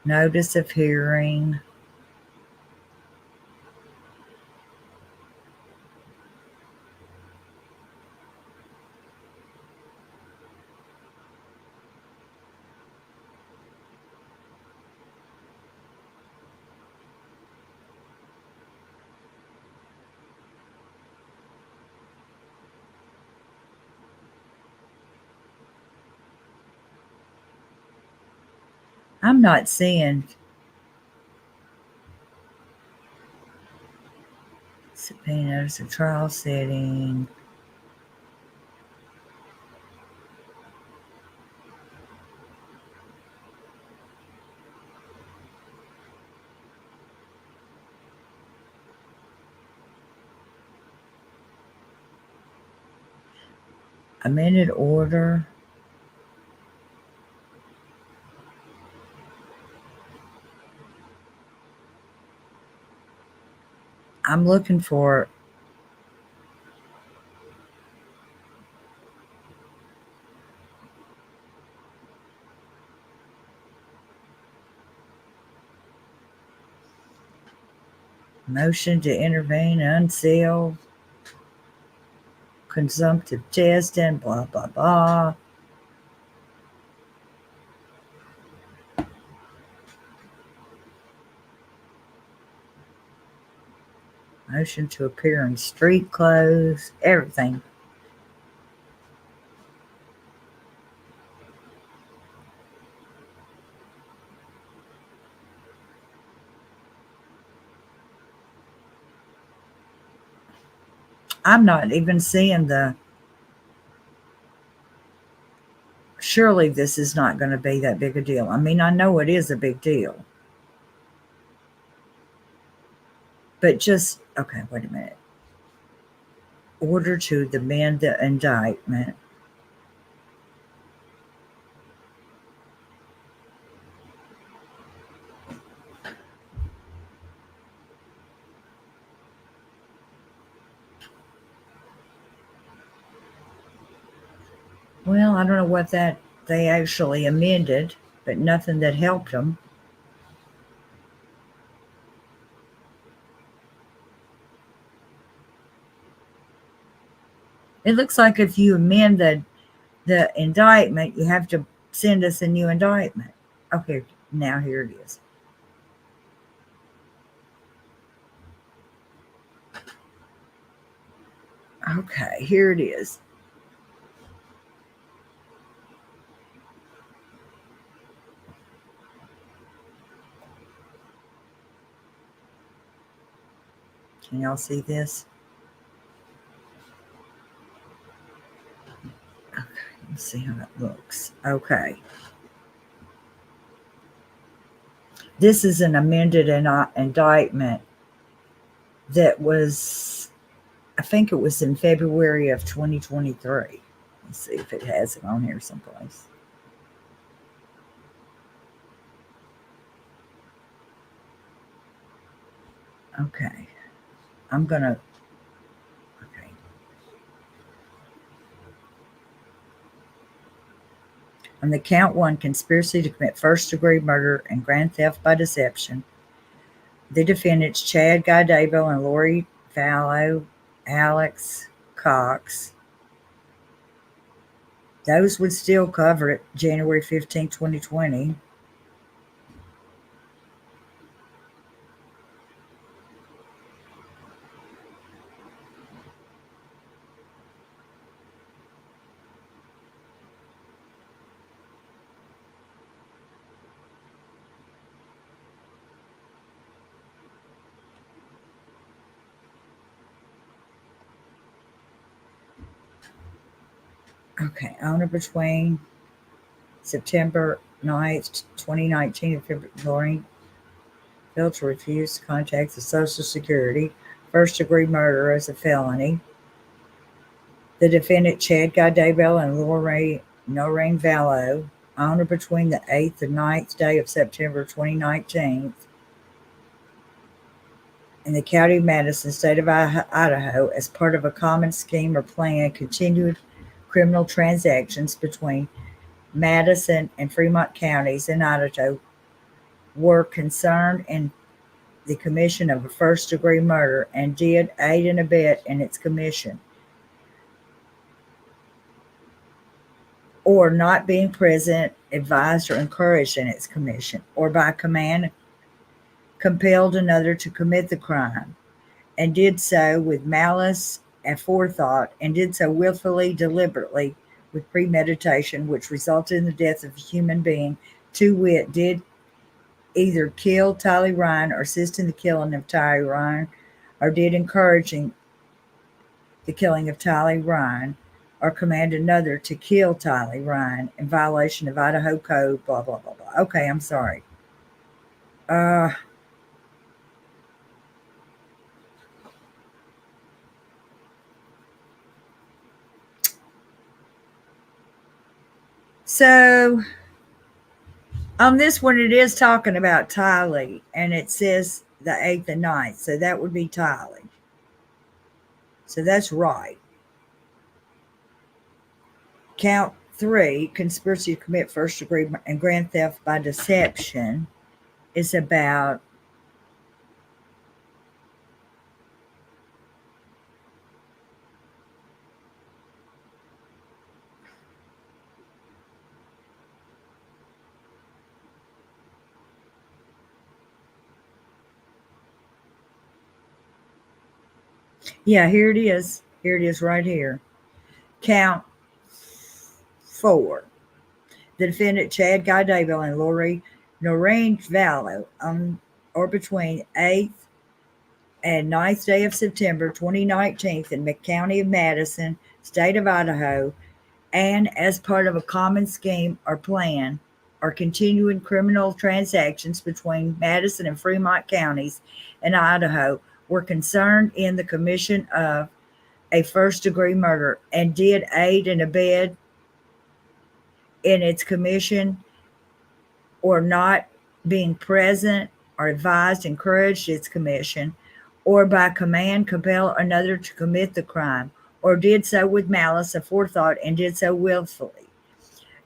Notice of hearing. I'm not seeing subpoenas, a trial setting. Amended order. I'm looking for motion to intervene, unseal, consumptive testing, blah, blah, blah. Motion to appear in street clothes, everything. I'm not even seeing surely this is not going to be that big a deal. I mean, I know it is a big deal. But just, okay, wait a minute. Order to amend the indictment. Well, I don't know what that they actually amended, but nothing that helped them. It looks like if you amend the indictment, you have to send us a new indictment. Okay, now here it is. Okay, here it is. Can y'all see this? Okay, let's see how it looks. Okay. This is an amended indictment that was, I think it was in February of 2023. Let's see if it has it on here someplace. Okay. I'm going to, okay. On the count 1, conspiracy to commit first-degree murder and grand theft by deception, the defendants, Chad Guy Daybell and Lori Fallow, Alex Cox, those would still cover it, January 15, 2020. Okay, on or between September 9th, 2019, and February, failed to refuse to contact the Social Security, first-degree murder as a felony. The defendant, Chad Guy Daybell and Noreen Vallow, on or between the 8th and 9th day of September 2019, in the County of Madison, State of Idaho, as part of a common scheme or plan, continued criminal transactions between Madison and Fremont counties in Idaho were concerned in the commission of a first-degree murder and did aid and abet in its commission, or not being present, advised, or encouraged in its commission, or by command compelled another to commit the crime, and did so with malice and forethought, and did so willfully, deliberately, with premeditation, which resulted in the death of a human being, to wit, did either kill Tylee Ryan or assist in the killing of Tylee Ryan, or did encouraging the killing of Tylee Ryan, or command another to kill Tylee Ryan in violation of Idaho Code, blah, blah, blah, blah. Okay, I'm sorry. So on this one, it is talking about Tylee, and it says the 8th and 9th. So that would be Tylee. So that's right. Count 3, conspiracy to commit first degree and grand theft by deception, is about yeah, here it is. Here it is right here. Count 4. The defendant, Chad Guy Daybell and Lori Noreen Vallow, on or between 8th and 9th day of September 2019 in the county of Madison, state of Idaho, and as part of a common scheme or plan or continuing criminal transactions between Madison and Fremont counties in Idaho, were concerned in the commission of a first-degree murder and did aid and abet in its commission, or not being present or advised, encouraged its commission, or by command compel another to commit the crime, or did so with malice aforethought and did so willfully,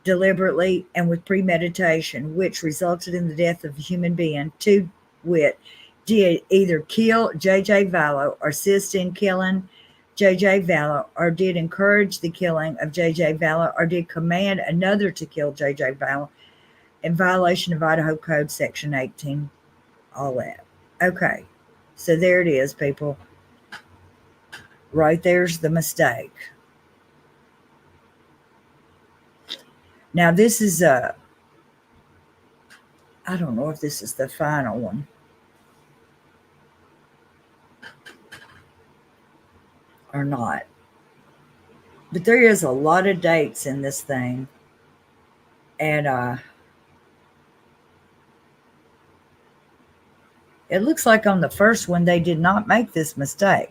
deliberately, and with premeditation, which resulted in the death of a human being, to wit, did either kill J.J. Vallow or assist in killing J.J. Vallow, or did encourage the killing of J.J. Vallow, or did command another to kill J.J. Vallow in violation of Idaho Code Section 18, all that. Okay, so there it is, people. Right there's the mistake. Now this is I don't know if this is the final one or not, but there is a lot of dates in this thing, and it looks like on the first one they did not make this mistake.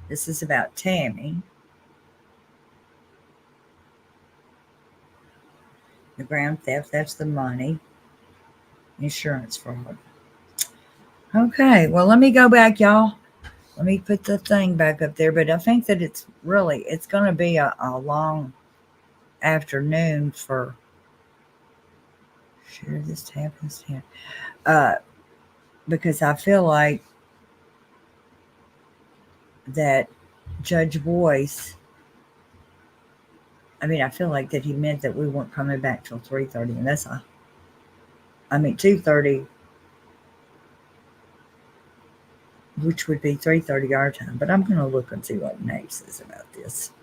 This is about Tammy. The grand theft, that's the money. Insurance fraud. Okay, well, let me go back, y'all. Let me put the thing back up there, but I think that it's going to be a long afternoon for share this tab, because I feel like that Judge Boyce, I feel like that he meant that we weren't coming back till 3:30, and that's 2:30, which would be 3:30 our time. But I'm going to look and see what Nate says about this.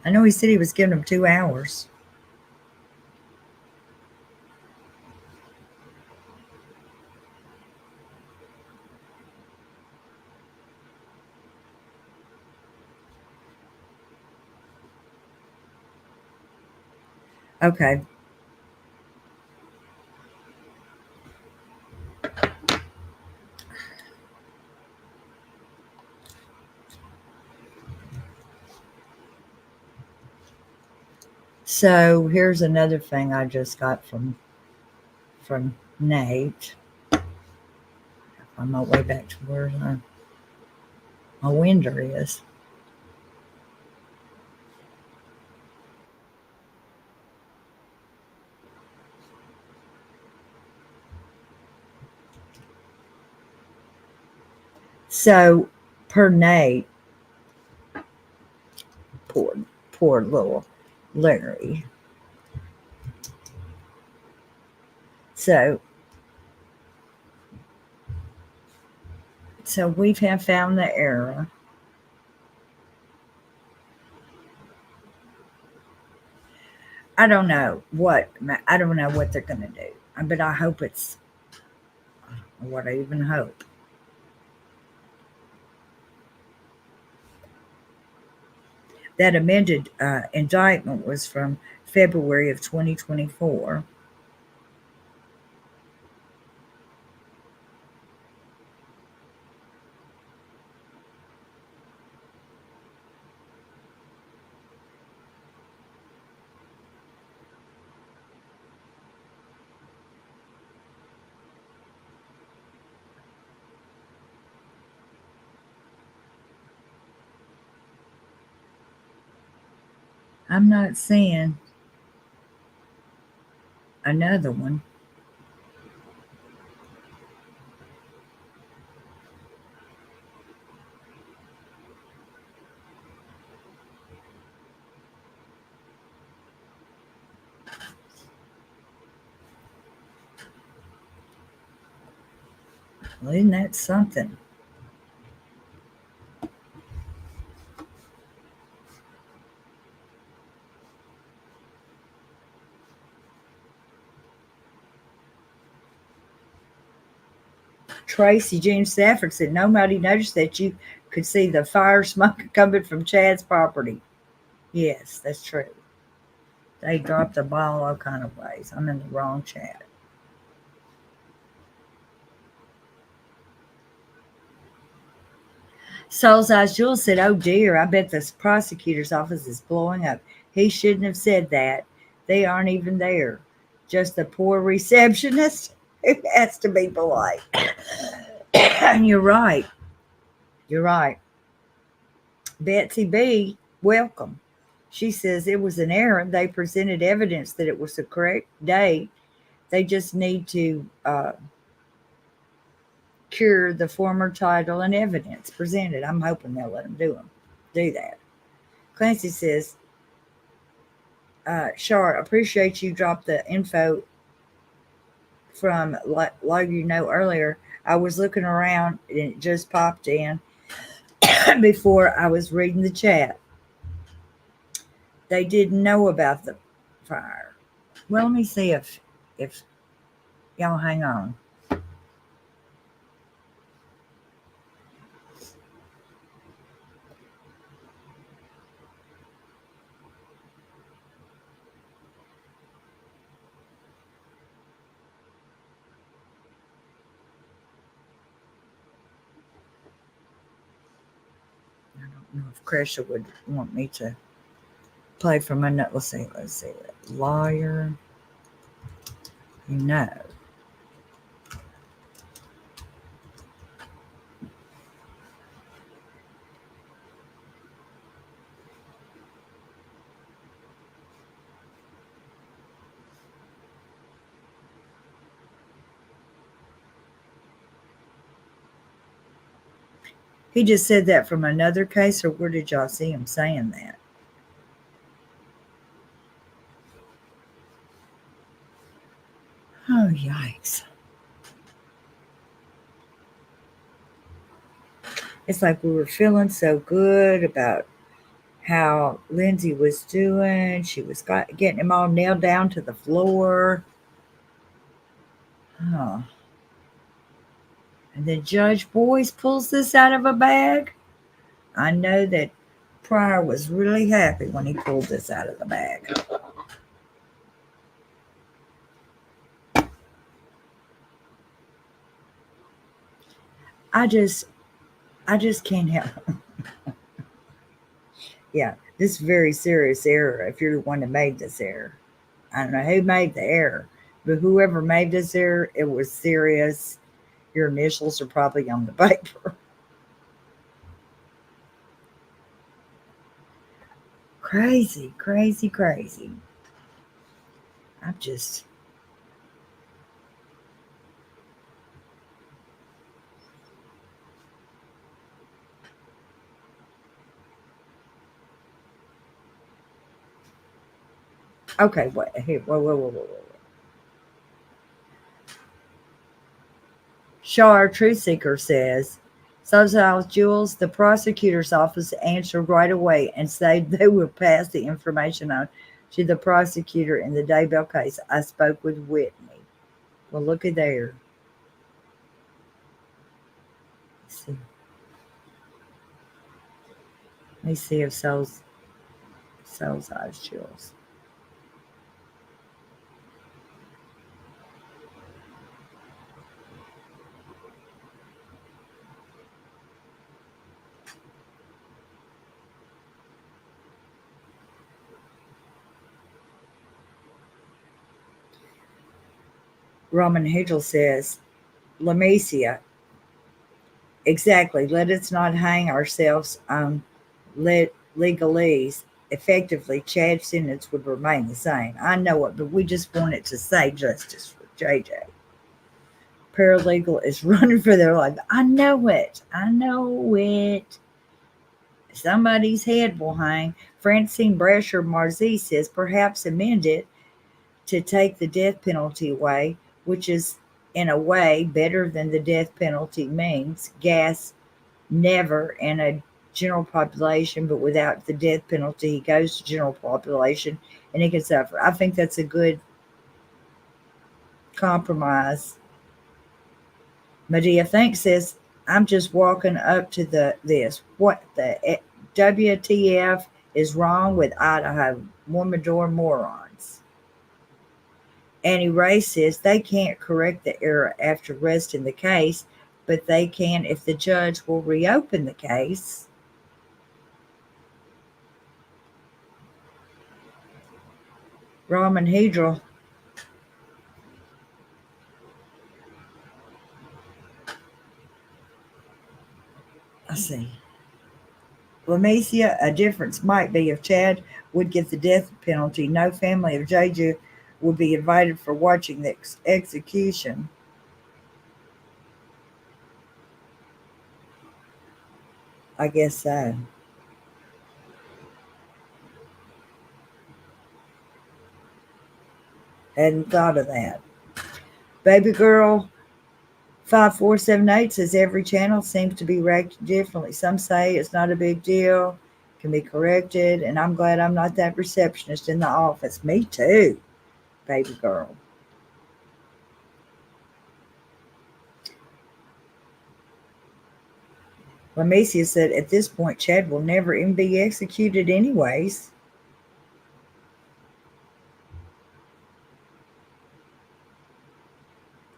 I know he said he was giving them 2 hours. Okay. So here's another thing I just got from Nate. On my way back to where my winder is. So per Nate, poor little Larry. So So we have found the error. I don't know what they're going to do, but I hope it's what I even hope. That amended indictment was from February of 2024. I'm not seeing another one. Well, isn't that something? Tracy Jean Stafford said nobody noticed that you could see the fire smoke coming from Chad's property. Yes, that's true. They dropped the ball all kind of ways. I'm in the wrong chat. Soul's Eyes Jules said, oh dear, I bet the prosecutor's office is blowing up. He shouldn't have said that. They aren't even there. Just the poor receptionist who has to be polite. And you're right. You're right. Betsy B, welcome. She says it was an error. They presented evidence that it was the correct date. They just need to cure the former title and evidence presented. I'm hoping they'll let them do that. Clancy says, Char, appreciate you dropped the info from like you know earlier. I was looking around and it just popped in before I was reading the chat. They didn't know about the fire. Well, let me see if y'all hang on. I don't know if Krisha would want me to play from a note. Let's see. Lawyer. You know. He just said that from another case, or where did y'all see him saying that? Oh, yikes. It's like we were feeling so good about how Lindsay was doing. She was getting him all nailed down to the floor. Oh. And then Judge Boyce pulls this out of a bag. I know that Pryor was really happy when he pulled this out of the bag. I just can't help. Yeah, this is very serious error if you're the one that made this error. I don't know who made the error, but whoever made this error, it was serious. Your initials are probably on the paper. Crazy, crazy, crazy. I'm just... Okay, wait, here, whoa. Shar Truth Seeker says, So, Jules, the prosecutor's office answered right away and said they will pass the information on to the prosecutor in the Daybell case. I spoke with Whitney. Well, look at there. Let's me see if Soul's eyes, Jules. Roman Hegel says, Lamesia, exactly. Let us not hang ourselves on legalese. Effectively, Chad's sentence would remain the same. I know it, but we just want it to say justice for JJ. Paralegal is running for their life. I know it. I know it. Somebody's head will hang. Francine Brasher Marzi says, perhaps amend it to take the death penalty away, which is in a way better than the death penalty means. Gas never in a general population, but without the death penalty, he goes to general population and he can suffer. I think that's a good compromise. Medea thinks says, I'm just walking up to this. What the WTF is wrong with Idaho? Mormidor morons. Annie Ray says they can't correct the error after resting the case, but they can if the judge will reopen the case. Raman Hedral. Let's see. Lamesia, a difference might be if Chad would get the death penalty, no family of JJ would be invited for watching the execution. I guess so. Hadn't thought of that. Baby girl 5478 says every channel seems to be ranked differently. Some say it's not a big deal, can be corrected, and I'm glad I'm not that receptionist in the office. Me too, baby girl. Lamesia said at this point Chad will never even be executed anyways.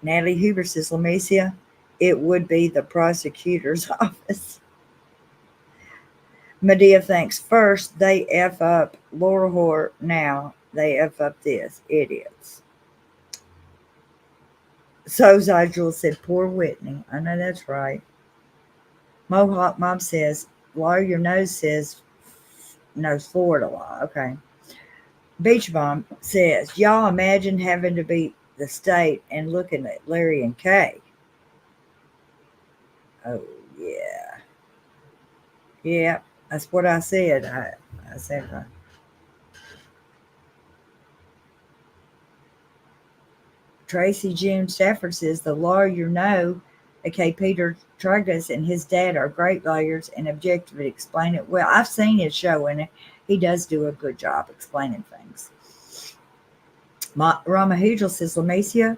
Natalie Huber says, Lamesia, it would be the prosecutor's office. Medea thinks first they F up Laura Hort, now they F up this. Idiots. So Zygel said, poor Whitney. I know that's right. Mohawk Mom says, lawyer nose knows Florida law. Okay. Beach Bomb says, y'all imagine having to be the state and looking at Larry and Kay. Oh, yeah. Yeah, that's what I said. I said, Tracy June Stafford says, the lawyer know, okay, Peter Tragus and his dad are great lawyers and objectively explain it well. I've seen his show and he does do a good job explaining things. Rama Hugel says, Lamesia,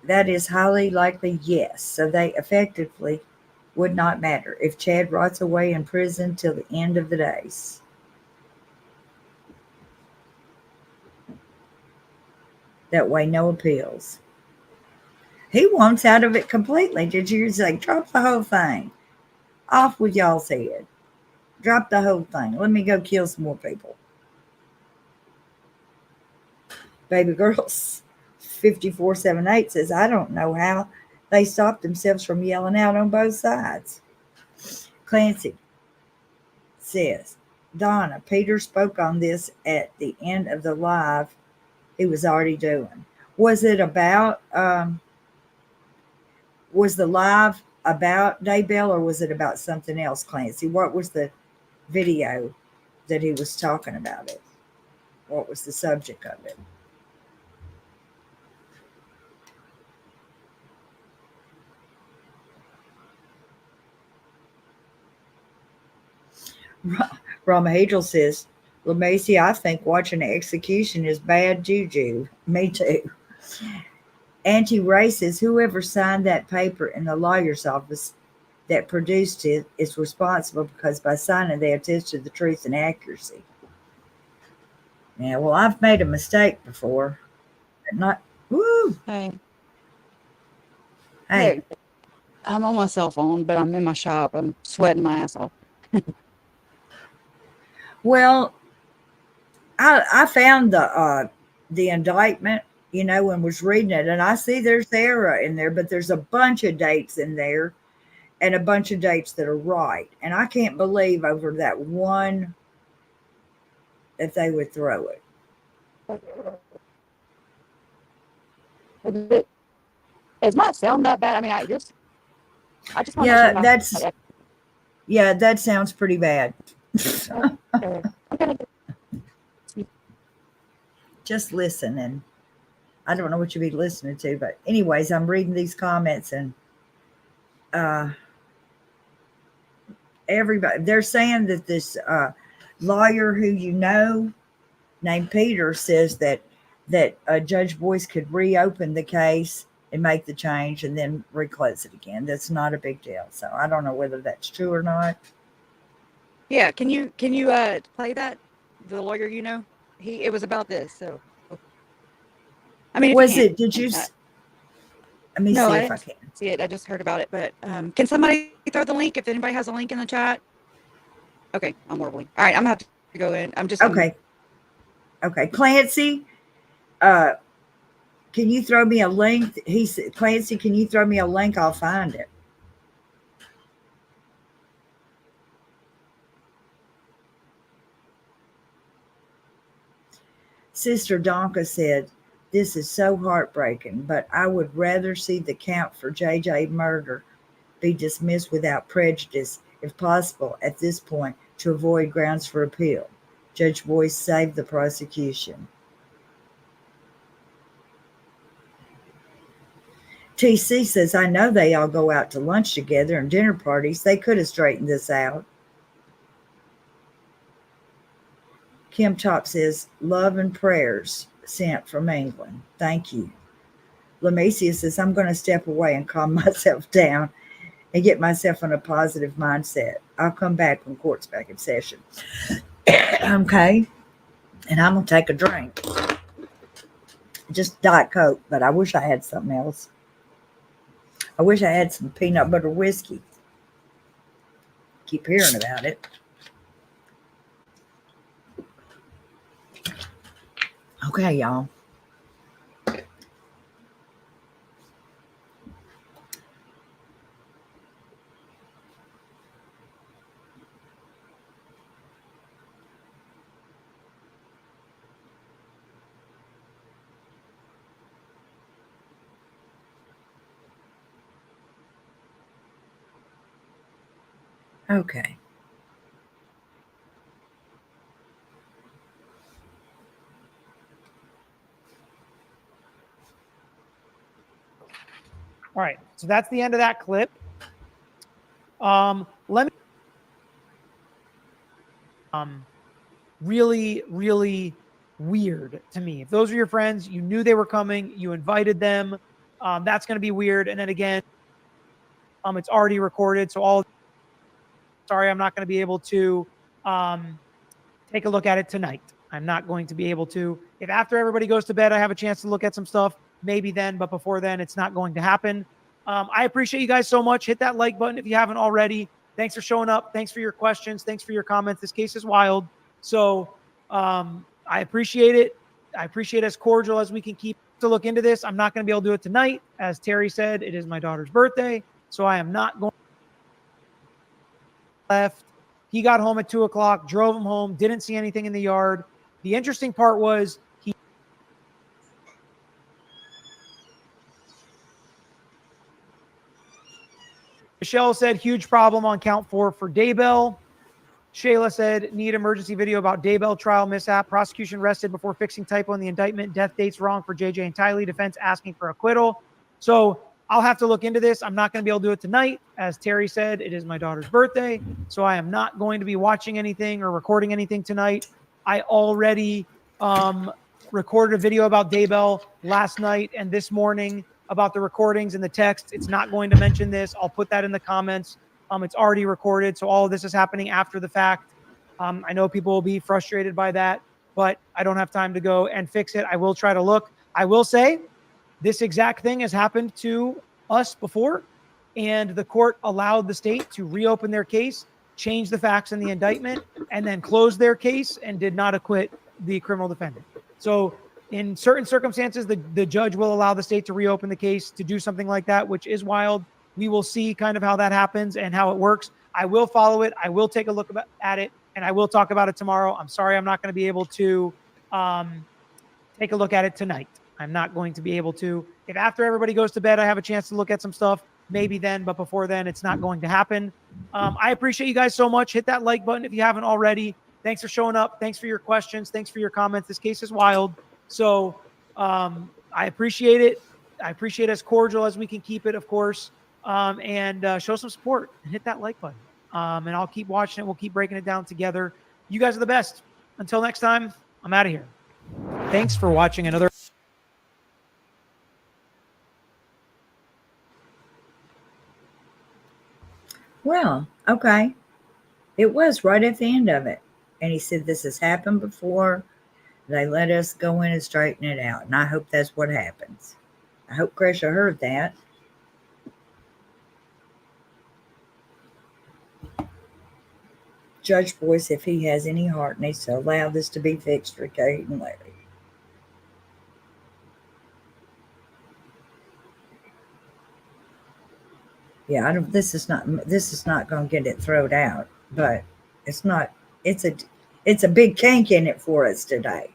that is highly likely, yes. So they effectively would not matter if Chad rots away in prison till the end of the days. That way, no appeals. He wants out of it completely. Did you say, drop the whole thing? Off with y'all's head. Drop the whole thing. Let me go kill some more people. Baby girls 5478 says, I don't know how they stopped themselves from yelling out on both sides. Clancy says, Donna, Peter spoke on this at the end of the live he was already doing. Was it about, was the live about Daybell or was it about something else, Clancy? What was the video that he was talking about it? What was the subject of it? Ramahedral says, LaMacy, I think watching an execution is bad juju. Me too. Anti-Ray says, whoever signed that paper in the lawyer's office that produced it is responsible because by signing they attest to the truth and accuracy. Yeah, well, I've made a mistake before. But not, woo! Hey. Hey. I'm on my cell phone, but I'm in my shop. I'm sweating my ass off. Well, I found the indictment, you know, and was reading it, and I see there's error in there, but there's a bunch of dates in there and a bunch of dates that are right. And I can't believe over that one that they would throw it. It's not sound that bad. I mean, I just want yeah, that sounds pretty bad. Just listen, and I don't know what you'd be listening to, but anyways, I'm reading these comments, and everybody, they're saying that this lawyer who you know named Peter says that Judge Boyce could reopen the case and make the change and then reclose it again. That's not a big deal. So I don't know whether that's true or not. Yeah, can you play that? The lawyer, you know, it was about this. So I mean, was it? Did you? Let me see if I can see it. I just heard about it, but can somebody throw the link if anybody has a link in the chat? Okay, I'm horrible. All right, I'm gonna have to go in. I'm just okay. Okay, Clancy, can you throw me a link? He said, Clancy, can you throw me a link? I'll find it. Sister Donka said, this is so heartbreaking, but I would rather see the count for JJ murder be dismissed without prejudice, if possible, at this point, to avoid grounds for appeal. Judge Boyce saved the prosecution. TC says, I know they all go out to lunch together and dinner parties. They could have straightened this out. Kim Top says, love and prayers sent from England. Thank you. Lamacia says, I'm going to step away and calm myself down and get myself in a positive mindset. I'll come back when court's back in session. Okay. And I'm going to take a drink. Just Diet Coke, but I wish I had something else. I wish I had some peanut butter whiskey. Keep hearing about it. Okay, y'all. Okay. All right, so that's the end of that clip. Let me really, really weird to me. If those are your friends, you knew they were coming, you invited them, that's going to be weird. And then again, it's already recorded, so sorry, I'm not going to be able to take a look at it tonight. I'm not going to be able to. If after everybody goes to bed, I have a chance to look at some stuff, maybe then, but before then, it's not going to happen. I appreciate you guys so much. Hit that like button if you haven't already. Thanks for showing up. Thanks for your questions. Thanks for your comments. This case is wild. So I appreciate it. I appreciate as cordial as we can keep to look into this. I'm not going to be able to do it tonight. As Terry said, it is my daughter's birthday, so I am not going left. He got home at 2:00, drove him home, didn't see anything in the yard. The interesting part was Michelle said, huge problem on count 4 for Daybell. Shayla said, need emergency video about Daybell trial mishap. Prosecution rested before fixing typo in the indictment. Death dates wrong for JJ and Tylee. Defense asking for acquittal. So I'll have to look into this. I'm not going to be able to do it tonight. As Terry said, it is my daughter's birthday. So I am not going to be watching anything or recording anything tonight. I already recorded a video about Daybell last night and this morning about the recordings and the text. It's not going to mention this. I'll put that in the comments. It's already recorded. So all of this is happening after the fact. I know people will be frustrated by that, but I don't have time to go and fix it. I will try to look. I will say this exact thing has happened to us before, and the court allowed the state to reopen their case, change the facts in the indictment, and then close their case and did not acquit the criminal defendant. So in certain circumstances, the judge will allow the state to reopen the case to do something like that, which is wild. We will see kind of how that happens and how it works. I will follow it. I will take a look at it, and I will talk about it tomorrow. I'm sorry I'm not going to be able to take a look at it tonight. I'm not going to be able to. If after everybody goes to bed, I have a chance to look at some stuff, maybe then, but before then, it's not going to happen. I appreciate you guys so much. Hit that like button if you haven't already. Thanks for showing up. Thanks for your questions. Thanks for your comments. This case is wild. So I appreciate it. I appreciate as cordial as we can keep it, of course, and show some support and hit that like button. And I'll keep watching it. We'll keep breaking it down together. You guys are the best. Until next time, I'm out of here. Thanks for watching another. Well, okay. It was right at the end of it. And he said, this has happened before. They let us go in and straighten it out. And I hope that's what happens. I hope Grisha heard that. Judge Boyce, if he has any heart, needs to allow this to be fixed for Kate and Larry. Yeah, this is not going to get it thrown out, but it's not. It's a big kink in it for us today.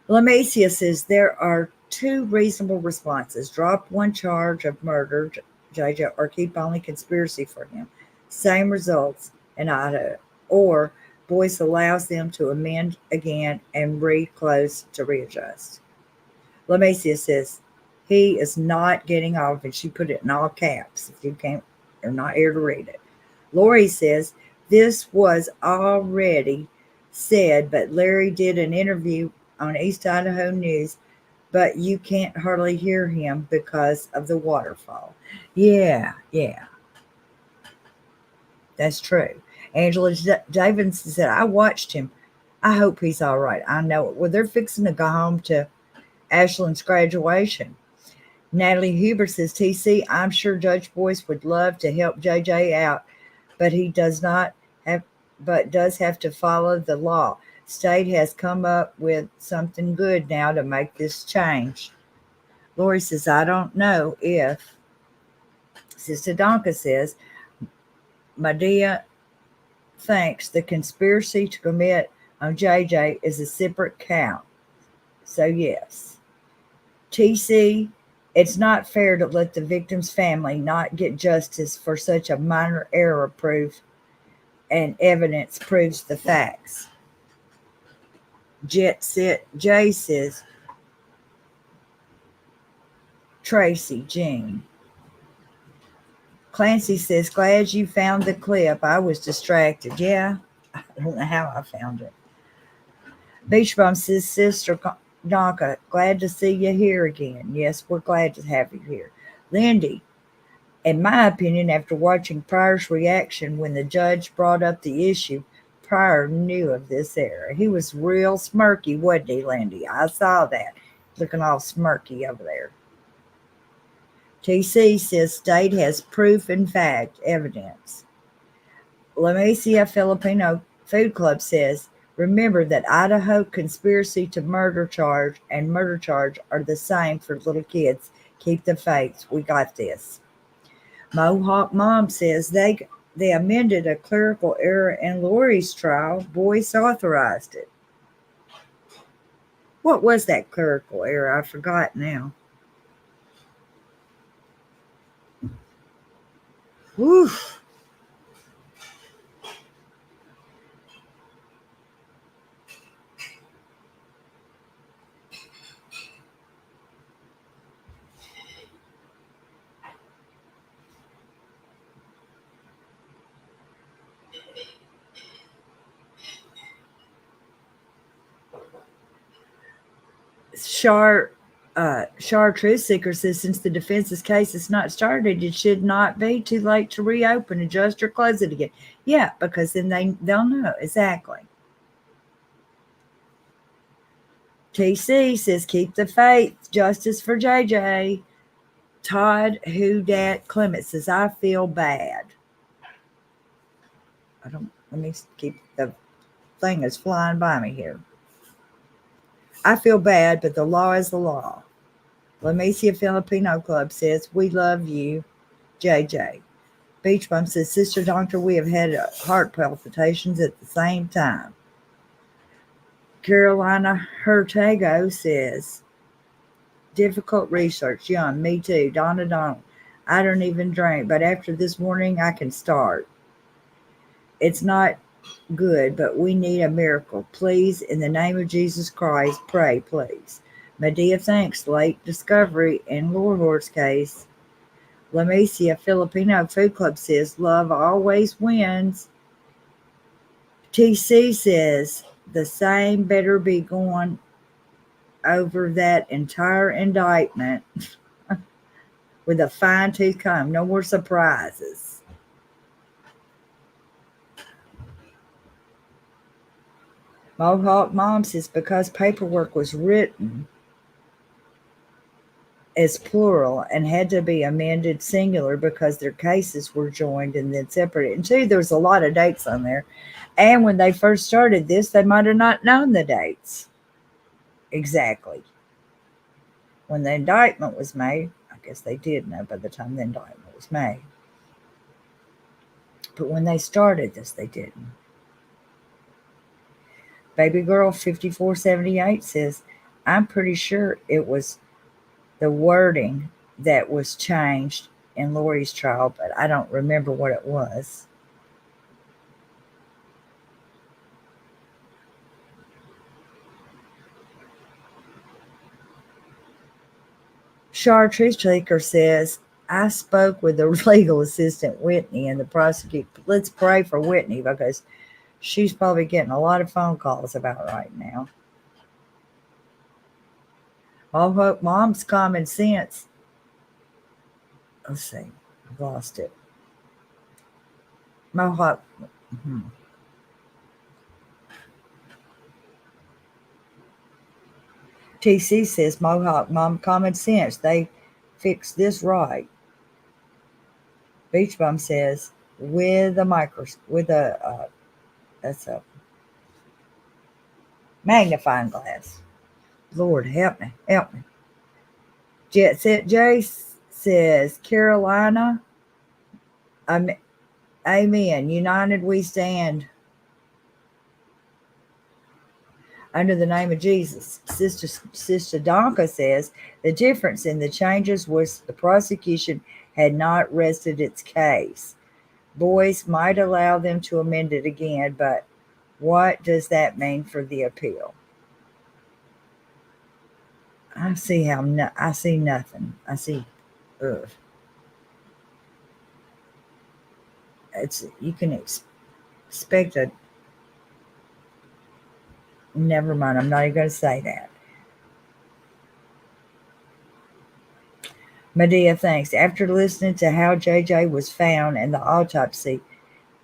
Lamacia says there are two reasonable responses: drop one charge of murder, JJ, or keep only conspiracy for him. Same results in Idaho. Or Boyce allows them to amend again and re-close to readjust. Lamacia says he is not getting off, and she put it in all caps. If you can't, you're not here to read it. Lori says this was already said, but Larry did an interview on East Idaho News, but you can't hardly hear him because of the waterfall. Yeah. That's true. Angela Davidson said, I watched him. I hope he's all right. I know it. Well, they're fixing to go home to Ashland's graduation. Natalie Huber says, TC, I'm sure Judge Boyce would love to help JJ out, but he does have to follow the law. State has come up with something good now to make this change. Lori says, I don't know if. Sister Donka says, Medea thinks the conspiracy to commit on JJ is a separate count. So yes. TC, it's not fair to let the victim's family not get justice for such a minor error proof and evidence proves the facts. Jet Set J says, Tracy Jean. Clancy says, glad you found the clip. I was distracted. Yeah, I don't know how I found it. Beach Bum says, Sister Donka, glad to see you here again. Yes, we're glad to have you here. Lindy, in my opinion, after watching Pryor's reaction when the judge brought up the issue, Pryor knew of this error. He was real smirky, wasn't he, Lindy? I saw that. Looking all smirky over there. TC says state has proof and fact, evidence. La Masia Filipino Food Club says, remember that Idaho conspiracy to murder charge and murder charge are the same for little kids. Keep the faith. We got this. Mohawk Mom says they amended a clerical error in Lori's trial. Boyce authorized it. What was that clerical error? I forgot now. Whew. Truth Seeker says, since the defense's case is not started, it should not be too late to reopen, adjust, or close it again. Yeah, because then they'll know exactly. TC says, keep the faith, justice for JJ. Todd Who-Dat Clement says, I feel bad. Let me keep, the thing is flying by me here. I feel bad, but the law is the law. Lamecia Filipino Club says, we love you, JJ. Beach Bum says, Sister Doctor, we have had heart palpitations at the same time. Carolina Hurtago says, difficult research. Young, me too. Donna Donald, I don't even drink, but after this morning, I can start. It's not good, but we need a miracle. Please, in the name of Jesus Christ, pray, please. Medea thanks, late discovery in Lorehort's case. Lamecia Filipino Food Club says, love always wins. TC says, the same better be going over that entire indictment with a fine-tooth comb. No more surprises. Mohawk Mom says, because paperwork was written as plural and had to be amended singular because their cases were joined and then separated. And two, there's a lot of dates on there. And when they first started this, they might have not known the dates exactly. When the indictment was made, I guess they did know by the time the indictment was made. But when they started this, they didn't. Baby Girl 5478 says, I'm pretty sure it was the wording that was changed in Lori's trial, but I don't remember what it was. Chartreuse Shaker says, I spoke with the legal assistant Whitney and the prosecutor. Let's pray for Whitney because she's probably getting a lot of phone calls about right now. Mohawk Mom's common sense. Let's see. I've lost it. Mohawk. TC says, Mohawk Mom common sense. They fixed this right. Beach Bum says, with a that's a magnifying glass. Lord, help me. Jet Set Jace says, Carolina, amen. United we stand under the name of Jesus. Sister Donka says, the difference in the changes was the prosecution had not rested its case. Boys might allow them to amend it again, but what does that mean for the appeal? I see nothing. I see, you can expect a, never mind, I'm not even going to say that. Medea thinks, after listening to how JJ was found and the autopsy,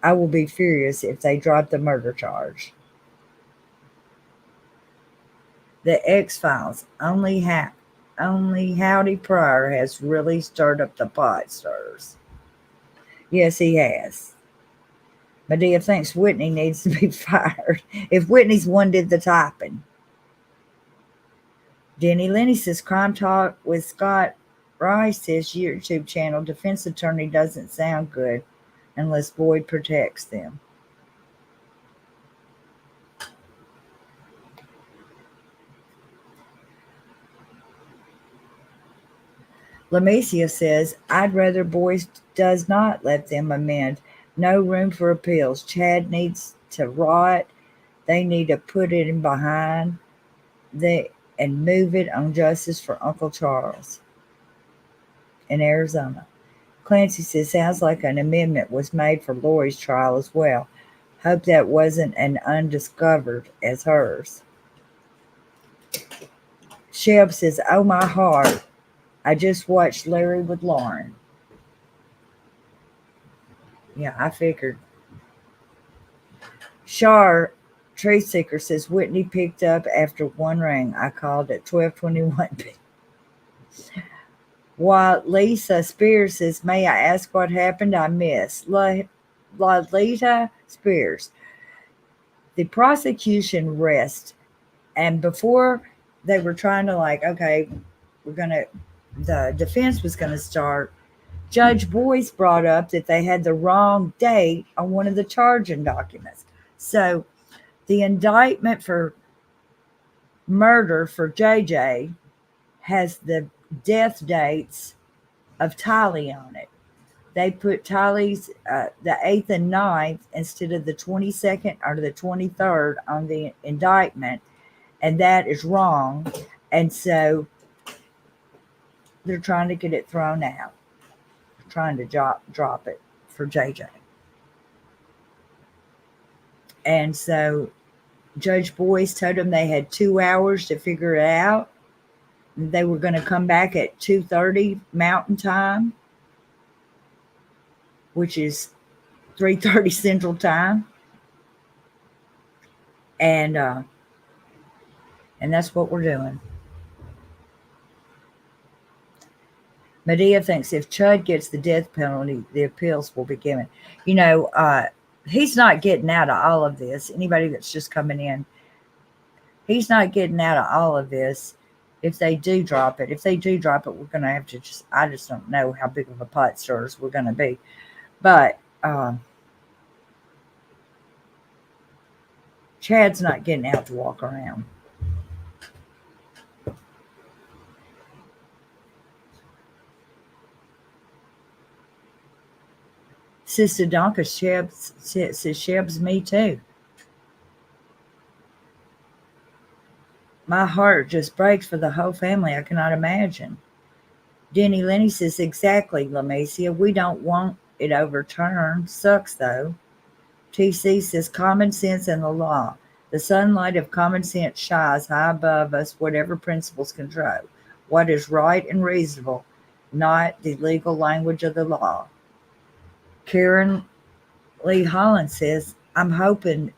I will be furious if they drop the murder charge. The X-Files, only Howdy Pryor has really stirred up the pot, stirs. Yes, he has. Medea thinks Whitney needs to be fired. If Whitney's one did the typing. Denny Lenny says, Crime Talk with Scott Rice, his YouTube channel, defense attorney doesn't sound good unless Boyd protects them. Lamecia says, I'd rather Boyd does not let them amend. No room for appeals. Chad needs to rot. They need to put it in behind and move it on justice for Uncle Charles in Arizona. Clancy says, sounds like an amendment was made for Lori's trial as well. Hope that wasn't an undiscovered as hers. Sheb says, oh my heart. I just watched Larry with Lauren. Yeah, I figured. Shar, Truth Seeker says, Whitney picked up after one ring. I called at 12:21 While Lisa Spears says, may I ask what happened? I missed. Lolita Spears. The prosecution rests. And before they were trying to okay, the defense was going to start, Judge Boyce brought up that they had the wrong date on one of the charging documents. So the indictment for murder for JJ has the death dates of Tylee on it. They put Tylee's the 8th and 9th instead of the 22nd or the 23rd on the indictment, and that is wrong. And so they're trying to get it thrown out, trying to drop it for JJ. And so Judge Boyce told them they had 2 hours to figure it out. They were going to come back at 2:30 Mountain Time, which is 3:30 Central Time. And that's what we're doing. Medea thinks if Chud gets the death penalty, the appeals will be given. He's not getting out of all of this. Anybody that's just coming in, he's not getting out of all of this if they do drop it. If they do drop it, we're going to have to I just don't know how big of a pot stirrers we're going to be. But Chad's not getting out to walk around. Sister Donka says, Sheb's me too. My heart just breaks for the whole family. I cannot imagine. Denny Lenny says, exactly, Lamacia. We don't want it overturned. Sucks, though. TC says, common sense and the law. The sunlight of common sense shines high above us, whatever principles control. What is right and reasonable, not the legal language of the law. Karen Lee Holland says, I'm hoping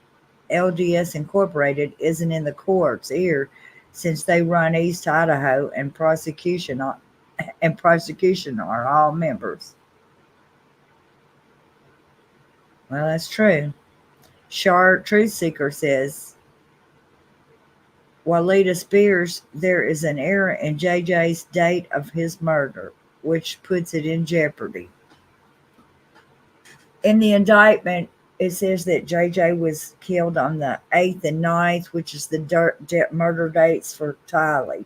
LDS Incorporated isn't in the court's ear since they run East Idaho and prosecution are all members. Well, that's true. Shar Truth Seeker says, Walida Spears, there is an error in JJ's date of his murder, which puts it in jeopardy. In the indictment, it says that JJ was killed on the 8th and 9th, which is the murder dates for Tylee.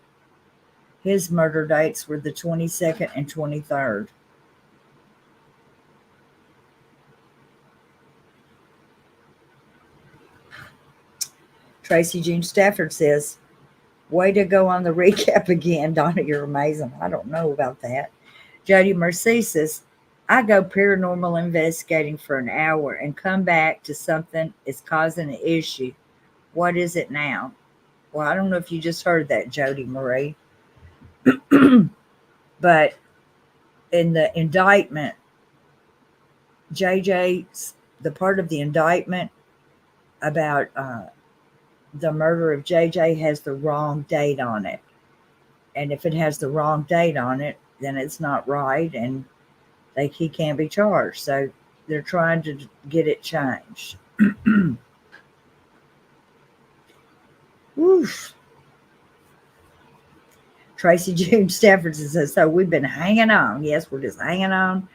His murder dates were the 22nd and 23rd. Tracy Jean Stafford says, way to go on the recap again. Donna, you're amazing. I don't know about that. Jody Mercy says, I go paranormal investigating for an hour and come back to something is causing an issue. What is it now? Well, I don't know if you just heard that, Jody Marie. But in the indictment, the part of the indictment about the murder of JJ has the wrong date on it. And if it has the wrong date on it, then it's not right and he can't be charged. So they're trying to get it changed. Oof. Tracy June Stafford says, so we've been hanging on. Yes, we're just hanging on.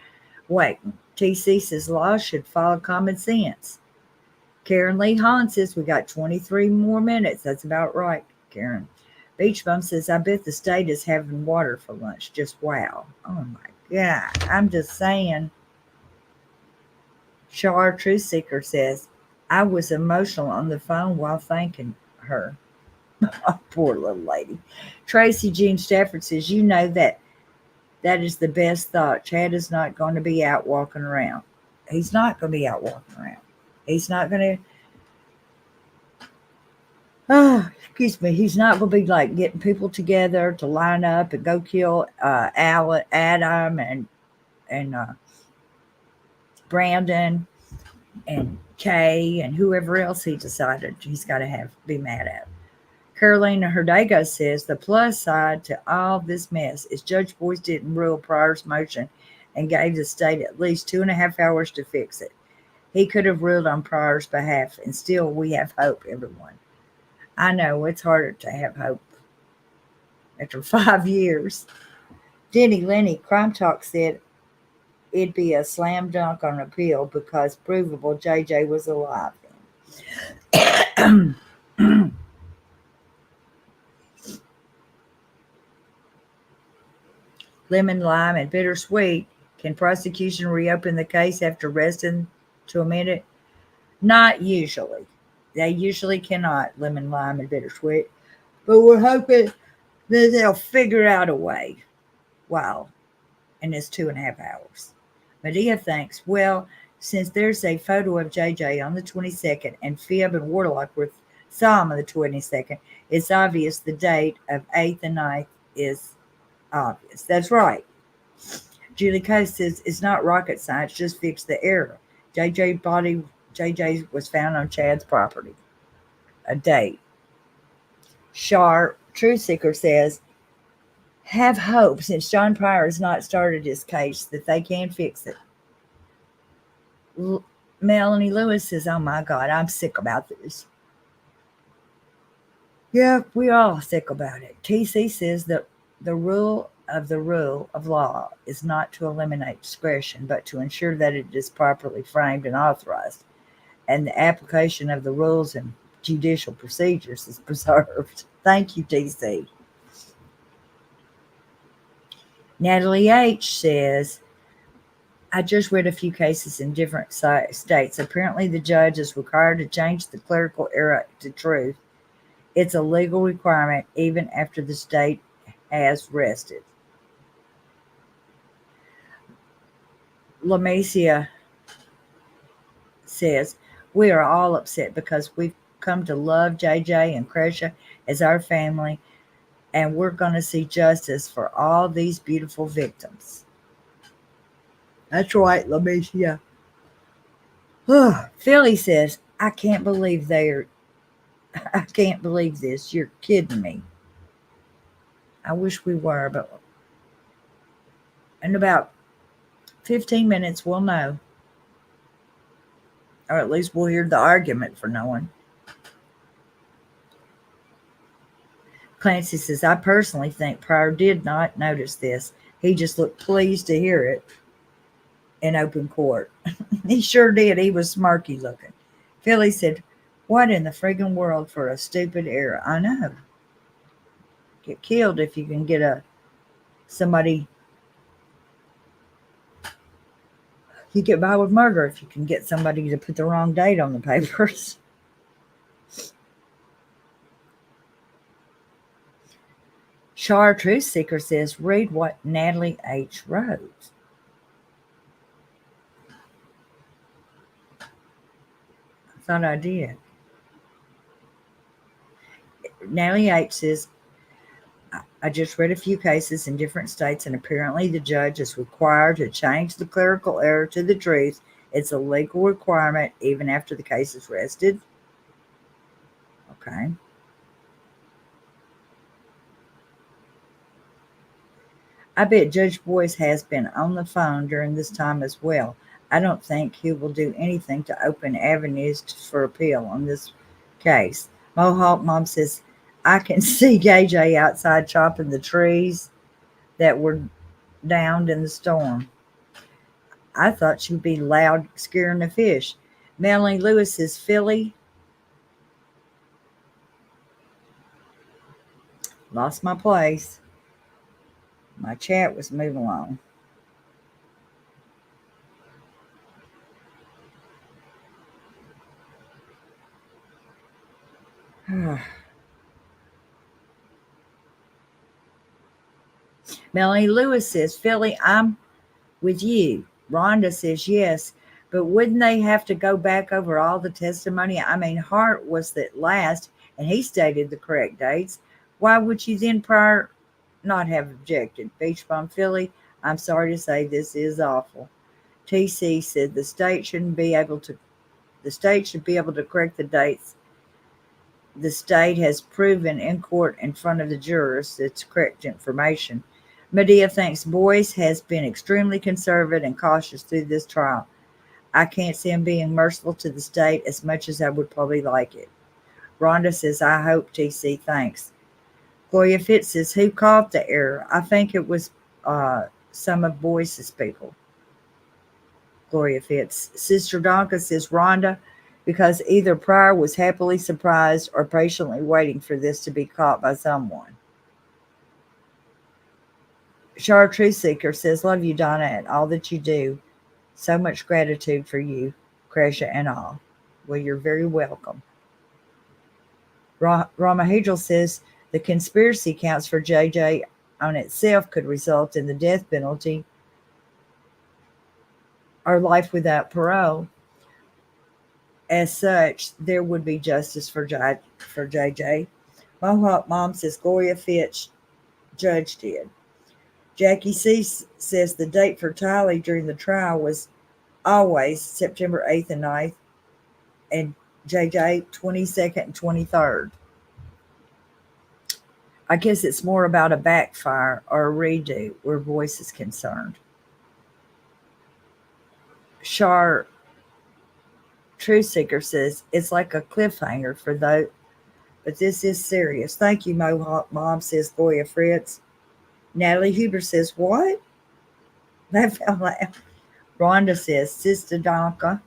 Wait, TC says law should follow common sense. Karen Lee Holland says we got 23 more minutes. That's about right, Karen. Beach Bum says, I bet the state is having water for lunch. Just wow. Oh my God. I'm just saying. Shar Truth Seeker says, I was emotional on the phone while thanking her. Oh, poor little lady. Tracy Jean Stafford says, you know that is the best thought. Chad is not going to be out walking around. He's not going to be out walking around. He's not going to. excuse me, he's not going to be like getting people together to line up and go kill Adam and Brandon and Kay and whoever else he decided he's got to be mad at. Carolina Herdego says the plus side to all this mess is Judge Boyce didn't rule Pryor's motion and gave the state at least 2.5 hours to fix it. He could have ruled on Pryor's behalf, and still we have hope, everyone. I know it's harder to have hope after 5 years. Denny Lenny Crime Talk said it'd be a slam dunk on appeal because provable JJ was alive then. Lemon, lime, and bittersweet. Can prosecution reopen the case after resting to amend it? Not usually. They usually cannot, lemon, lime, and bittersweet. But we're hoping that they'll figure out a way. Wow. And it's 2.5 hours. Medea thinks, well, since there's a photo of JJ on the 22nd and Phibb and Warlock saw him on the 22nd, it's obvious the date of 8th and 9th is obvious. That's right. Julie Coast says it's not rocket science, just fix the error. JJ was found on Chad's property. A date. Shar Truth Seeker says, have hope since John Pryor has not started his case that they can fix it. Melanie Lewis says, oh my God, I'm sick about this. Yeah, we all sick about it. TC says that the rule of law is not to eliminate discretion, but to ensure that it is properly framed and authorized, and the application of the rules and judicial procedures is preserved. Thank you, TC. Natalie H. says, I just read a few cases in different states. Apparently, the judge is required to change the clerical error to truth. It's a legal requirement even after the state has rested. Lamacia says, we are all upset because we've come to love JJ and Crescia as our family, and we're going to see justice for all these beautiful victims. That's right, Lamacia. Philly says, I can't believe this. You're kidding me. I wish we were, but in about 15 minutes, we'll know. Or at least we'll hear the argument for knowing. Clancy says, I personally think Pryor did not notice this. He just looked pleased to hear it in open court. He sure did. He was smirky looking. Philly said, what in the friggin' world for a stupid error? I know. Get killed if you can get somebody. You get by with murder if you can get somebody to put the wrong date on the papers. Shar Truth Seeker says, read what Natalie H. wrote. I thought I did. Natalie H. says, I just read a few cases in different states, and apparently the judge is required to change the clerical error to the truth. It's a legal requirement even after the case is rested. Okay. I bet Judge Boyce has been on the phone during this time as well. I don't think he will do anything to open avenues for appeal on this case. Mohawk Mom says, I can see JJ outside chopping the trees that were downed in the storm. I thought she'd be loud scaring the fish. Melanie Lewis says, Philly. Lost my place. My chat was moving along. Melanie Lewis says, Philly, I'm with you. Rhonda says, yes, but wouldn't they have to go back over all the testimony? I mean, Hart was at last. and he stated the correct dates. Why would you then prior not have objected? Beach Bum Philly, I'm sorry to say this is awful. TC said the state should be able to correct the dates. The state has proven in court in front of the jurors it's correct information. Medea thinks Boyce has been extremely conservative and cautious through this trial. I can't see him being merciful to the state as much as I would probably like it. Rhonda says, I hope, TC, thanks. Gloria Fitz says, who caught the error? I think it was some of Boyce's people. Gloria Fitz. Sister Donka says, Rhonda, because either Pryor was happily surprised or patiently waiting for this to be caught by someone. Chartreuse Seeker says, love you, Donna, and all that you do. So much gratitude for you, Kresha, and all. Well, you're very welcome. Ramahedral says, the conspiracy counts for JJ on itself could result in the death penalty or life without parole. As such, there would be justice for JJ. Mohawk Mom says Gloria Fitch, judge did. Jackie C says the date for Tylee during the trial was always September 8th and 9th, and JJ 22nd and 23rd. I guess it's more about a backfire or a redo where Boyce is concerned. Char True Seeker says it's like a cliffhanger for those, but this is serious. Thank you, Mohawk Mom, says Gloria Fritz. Natalie Huber says, what? That fell out. Rhonda says, Sister Donka.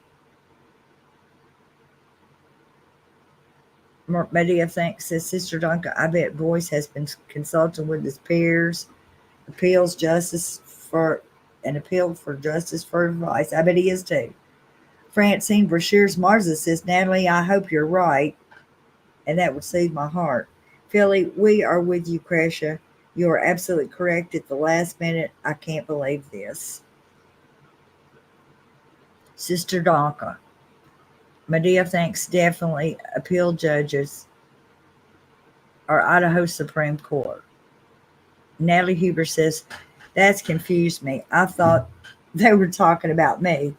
Medea thinks, says Sister Donka, I bet Boyce has been consulting with his peers, appeal for justice for advice. I bet he is too. Francine Brashears Marza says, Natalie, I hope you're right. And that would soothe my heart. Philly, we are with you, Kresha. You are absolutely correct at the last minute. I can't believe this. Sister Donka. Medea thinks definitely appeal judges or Idaho Supreme Court. Natalie Huber says, that's confused me. I thought they were talking about me.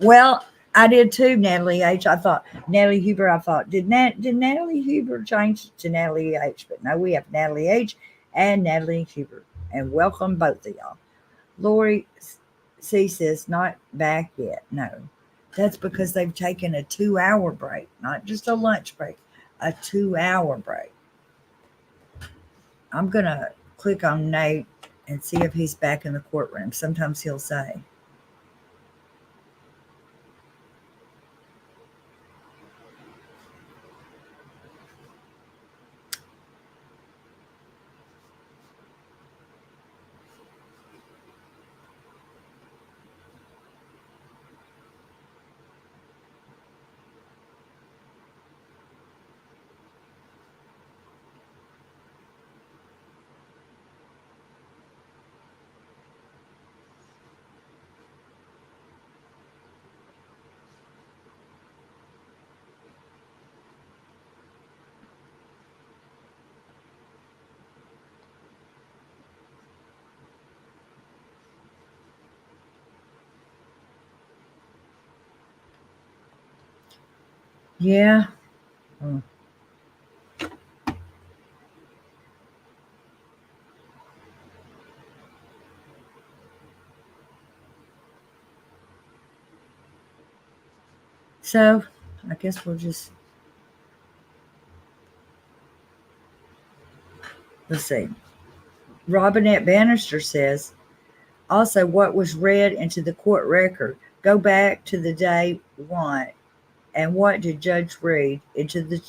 Well, I did too, Natalie H. I thought, Natalie Huber, did Natalie Huber change to Natalie H? But no, we have Natalie H and Natalie Huber. And welcome both of y'all. Lori C says, not back yet. No. That's because they've taken a 2-hour break, not just a lunch break, a 2-hour break. I'm going to click on Nate and see if he's back in the courtroom. Sometimes he'll say. Yeah. So, I guess we'll just, let's see. Robinette Bannister says, also what was read into the court record, go back to the day one, and what did Judge read into the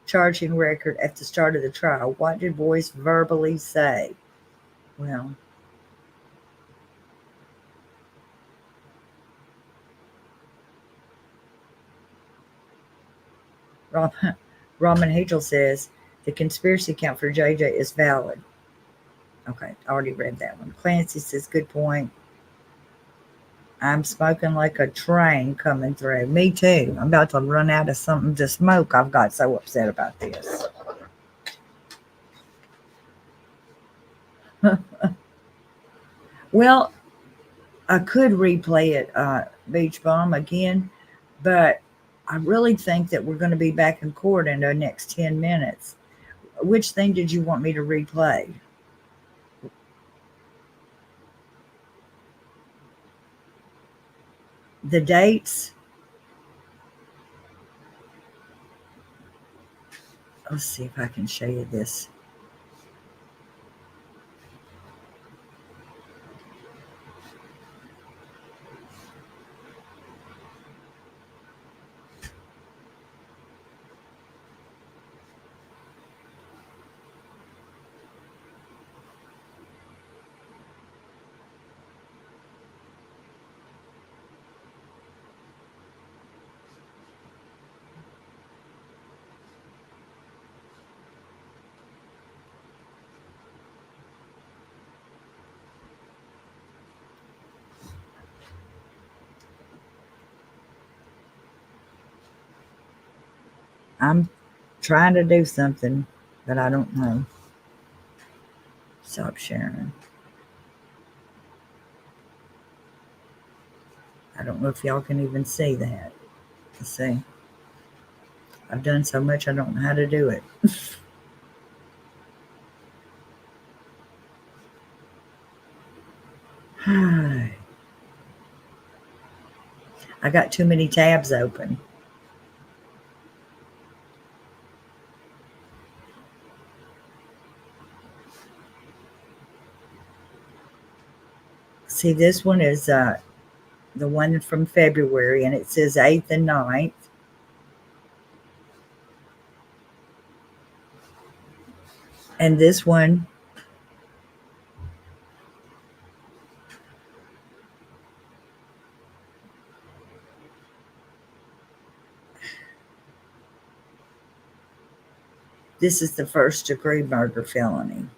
charging record at the start of the trial? What did Boyce verbally say? Well, Raman Hagel says the conspiracy count for JJ is valid. Okay, I already read that one. Clancy says, good point. I'm smoking like a train coming through. Me too. I'm about to run out of something to smoke. I've got so upset about this. Well, I could replay it, Beach Bomb, again, but I really think that we're going to be back in court in the next 10 minutes. Which thing did you want me to replay? The dates? Let's see if I can show you this. I'm trying to do something, but I don't know. Stop sharing. I don't know if y'all can even see that. Let's see. I've done so much, I don't know how to do it. I got too many tabs open. See, this one is the one from February, and it says 8th and 9th. And this one, this is the 1st-degree murder felony.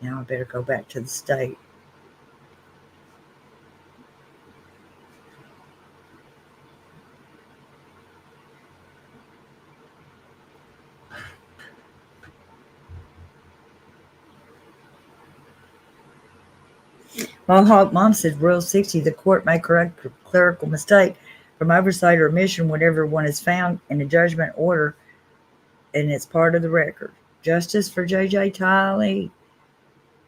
Now I better go back to the state. Mohawk Mom said, Rule 60, the court may correct a clerical mistake from oversight or omission whenever one is found in a judgment order and it's part of the record. Justice for JJ Tylee.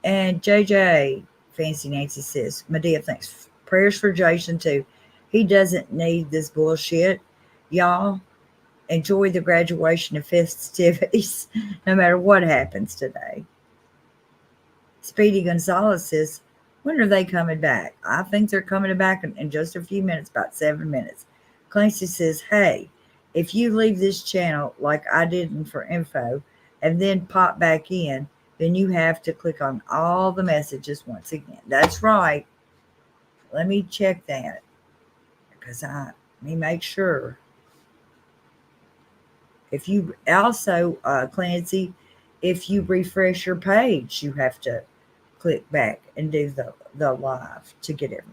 And JJ, Fancy Nancy says, Medea, thanks. Prayers for Jason, too. He doesn't need this bullshit. Y'all, enjoy the graduation and festivities, no matter what happens today. Speedy Gonzalez says, when are they coming back? I think they're coming back in just a few minutes, about 7 minutes. Clancy says, hey, if you leave this channel like I didn't for info and then pop back in, then you have to click on all the messages once again. That's right. Let me check that because let me make sure. If you also, Clancy, if you refresh your page, you have to click back and do the live to get it.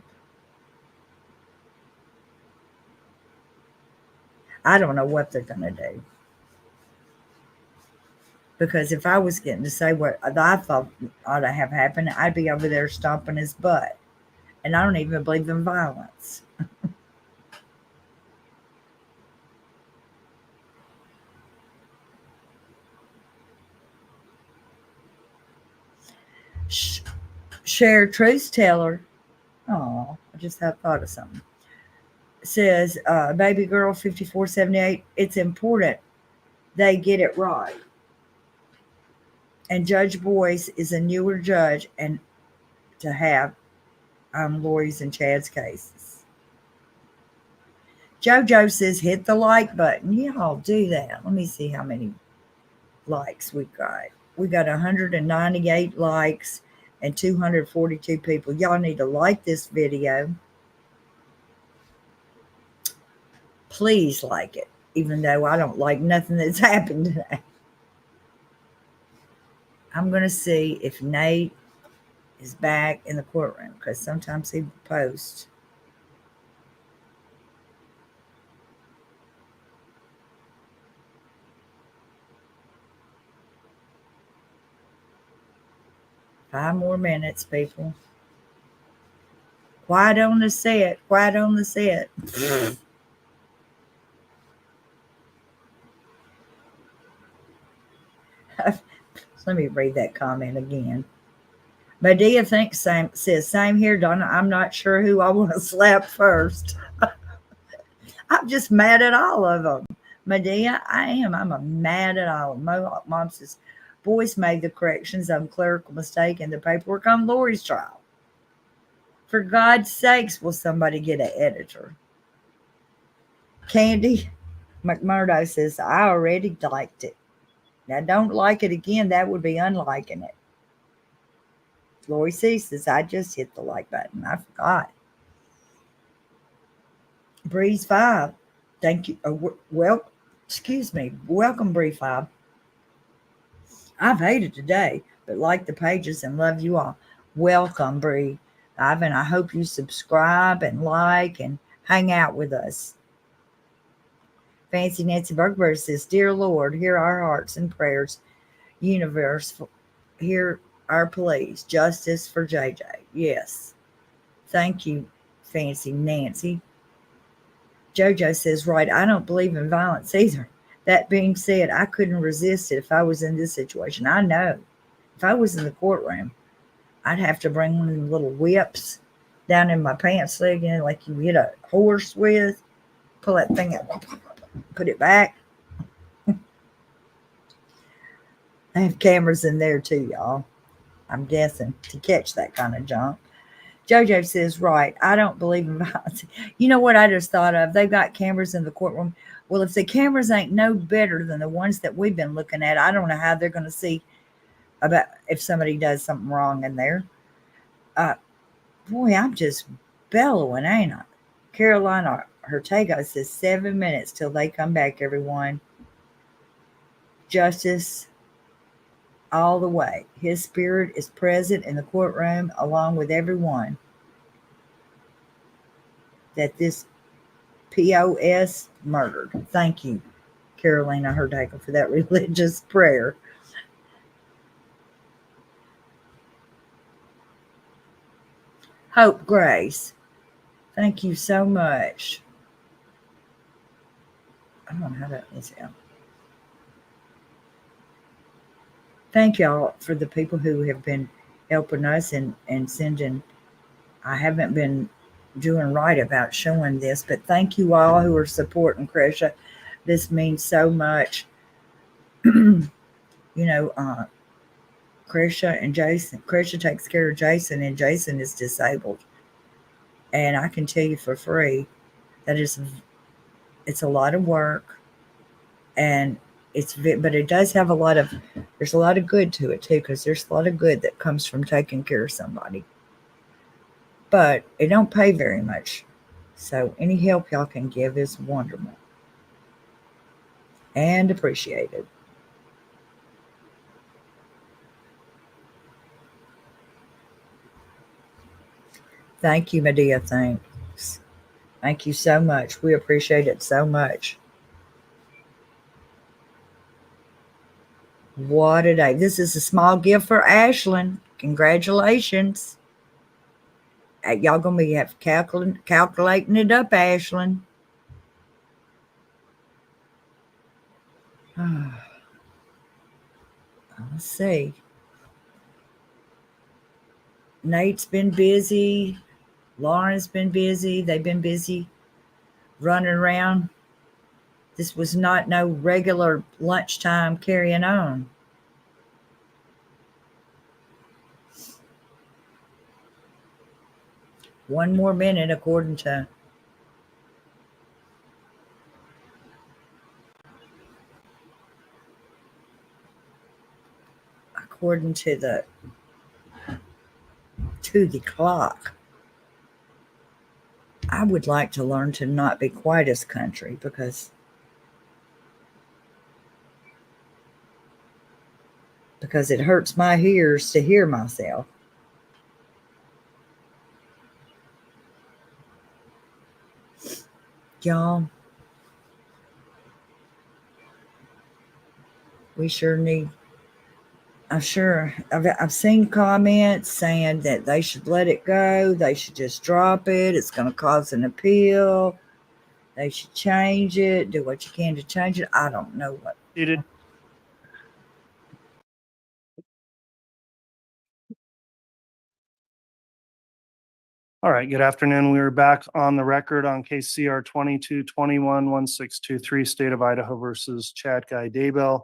I don't know what they're going to do. Because if I was getting to say what I thought ought to have happened, I'd be over there stomping his butt. And I don't even believe in violence. Share Truth Teller. Oh, I just have thought of something. Says, baby girl 5478, it's important they get it right. And Judge Boyce is a newer judge and to have Lori's and Chad's cases. JoJo says, hit the like button. Y'all do that. Let me see how many likes we got. We got 198 likes and 242 people. Y'all need to like this video. Please like it, even though I don't like nothing that's happened today. I'm going to see if Nate is back in the courtroom because sometimes he posts. Five more minutes, people. Quiet on the set. Quiet on the set. Let me read that comment again. Medea thinks says same here, Donna. I'm not sure who I want to slap first. I'm just mad at all of them. Medea, I am. I'm mad at all of them. Mom says, boys made the corrections of a clerical mistake in the paperwork on Lori's trial. For God's sakes, will somebody get an editor? Candy McMurdo says, I already liked it. Now, don't like it again. That would be unliking it. Lori C says, I just hit the like button. I forgot. Breeze 5. Thank you. Excuse me. Welcome, Breeze 5. I've hated today, but like the pages and love you all. Welcome, Bree. Ivan, I hope you subscribe and like and hang out with us. Fancy Nancy Bergberg says, Dear Lord, hear our hearts and prayers. Universe, hear our pleas. Justice for JJ. Yes. Thank you, Fancy Nancy. JoJo says, right, I don't believe in violence either. That being said, I couldn't resist it if I was in this situation. I know. If I was in the courtroom, I'd have to bring one of them little whips down in my pants leg, like you hit a horse with. Pull that thing out, put it back. I have cameras in there too, y'all. I'm guessing to catch that kind of junk. JoJo says, right, I don't believe in violence. You know what I just thought of? They've got cameras in the courtroom. Well, if the cameras ain't no better than the ones that we've been looking at, I don't know how they're going to see about if somebody does something wrong in there. Boy, I'm just bellowing, ain't I? Carolina Ortega says 7 minutes till they come back, everyone. Justice all the way. His spirit is present in the courtroom along with everyone that this POS murdered. Thank you, Carolina Ortega, for that religious prayer. Hope Grace, thank you so much. I don't know how that is out. Thank y'all for the people who have been helping us and sending. I haven't been doing right about showing this, but thank you all who are supporting Krisha. This means so much. Krisha and Jason. Krisha takes care of Jason, and Jason is disabled. And I can tell you for free that it's a lot of work, and but it does have there's a lot of good to it too, because there's a lot of good that comes from taking care of somebody. But it don't pay very much. So any help y'all can give is wonderful and appreciated. Thank you, Medea. Thanks. Thank you so much. We appreciate it so much. What a day. This is a small gift for Ashlyn. Congratulations. Y'all going to be calculating it up, Ashlyn. Let's see. Nate's been busy. Lauren's been busy. They've been busy running around. This was not no regular lunchtime carrying on. One more minute according to the clock. I would like to learn to not be quite as country because because it hurts my ears to hear myself. Y'all, we sure need. I've seen comments saying that they should let it go. They should just drop it. It's going to cause an appeal. They should change it. Do what you can to change it. I don't know what. Seated. All right, good afternoon. We are back on the record on case CR 2221-1623, State of Idaho versus Chad Guy Daybell.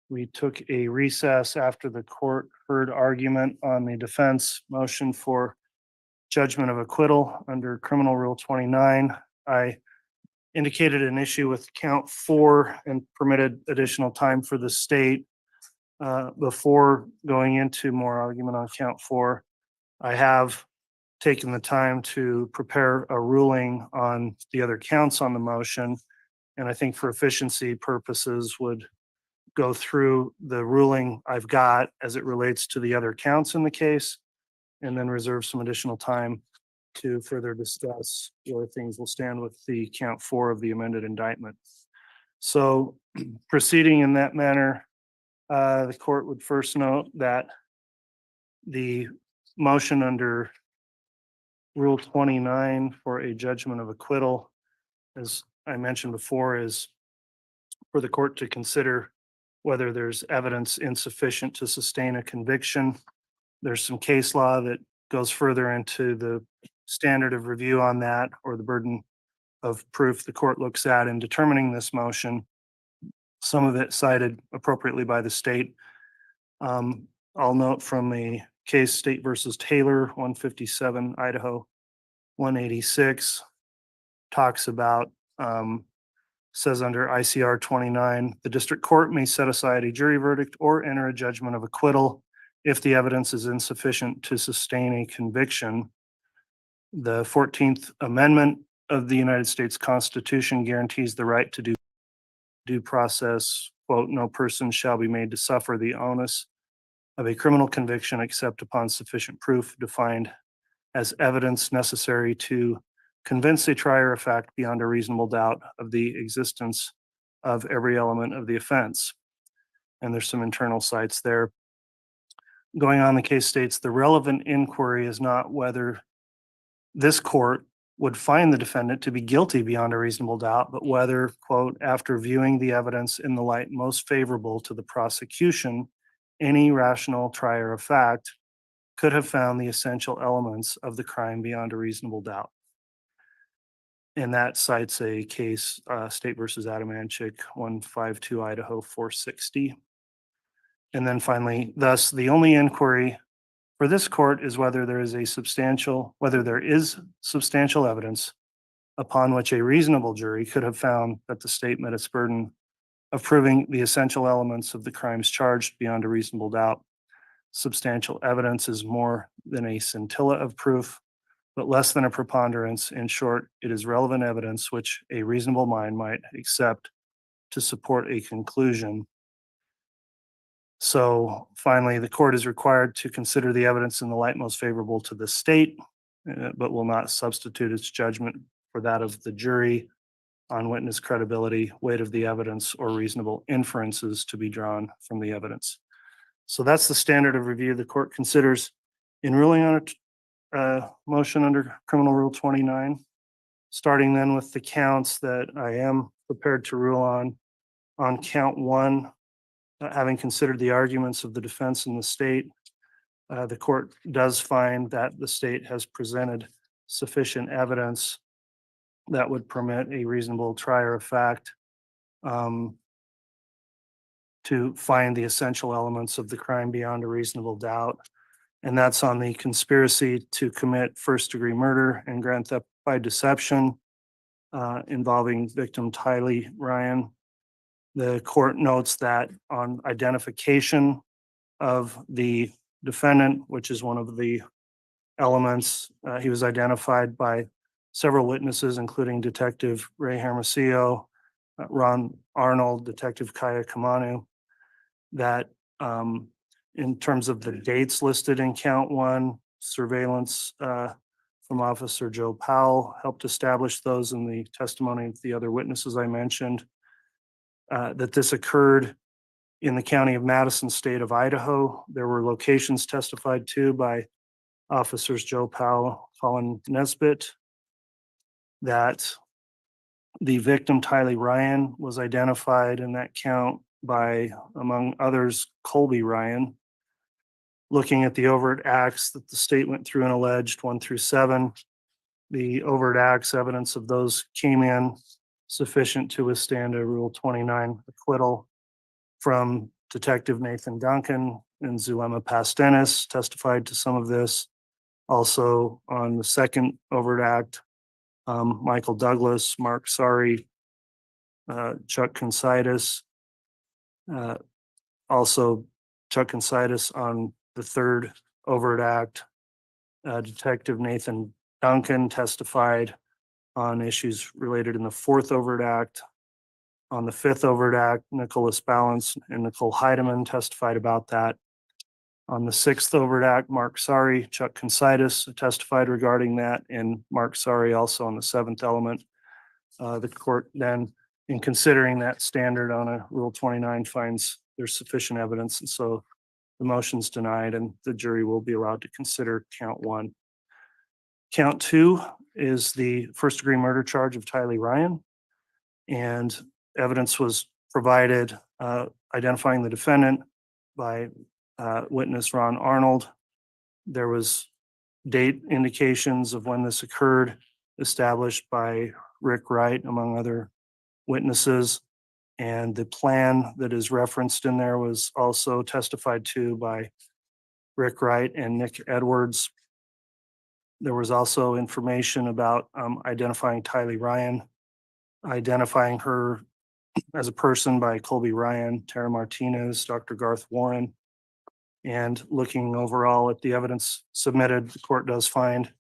We took a recess after the court heard argument on the defense motion for judgment of acquittal under Criminal Rule 29. I indicated an issue with count 4 and permitted additional time for the state. Before going into more argument on count 4, I have taken the time to prepare a ruling on the other counts on the motion. And I think for efficiency purposes would go through the ruling I've got as it relates to the other counts in the case, and then reserve some additional time to further discuss where things will stand with the count 4 of the amended indictment. So proceeding in that manner, the court would first note that the motion under Rule 29 for a judgment of acquittal, as I mentioned before, is for the court to consider whether there's evidence insufficient to sustain a conviction. There's some case law that goes further into the standard of review on that, or the burden of proof the court looks at in determining this motion. Some of it cited appropriately by the state. I'll note from a case, State versus Taylor, 157, Idaho 186, talks about, says under ICR 29, the district court may set aside a jury verdict or enter a judgment of acquittal if the evidence is insufficient to sustain a conviction. The 14th Amendment of the United States Constitution guarantees the right to due process. Quote, no person shall be made to suffer the onus of a criminal conviction except upon sufficient proof defined as evidence necessary to convince a trier of fact beyond a reasonable doubt of the existence of every element of the offense. And there's some internal cites there. Going on, the case states the relevant inquiry is not whether this court would find the defendant to be guilty beyond a reasonable doubt, but whether, quote, after viewing the evidence in the light most favorable to the prosecution, any rational trier of fact could have found the essential elements of the crime beyond a reasonable doubt. And that cites a case, State versus Adamanchik, 152 Idaho 460. And then finally, thus, the only inquiry for this court is whether there is substantial evidence upon which a reasonable jury could have found that the state met its burden of proving the essential elements of the crimes charged beyond a reasonable doubt. Substantial evidence is more than a scintilla of proof, but less than a preponderance. In short, it is relevant evidence which a reasonable mind might accept to support a conclusion. So finally, the court is required to consider the evidence in the light most favorable to the state, but will not substitute its judgment for that of the jury on witness credibility, weight of the evidence, or reasonable inferences to be drawn from the evidence. So that's the standard of review the court considers in ruling on a motion under Criminal Rule 29, starting then with the counts that I am prepared to rule on. On count 1, having considered the arguments of the defense and the state, the court does find that the state has presented sufficient evidence that would permit a reasonable trier of fact to find the essential elements of the crime beyond a reasonable doubt. And that's on the conspiracy to commit first-degree murder and grand theft by deception involving victim Tylee Ryan. The court notes that on identification of the defendant, which is one of the elements, he was identified by several witnesses, including Detective Ray Hermosillo, Ron Arnold, Detective Kaya Kamanu, that In terms of the dates listed in count one, surveillance from Officer Joe Powell helped establish those in the testimony of the other witnesses I mentioned. That this occurred in the county of Madison, state of Idaho. There were locations testified to by Officers Joe Powell, Colin Nesbitt, that the victim, Tylee Ryan, was identified in that count by, among others, Colby Ryan. Looking at the overt acts that the state went through and alleged 1 through 7, the overt acts, evidence of those came in sufficient to withstand a Rule 29 acquittal from Detective Nathan Duncan and Zulema Pastenis testified to some of this. Also on the second overt act, Michael Douglas, Mark Sari, Chuck Consitis, also Chuck Consitis on the third overt act. Detective Nathan Duncan testified on issues related in the fourth overt act. On the fifth overt act, Nicholas Balance and Nicole Heidemann testified about that. On the sixth overt act, Mark Sari, Chuck Consitis testified regarding that, and Mark Sari also on the seventh element. The court then, in considering that standard on a Rule 29, finds there's sufficient evidence, and so the motion's denied and the jury will be allowed to consider count one. Count two is the first degree murder charge of Tylee Ryan, and evidence was provided identifying the defendant by witness Ron Arnold. There was date indications of when this occurred established by Rick Wright, among other witnesses. And the plan that is referenced in there was also testified to by Rick Wright and Nick Edwards. There was also information about identifying Tylee Ryan, identifying her as a person by Colby Ryan, Tara Martinez, Dr. Garth Warren. And looking overall at the evidence submitted, the court does find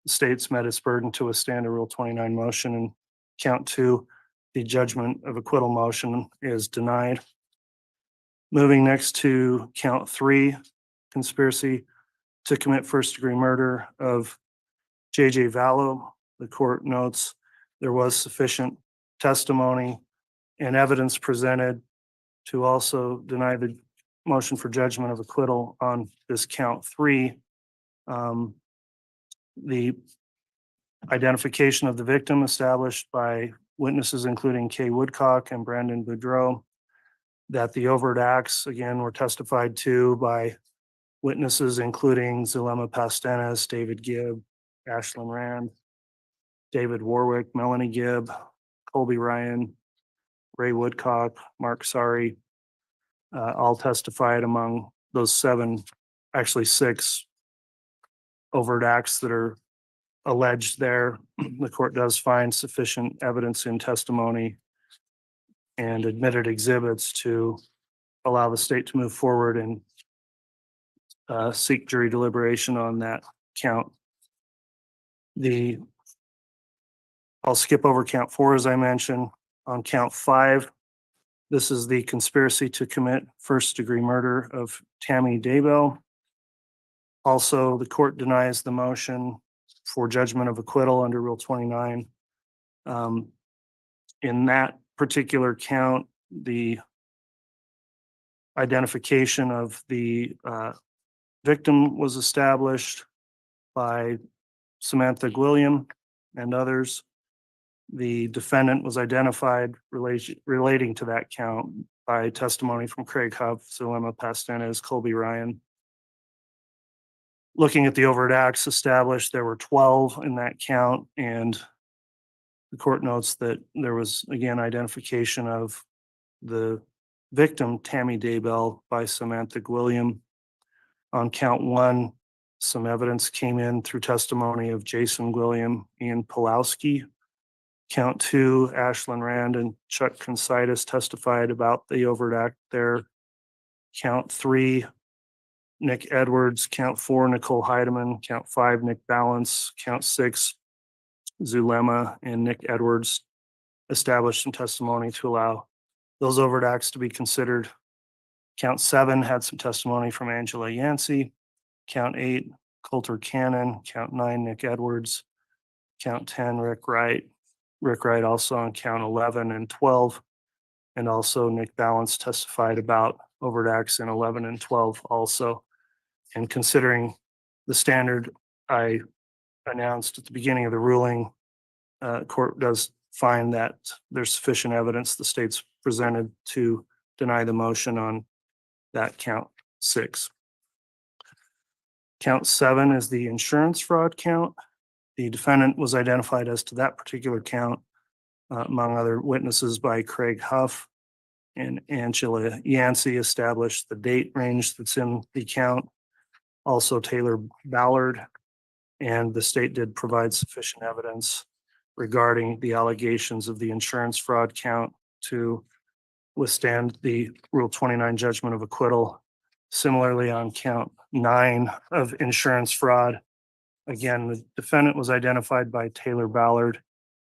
the state's met its burden to withstand a Rule 29 motion. And count two, the judgment of acquittal motion is denied. Moving next to count three, conspiracy to commit first degree murder of J.J. Vallow. The court notes there was sufficient testimony and evidence presented to also deny the motion for judgment of acquittal on this count three. The identification of the victim established by witnesses including Kay Woodcock and Brandon Boudreau, that the overt acts again were testified to by witnesses including Zulema Pastenis, David Gibb, Ashlyn Rand, David Warwick, Melanie Gibb, Colby Ryan, Ray Woodcock, Mark Sari, all testified among those seven, actually six overt acts that are alleged there. The court does find sufficient evidence in testimony and admitted exhibits to allow the state to move forward and seek jury deliberation on that count. I'll skip over count four, as I mentioned. On count five, this is the conspiracy to commit first degree murder of Tammy Daybell. Also, the court denies the motion for judgment of acquittal under Rule 29. In that particular count, the identification of the victim was established by Samantha Gwilliam and others. The defendant was identified relating to that count by testimony from Craig Huff, Zulema Pastenis, Colby Ryan. Looking at the overt acts established, there were 12 in that count, and the court notes that there was, again, identification of the victim, Tammy Daybell, by Samantha Gwilliam. On count one, some evidence came in through testimony of Jason Gwilliam, Ian Pulowski. Count two, Ashlyn Rand and Chuck Consitis testified about the overt act there. Count three, Nick Edwards. Count four, Nicole Heidemann. Count five, Nick Balance. Count six, Zulema and Nick Edwards established some testimony to allow those overt acts to be considered. Count 7 had some testimony from Angela Yancey. Count 8, Coulter Cannon. Count 9, Nick Edwards. Count 10, Rick Wright. Rick Wright also on count 11 and 12. And also Nick Balance testified about overt acts in 11 and 12 also. And considering the standard I announced at the beginning of the ruling, court does find that there's sufficient evidence the state's presented to deny the motion on that count 6. Count 7 is the insurance fraud count. The defendant was identified as to that particular count, among other witnesses, by Craig Huff, and Angela Yancey established the date range that's in the count. Also Taylor Ballard, and the state did provide sufficient evidence regarding the allegations of the insurance fraud count to withstand the Rule 29 judgment of acquittal. Similarly, on count 9 of insurance fraud, again, the defendant was identified by Taylor Ballard.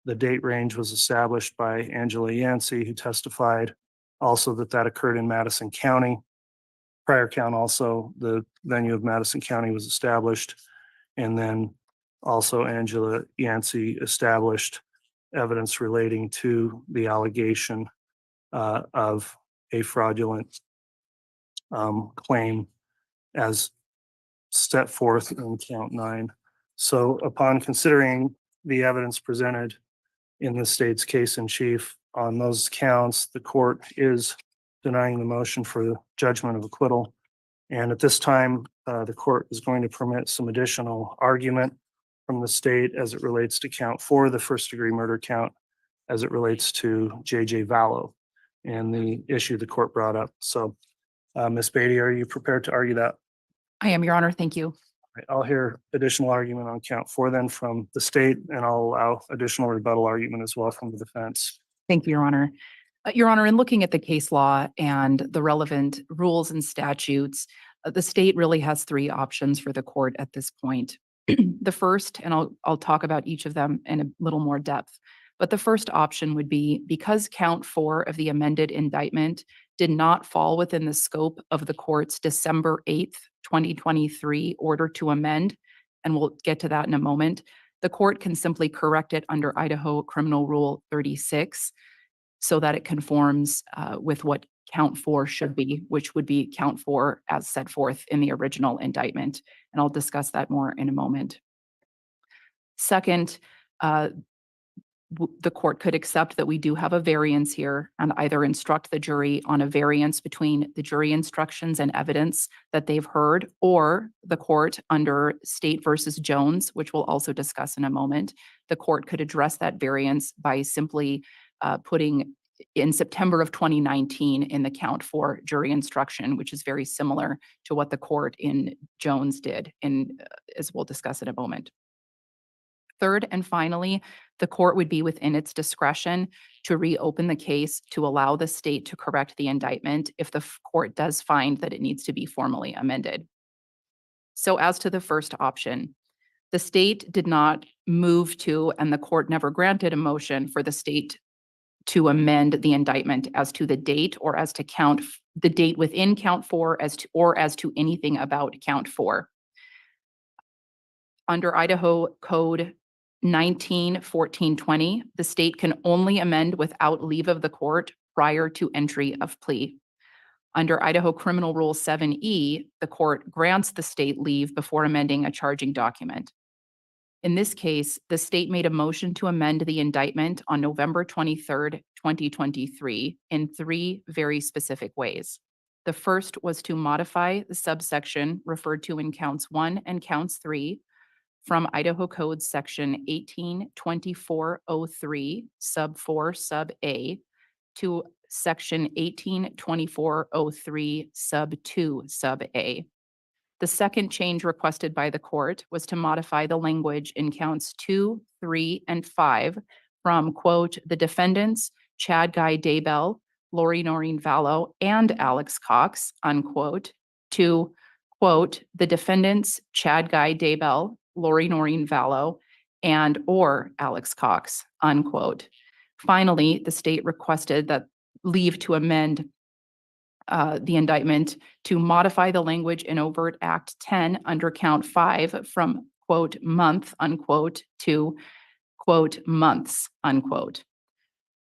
The date range was established by Angela Yancey, who testified also that occurred in Madison County. Prior count also, the venue of Madison County was established. And then also Angela Yancey established evidence relating to the allegation of a fraudulent claim as set forth in count 9. So upon considering the evidence presented in the state's case in chief on those counts, the court is denying the motion for judgment of acquittal. And at this time, the court is going to permit some additional argument from the state as it relates to count 4, the first degree murder count, as it relates to JJ Vallow and the issue the court brought up. So Ms. Beatty, are you prepared to argue that? I am, Your Honor. Thank you. I'll hear additional argument on count 4 then from the state, and I'll allow additional rebuttal argument as well from the defense. Thank you, Your Honor. Your Honor, in looking at the case law and the relevant rules and statutes, the state really has 3 options for the court at this point. The first, and I'll talk about each of them in a little more depth, but the first option would be, because count 4 of the amended indictment did not fall within the scope of the court's December 8th, 2023 order to amend, and we'll get to that in a moment, the court can simply correct it under Idaho Criminal Rule 36 so that it conforms with what count 4 should be, which would be count 4 as set forth in the original indictment. And I'll discuss that more in a moment. Second, the court could accept that we do have a variance here and either instruct the jury on a variance between the jury instructions and evidence that they've heard, or the court under State versus Jones, which we'll also discuss in a moment, the court could address that variance by simply putting in September of 2019 in the count 4 jury instruction, which is very similar to what the court in Jones did, as we'll discuss in a moment. Third, and finally, the court would be within its discretion to reopen the case to allow the state to correct the indictment if the court does find that it needs to be formally amended. So as to the first option, the state did not move to, and the court never granted a motion for the state to amend the indictment as to the date or as to count the date within count 4 or as to anything about count 4. Under Idaho Code 19-1420, the state can only amend without leave of the court prior to entry of plea. Under Idaho Criminal Rule 7E, the court grants the state leave before amending a charging document. In this case, the state made a motion to amend the indictment on November 23rd, 2023 in 3 very specific ways. The first was to modify the subsection referred to in counts 1 and counts 3 from Idaho Code section 182403 sub 4 sub A to section 182403 sub 2 sub A. The second change requested by the court was to modify the language in counts 2, 3, and 5 from, quote, the defendants, Chad Guy Daybell, Lori Noreen Vallow, and Alex Cox, unquote, to, quote, the defendants, Chad Guy Daybell, Lori Noreen Vallow, and or Alex Cox, unquote. Finally, the state requested that leave to amend the indictment to modify the language in Overt Act 10 under count 5 from quote month unquote to quote months unquote.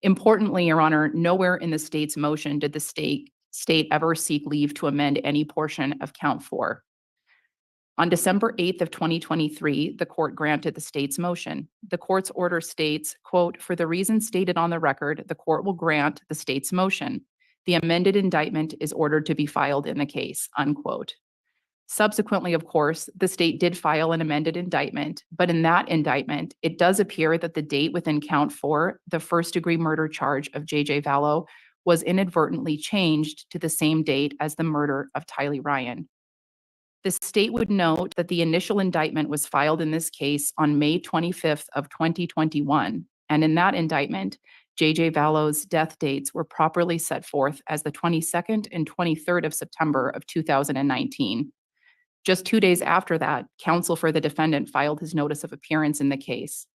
Importantly, Your Honor, nowhere in the state's motion did the state ever seek leave to amend any portion of count 4. On December 8th of 2023, the court granted the state's motion. The court's order states, quote, for the reasons stated on the record, the court will grant the state's motion. The amended indictment is ordered to be filed in the case, unquote. Subsequently, of course, the state did file an amended indictment, but in that indictment, it does appear that the date within count 4, the first-degree murder charge of J.J. Vallow, was inadvertently changed to the same date as the murder of Tylee Ryan. The state would note that the initial indictment was filed in this case on May 25th of 2021, and in that indictment, J.J. Vallow's death dates were properly set forth as the 22nd and 23rd of September of 2019. Just 2 days after that, counsel for the defendant filed his notice of appearance in the case.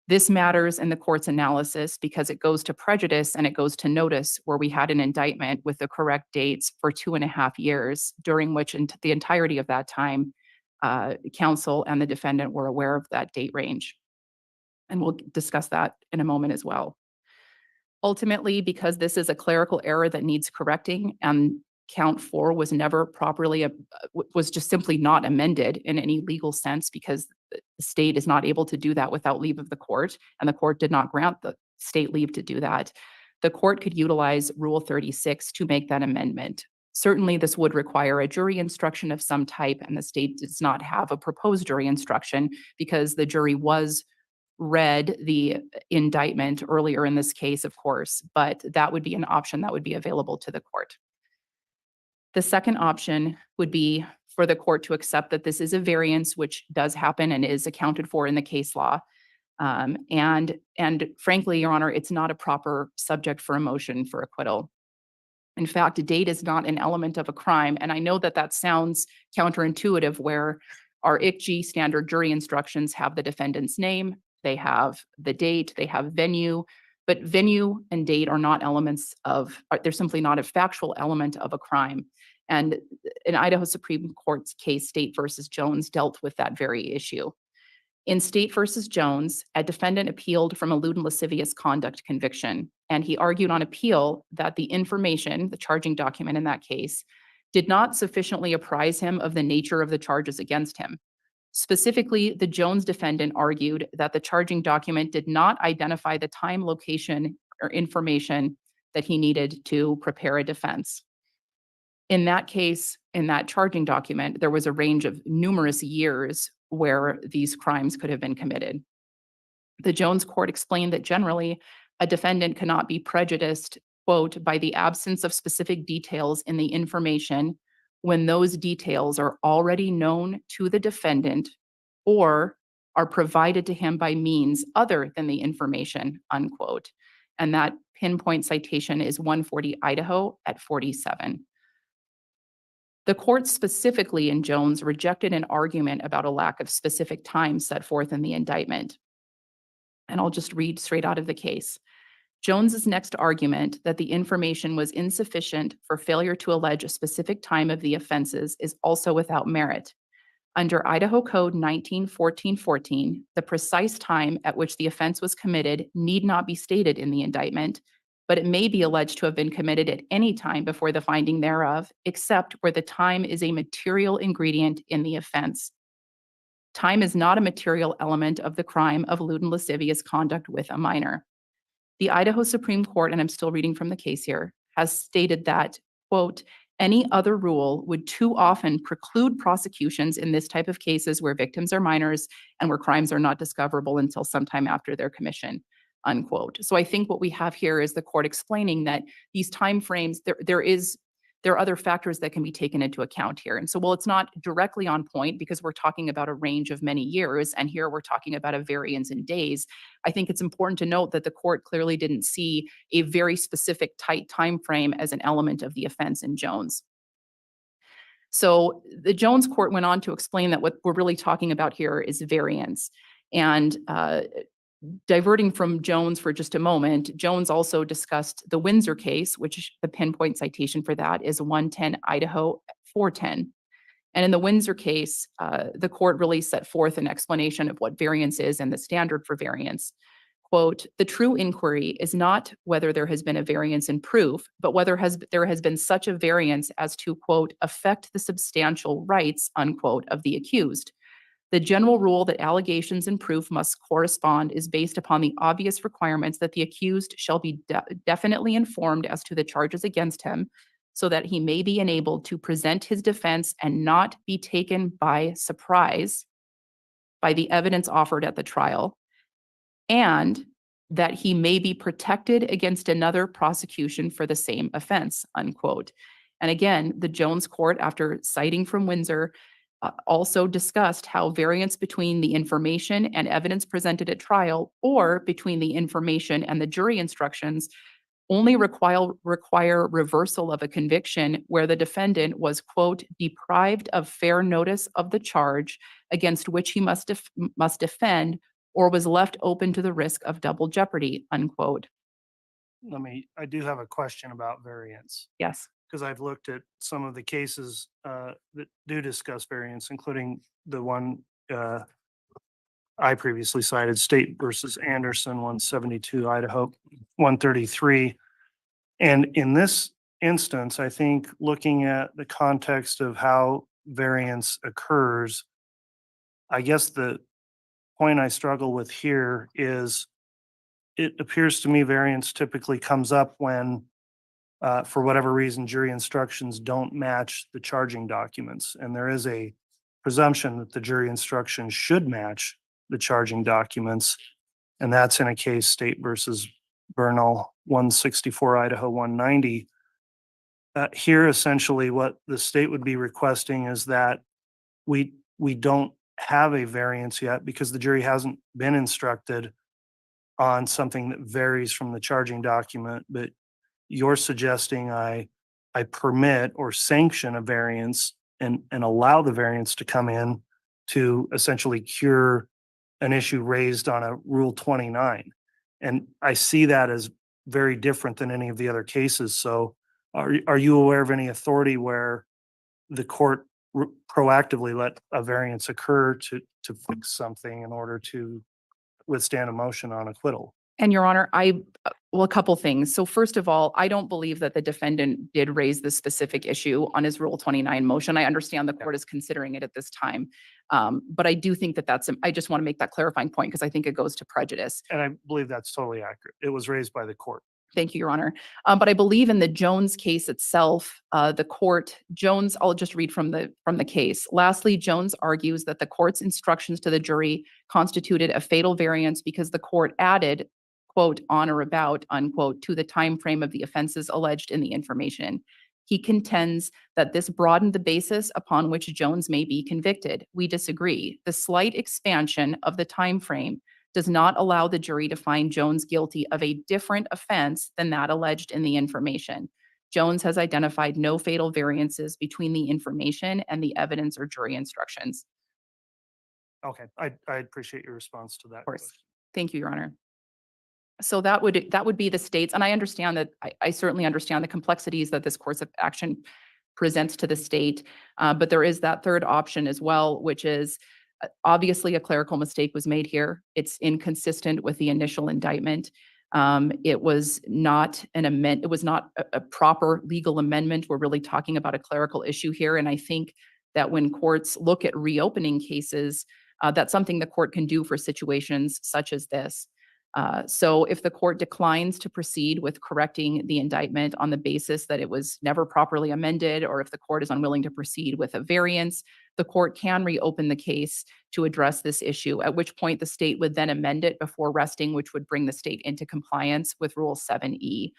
This matters in the court's analysis because it goes to prejudice and it goes to notice where we had an indictment with the correct dates for 2.5 years, during which the entirety of that time, counsel and the defendant were aware of that date range. And we'll discuss that in a moment as well. Ultimately, because this is a clerical error that needs correcting and count 4 was never properly, was just simply not amended in any legal sense because the state is not able to do that without leave of the court, and the court did not grant the state leave to do that. The court could utilize Rule 36 to make that amendment. Certainly, this would require a jury instruction of some type, and the state does not have a proposed jury instruction because the jury was read the indictment earlier in this case, of course, but that would be an option that would be available to the court. The second option would be for the court to accept that this is a variance, which does happen and is accounted for in the case law. And frankly, Your Honor, it's not a proper subject for a motion for acquittal. In fact, a date is not an element of a crime. And I know that that sounds counterintuitive where our ICG standard jury instructions have the defendant's name, they have the date, they have venue, but venue and date are not elements of, they're simply not a factual element of a crime. And in Idaho Supreme Court's case, State versus Jones dealt with that very issue. In State versus Jones, a defendant appealed from a lewd and lascivious conduct conviction, and he argued on appeal that the information, the charging document in that case, did not sufficiently apprise him of the nature of the charges against him. Specifically, the Jones defendant argued that the charging document did not identify the time, location, or information that he needed to prepare a defense. In that case, in that charging document, there was a range of numerous years where these crimes could have been committed. The Jones court explained that generally, a defendant cannot be prejudiced, quote, by the absence of specific details in the information when those details are already known to the defendant or are provided to him by means other than the information, unquote. And that pinpoint citation is 140 Idaho at 47. The court specifically in Jones rejected an argument about a lack of specific time set forth in the indictment. And I'll just read straight out of the case. Jones's next argument that the information was insufficient for failure to allege a specific time of the offenses is also without merit. Under Idaho Code 19-14-14, the precise time at which the offense was committed need not be stated in the indictment, but it may be alleged to have been committed at any time before the finding thereof, except where the time is a material ingredient in the offense. Time is not a material element of the crime of lewd and lascivious conduct with a minor. The Idaho Supreme Court, and I'm still reading from the case here, has stated that, quote, any other rule would too often preclude prosecutions in this type of cases where victims are minors and where crimes are not discoverable until sometime after their commission, unquote. So I think what we have here is the court explaining that these timeframes, there are other factors that can be taken into account here. And so while it's not directly on point because we're talking about a range of many years, and here we're talking about a variance in days, I think it's important to note that the court clearly didn't see a very specific tight time frame as an element of the offense in Jones. So the Jones court went on to explain that what we're really talking about here is variance. And diverting from Jones for just a moment, Jones also discussed the Windsor case, which the pinpoint citation for that is 110 Idaho 410. And in the Windsor case, the court really set forth an explanation of what variance is and the standard for variance. Quote, the true inquiry is not whether there has been a variance in proof, but whether there has been such a variance as to, quote, affect the substantial rights, unquote, of the accused. The general rule that allegations and proof must correspond is based upon the obvious requirements that the accused shall be definitely informed as to the charges against him, so that he may be enabled to present his defense and not be taken by surprise by the evidence offered at the trial, and that he may be protected against another prosecution for the same offense, unquote. And again, the Jones court, after citing from Windsor, also discussed how variance between the information and evidence presented at trial, or between the information and the jury instructions, only require reversal of a conviction where the defendant was, quote, deprived of fair notice of the charge against which he must defend, or was left open to the risk of double jeopardy, unquote. I do have a question about variance. Yes. Because I've looked at some of the cases that do discuss variance, including the one I previously cited, State versus Anderson, 172 Idaho 133. And in this instance, I think looking at the context of how variance occurs, I guess the point I struggle with here is it appears to me variance typically comes up when for whatever reason, jury instructions don't match the charging documents. And there is a presumption that the jury instructions should match the charging documents. And that's in a case, State versus Bernal, 164 Idaho 190. Here, essentially, what the state would be requesting is that we don't have a variance yet because the jury hasn't been instructed on something that varies from the charging document, but you're suggesting I permit or sanction a variance and allow the variance to come in to essentially cure an issue raised on a Rule 29. And I see that as very different than any of the other cases. So are you aware of any authority where the court proactively let a variance occur to fix something in order to withstand a motion on acquittal? And Your Honor, well, a couple things. So first of all, I don't believe that the defendant did raise this specific issue on his Rule 29 motion. I understand the court is considering it at this time. But I do think that I just want to make that clarifying point because I think it goes to prejudice. And I believe that's totally accurate. It was raised by the court. Thank you, Your Honor. But I believe in the Jones case itself, the court, Jones, I'll just read from the case. Lastly, Jones argues that the court's instructions to the jury constituted a fatal variance because the court added, quote, on or about, unquote, to the time frame of the offenses alleged in the information. He contends that this broadened the basis upon which Jones may be convicted. We disagree. The slight expansion of the time frame does not allow the jury to find Jones guilty of a different offense than that alleged in the information. Jones has identified no fatal variances between the information and the evidence or jury instructions. Okay, I appreciate your response to that. Of course. Thank you, Your Honor. So that would be the states, and I understand that I certainly understand the complexities that this course of action presents to the state, but there is that third option as well, which is obviously a clerical mistake was made here. It's inconsistent with the initial indictment. It was not it was not a proper legal amendment. We're really talking about a clerical issue here, and I think that when courts look at reopening cases, that's something the court can do for situations such as this. So if the court declines to proceed with correcting the indictment on the basis that it was never properly amended, or if the court is unwilling to proceed with a variance, the court can reopen the case to address this issue, at which point the state would then amend it before resting, which would bring the state into compliance with Rule 7E.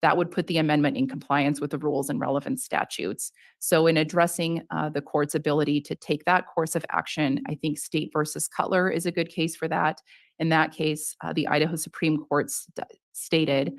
That would put the amendment in compliance with the rules and relevant statutes. So in addressing the court's ability to take that course of action, I think State versus Cutler is a good case for that. In that case, the Idaho Supreme Court stated,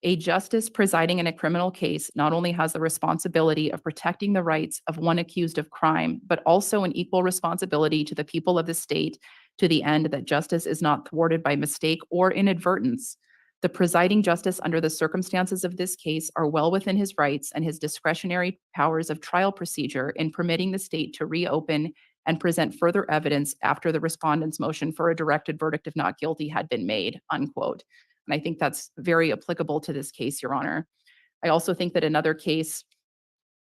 a justice presiding in a criminal case not only has the responsibility of protecting the rights of one accused of crime, but also an equal responsibility to the people of the state to the end that justice is not thwarted by mistake or inadvertence. The presiding justice under the circumstances of this case are well within his rights and his discretionary powers of trial procedure in permitting the state to reopen and present further evidence after the respondent's motion for a directed verdict of not guilty had been made, unquote. And I think that's very applicable to this case, Your Honor. I also think that another case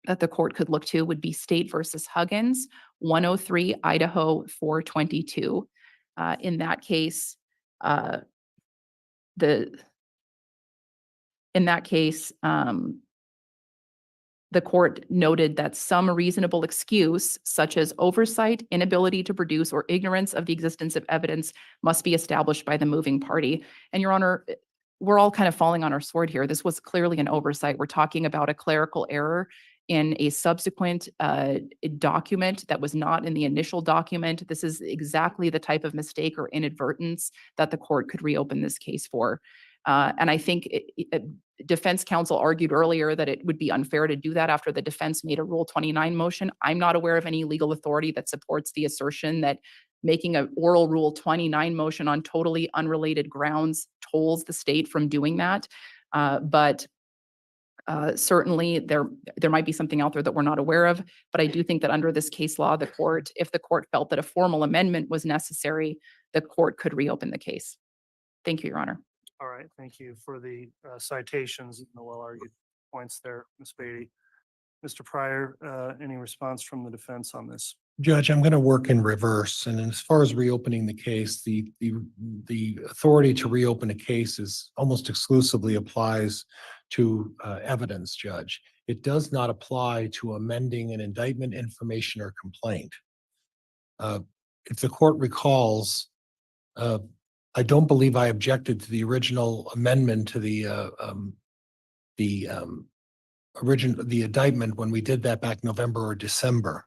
that the court could look to would be State versus Huggins, 103 Idaho 422. In that case, the court noted that some reasonable excuse, such as oversight, inability to produce, or ignorance of the existence of evidence, must be established by the moving party. And Your Honor, we're all kind of falling on our sword here. This was clearly an oversight. We're talking about a clerical error in a subsequent document that was not in the initial document. This is exactly the type of mistake or inadvertence that the court could reopen this case for. And I think defense counsel argued earlier that it would be unfair to do that after the defense made a Rule 29 motion. I'm not aware of any legal authority that supports the assertion that making an oral Rule 29 motion on totally unrelated grounds tolls the state from doing that. But certainly there might be something out there that we're not aware of. But I do think that under this case law, the court, if the court felt that a formal amendment was necessary, the court could reopen the case. Thank you, Your Honor. All right, thank you for the citations and the well-argued points there, Ms. Beatty. Mr. Pryor, any response from the defense on this? Judge, I'm going to work in reverse. And as far as reopening the case, the authority to reopen a case is almost exclusively applies to evidence, Judge. It does not apply to amending an indictment, information, or complaint. If the court recalls, I don't believe I objected to the original amendment to the indictment when we did that back November or December.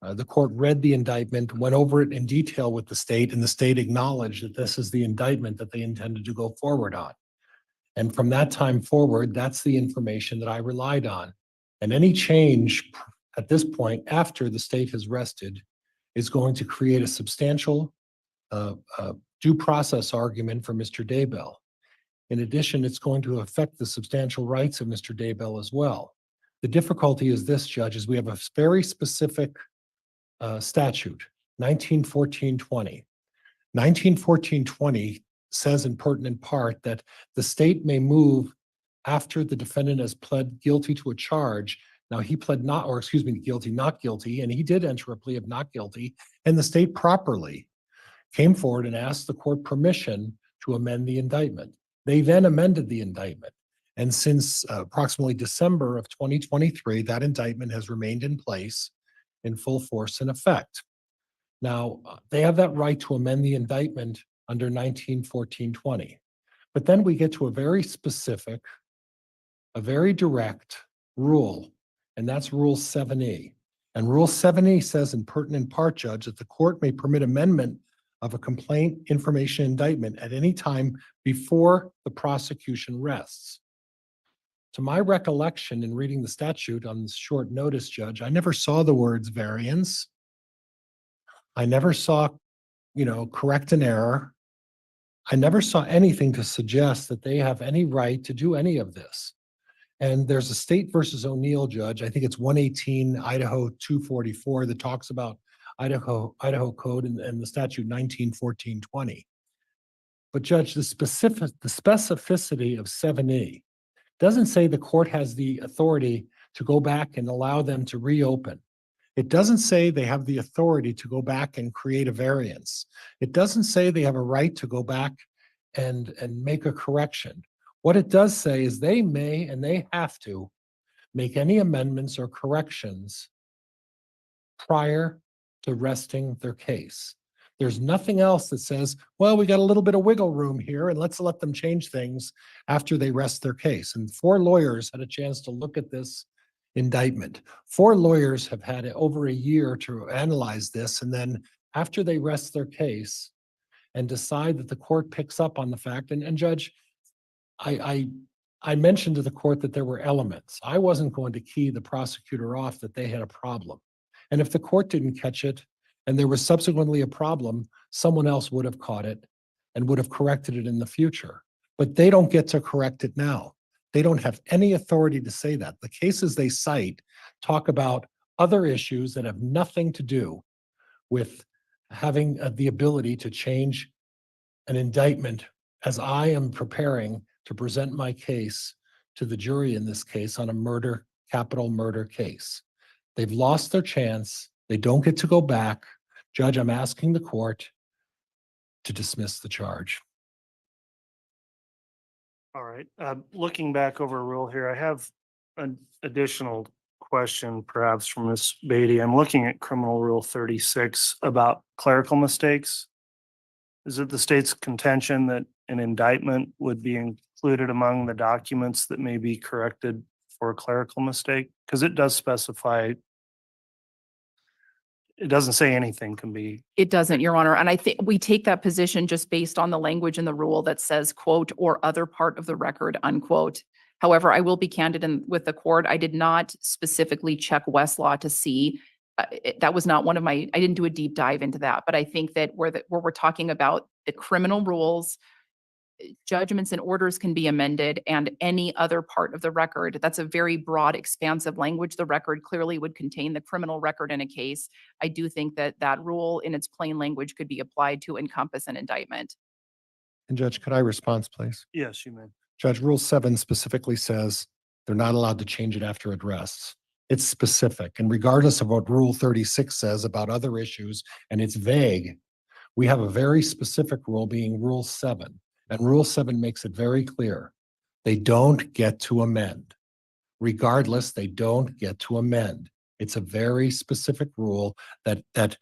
The court read the indictment, went over it in detail with the state, and the state acknowledged that this is the indictment that they intended to go forward on. And from that time forward, that's the information that I relied on. And any change at this point, after the state has rested, is going to create a substantial due process argument for Mr. Daybell. In addition, it's going to affect the substantial rights of Mr. Daybell as well. The difficulty is this, Judge, is we have a very specific statute, 1914-20. 1914-20 says in pertinent part that the state may move after the defendant has pled guilty to a charge. Now he pled not guilty, and he did enter a plea of not guilty, and the state properly came forward and asked the court permission to amend the indictment. They then amended the indictment. And since approximately December of 2023, that indictment has remained in place in full force and effect. Now, they have that right to amend the indictment under 1914-20. But then we get to a very specific, a very direct rule, and that's Rule 7E. And Rule 7E says in pertinent part, Judge, that the court may permit amendment of a complaint, information, indictment at any time before the prosecution rests. To my recollection in reading the statute on this short notice, Judge, I never saw the words variance. I never saw, correct an error. I never saw anything to suggest that they have any right to do any of this. And there's a State versus O'Neill, Judge, I think it's 118 Idaho 244 that talks about Idaho Code and the statute 1914-20. But Judge, the specificity of 7E doesn't say the court has the authority to go back and allow them to reopen. It doesn't say they have the authority to go back and create a variance. It doesn't say they have a right to go back and make a correction. What it does say is they may and they have to make any amendments or corrections prior to resting their case. There's nothing else that says, well, we got a little bit of wiggle room here and let's let them change things after they rest their case. And 4 lawyers had a chance to look at this indictment. 4 lawyers have had over a year to analyze this. And then after they rest their case and decide that the court picks up on the fact, and Judge, I mentioned to the court that there were elements. I wasn't going to key the prosecutor off that they had a problem. And if the court didn't catch it, and there was subsequently a problem, someone else would have caught it and would have corrected it in the future. But they don't get to correct it now. They don't have any authority to say that. The cases they cite talk about other issues that have nothing to do with having the ability to change an indictment as I am preparing to present my case to the jury in this case on a murder, capital murder case. They've lost their chance. They don't get to go back. Judge, I'm asking the court to dismiss the charge. All right. Looking back over a rule here, I have an additional question perhaps from Ms. Beatty. I'm looking at Criminal Rule 36 about clerical mistakes. Is it the state's contention that an indictment would be included among the documents that may be corrected for a clerical mistake? Because it does specify, it doesn't say anything can be. It doesn't, Your Honor. And I think we take that position just based on the language in the rule that says, quote, or other part of the record, unquote. However, I will be candid with the court. I did not specifically check Westlaw to see. That was not one of my, I didn't do a deep dive into that. But I think that where we're talking about the criminal rules, judgments and orders can be amended, and any other part of the record. That's a very broad, expansive language. The record clearly would contain the criminal record in a case. I do think that that rule in its plain language could be applied to encompass an indictment. And Judge, could I respond, please? Yes, you may. Judge, Rule 7 specifically says they're not allowed to change it after it rests. It's specific. And regardless of what Rule 36 says about other issues, and it's vague, we have a very specific rule being Rule 7. And Rule 7 makes it very clear. They don't get to amend. Regardless, they don't get to amend. It's a very specific rule that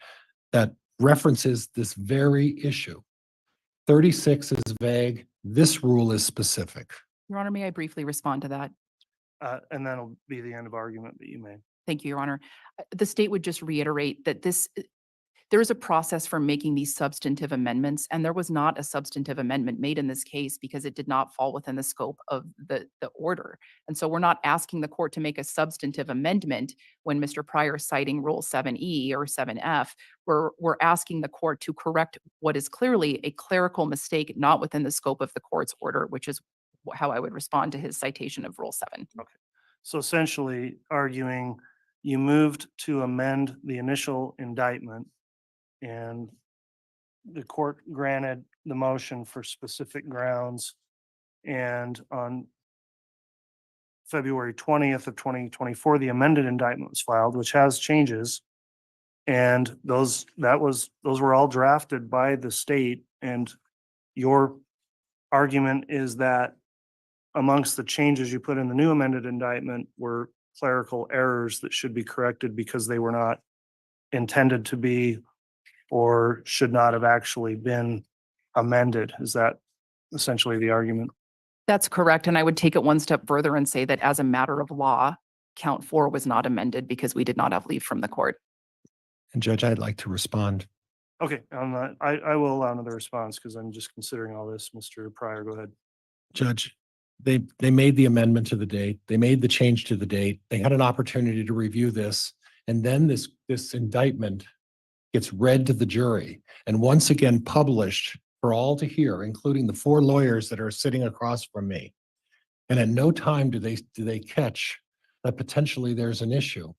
references this very issue. 36 is vague. This rule is specific. Your Honor, may I briefly respond to that? And that'll be the end of argument that you made. Thank you, Your Honor. The state would just reiterate that there is a process for making these substantive amendments, and there was not a substantive amendment made in this case because it did not fall within the scope of the order. And so we're not asking the court to make a substantive amendment when Mr. Pryor is citing Rule 7E or 7F. We're asking the court to correct what is clearly a clerical mistake not within the scope of the court's order, which is how I would respond to his citation of Rule 7. Okay. So essentially arguing you moved to amend the initial indictment, and the court granted the motion for specific grounds. And on February 20th of 2024, the amended indictment was filed, which has changes. And those were all drafted by the state. And your argument is that amongst the changes you put in the new amended indictment were clerical errors that should be corrected because they were not intended to be or should not have actually been amended. Is that essentially the argument? That's correct. And I would take it one step further and say that as a matter of law, count 4 was not amended because we did not have leave from the court. And Judge, I'd like to respond. Okay, I will allow another response because I'm just considering all this. Mr. Pryor, go ahead. Judge, they made the amendment to the date. They made the change to the date. They had an opportunity to review this. And then this indictment gets read to the jury and once again published for all to hear, including the 4 lawyers that are sitting across from me. And at no time do they catch that potentially there's an issue.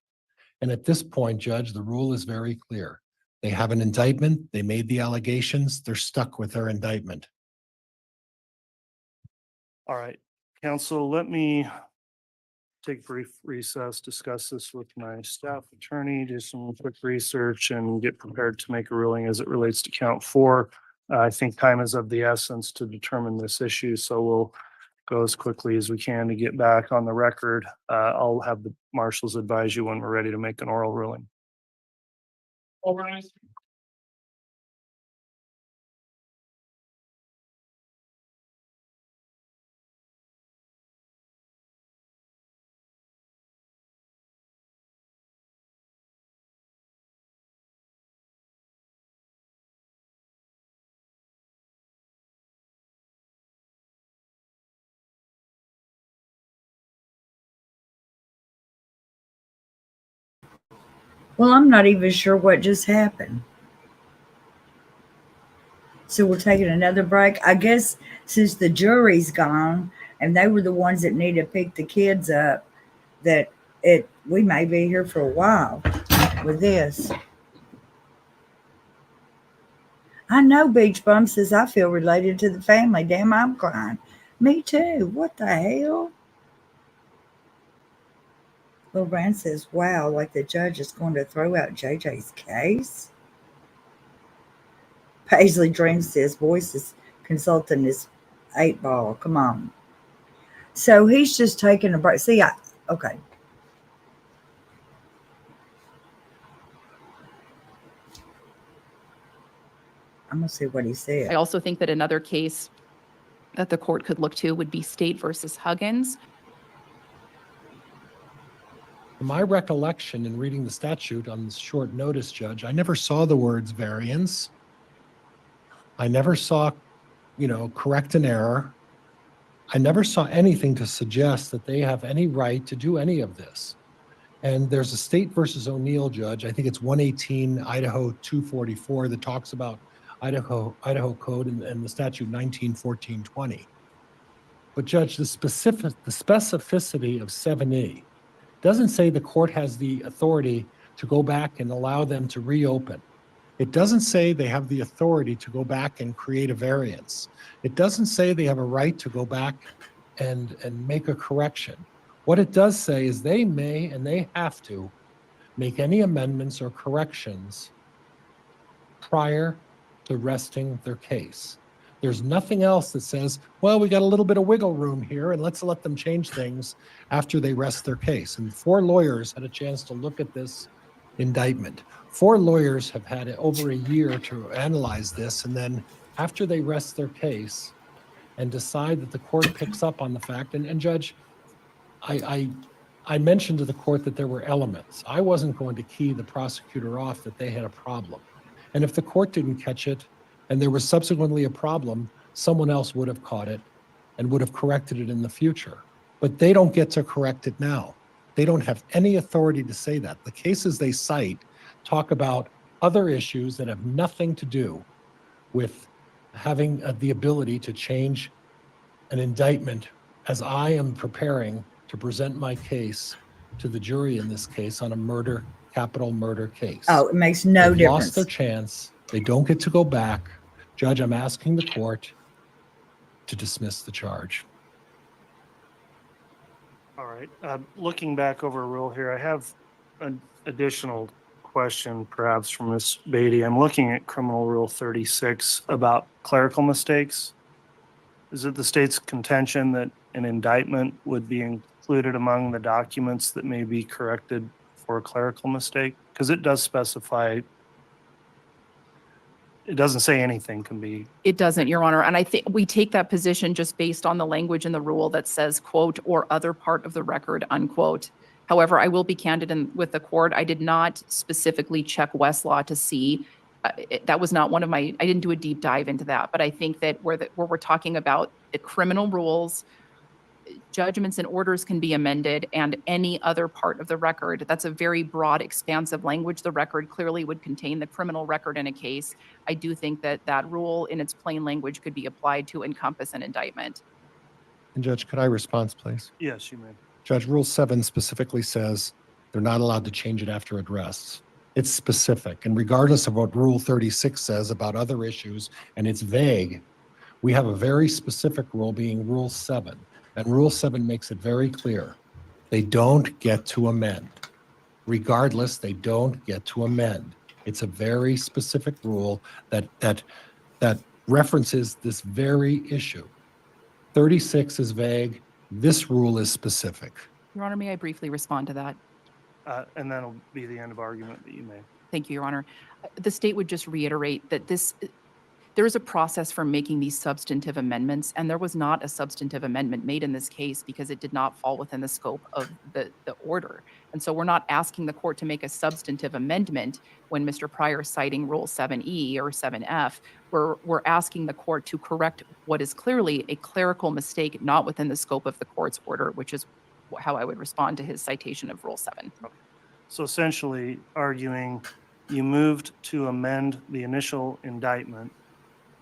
And at this point, Judge, the rule is very clear. They have an indictment. They made the allegations. They're stuck with their indictment. All right, counsel, let me take a brief recess, discuss this with my staff attorney, do some quick research and get prepared to make a ruling as it relates to count 4. I think time is of the essence to determine this issue, so we'll go as quickly as we can to get back on the record. I'll have the marshals advise you when we're ready to make an oral ruling. All rise. Well, I'm not even sure what just happened. So we're taking another break. I guess since the jury's gone and they were the ones that need to pick the kids up, that we may be here for a while with this. I know Beach Bum says I feel related to the family. Damn, I'm crying. Me too. What the hell? Lil Brand says, wow, like the judge is going to throw out JJ's case. Paisley Dream says, voices consultant is 8-ball. Come on. So he's just taking a break. See, okay. I'm going to see what he said. I also think that another case that the court could look to would be State versus Huggins. My recollection in reading the statute on this short notice, Judge, I never saw the words variance. I never saw, correct an error. I never saw anything to suggest that they have any right to do any of this. And there's a State versus O'Neill, Judge. I think it's 118 Idaho 244 that talks about Idaho Code and the statute 1914-20. But Judge, the specificity of 7E doesn't say the court has the authority to go back and allow them to reopen. It doesn't say they have the authority to go back and create a variance. It doesn't say they have a right to go back and make a correction. What it does say is they may and they have to make any amendments or corrections prior to resting their case. There's nothing else that says, well, we got a little bit of wiggle room here and let's let them change things after they rest their case. And 4 lawyers had a chance to look at this indictment. 4 lawyers have had over a year to analyze this. And then after they rest their case and decide that the court picks up on the fact, and Judge, I mentioned to the court that there were elements. I wasn't going to key the prosecutor off that they had a problem. And if the court didn't catch it and there was subsequently a problem, someone else would have caught it and would have corrected it in the future. But they don't get to correct it now. They don't have any authority to say that. The cases they cite talk about other issues that have nothing to do with having the ability to change an indictment as I am preparing to present my case to the jury in this case on a capital murder case. Oh, it makes no They've difference. lost their chance. They don't get to go back. Judge, I'm asking the court to dismiss the charge. All right. Looking back over a rule here, I have an additional question perhaps from Ms. Beatty. I'm looking at Criminal Rule 36 about clerical mistakes. Is it the state's contention that an indictment would be included among the documents that may be corrected for a clerical mistake? Because it does specify, it doesn't say anything can be. It doesn't, Your Honor. And I think we take that position just based on the language in the rule that says, quote, or other part of the record, unquote. However, I will be candid with the court. I did not specifically check Westlaw to see. That was not one of my, I didn't do a deep dive into that. But I think that where we're talking about the criminal rules, judgments and orders can be amended, and any other part of the record. That's a very broad, expansive language. The record clearly would contain the criminal record in a case. I do think that that rule in its plain language could be applied to encompass an indictment. And Judge, could I respond, please? Yes, you may. Judge, Rule 7 specifically says they're not allowed to change it after it rests. It's specific. And regardless of what Rule 36 says about other issues, and it's vague, we have a very specific rule being Rule 7. And Rule 7 makes it very clear. They don't get to amend. Regardless, they don't get to amend. It's a very specific rule that references this very issue. 36 is vague. This rule is specific. Your Honor, may I briefly respond to that? And that'll be the end of argument that you made. Thank you, Your Honor. The state would just reiterate that there is a process for making these substantive amendments, and there was not a substantive amendment made in this case because it did not fall within the scope of the order. And so we're not asking the court to make a substantive amendment when Mr. Pryor is citing Rule 7E or 7F. We're asking the court to correct what is clearly a clerical mistake not within the scope of the court's order, which is how I would respond to his citation of Rule 7. Okay. So essentially arguing you moved to amend the initial indictment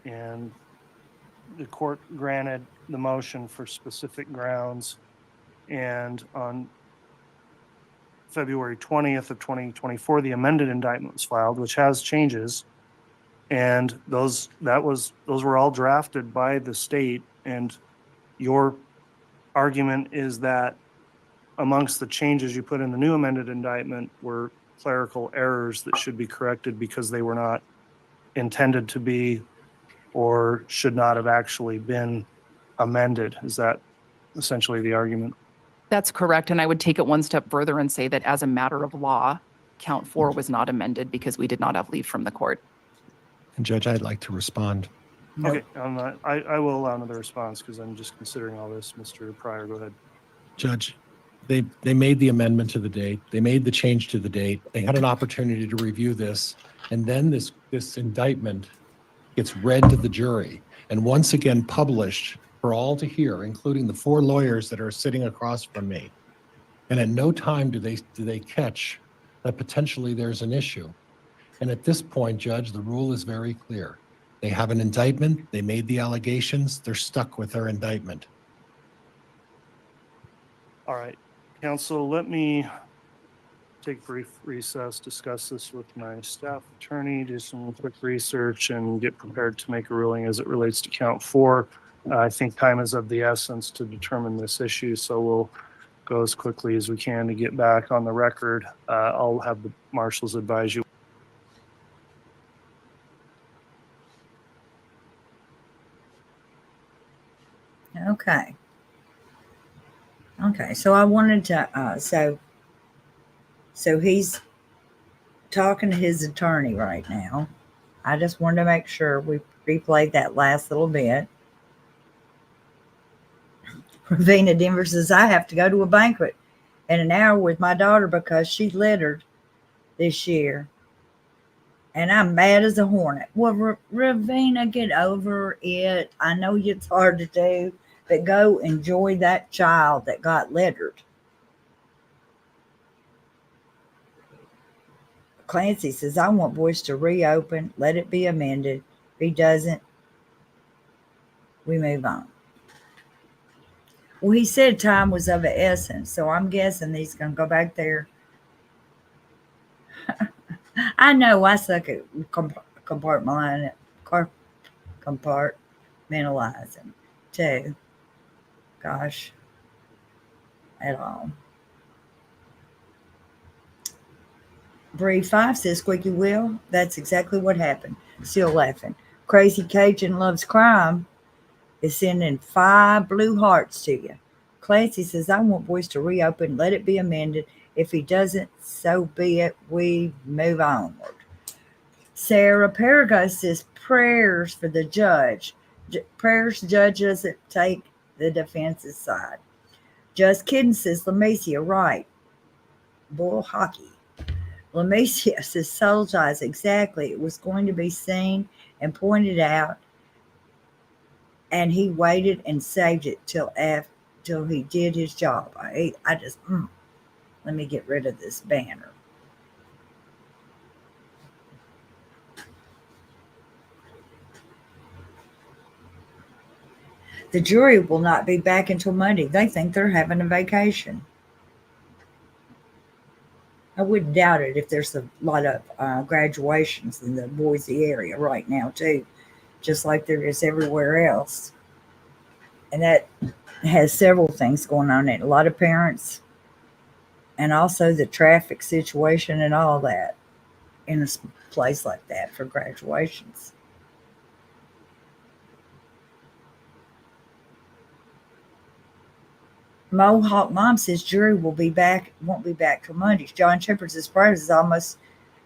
and the court granted the motion for specific grounds. And on February 20th of 2024, the amended indictment was filed, which has changes. And those were all drafted by the state. And your argument is that amongst the changes you put in the new amended indictment were clerical errors that should be corrected because they were not intended to be or should not have actually been amended. Is that essentially the argument? That's correct. And I would take it one step further and say that as a matter of law, count 4 was not amended because we did not have leave from the court. And Judge, I'd like to respond. Okay, I will allow another response because I'm just considering all this. Mr. Pryor, go ahead. Judge, they made the amendment to the date. They made the change to the date. They had an opportunity to review this. And then this indictment gets read to the jury and once again published for all to hear, including the 4 lawyers that are sitting across from me. And at no time do they catch that potentially there's an issue. And at this point, Judge, the rule is very clear. They have an indictment. They made the allegations. They're stuck with their indictment. All right, counsel, let me take a brief recess, discuss this with my staff attorney, do some quick research, and get prepared to make a ruling as it relates to count 4. I think time is of the essence to determine this issue, so we'll go as quickly as we can to get back on the record. I'll have the marshals advise you. Okay. Okay, so I wanted to, so he's talking to his attorney right now. I just wanted to make sure we replayed that last little bit. Ravina Denver says, I have to go to a banquet in an hour with my daughter because she littered this year. And I'm mad as a hornet. Well, Ravina, get over it. I know it's hard to do, but go enjoy that child that got littered. Clancy says, I want boys to reopen. Let it be amended. If he doesn't, we move on. Well, he said time was of the essence, so I'm guessing he's going to go back there. I know I suck at compartmentalizing too. Gosh, at all. Bree 5 says, Squeaky Will, that's exactly what happened. Still laughing. Crazy Cajun Loves Crime is sending 5 blue hearts to you. Clancy says, I want boys to reopen. Let it be amended. If he doesn't, so be it. We move onward. Sarah Parago says, prayers for the judge. Prayers judge doesn't take the defense's side. Just kidding, says Lamecia. Right. Bull hockey. Lamecia says, Souljize. Exactly. It was going to be seen and pointed out, and he waited and saved it till he did his job. Let me get rid of this banner. The jury will not be back until Monday. They think they're having a vacation. I wouldn't doubt it if there's a lot of graduations in the Boise area right now, too, just like there is everywhere else. And that has several things going on in a lot of parents, and also the traffic situation and all that in a place like that for graduations. Mohawk Mom says jury won't be back till Monday. John Shepard's surprise is almost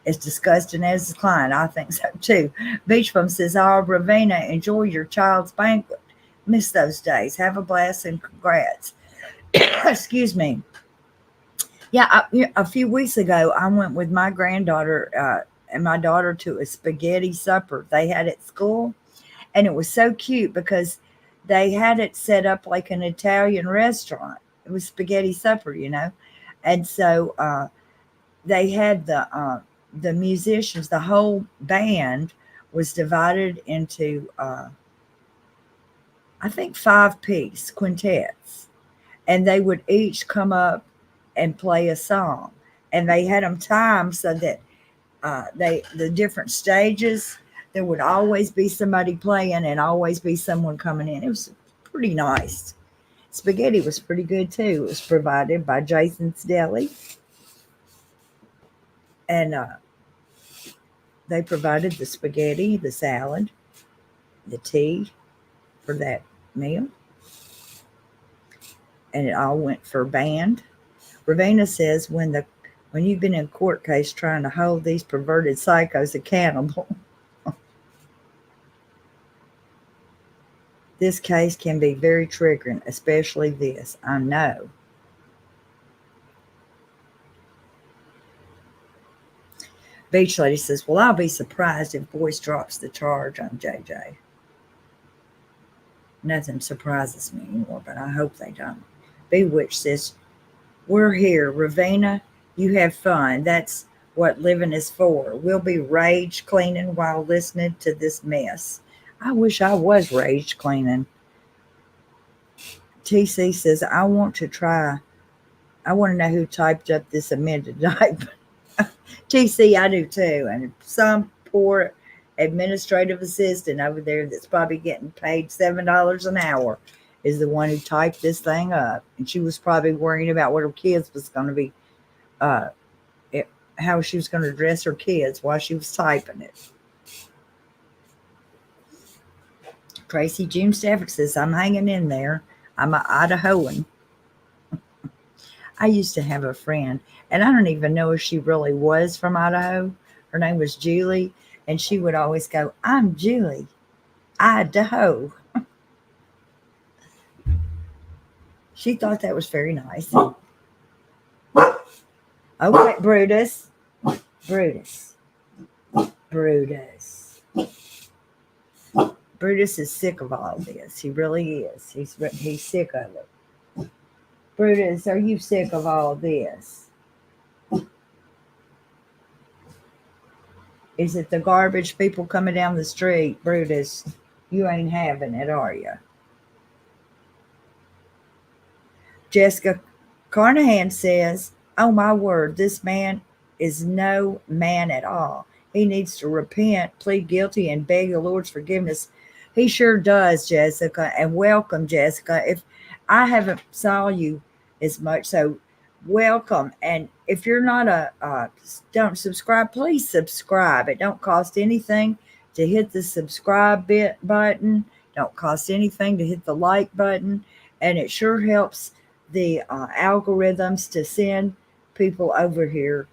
as disgusting as his client. I think so too. Beach Bum says, oh, Ravina, enjoy your child's banquet. Miss those days. Have a blast and congrats. Excuse me. Yeah, a few weeks ago, I went with my granddaughter and my daughter to a spaghetti supper they had at school. And it was so cute because they had it set up like an Italian restaurant. It was spaghetti supper, you know. And so they had the musicians, the whole band was divided into, I think, 5-piece quintets. And they would each come up and play a song. And they had them timed so that the different stages, there would always be somebody playing and always be someone coming in. It was pretty nice. Spaghetti was pretty good too. It was provided by Jason's Deli. And they provided the spaghetti, the salad, the tea for that meal. And it all went for band. Ravenna says when you've been in a court case trying to hold these perverted psychos accountable, this case can be very triggering, especially this. I know. Beach Lady says, well, I'll be surprised if Boyce drops the charge on JJ. Nothing surprises me anymore, but I hope they don't. Bewitch says, we're here. Ravenna, you have fun. That's what living is for. We'll be rage cleaning while listening to this mess. I wish I was rage cleaning. TC says, I want to know who typed up this amended indictment. TC, I do too. And some poor administrative assistant over there that's probably getting paid $7 an hour is the one who typed this thing up. And she was probably worrying about what her kids was going to be, how she was going to dress her kids while she was typing it. Tracy June Stafford says, I'm hanging in there. I'm an Idahoan. I used to have a friend, and I don't even know if she really was from Idaho. Her name was Julie, and she would always go, I'm Julie, Idaho. She thought that was very nice. Okay, Brutus. Brutus is sick of all this. He really is. He's sick of it. Brutus, are you sick of all this? Is it the garbage people coming down the street? Brutus, you ain't having it, are you? Jessica Carnahan says, oh my word, this man is no man at all. He needs to repent, plead guilty, and beg the Lord's forgiveness. He sure does, Jessica, and welcome, Jessica. If I haven't saw you as much, so welcome. And if you're not don't subscribe, please subscribe. It don't cost anything to hit the subscribe button. Don't cost anything to hit the like button, and it sure helps the algorithms to send people over here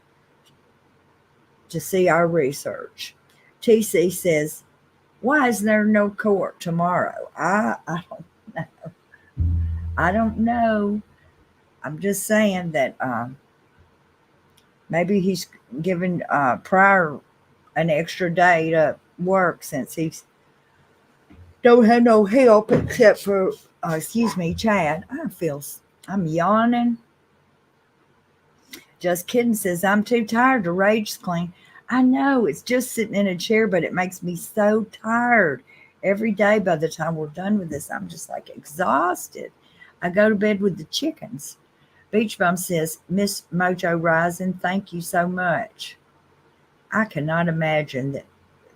to see our research. TC says, why is there no court tomorrow? I don't know. I don't know. I'm just saying that maybe he's given Pryor an extra day to work since he's don't have no help except for, Chad. I'm yawning. Just kidding says, I'm too tired to rage clean. I know, it's just sitting in a chair, but it makes me so tired. Every day by the time we're done with this, I'm just like exhausted. I go to bed with the chickens. Beach Bum says, Miss Mojo Rising, thank you so much. I cannot imagine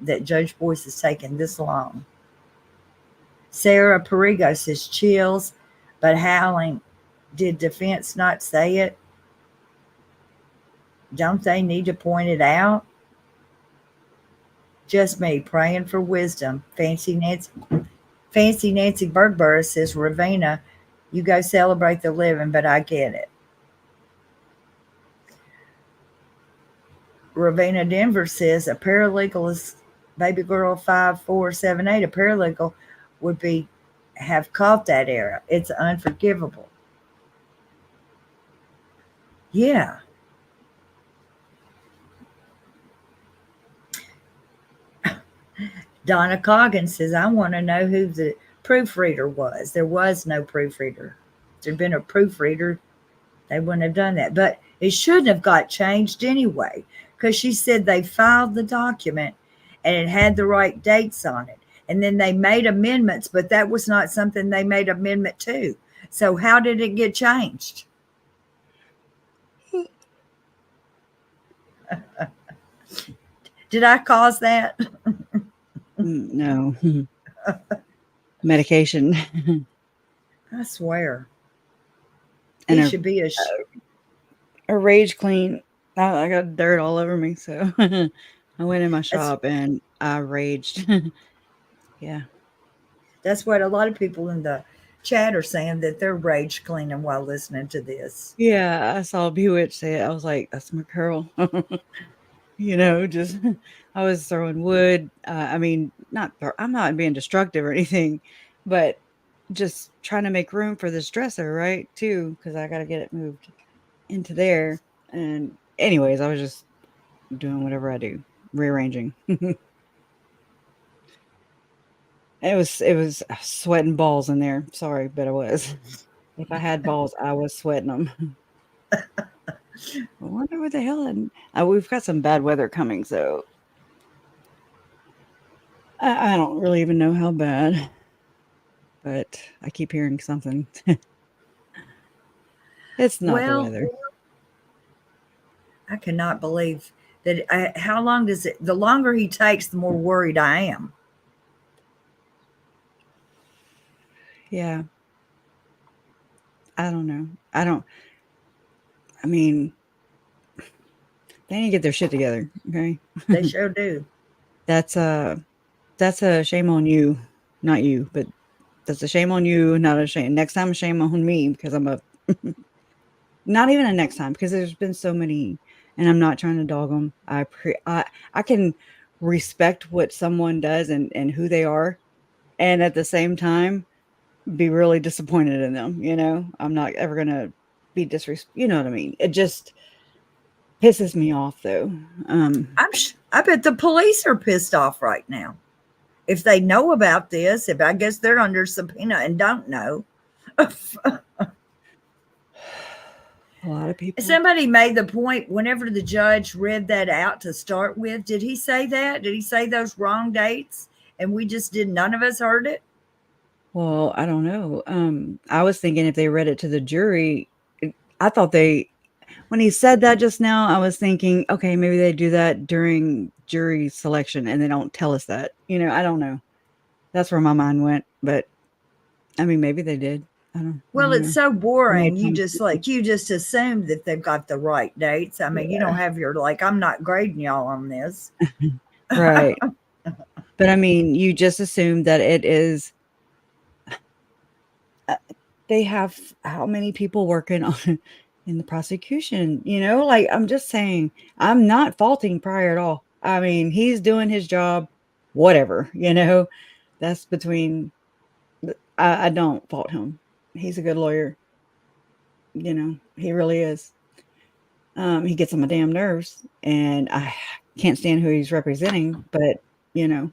that Judge Boyce is taking this long. Sarah Perigo says, chills, but howling. Did defense not say it? Don't they need to point it out? Just me praying for wisdom. Fancy Nancy Bergburr says, Ravenna, you go celebrate the living, but I get it. Ravenna Denver says, a paralegal is baby girl 5478. A paralegal would have caught that error. It's unforgivable. Yeah. Donna Coggins says, I want to know who the proofreader was. There was no proofreader. If there'd been a proofreader, they wouldn't have done that. But it shouldn't have got changed anyway, because she said they filed the document and it had the right dates on it. And then they made amendments, but that was not something they made amendment to. So how did it get changed? Did I cause that? No. Medication. I swear. And He should be a rage clean. I got dirt all over me, so I went in my shop and I raged. Yeah. That's what a lot of people in the chat are saying, that they're rage cleaning while listening to this. Yeah, I saw Bewitch say it. I was like, that's my girl. You know, just I was throwing wood. I mean, I'm not being destructive or anything, but just trying to make room for this dresser, right? Too, because I got to get it moved into there. And anyways, I was just doing whatever I do, rearranging. It was sweating balls in there. Sorry, but I was. If I had balls, I was sweating them. I wonder what the hell. We've got some bad weather coming, so I don't really even know how bad, but I keep hearing something. It's not the weather. I cannot believe that. How long does it? The longer he takes, the more worried I am. Yeah. I don't know. I mean, they need to get their shit together. Okay. They sure do. That's a shame on you, not you, but that's a shame on you, not a shame. Next time, a shame on me because I'm not even a next time, because there's been so many, and I'm not trying to dog them. I can respect what someone does and who they are, and at the same time be really disappointed in them. You know, I'm not ever gonna be disrespectful. You know what I mean? It just pisses me off, though. I bet the police are pissed off right now. If they know about this, I guess they're under subpoena and don't know. A lot of people. Somebody made the point whenever the judge read that out to start with. Did he say that? Did he say those wrong dates? And we just none of us heard it? Well, I don't know. I was thinking if they read it to the jury, I thought when he said that just now, I was thinking, okay, maybe they do that during jury selection and they don't tell us that. You know, I don't know. That's where my mind went. But I mean, maybe they did. I don't. Well, it's so boring. You just assumed that they've got the right dates. I mean, you don't have your I'm not grading y'all on this. Right. But I mean, you just assumed that it is. They have how many people working on in the prosecution? You know, I'm just saying, I'm not faulting Pryor at all. I mean, he's doing his job, whatever. You know, that's between. I don't fault him. He's a good lawyer. You know, he really is. He gets on my damn nerves, and I can't stand who he's representing. But you know,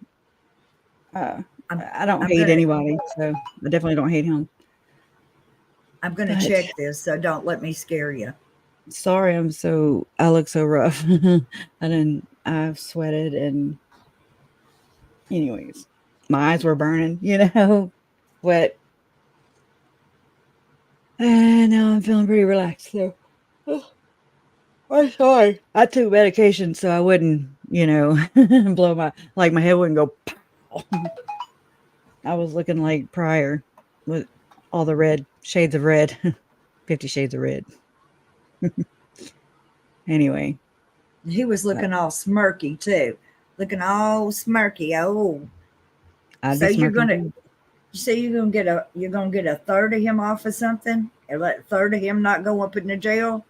I don't hate anybody, so I definitely don't hate him. I'm going to check this, so don't let me scare you. Sorry, I look so rough. I've sweated, and anyways, my eyes were burning, you know, but now I'm feeling pretty relaxed. So, I'm sorry. I took medication so I wouldn't, you know, blow my head wouldn't go. I was looking like Pryor with all the red shades of red, 50 Shades of Red. Anyway, he was looking all smirky too, looking all smirky. Oh, so you're gonna get a third of him off of something, and let a third of him not go up in the jail.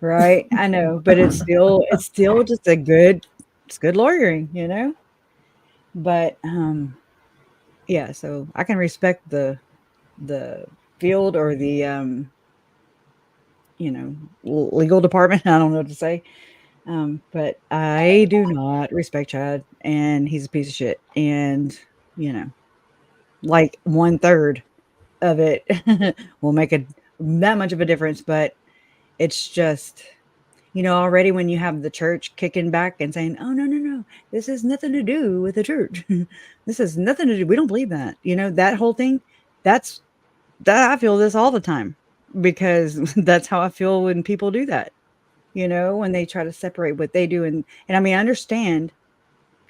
Right, I know, but it's still just it's good lawyering, you know. But yeah, so I can respect the field or the you know, legal department. I don't know what to say. But I do not respect Chad, and he's a piece of shit. And, you know, 1/3 of it will make that much of a difference. But it's just, you know, already when you have the church kicking back and saying, oh, no, this has nothing to do with the church. This has nothing to do. We don't believe that. That whole thing, that I feel this all the time because that's how I feel when people do that, when they try to separate what they do. And I mean, I understand.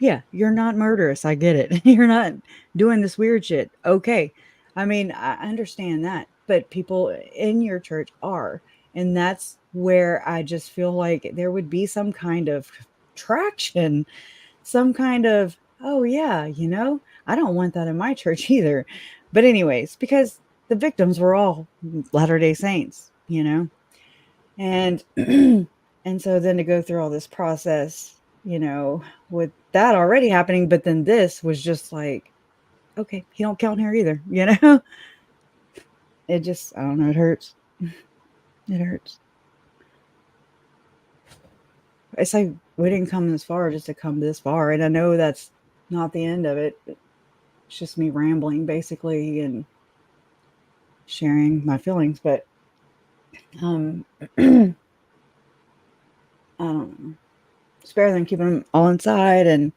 Yeah, you're not murderous. I get it. You're not doing this weird shit. Okay. I mean, I understand that, but people in your church are. And that's where I just feel like there would be some kind of traction, some kind of, oh, yeah, I don't want that in my church either. But, anyways, because the victims were all Latter-day Saints, and and so then to go through all this process, with that already happening, but then this was just like, okay, he don't count here either, It just, I don't know, it hurts. It hurts. It's like we didn't come this far just to come this far, and I know that's not the end of it. It's just me rambling basically and sharing my feelings, but I don't know. It's better than keeping them all inside, and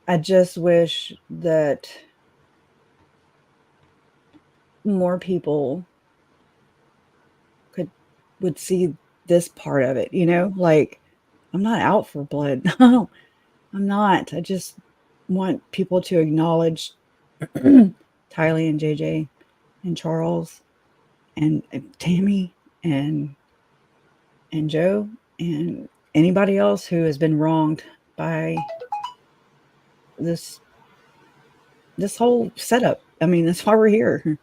I just wish that more people would see this part of it, like I'm not out for blood. I'm not. I just want people to acknowledge Tylee and JJ and Charles and Tammy and Joe and anybody else who has been wronged by this whole setup. I mean, that's why we're here.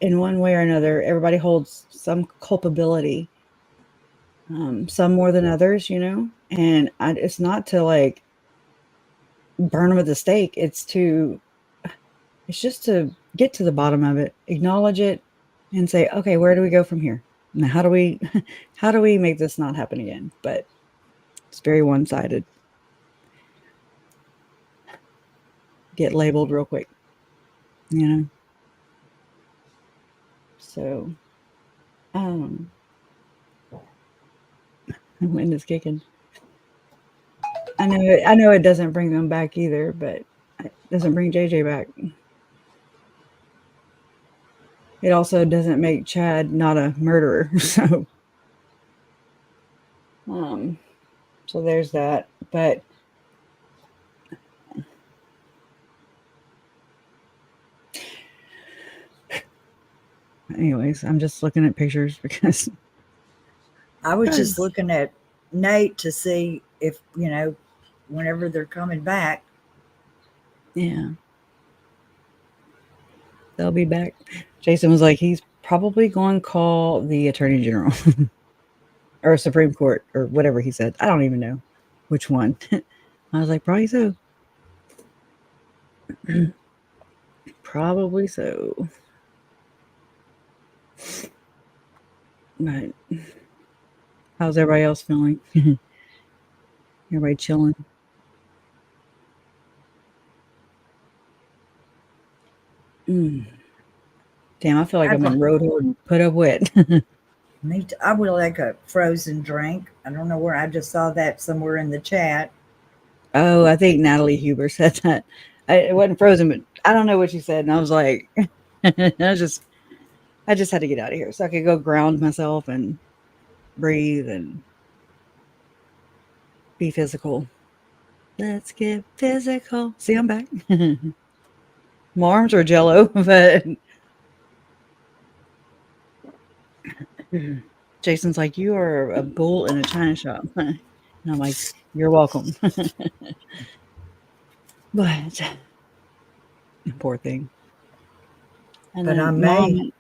In one way or another, everybody holds some culpability, some more than others, and it's not to like burn them at the stake. It's just to get to the bottom of it, acknowledge it, and say, okay, where do we go from here? Now, how do we make this not happen again? But it's very one-sided. Get labeled real quick, So, the wind is kicking. I know it doesn't bring them back either, but it doesn't bring JJ back. It also doesn't make Chad not a murderer. So there's that. But anyways, I'm just looking at pictures because I was just looking at Nate to see if, whenever they're coming back. Yeah. They'll be back. Jason was like, he's probably going to call the Attorney General or Supreme Court or whatever he said. I don't even know which one. I was like, probably so. Probably so. But how's everybody else feeling? Everybody chilling? Damn, I feel like I'm in Roadhog put up wet. I would like a frozen drink. I don't know where. I just saw that somewhere in the chat. Oh, I think Natalie Huber said that. It wasn't frozen, but I don't know what she said. And I was like, I just had to get out of here so I could go ground myself and breathe and be physical. Let's get physical. See, I'm back. My arms are jello, but Jason's like, you are a bull in a china shop. And I'm like, you're welcome. But poor thing. And but I may.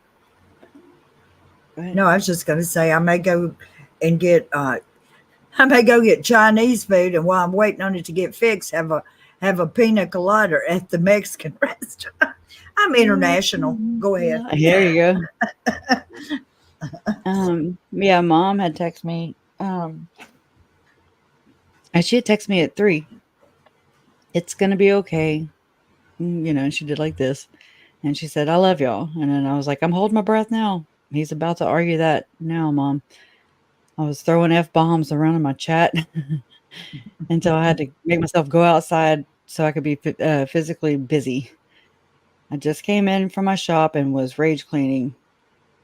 No, I was just going to say I may go and get. I may go get Chinese food, and while I'm waiting on it to get fixed, have a pina colada at the Mexican restaurant. I'm international. Go ahead. There you go. Yeah, Mom had texted me. And she had texted me at 3. It's gonna be okay. She did like this. And she said, I love y'all. And then I was like, I'm holding my breath now. He's about to argue that now, Mom. I was throwing F-bombs around in my chat until I had to make myself go outside so I could be physically busy. I just came in from my shop and was rage cleaning.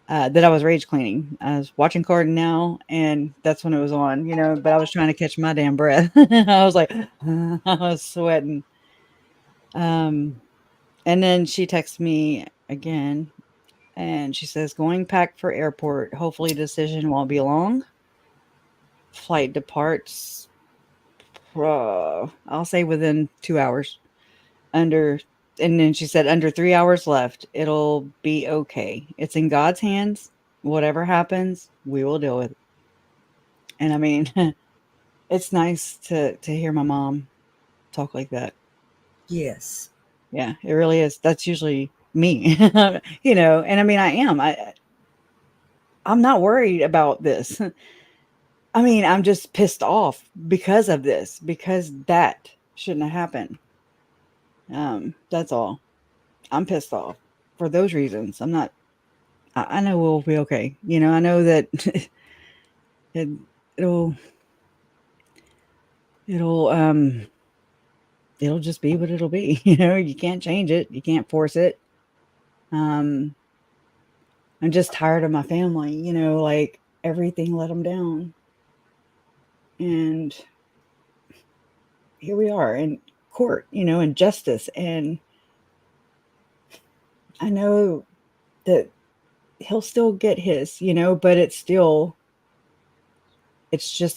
I was rage cleaning. I was watching Card Now, and that's when it was on, but I was trying to catch my damn breath. I was like, I was sweating. And then she texts me again, and she says, going packed for airport. Hopefully decision won't be long. Flight departs, I'll say within 2 hours. And then she said, under 3 hours left. It'll be okay. It's in God's hands. Whatever happens, we will deal with it. And I mean, it's nice to hear my mom talk like that. Yes. Yeah, it really is. That's usually me, and I mean, I am. I'm not worried about this. I mean, I'm just pissed off because of this, because that shouldn't have happened. That's all. I'm pissed off for those reasons. I'm not, I know we'll be okay. I know that it'll just be what it'll be. You can't change it. You can't force it. I'm just tired of my family, like everything let them down. And here we are in court, in justice. And I know that he'll still get his, but it's just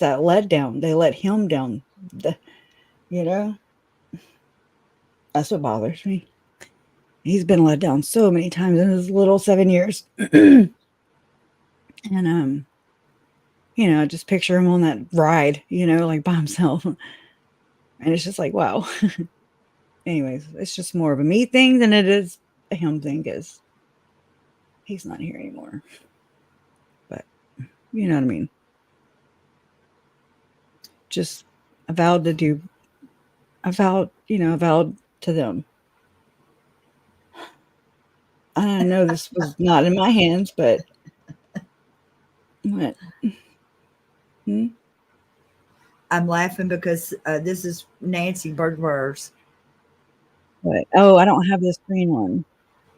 that letdown. They let him down. That's what bothers me. He's been let down so many times in his little 7 years. And, just picture him on that ride, like by himself. And it's just like, wow. Anyways, it's just more of a me thing than it is a him thing, because he's not here anymore. But you know what I mean? Just I vowed to them. I know this was not in my hands, but what? I'm laughing because this is Nancy Bergers. What? Oh, I don't have the screen one.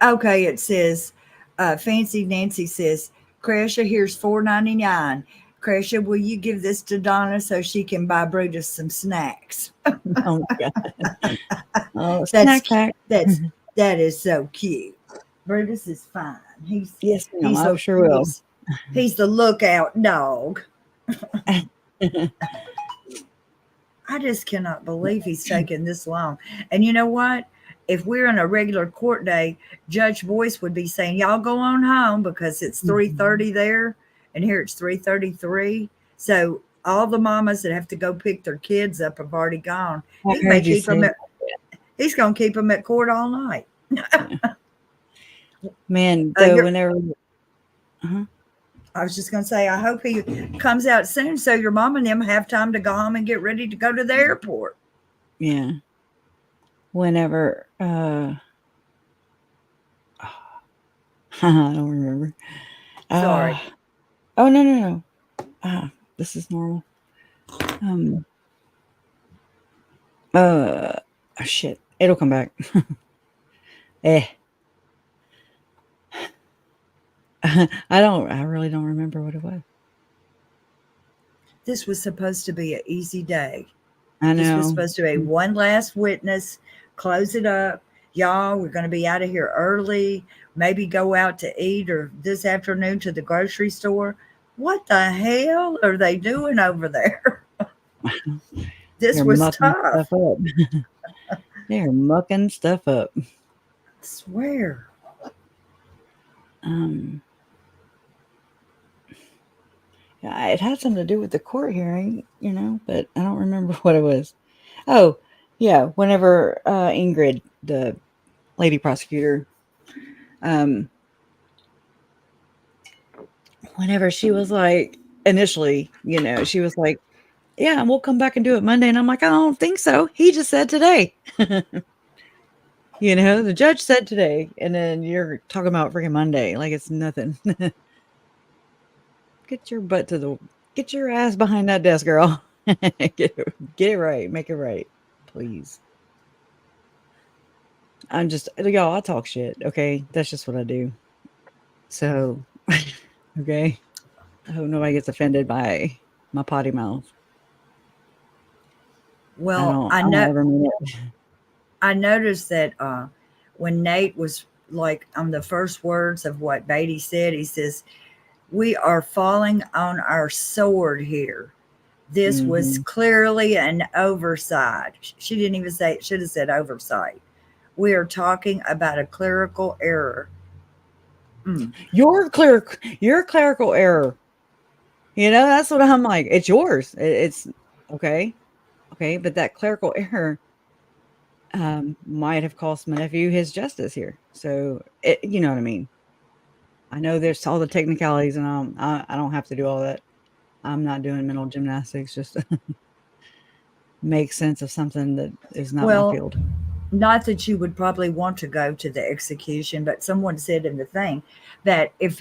Okay, it says, Fancy Nancy says, Cresha, here's $4.99. Cresha, will you give this to Donna so she can buy Brutus some snacks? Oh my God. Oh, snack pack. That is so cute. Brutus is fine. Yes, ma'am. I sure will. He's the lookout dog. I just cannot believe he's taken this long. And you know what? If we're on a regular court day, Judge Boyce would be saying, y'all go on home, because it's 3:30 there, and here it's 3:33. So all the mamas that have to go pick their kids up have already gone. He's going to keep them at court all night. Man, whenever... I was just going to say, I hope he comes out soon so your mom and them have time to go home and get ready to go to the airport. Yeah. Whenever, I don't remember. Sorry. Oh, no. This is normal. Shit. It'll come back. I really don't remember what it was. This was supposed to be an easy day. I know. This was supposed to be one last witness, close it up. Y'all, we're going to be out of here early, maybe go out to eat or this afternoon to the grocery store. What the hell are they doing over there? This was tough. They're mucking stuff up. I swear. Yeah, it had something to do with the court hearing, but I don't remember what it was. Oh, yeah. Whenever Ingrid, the lady prosecutor, whenever she was like, initially, she was like, yeah, we'll come back and do it Monday. And I'm like, I don't think so. He just said today. The judge said today. And then you're talking about freaking Monday. Like it's nothing. Get your butt to the Get your ass behind that desk, girl. Get it right. Make it right, please. I'm just, y'all, I talk shit. Okay. That's just what I do. So, okay. I hope nobody gets offended by my potty mouth. Well, I don't ever mean it. I noticed that when Nate was like on the first words of what Beatty said, he says, "We are falling on our sword here. This was clearly an oversight." She didn't even say it, should have said oversight. We are talking about a clerical error. Your clerical error. You know, that's what I'm like. It's yours. It's okay. Okay. But that clerical error might have cost my nephew his justice here. So, you know what I mean? I know there's all the technicalities and I don't have to do all that. I'm not doing mental gymnastics just to make sense of something that is not my field. Not that you would probably want to go to the execution, but someone said in the thing that if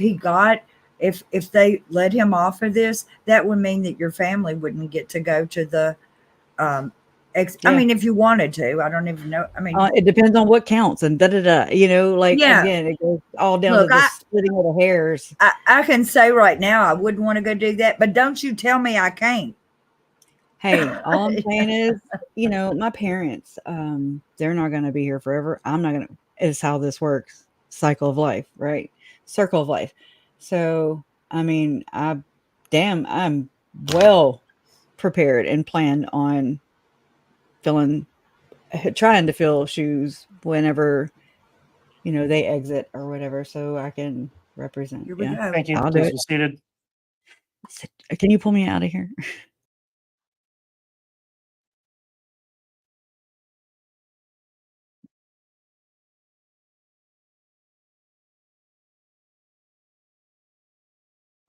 they let him off of this, that would mean that your family wouldn't get to go to the I mean, if you wanted to, I don't even know. I mean, it depends on what counts and you know, like again, it goes all down to the splitting of the hairs. I can say right now I wouldn't want to go do that, but don't you tell me I can't. Hey, all I'm saying is, you know, my parents, they're not going to be here forever. I'm not going to, is how this works. Cycle of life, right? Circle of life. So, I mean, I'm well prepared and planned on trying to fill shoes whenever, you know, they exit or whatever, so I can represent. Here we go. Thank you. I'll do Please it. be seated. Can you pull me out of here?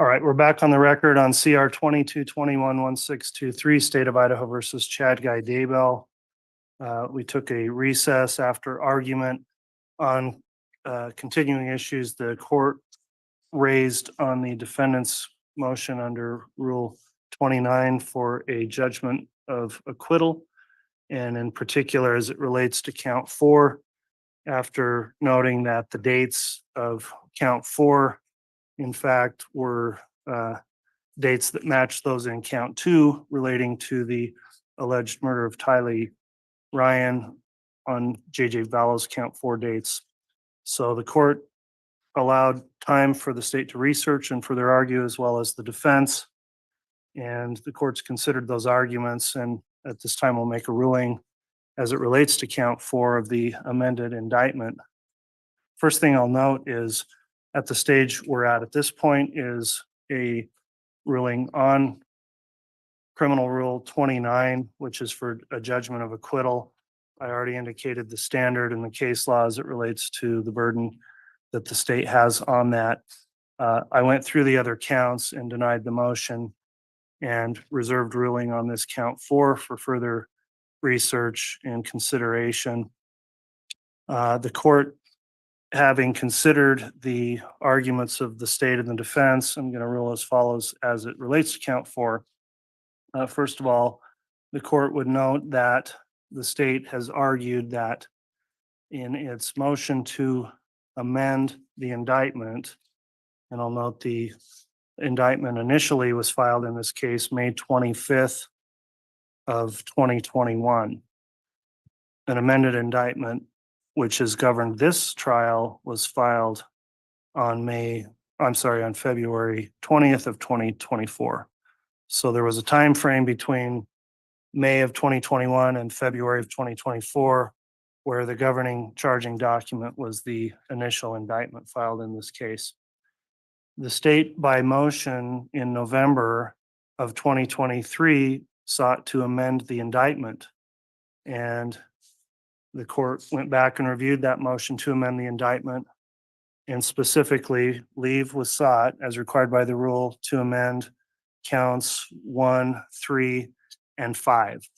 All right, we're back on the record on CR 2221-1623, State of Idaho versus Chad Guy Daybell. We took a recess after argument on continuing issues the court raised on the defendant's motion under Rule 29 for a judgment of acquittal, and in particular as it relates to count 4, after noting that the dates of count 4 in fact were dates that match those in count 2 relating to the alleged murder of Tylee Ryan on JJ Vallow's count 4 dates. So the court allowed time for the state to research and further argue, as well as the defense. And the court's considered those arguments, and at this time will make a ruling as it relates to count 4 of the amended indictment. First thing I'll note is at the stage we're at this point is a ruling on Criminal Rule 29, which is for a judgment of acquittal. I already indicated the standard in the case law as it relates to the burden that the state has on that. I went through the other counts and denied the motion and reserved ruling on this count 4 for further research and consideration. The court, having considered the arguments of the state and the defense, I'm going to rule as follows as it relates to count 4. First of all, the court would note that the state has argued that in its motion to amend the indictment, and I'll note the indictment initially was filed in this case May 25th of 2021. An amended indictment which has governed this trial was filed on February 20th of 2024. So there was a time frame between May of 2021 and February of 2024 where the governing charging document was the initial indictment filed in this case. The state, by motion in November of 2023, sought to amend the indictment, and the court went back and reviewed that motion to amend the indictment, and specifically leave was sought as required by the rule to amend counts 1, 3, and 5.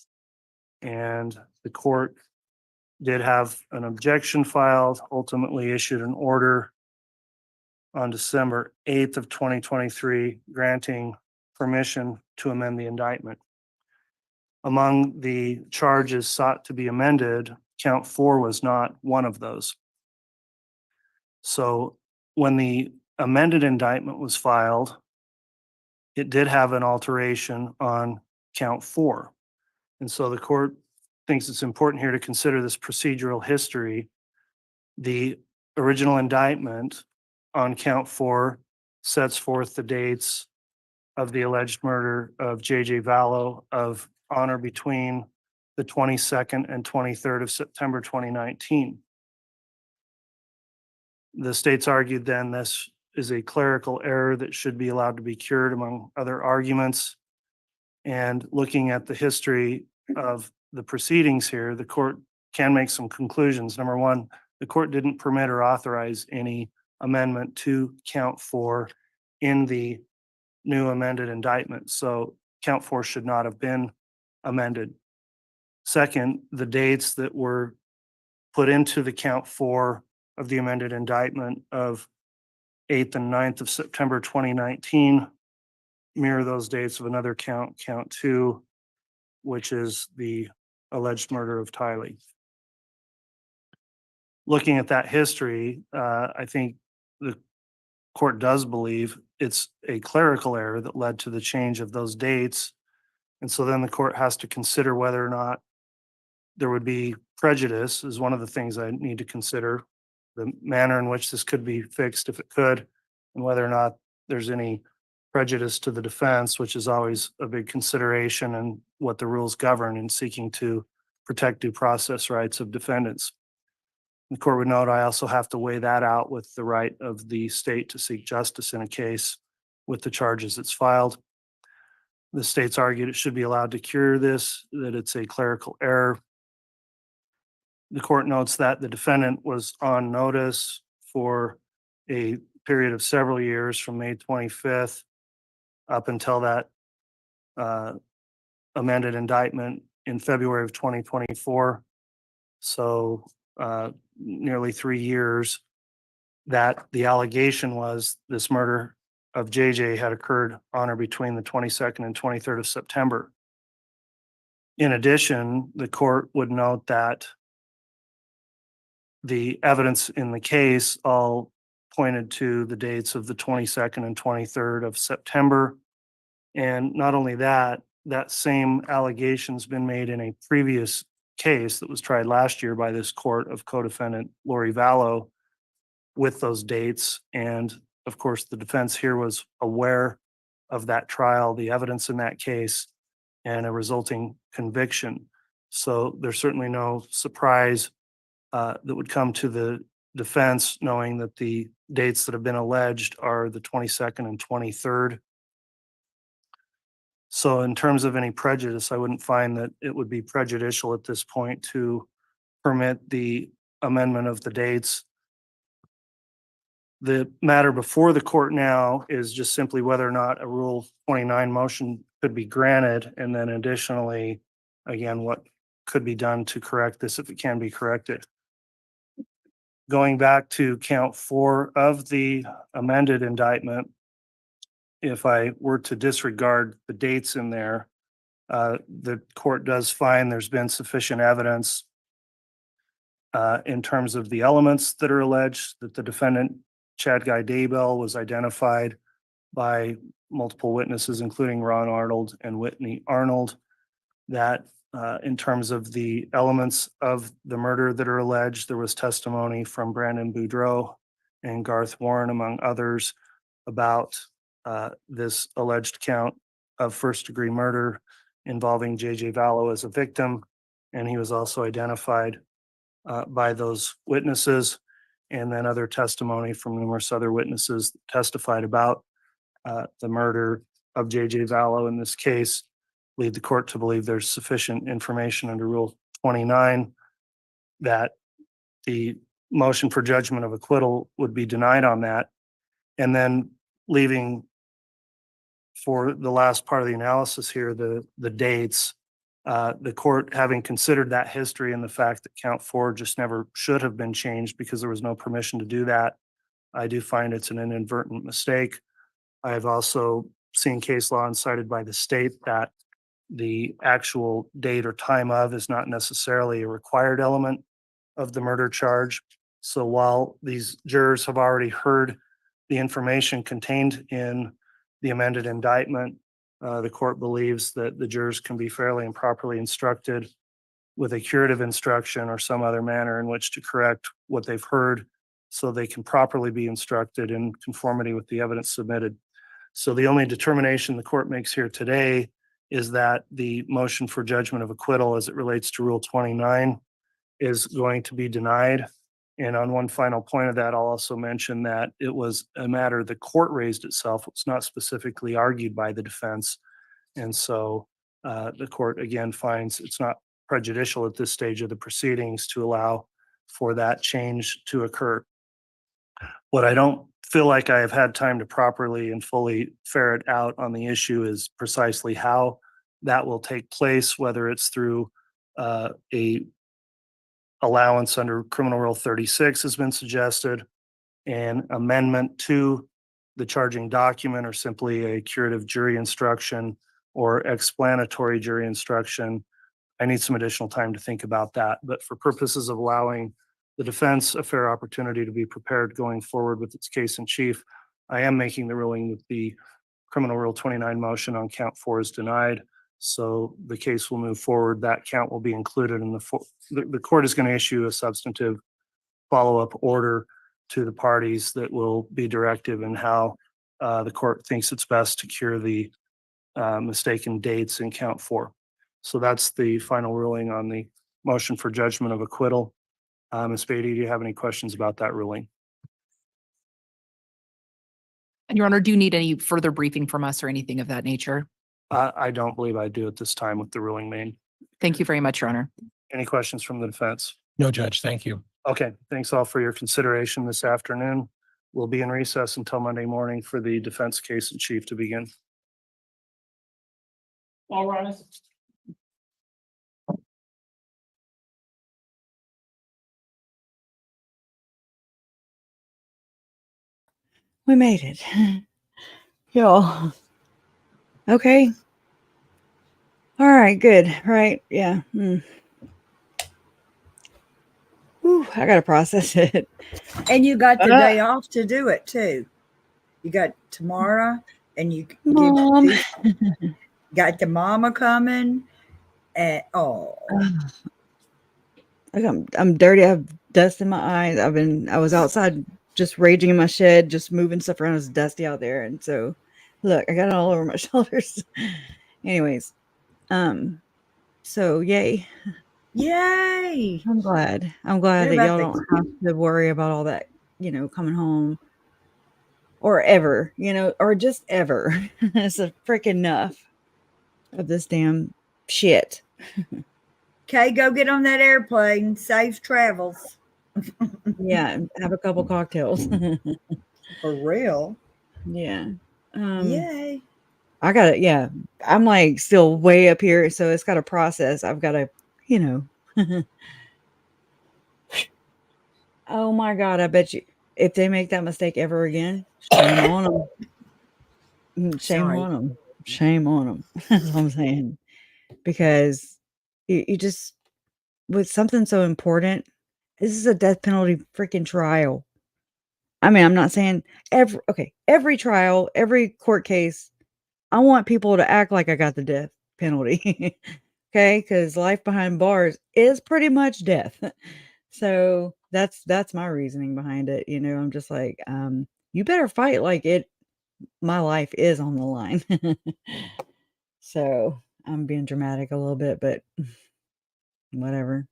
And the court did have an objection filed, ultimately issued an order on December 8th of 2023 granting permission to amend the indictment. Among the charges sought to be amended, count 4 was not one of those. So when the amended indictment was filed, it did have an alteration on count 4. And so the court thinks it's important here to consider this procedural history. The original indictment on count 4 sets forth the dates of the alleged murder of J.J. Vallow of honor between the 22nd and 23rd of September 2019. The state's argued then this is a clerical error that should be allowed to be cured, among other arguments. And looking at the history of the proceedings here, the court can make some conclusions. Number one, the court didn't permit or authorize any amendment to count 4 in the new amended indictment. So count 4 should not have been amended. Second, the dates that were put into the count 4 of the amended indictment of 8th and 9th of September 2019 mirror those dates of another count, count 2, which is the alleged murder of Tylee. Looking at that history, I think the court does believe it's a clerical error that led to the change of those dates. And so then the court has to consider whether or not there would be prejudice is one of the things I need to consider, the manner in which this could be fixed if it could, and whether or not there's any prejudice to the defense, which is always a big consideration and what the rules govern in seeking to protect due process rights of defendants. The court would note I also have to weigh that out with the right of the state to seek justice in a case with the charges it's filed. The state's argued it should be allowed to cure this, that it's a clerical error. The court notes that the defendant was on notice for a period of several years from May 25th up until that amended indictment in February of 2024. So nearly 3 years that the allegation was this murder of JJ had occurred on or between the 22nd and 23rd of September. In addition, the court would note that the evidence in the case all pointed to the dates of the 22nd and 23rd of September. And not only that, that same allegation's been made in a previous case that was tried last year by this court of co-defendant Lori Vallow with those dates. And of course, the defense here was aware of that trial, the evidence in that case, and a resulting conviction. So there's certainly no surprise that would come to the defense knowing that the dates that have been alleged are the 22nd and 23rd. So in terms of any prejudice, I wouldn't find that it would be prejudicial at this point to permit the amendment of the dates. The matter before the court now is just simply whether or not a Rule 29 motion could be granted, and then additionally, again, what could be done to correct this if it can be corrected. Going back to count 4 of the amended indictment, if I were to disregard the dates in there, the court does find there's been sufficient evidence in terms of the elements that are alleged, that the defendant, Chad Guy Daybell, was identified by multiple witnesses, including Ron Arnold and Whitney Arnold, that in terms of the elements of the murder that are alleged, there was testimony from Brandon Boudreau and Garth Warren, among others, about this alleged count of first-degree murder involving J.J. Vallow as a victim. And he was also identified by those witnesses, and then other testimony from numerous other witnesses that testified about the murder of J.J. Vallow in this case, lead the court to believe there's sufficient information under Rule 29 that the motion for judgment of acquittal would be denied on that. And then leaving for the last part of the analysis here, the dates, the court, having considered that history and the fact that count 4 just never should have been changed because there was no permission to do that, I do find it's an inadvertent mistake. I've also seen case law and cited by the state that the actual date or time of is not necessarily a required element of the murder charge. So while these jurors have already heard the information contained in the amended indictment, the court believes that the jurors can be fairly and properly instructed with a curative instruction or some other manner in which to correct what they've heard so they can properly be instructed in conformity with the evidence submitted. So the only determination the court makes here today is that the motion for judgment of acquittal as it relates to Rule 29 is going to be denied. And on one final point of that, I'll also mention that it was a matter the court raised itself. It's not specifically argued by the defense. And so the court again finds it's not prejudicial at this stage of the proceedings to allow for that change to occur. What I don't feel like I have had time to properly and fully ferret out on the issue is precisely how that will take place, whether it's through a allowance under Criminal Rule 36 has been suggested, an amendment to the charging document, or simply a curative jury instruction or explanatory jury instruction. I need some additional time to think about that. But for purposes of allowing the defense a fair opportunity to be prepared going forward with its case in chief, I am making the ruling that the Criminal Rule 29 motion on count 4 is denied. So the case will move forward. That count will be included in the court is going to issue a substantive follow-up order to the parties that will be directive in how the court thinks it's best to cure the mistaken dates in count 4. So that's the final ruling on the motion for judgment of acquittal. Ms. Beatty, do you have any questions about that ruling? And Your Honor, do you need any further briefing from us or anything of that nature? I don't believe I do at this time with the ruling made. Thank you very much, Your Honor. Any questions from the defense? No, Judge, thank you. Okay, thanks all for your consideration this afternoon. We'll be in recess until Monday morning for the defense case in chief to begin. All rise. We made it. Y'all. Okay. All right, good. Right. Yeah. Whew, I gotta process it. And you got the day off to do it too. You got tomorrow, and you Mom. got the mama coming. And I'm dirty. I have dust in my eyes. I was outside just raging in my shed, just moving stuff around. It's dusty out there. And so look, I got it all over my shoulders. Anyways, so yay. I'm glad that y'all don't have to worry about all that, coming home or ever, or just ever. It's a freaking enough of this damn shit. Okay, go get on that airplane. Safe travels. Yeah, have a couple cocktails. For real. Yeah. Yay. I got it. Yeah. I'm like still way up here. So it's got a process. I've got to, oh my God. I bet you if they make that mistake ever again, shame on them. Shame on them. Shame on them. That's what I'm saying. Because you just, with something so important, this is a death penalty freaking trial. I mean, I'm not saying every trial, every court case, I want people to act like I got the death penalty. Okay. Because life behind bars is pretty much death. So that's my reasoning behind it. I'm just like, you better fight like my life is on the line. So I'm being dramatic a little bit, but whatever.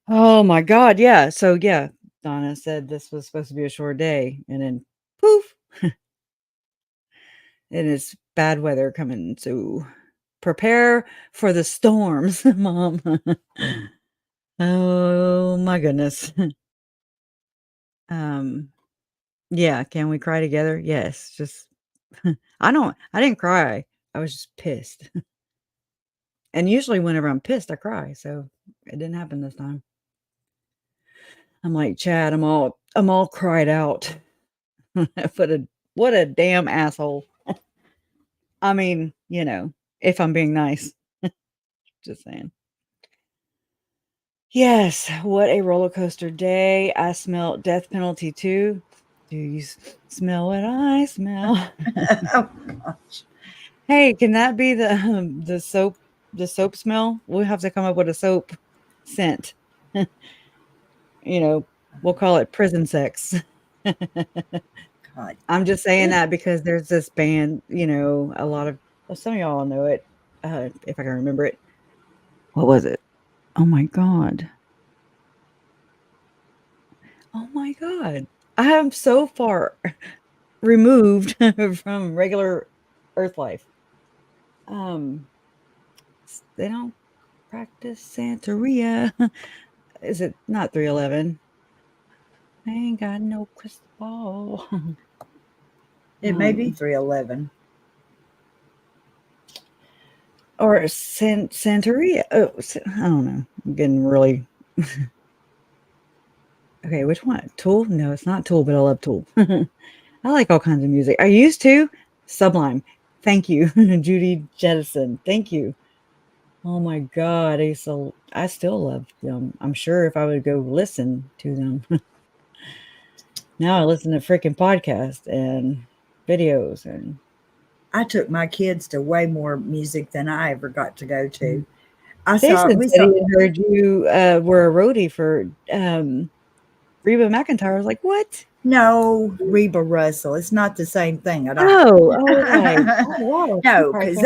Oh my God. Yeah. So yeah, Donna said this was supposed to be a short day, and then poof. It is bad weather coming, so prepare for the storms, Mom. Oh my goodness. Yeah, can we cry together? Yes, just I didn't cry. I was just pissed. And usually whenever I'm pissed, I cry, so it didn't happen this time. I'm like, Chad, I'm all cried out. What a damn asshole. I mean, if I'm being nice. Just saying. Yes, what a roller coaster day. I smell death penalty too. Do you smell what I smell? Oh gosh. Hey, can that be the soap smell? We'll have to come up with a soap scent. We'll call it prison sex. God. I'm just saying that because there's this band, a lot of some of y'all know it, if I can remember it. What was it? Oh my God. Oh my God. I am so far removed from regular earth life. They don't practice Santeria. Is it not 311? I ain't got no crystal ball. It may be 311. Or Santeria. Oh, I don't know. I'm getting really... Okay, which one? Tool? No, it's not Tool, but I love Tool. I like all kinds of music. I used to. Sublime. Thank you. Judy Jettison. Thank you. Oh my God. I still love them. I'm sure if I would go listen to them. Now I listen to freaking podcasts and videos. And I took my kids to way more music than I ever got to go to. Jason said he heard you were a roadie for Reba McEntire. I was like, what? No, Reba Russell. It's not the same thing at all. Oh, right. Oh, wow. No, because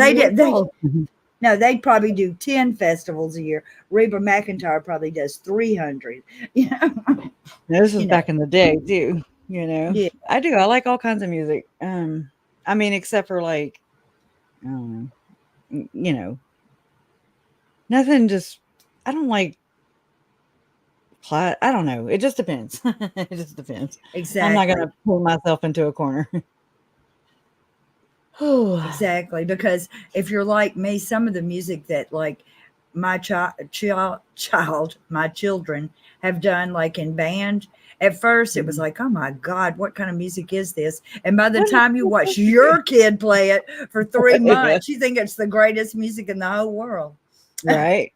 they'd probably do 10 festivals a year. Reba McEntire probably does 300. This was back in the day too. Yeah. I do. I like all kinds of music. I mean, except for like, I don't know, nothing. I don't like. I don't know. It just depends. It just depends. Exactly. I'm not gonna pull myself into a corner. Exactly, because if you're like me, some of the music that like my my children have done like in band, at first it was like, oh my God, what kind of music is this? And by the time you watch your kid play it for 3 months, you think it's the greatest music in the whole world. Right.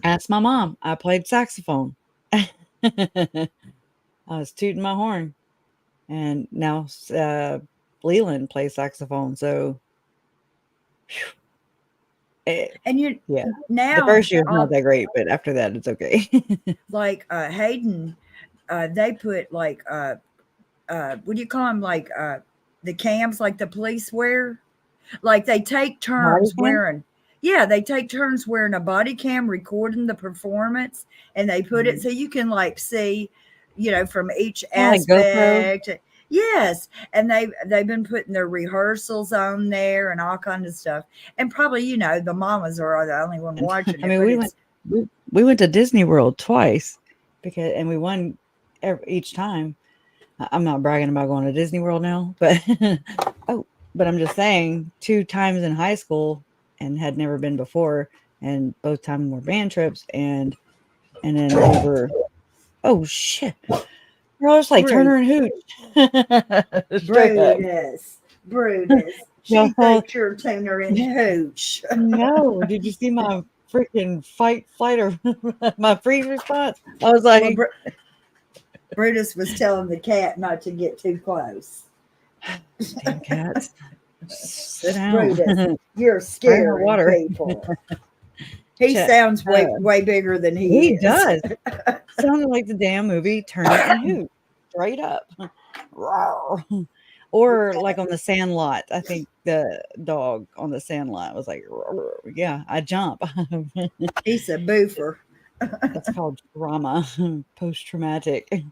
Ask my mom. I played saxophone. I was tooting my horn. And now Leland plays saxophone. So and you now the first year is not that great, but after that it's okay. Like Hayden, they put like what do you call them, like the cams like the police wear, like they take turns wearing a body cam recording the performance, and they put it so you can like see from each aspect. Like yes, and they've been putting their rehearsals on there and all kinds of stuff, and probably the mamas are the only one watching it. I mean, we went to Disney World twice and we won each time. I'm not bragging about going to Disney World now, but but I'm just saying 2 times in high school and had never been before, and both times were band trips, and then we were shit. We're all just like Turner and Hooch. Brutus. She thinks you're Turner and Hooch. No, did you see my freaking fight, flight, or my freeze response? I was like, Brutus was telling the cat not to get too close. Damn cats. Sit down. Brutus, you're scaring people. He sounds way bigger than he is. He does. Sounded like the damn movie Turner and Hooch. Straight up. Or like on the Sandlot. I think the dog on the Sandlot was like, yeah, I jump. He's a boofer. That's called trauma. Post-traumatic.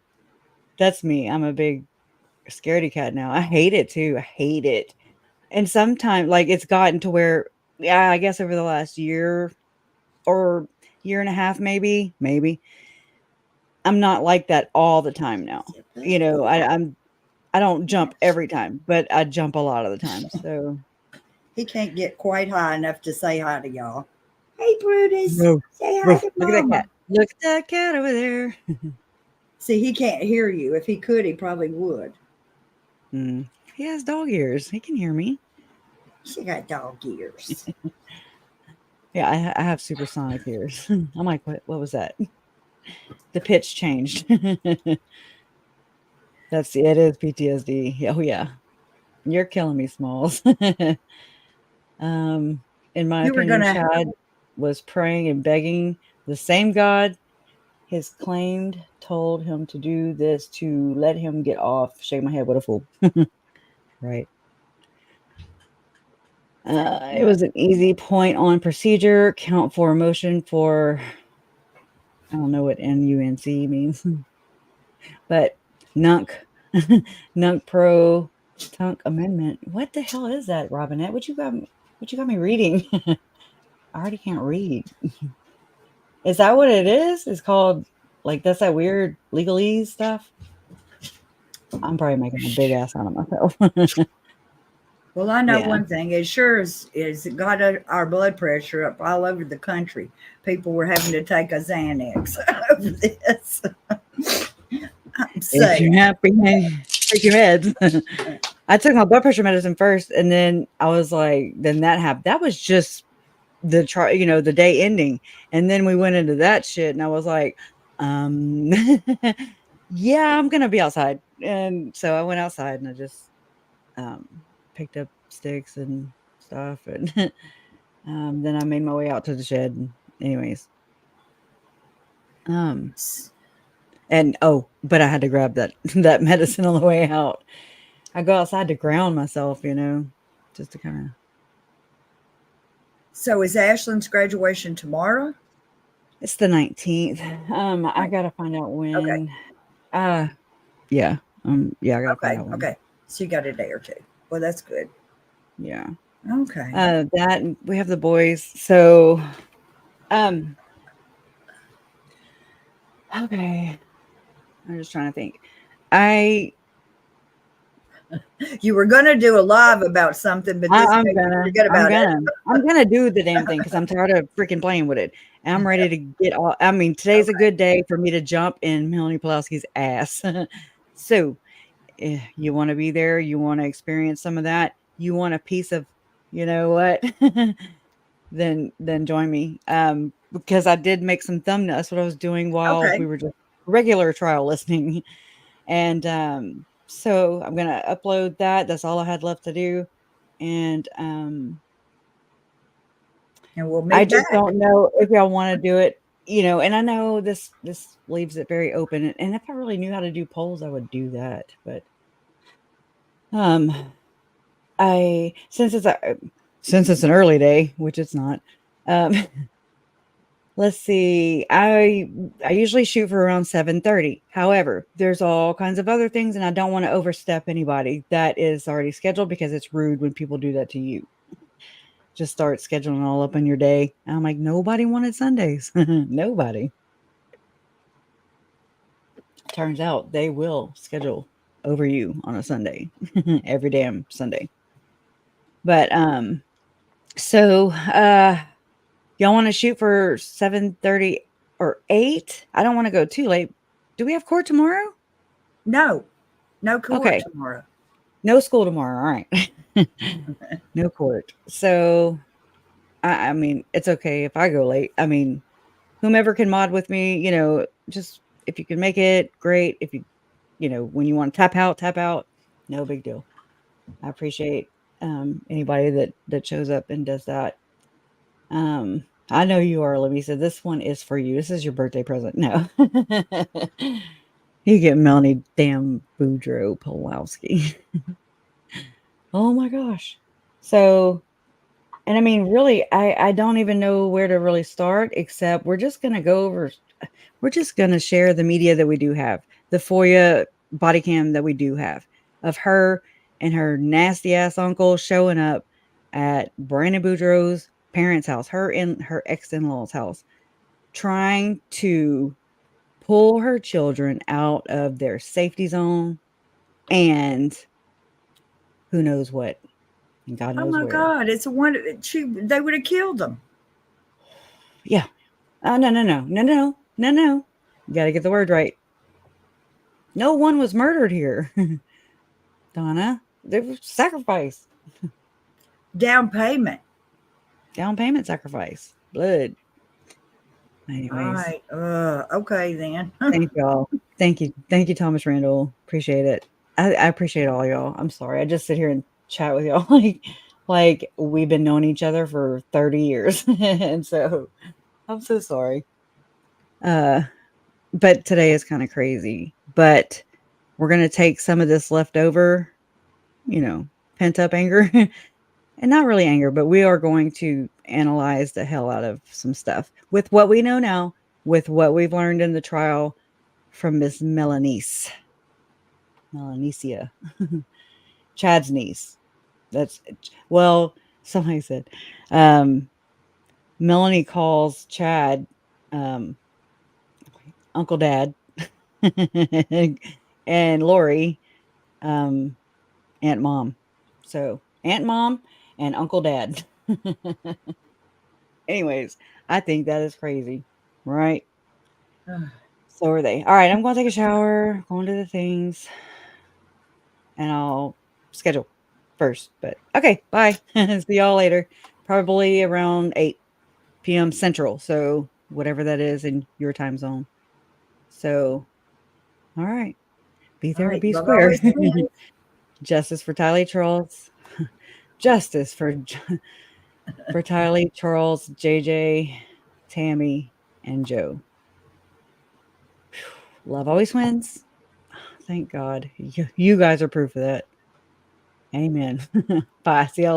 That's me. I'm a big scaredy cat now. I hate it too. I hate it. And sometimes like it's gotten to where, I guess over the last year or year and a half, maybe I'm not like that all the time now. I don't jump every time, but I jump a lot of the time. So he can't get quite high enough to say hi to y'all. Hey, Brutus. No. Say hi to Look Mama. at that cat. Look at that cat over there. See, he can't hear you. If he could, he probably would. He has dog ears. He can hear me. She got dog ears. Yeah, I have supersonic ears. I'm like, what was that? The pitch changed. It is PTSD. Oh yeah. You're killing me, Smalls. In my You were opinion, gonna. Chad was praying and begging the same God his claimed told him to do this to let him get off. Shake my head, what a fool. Right. It was an easy point on procedure. Count for motion for, I don't know what NUNC means, but NUNC, NUNC Pro Tunk Amendment. What the hell is that, Robinette? What you got me reading? I already can't read. Is that what it is? It's called, like, that's that weird legalese stuff? I'm probably making a big ass out of myself. Well, I know Yeah. one thing. It sure is it got our blood pressure up all over the country. People were having to take a Xanax over this. I'm If you're saying. happy, take your meds. I took my blood pressure medicine first, and then I was like, then that happened. That was just the the day ending, and then we went into that shit, and I was like, yeah, I'm gonna be outside, and so I went outside, and I just picked up sticks and stuff, and then I made my way out to the shed. And anyways, and but I had to grab that medicine on the way out. I go outside to ground myself, just to kind of. So is Ashlyn's graduation tomorrow? It's the 19th. I gotta find out when. Okay. Yeah. Yeah, I gotta find out when. Okay. So you got a day or two. Well, that's good. Yeah. Okay. That we have the boys. So okay. I'm just trying to think. You were gonna do a live about something, but this I'm made you gonna forget about it. I'm gonna do the damn thing because I'm tired of freaking playing with it. And I'm ready to get all. I mean, today's a good day for me to jump in Melanie Pulowski's ass. So, you want to be there? You want to experience some of that? You want a piece of, you know what? Then join me. Because I did make some thumbnails. That's what I was doing while we were just regular trial listening, and so I'm gonna upload that. That's all I had left to do, and we'll I just don't know if y'all want to do it, and I know this leaves it very open, and if I really knew how to do polls, I would do that, but since it's an early day, which it's not, let's see, I usually shoot for around 7:30. However, there's all kinds of other things, and I don't want to overstep anybody that is already scheduled because it's rude when people do that to you. Just start scheduling all up in your day. And I'm like, nobody wanted Sundays. Nobody. Turns out they will schedule over you on a Sunday. Every damn Sunday. But so y'all want to shoot for 7:30 or 8? I don't want to go too late. Do we have court tomorrow? No court tomorrow. No school tomorrow. All right. No court. So I mean, it's okay if I go late. I mean, whomever can mod with me, just if you can make it, great. If you, when you want to tap out, no big deal. I appreciate anybody that shows up and does that. I know you are, Lamisa. This one is for you. This is your birthday present. No. You get Melanie damn Boudreaux Pulowski. Oh my gosh. So, and I mean, really, I don't even know where to really start, except we're just going to share the media that we do have, the FOIA body cam that we do have of her and her nasty ass uncle showing up at Brandon Boudreaux's parents' house, her ex-in-law's house, trying to pull her children out of their safety zone and who knows what. And God knows where. God, it's they would have killed them. Yeah. No. You got to get the word right. No one was murdered here. Donna, they were sacrificed. Down payment. Down payment sacrifice. Blood. Anyways. All right. Okay then. Thank y'all. Thank you. Thank you, Thomas Randall. Appreciate it. I appreciate all y'all. I'm sorry. I just sit here and chat with y'all like we've been knowing each other for 30 years. And so I'm so sorry. But today is kind of crazy. But we're gonna take some of this leftover, pent up anger. And not really anger, but we are going to analyze the hell out of some stuff with what we know now, with what we've learned in the trial from Miss Melanesia, Chad's niece. Somebody said, Melanie calls Chad, Uncle Dad, and Lori, Aunt Mom. So Aunt Mom and Uncle Dad. Anyways, I think that is crazy, right? So are they. All right, I'm going to take a shower, going to the things, and I'll schedule first. But okay, bye. See y'all later. Probably around 8 p.m. Central. So whatever that is in your time zone. So, all right. Be there, be square. Justice for Tylee, Charles. Justice for Tylee, Charles, JJ, Tammy, and Joe. Love always wins. Thank God. You guys are proof of that. Amen. Bye. See y'all later.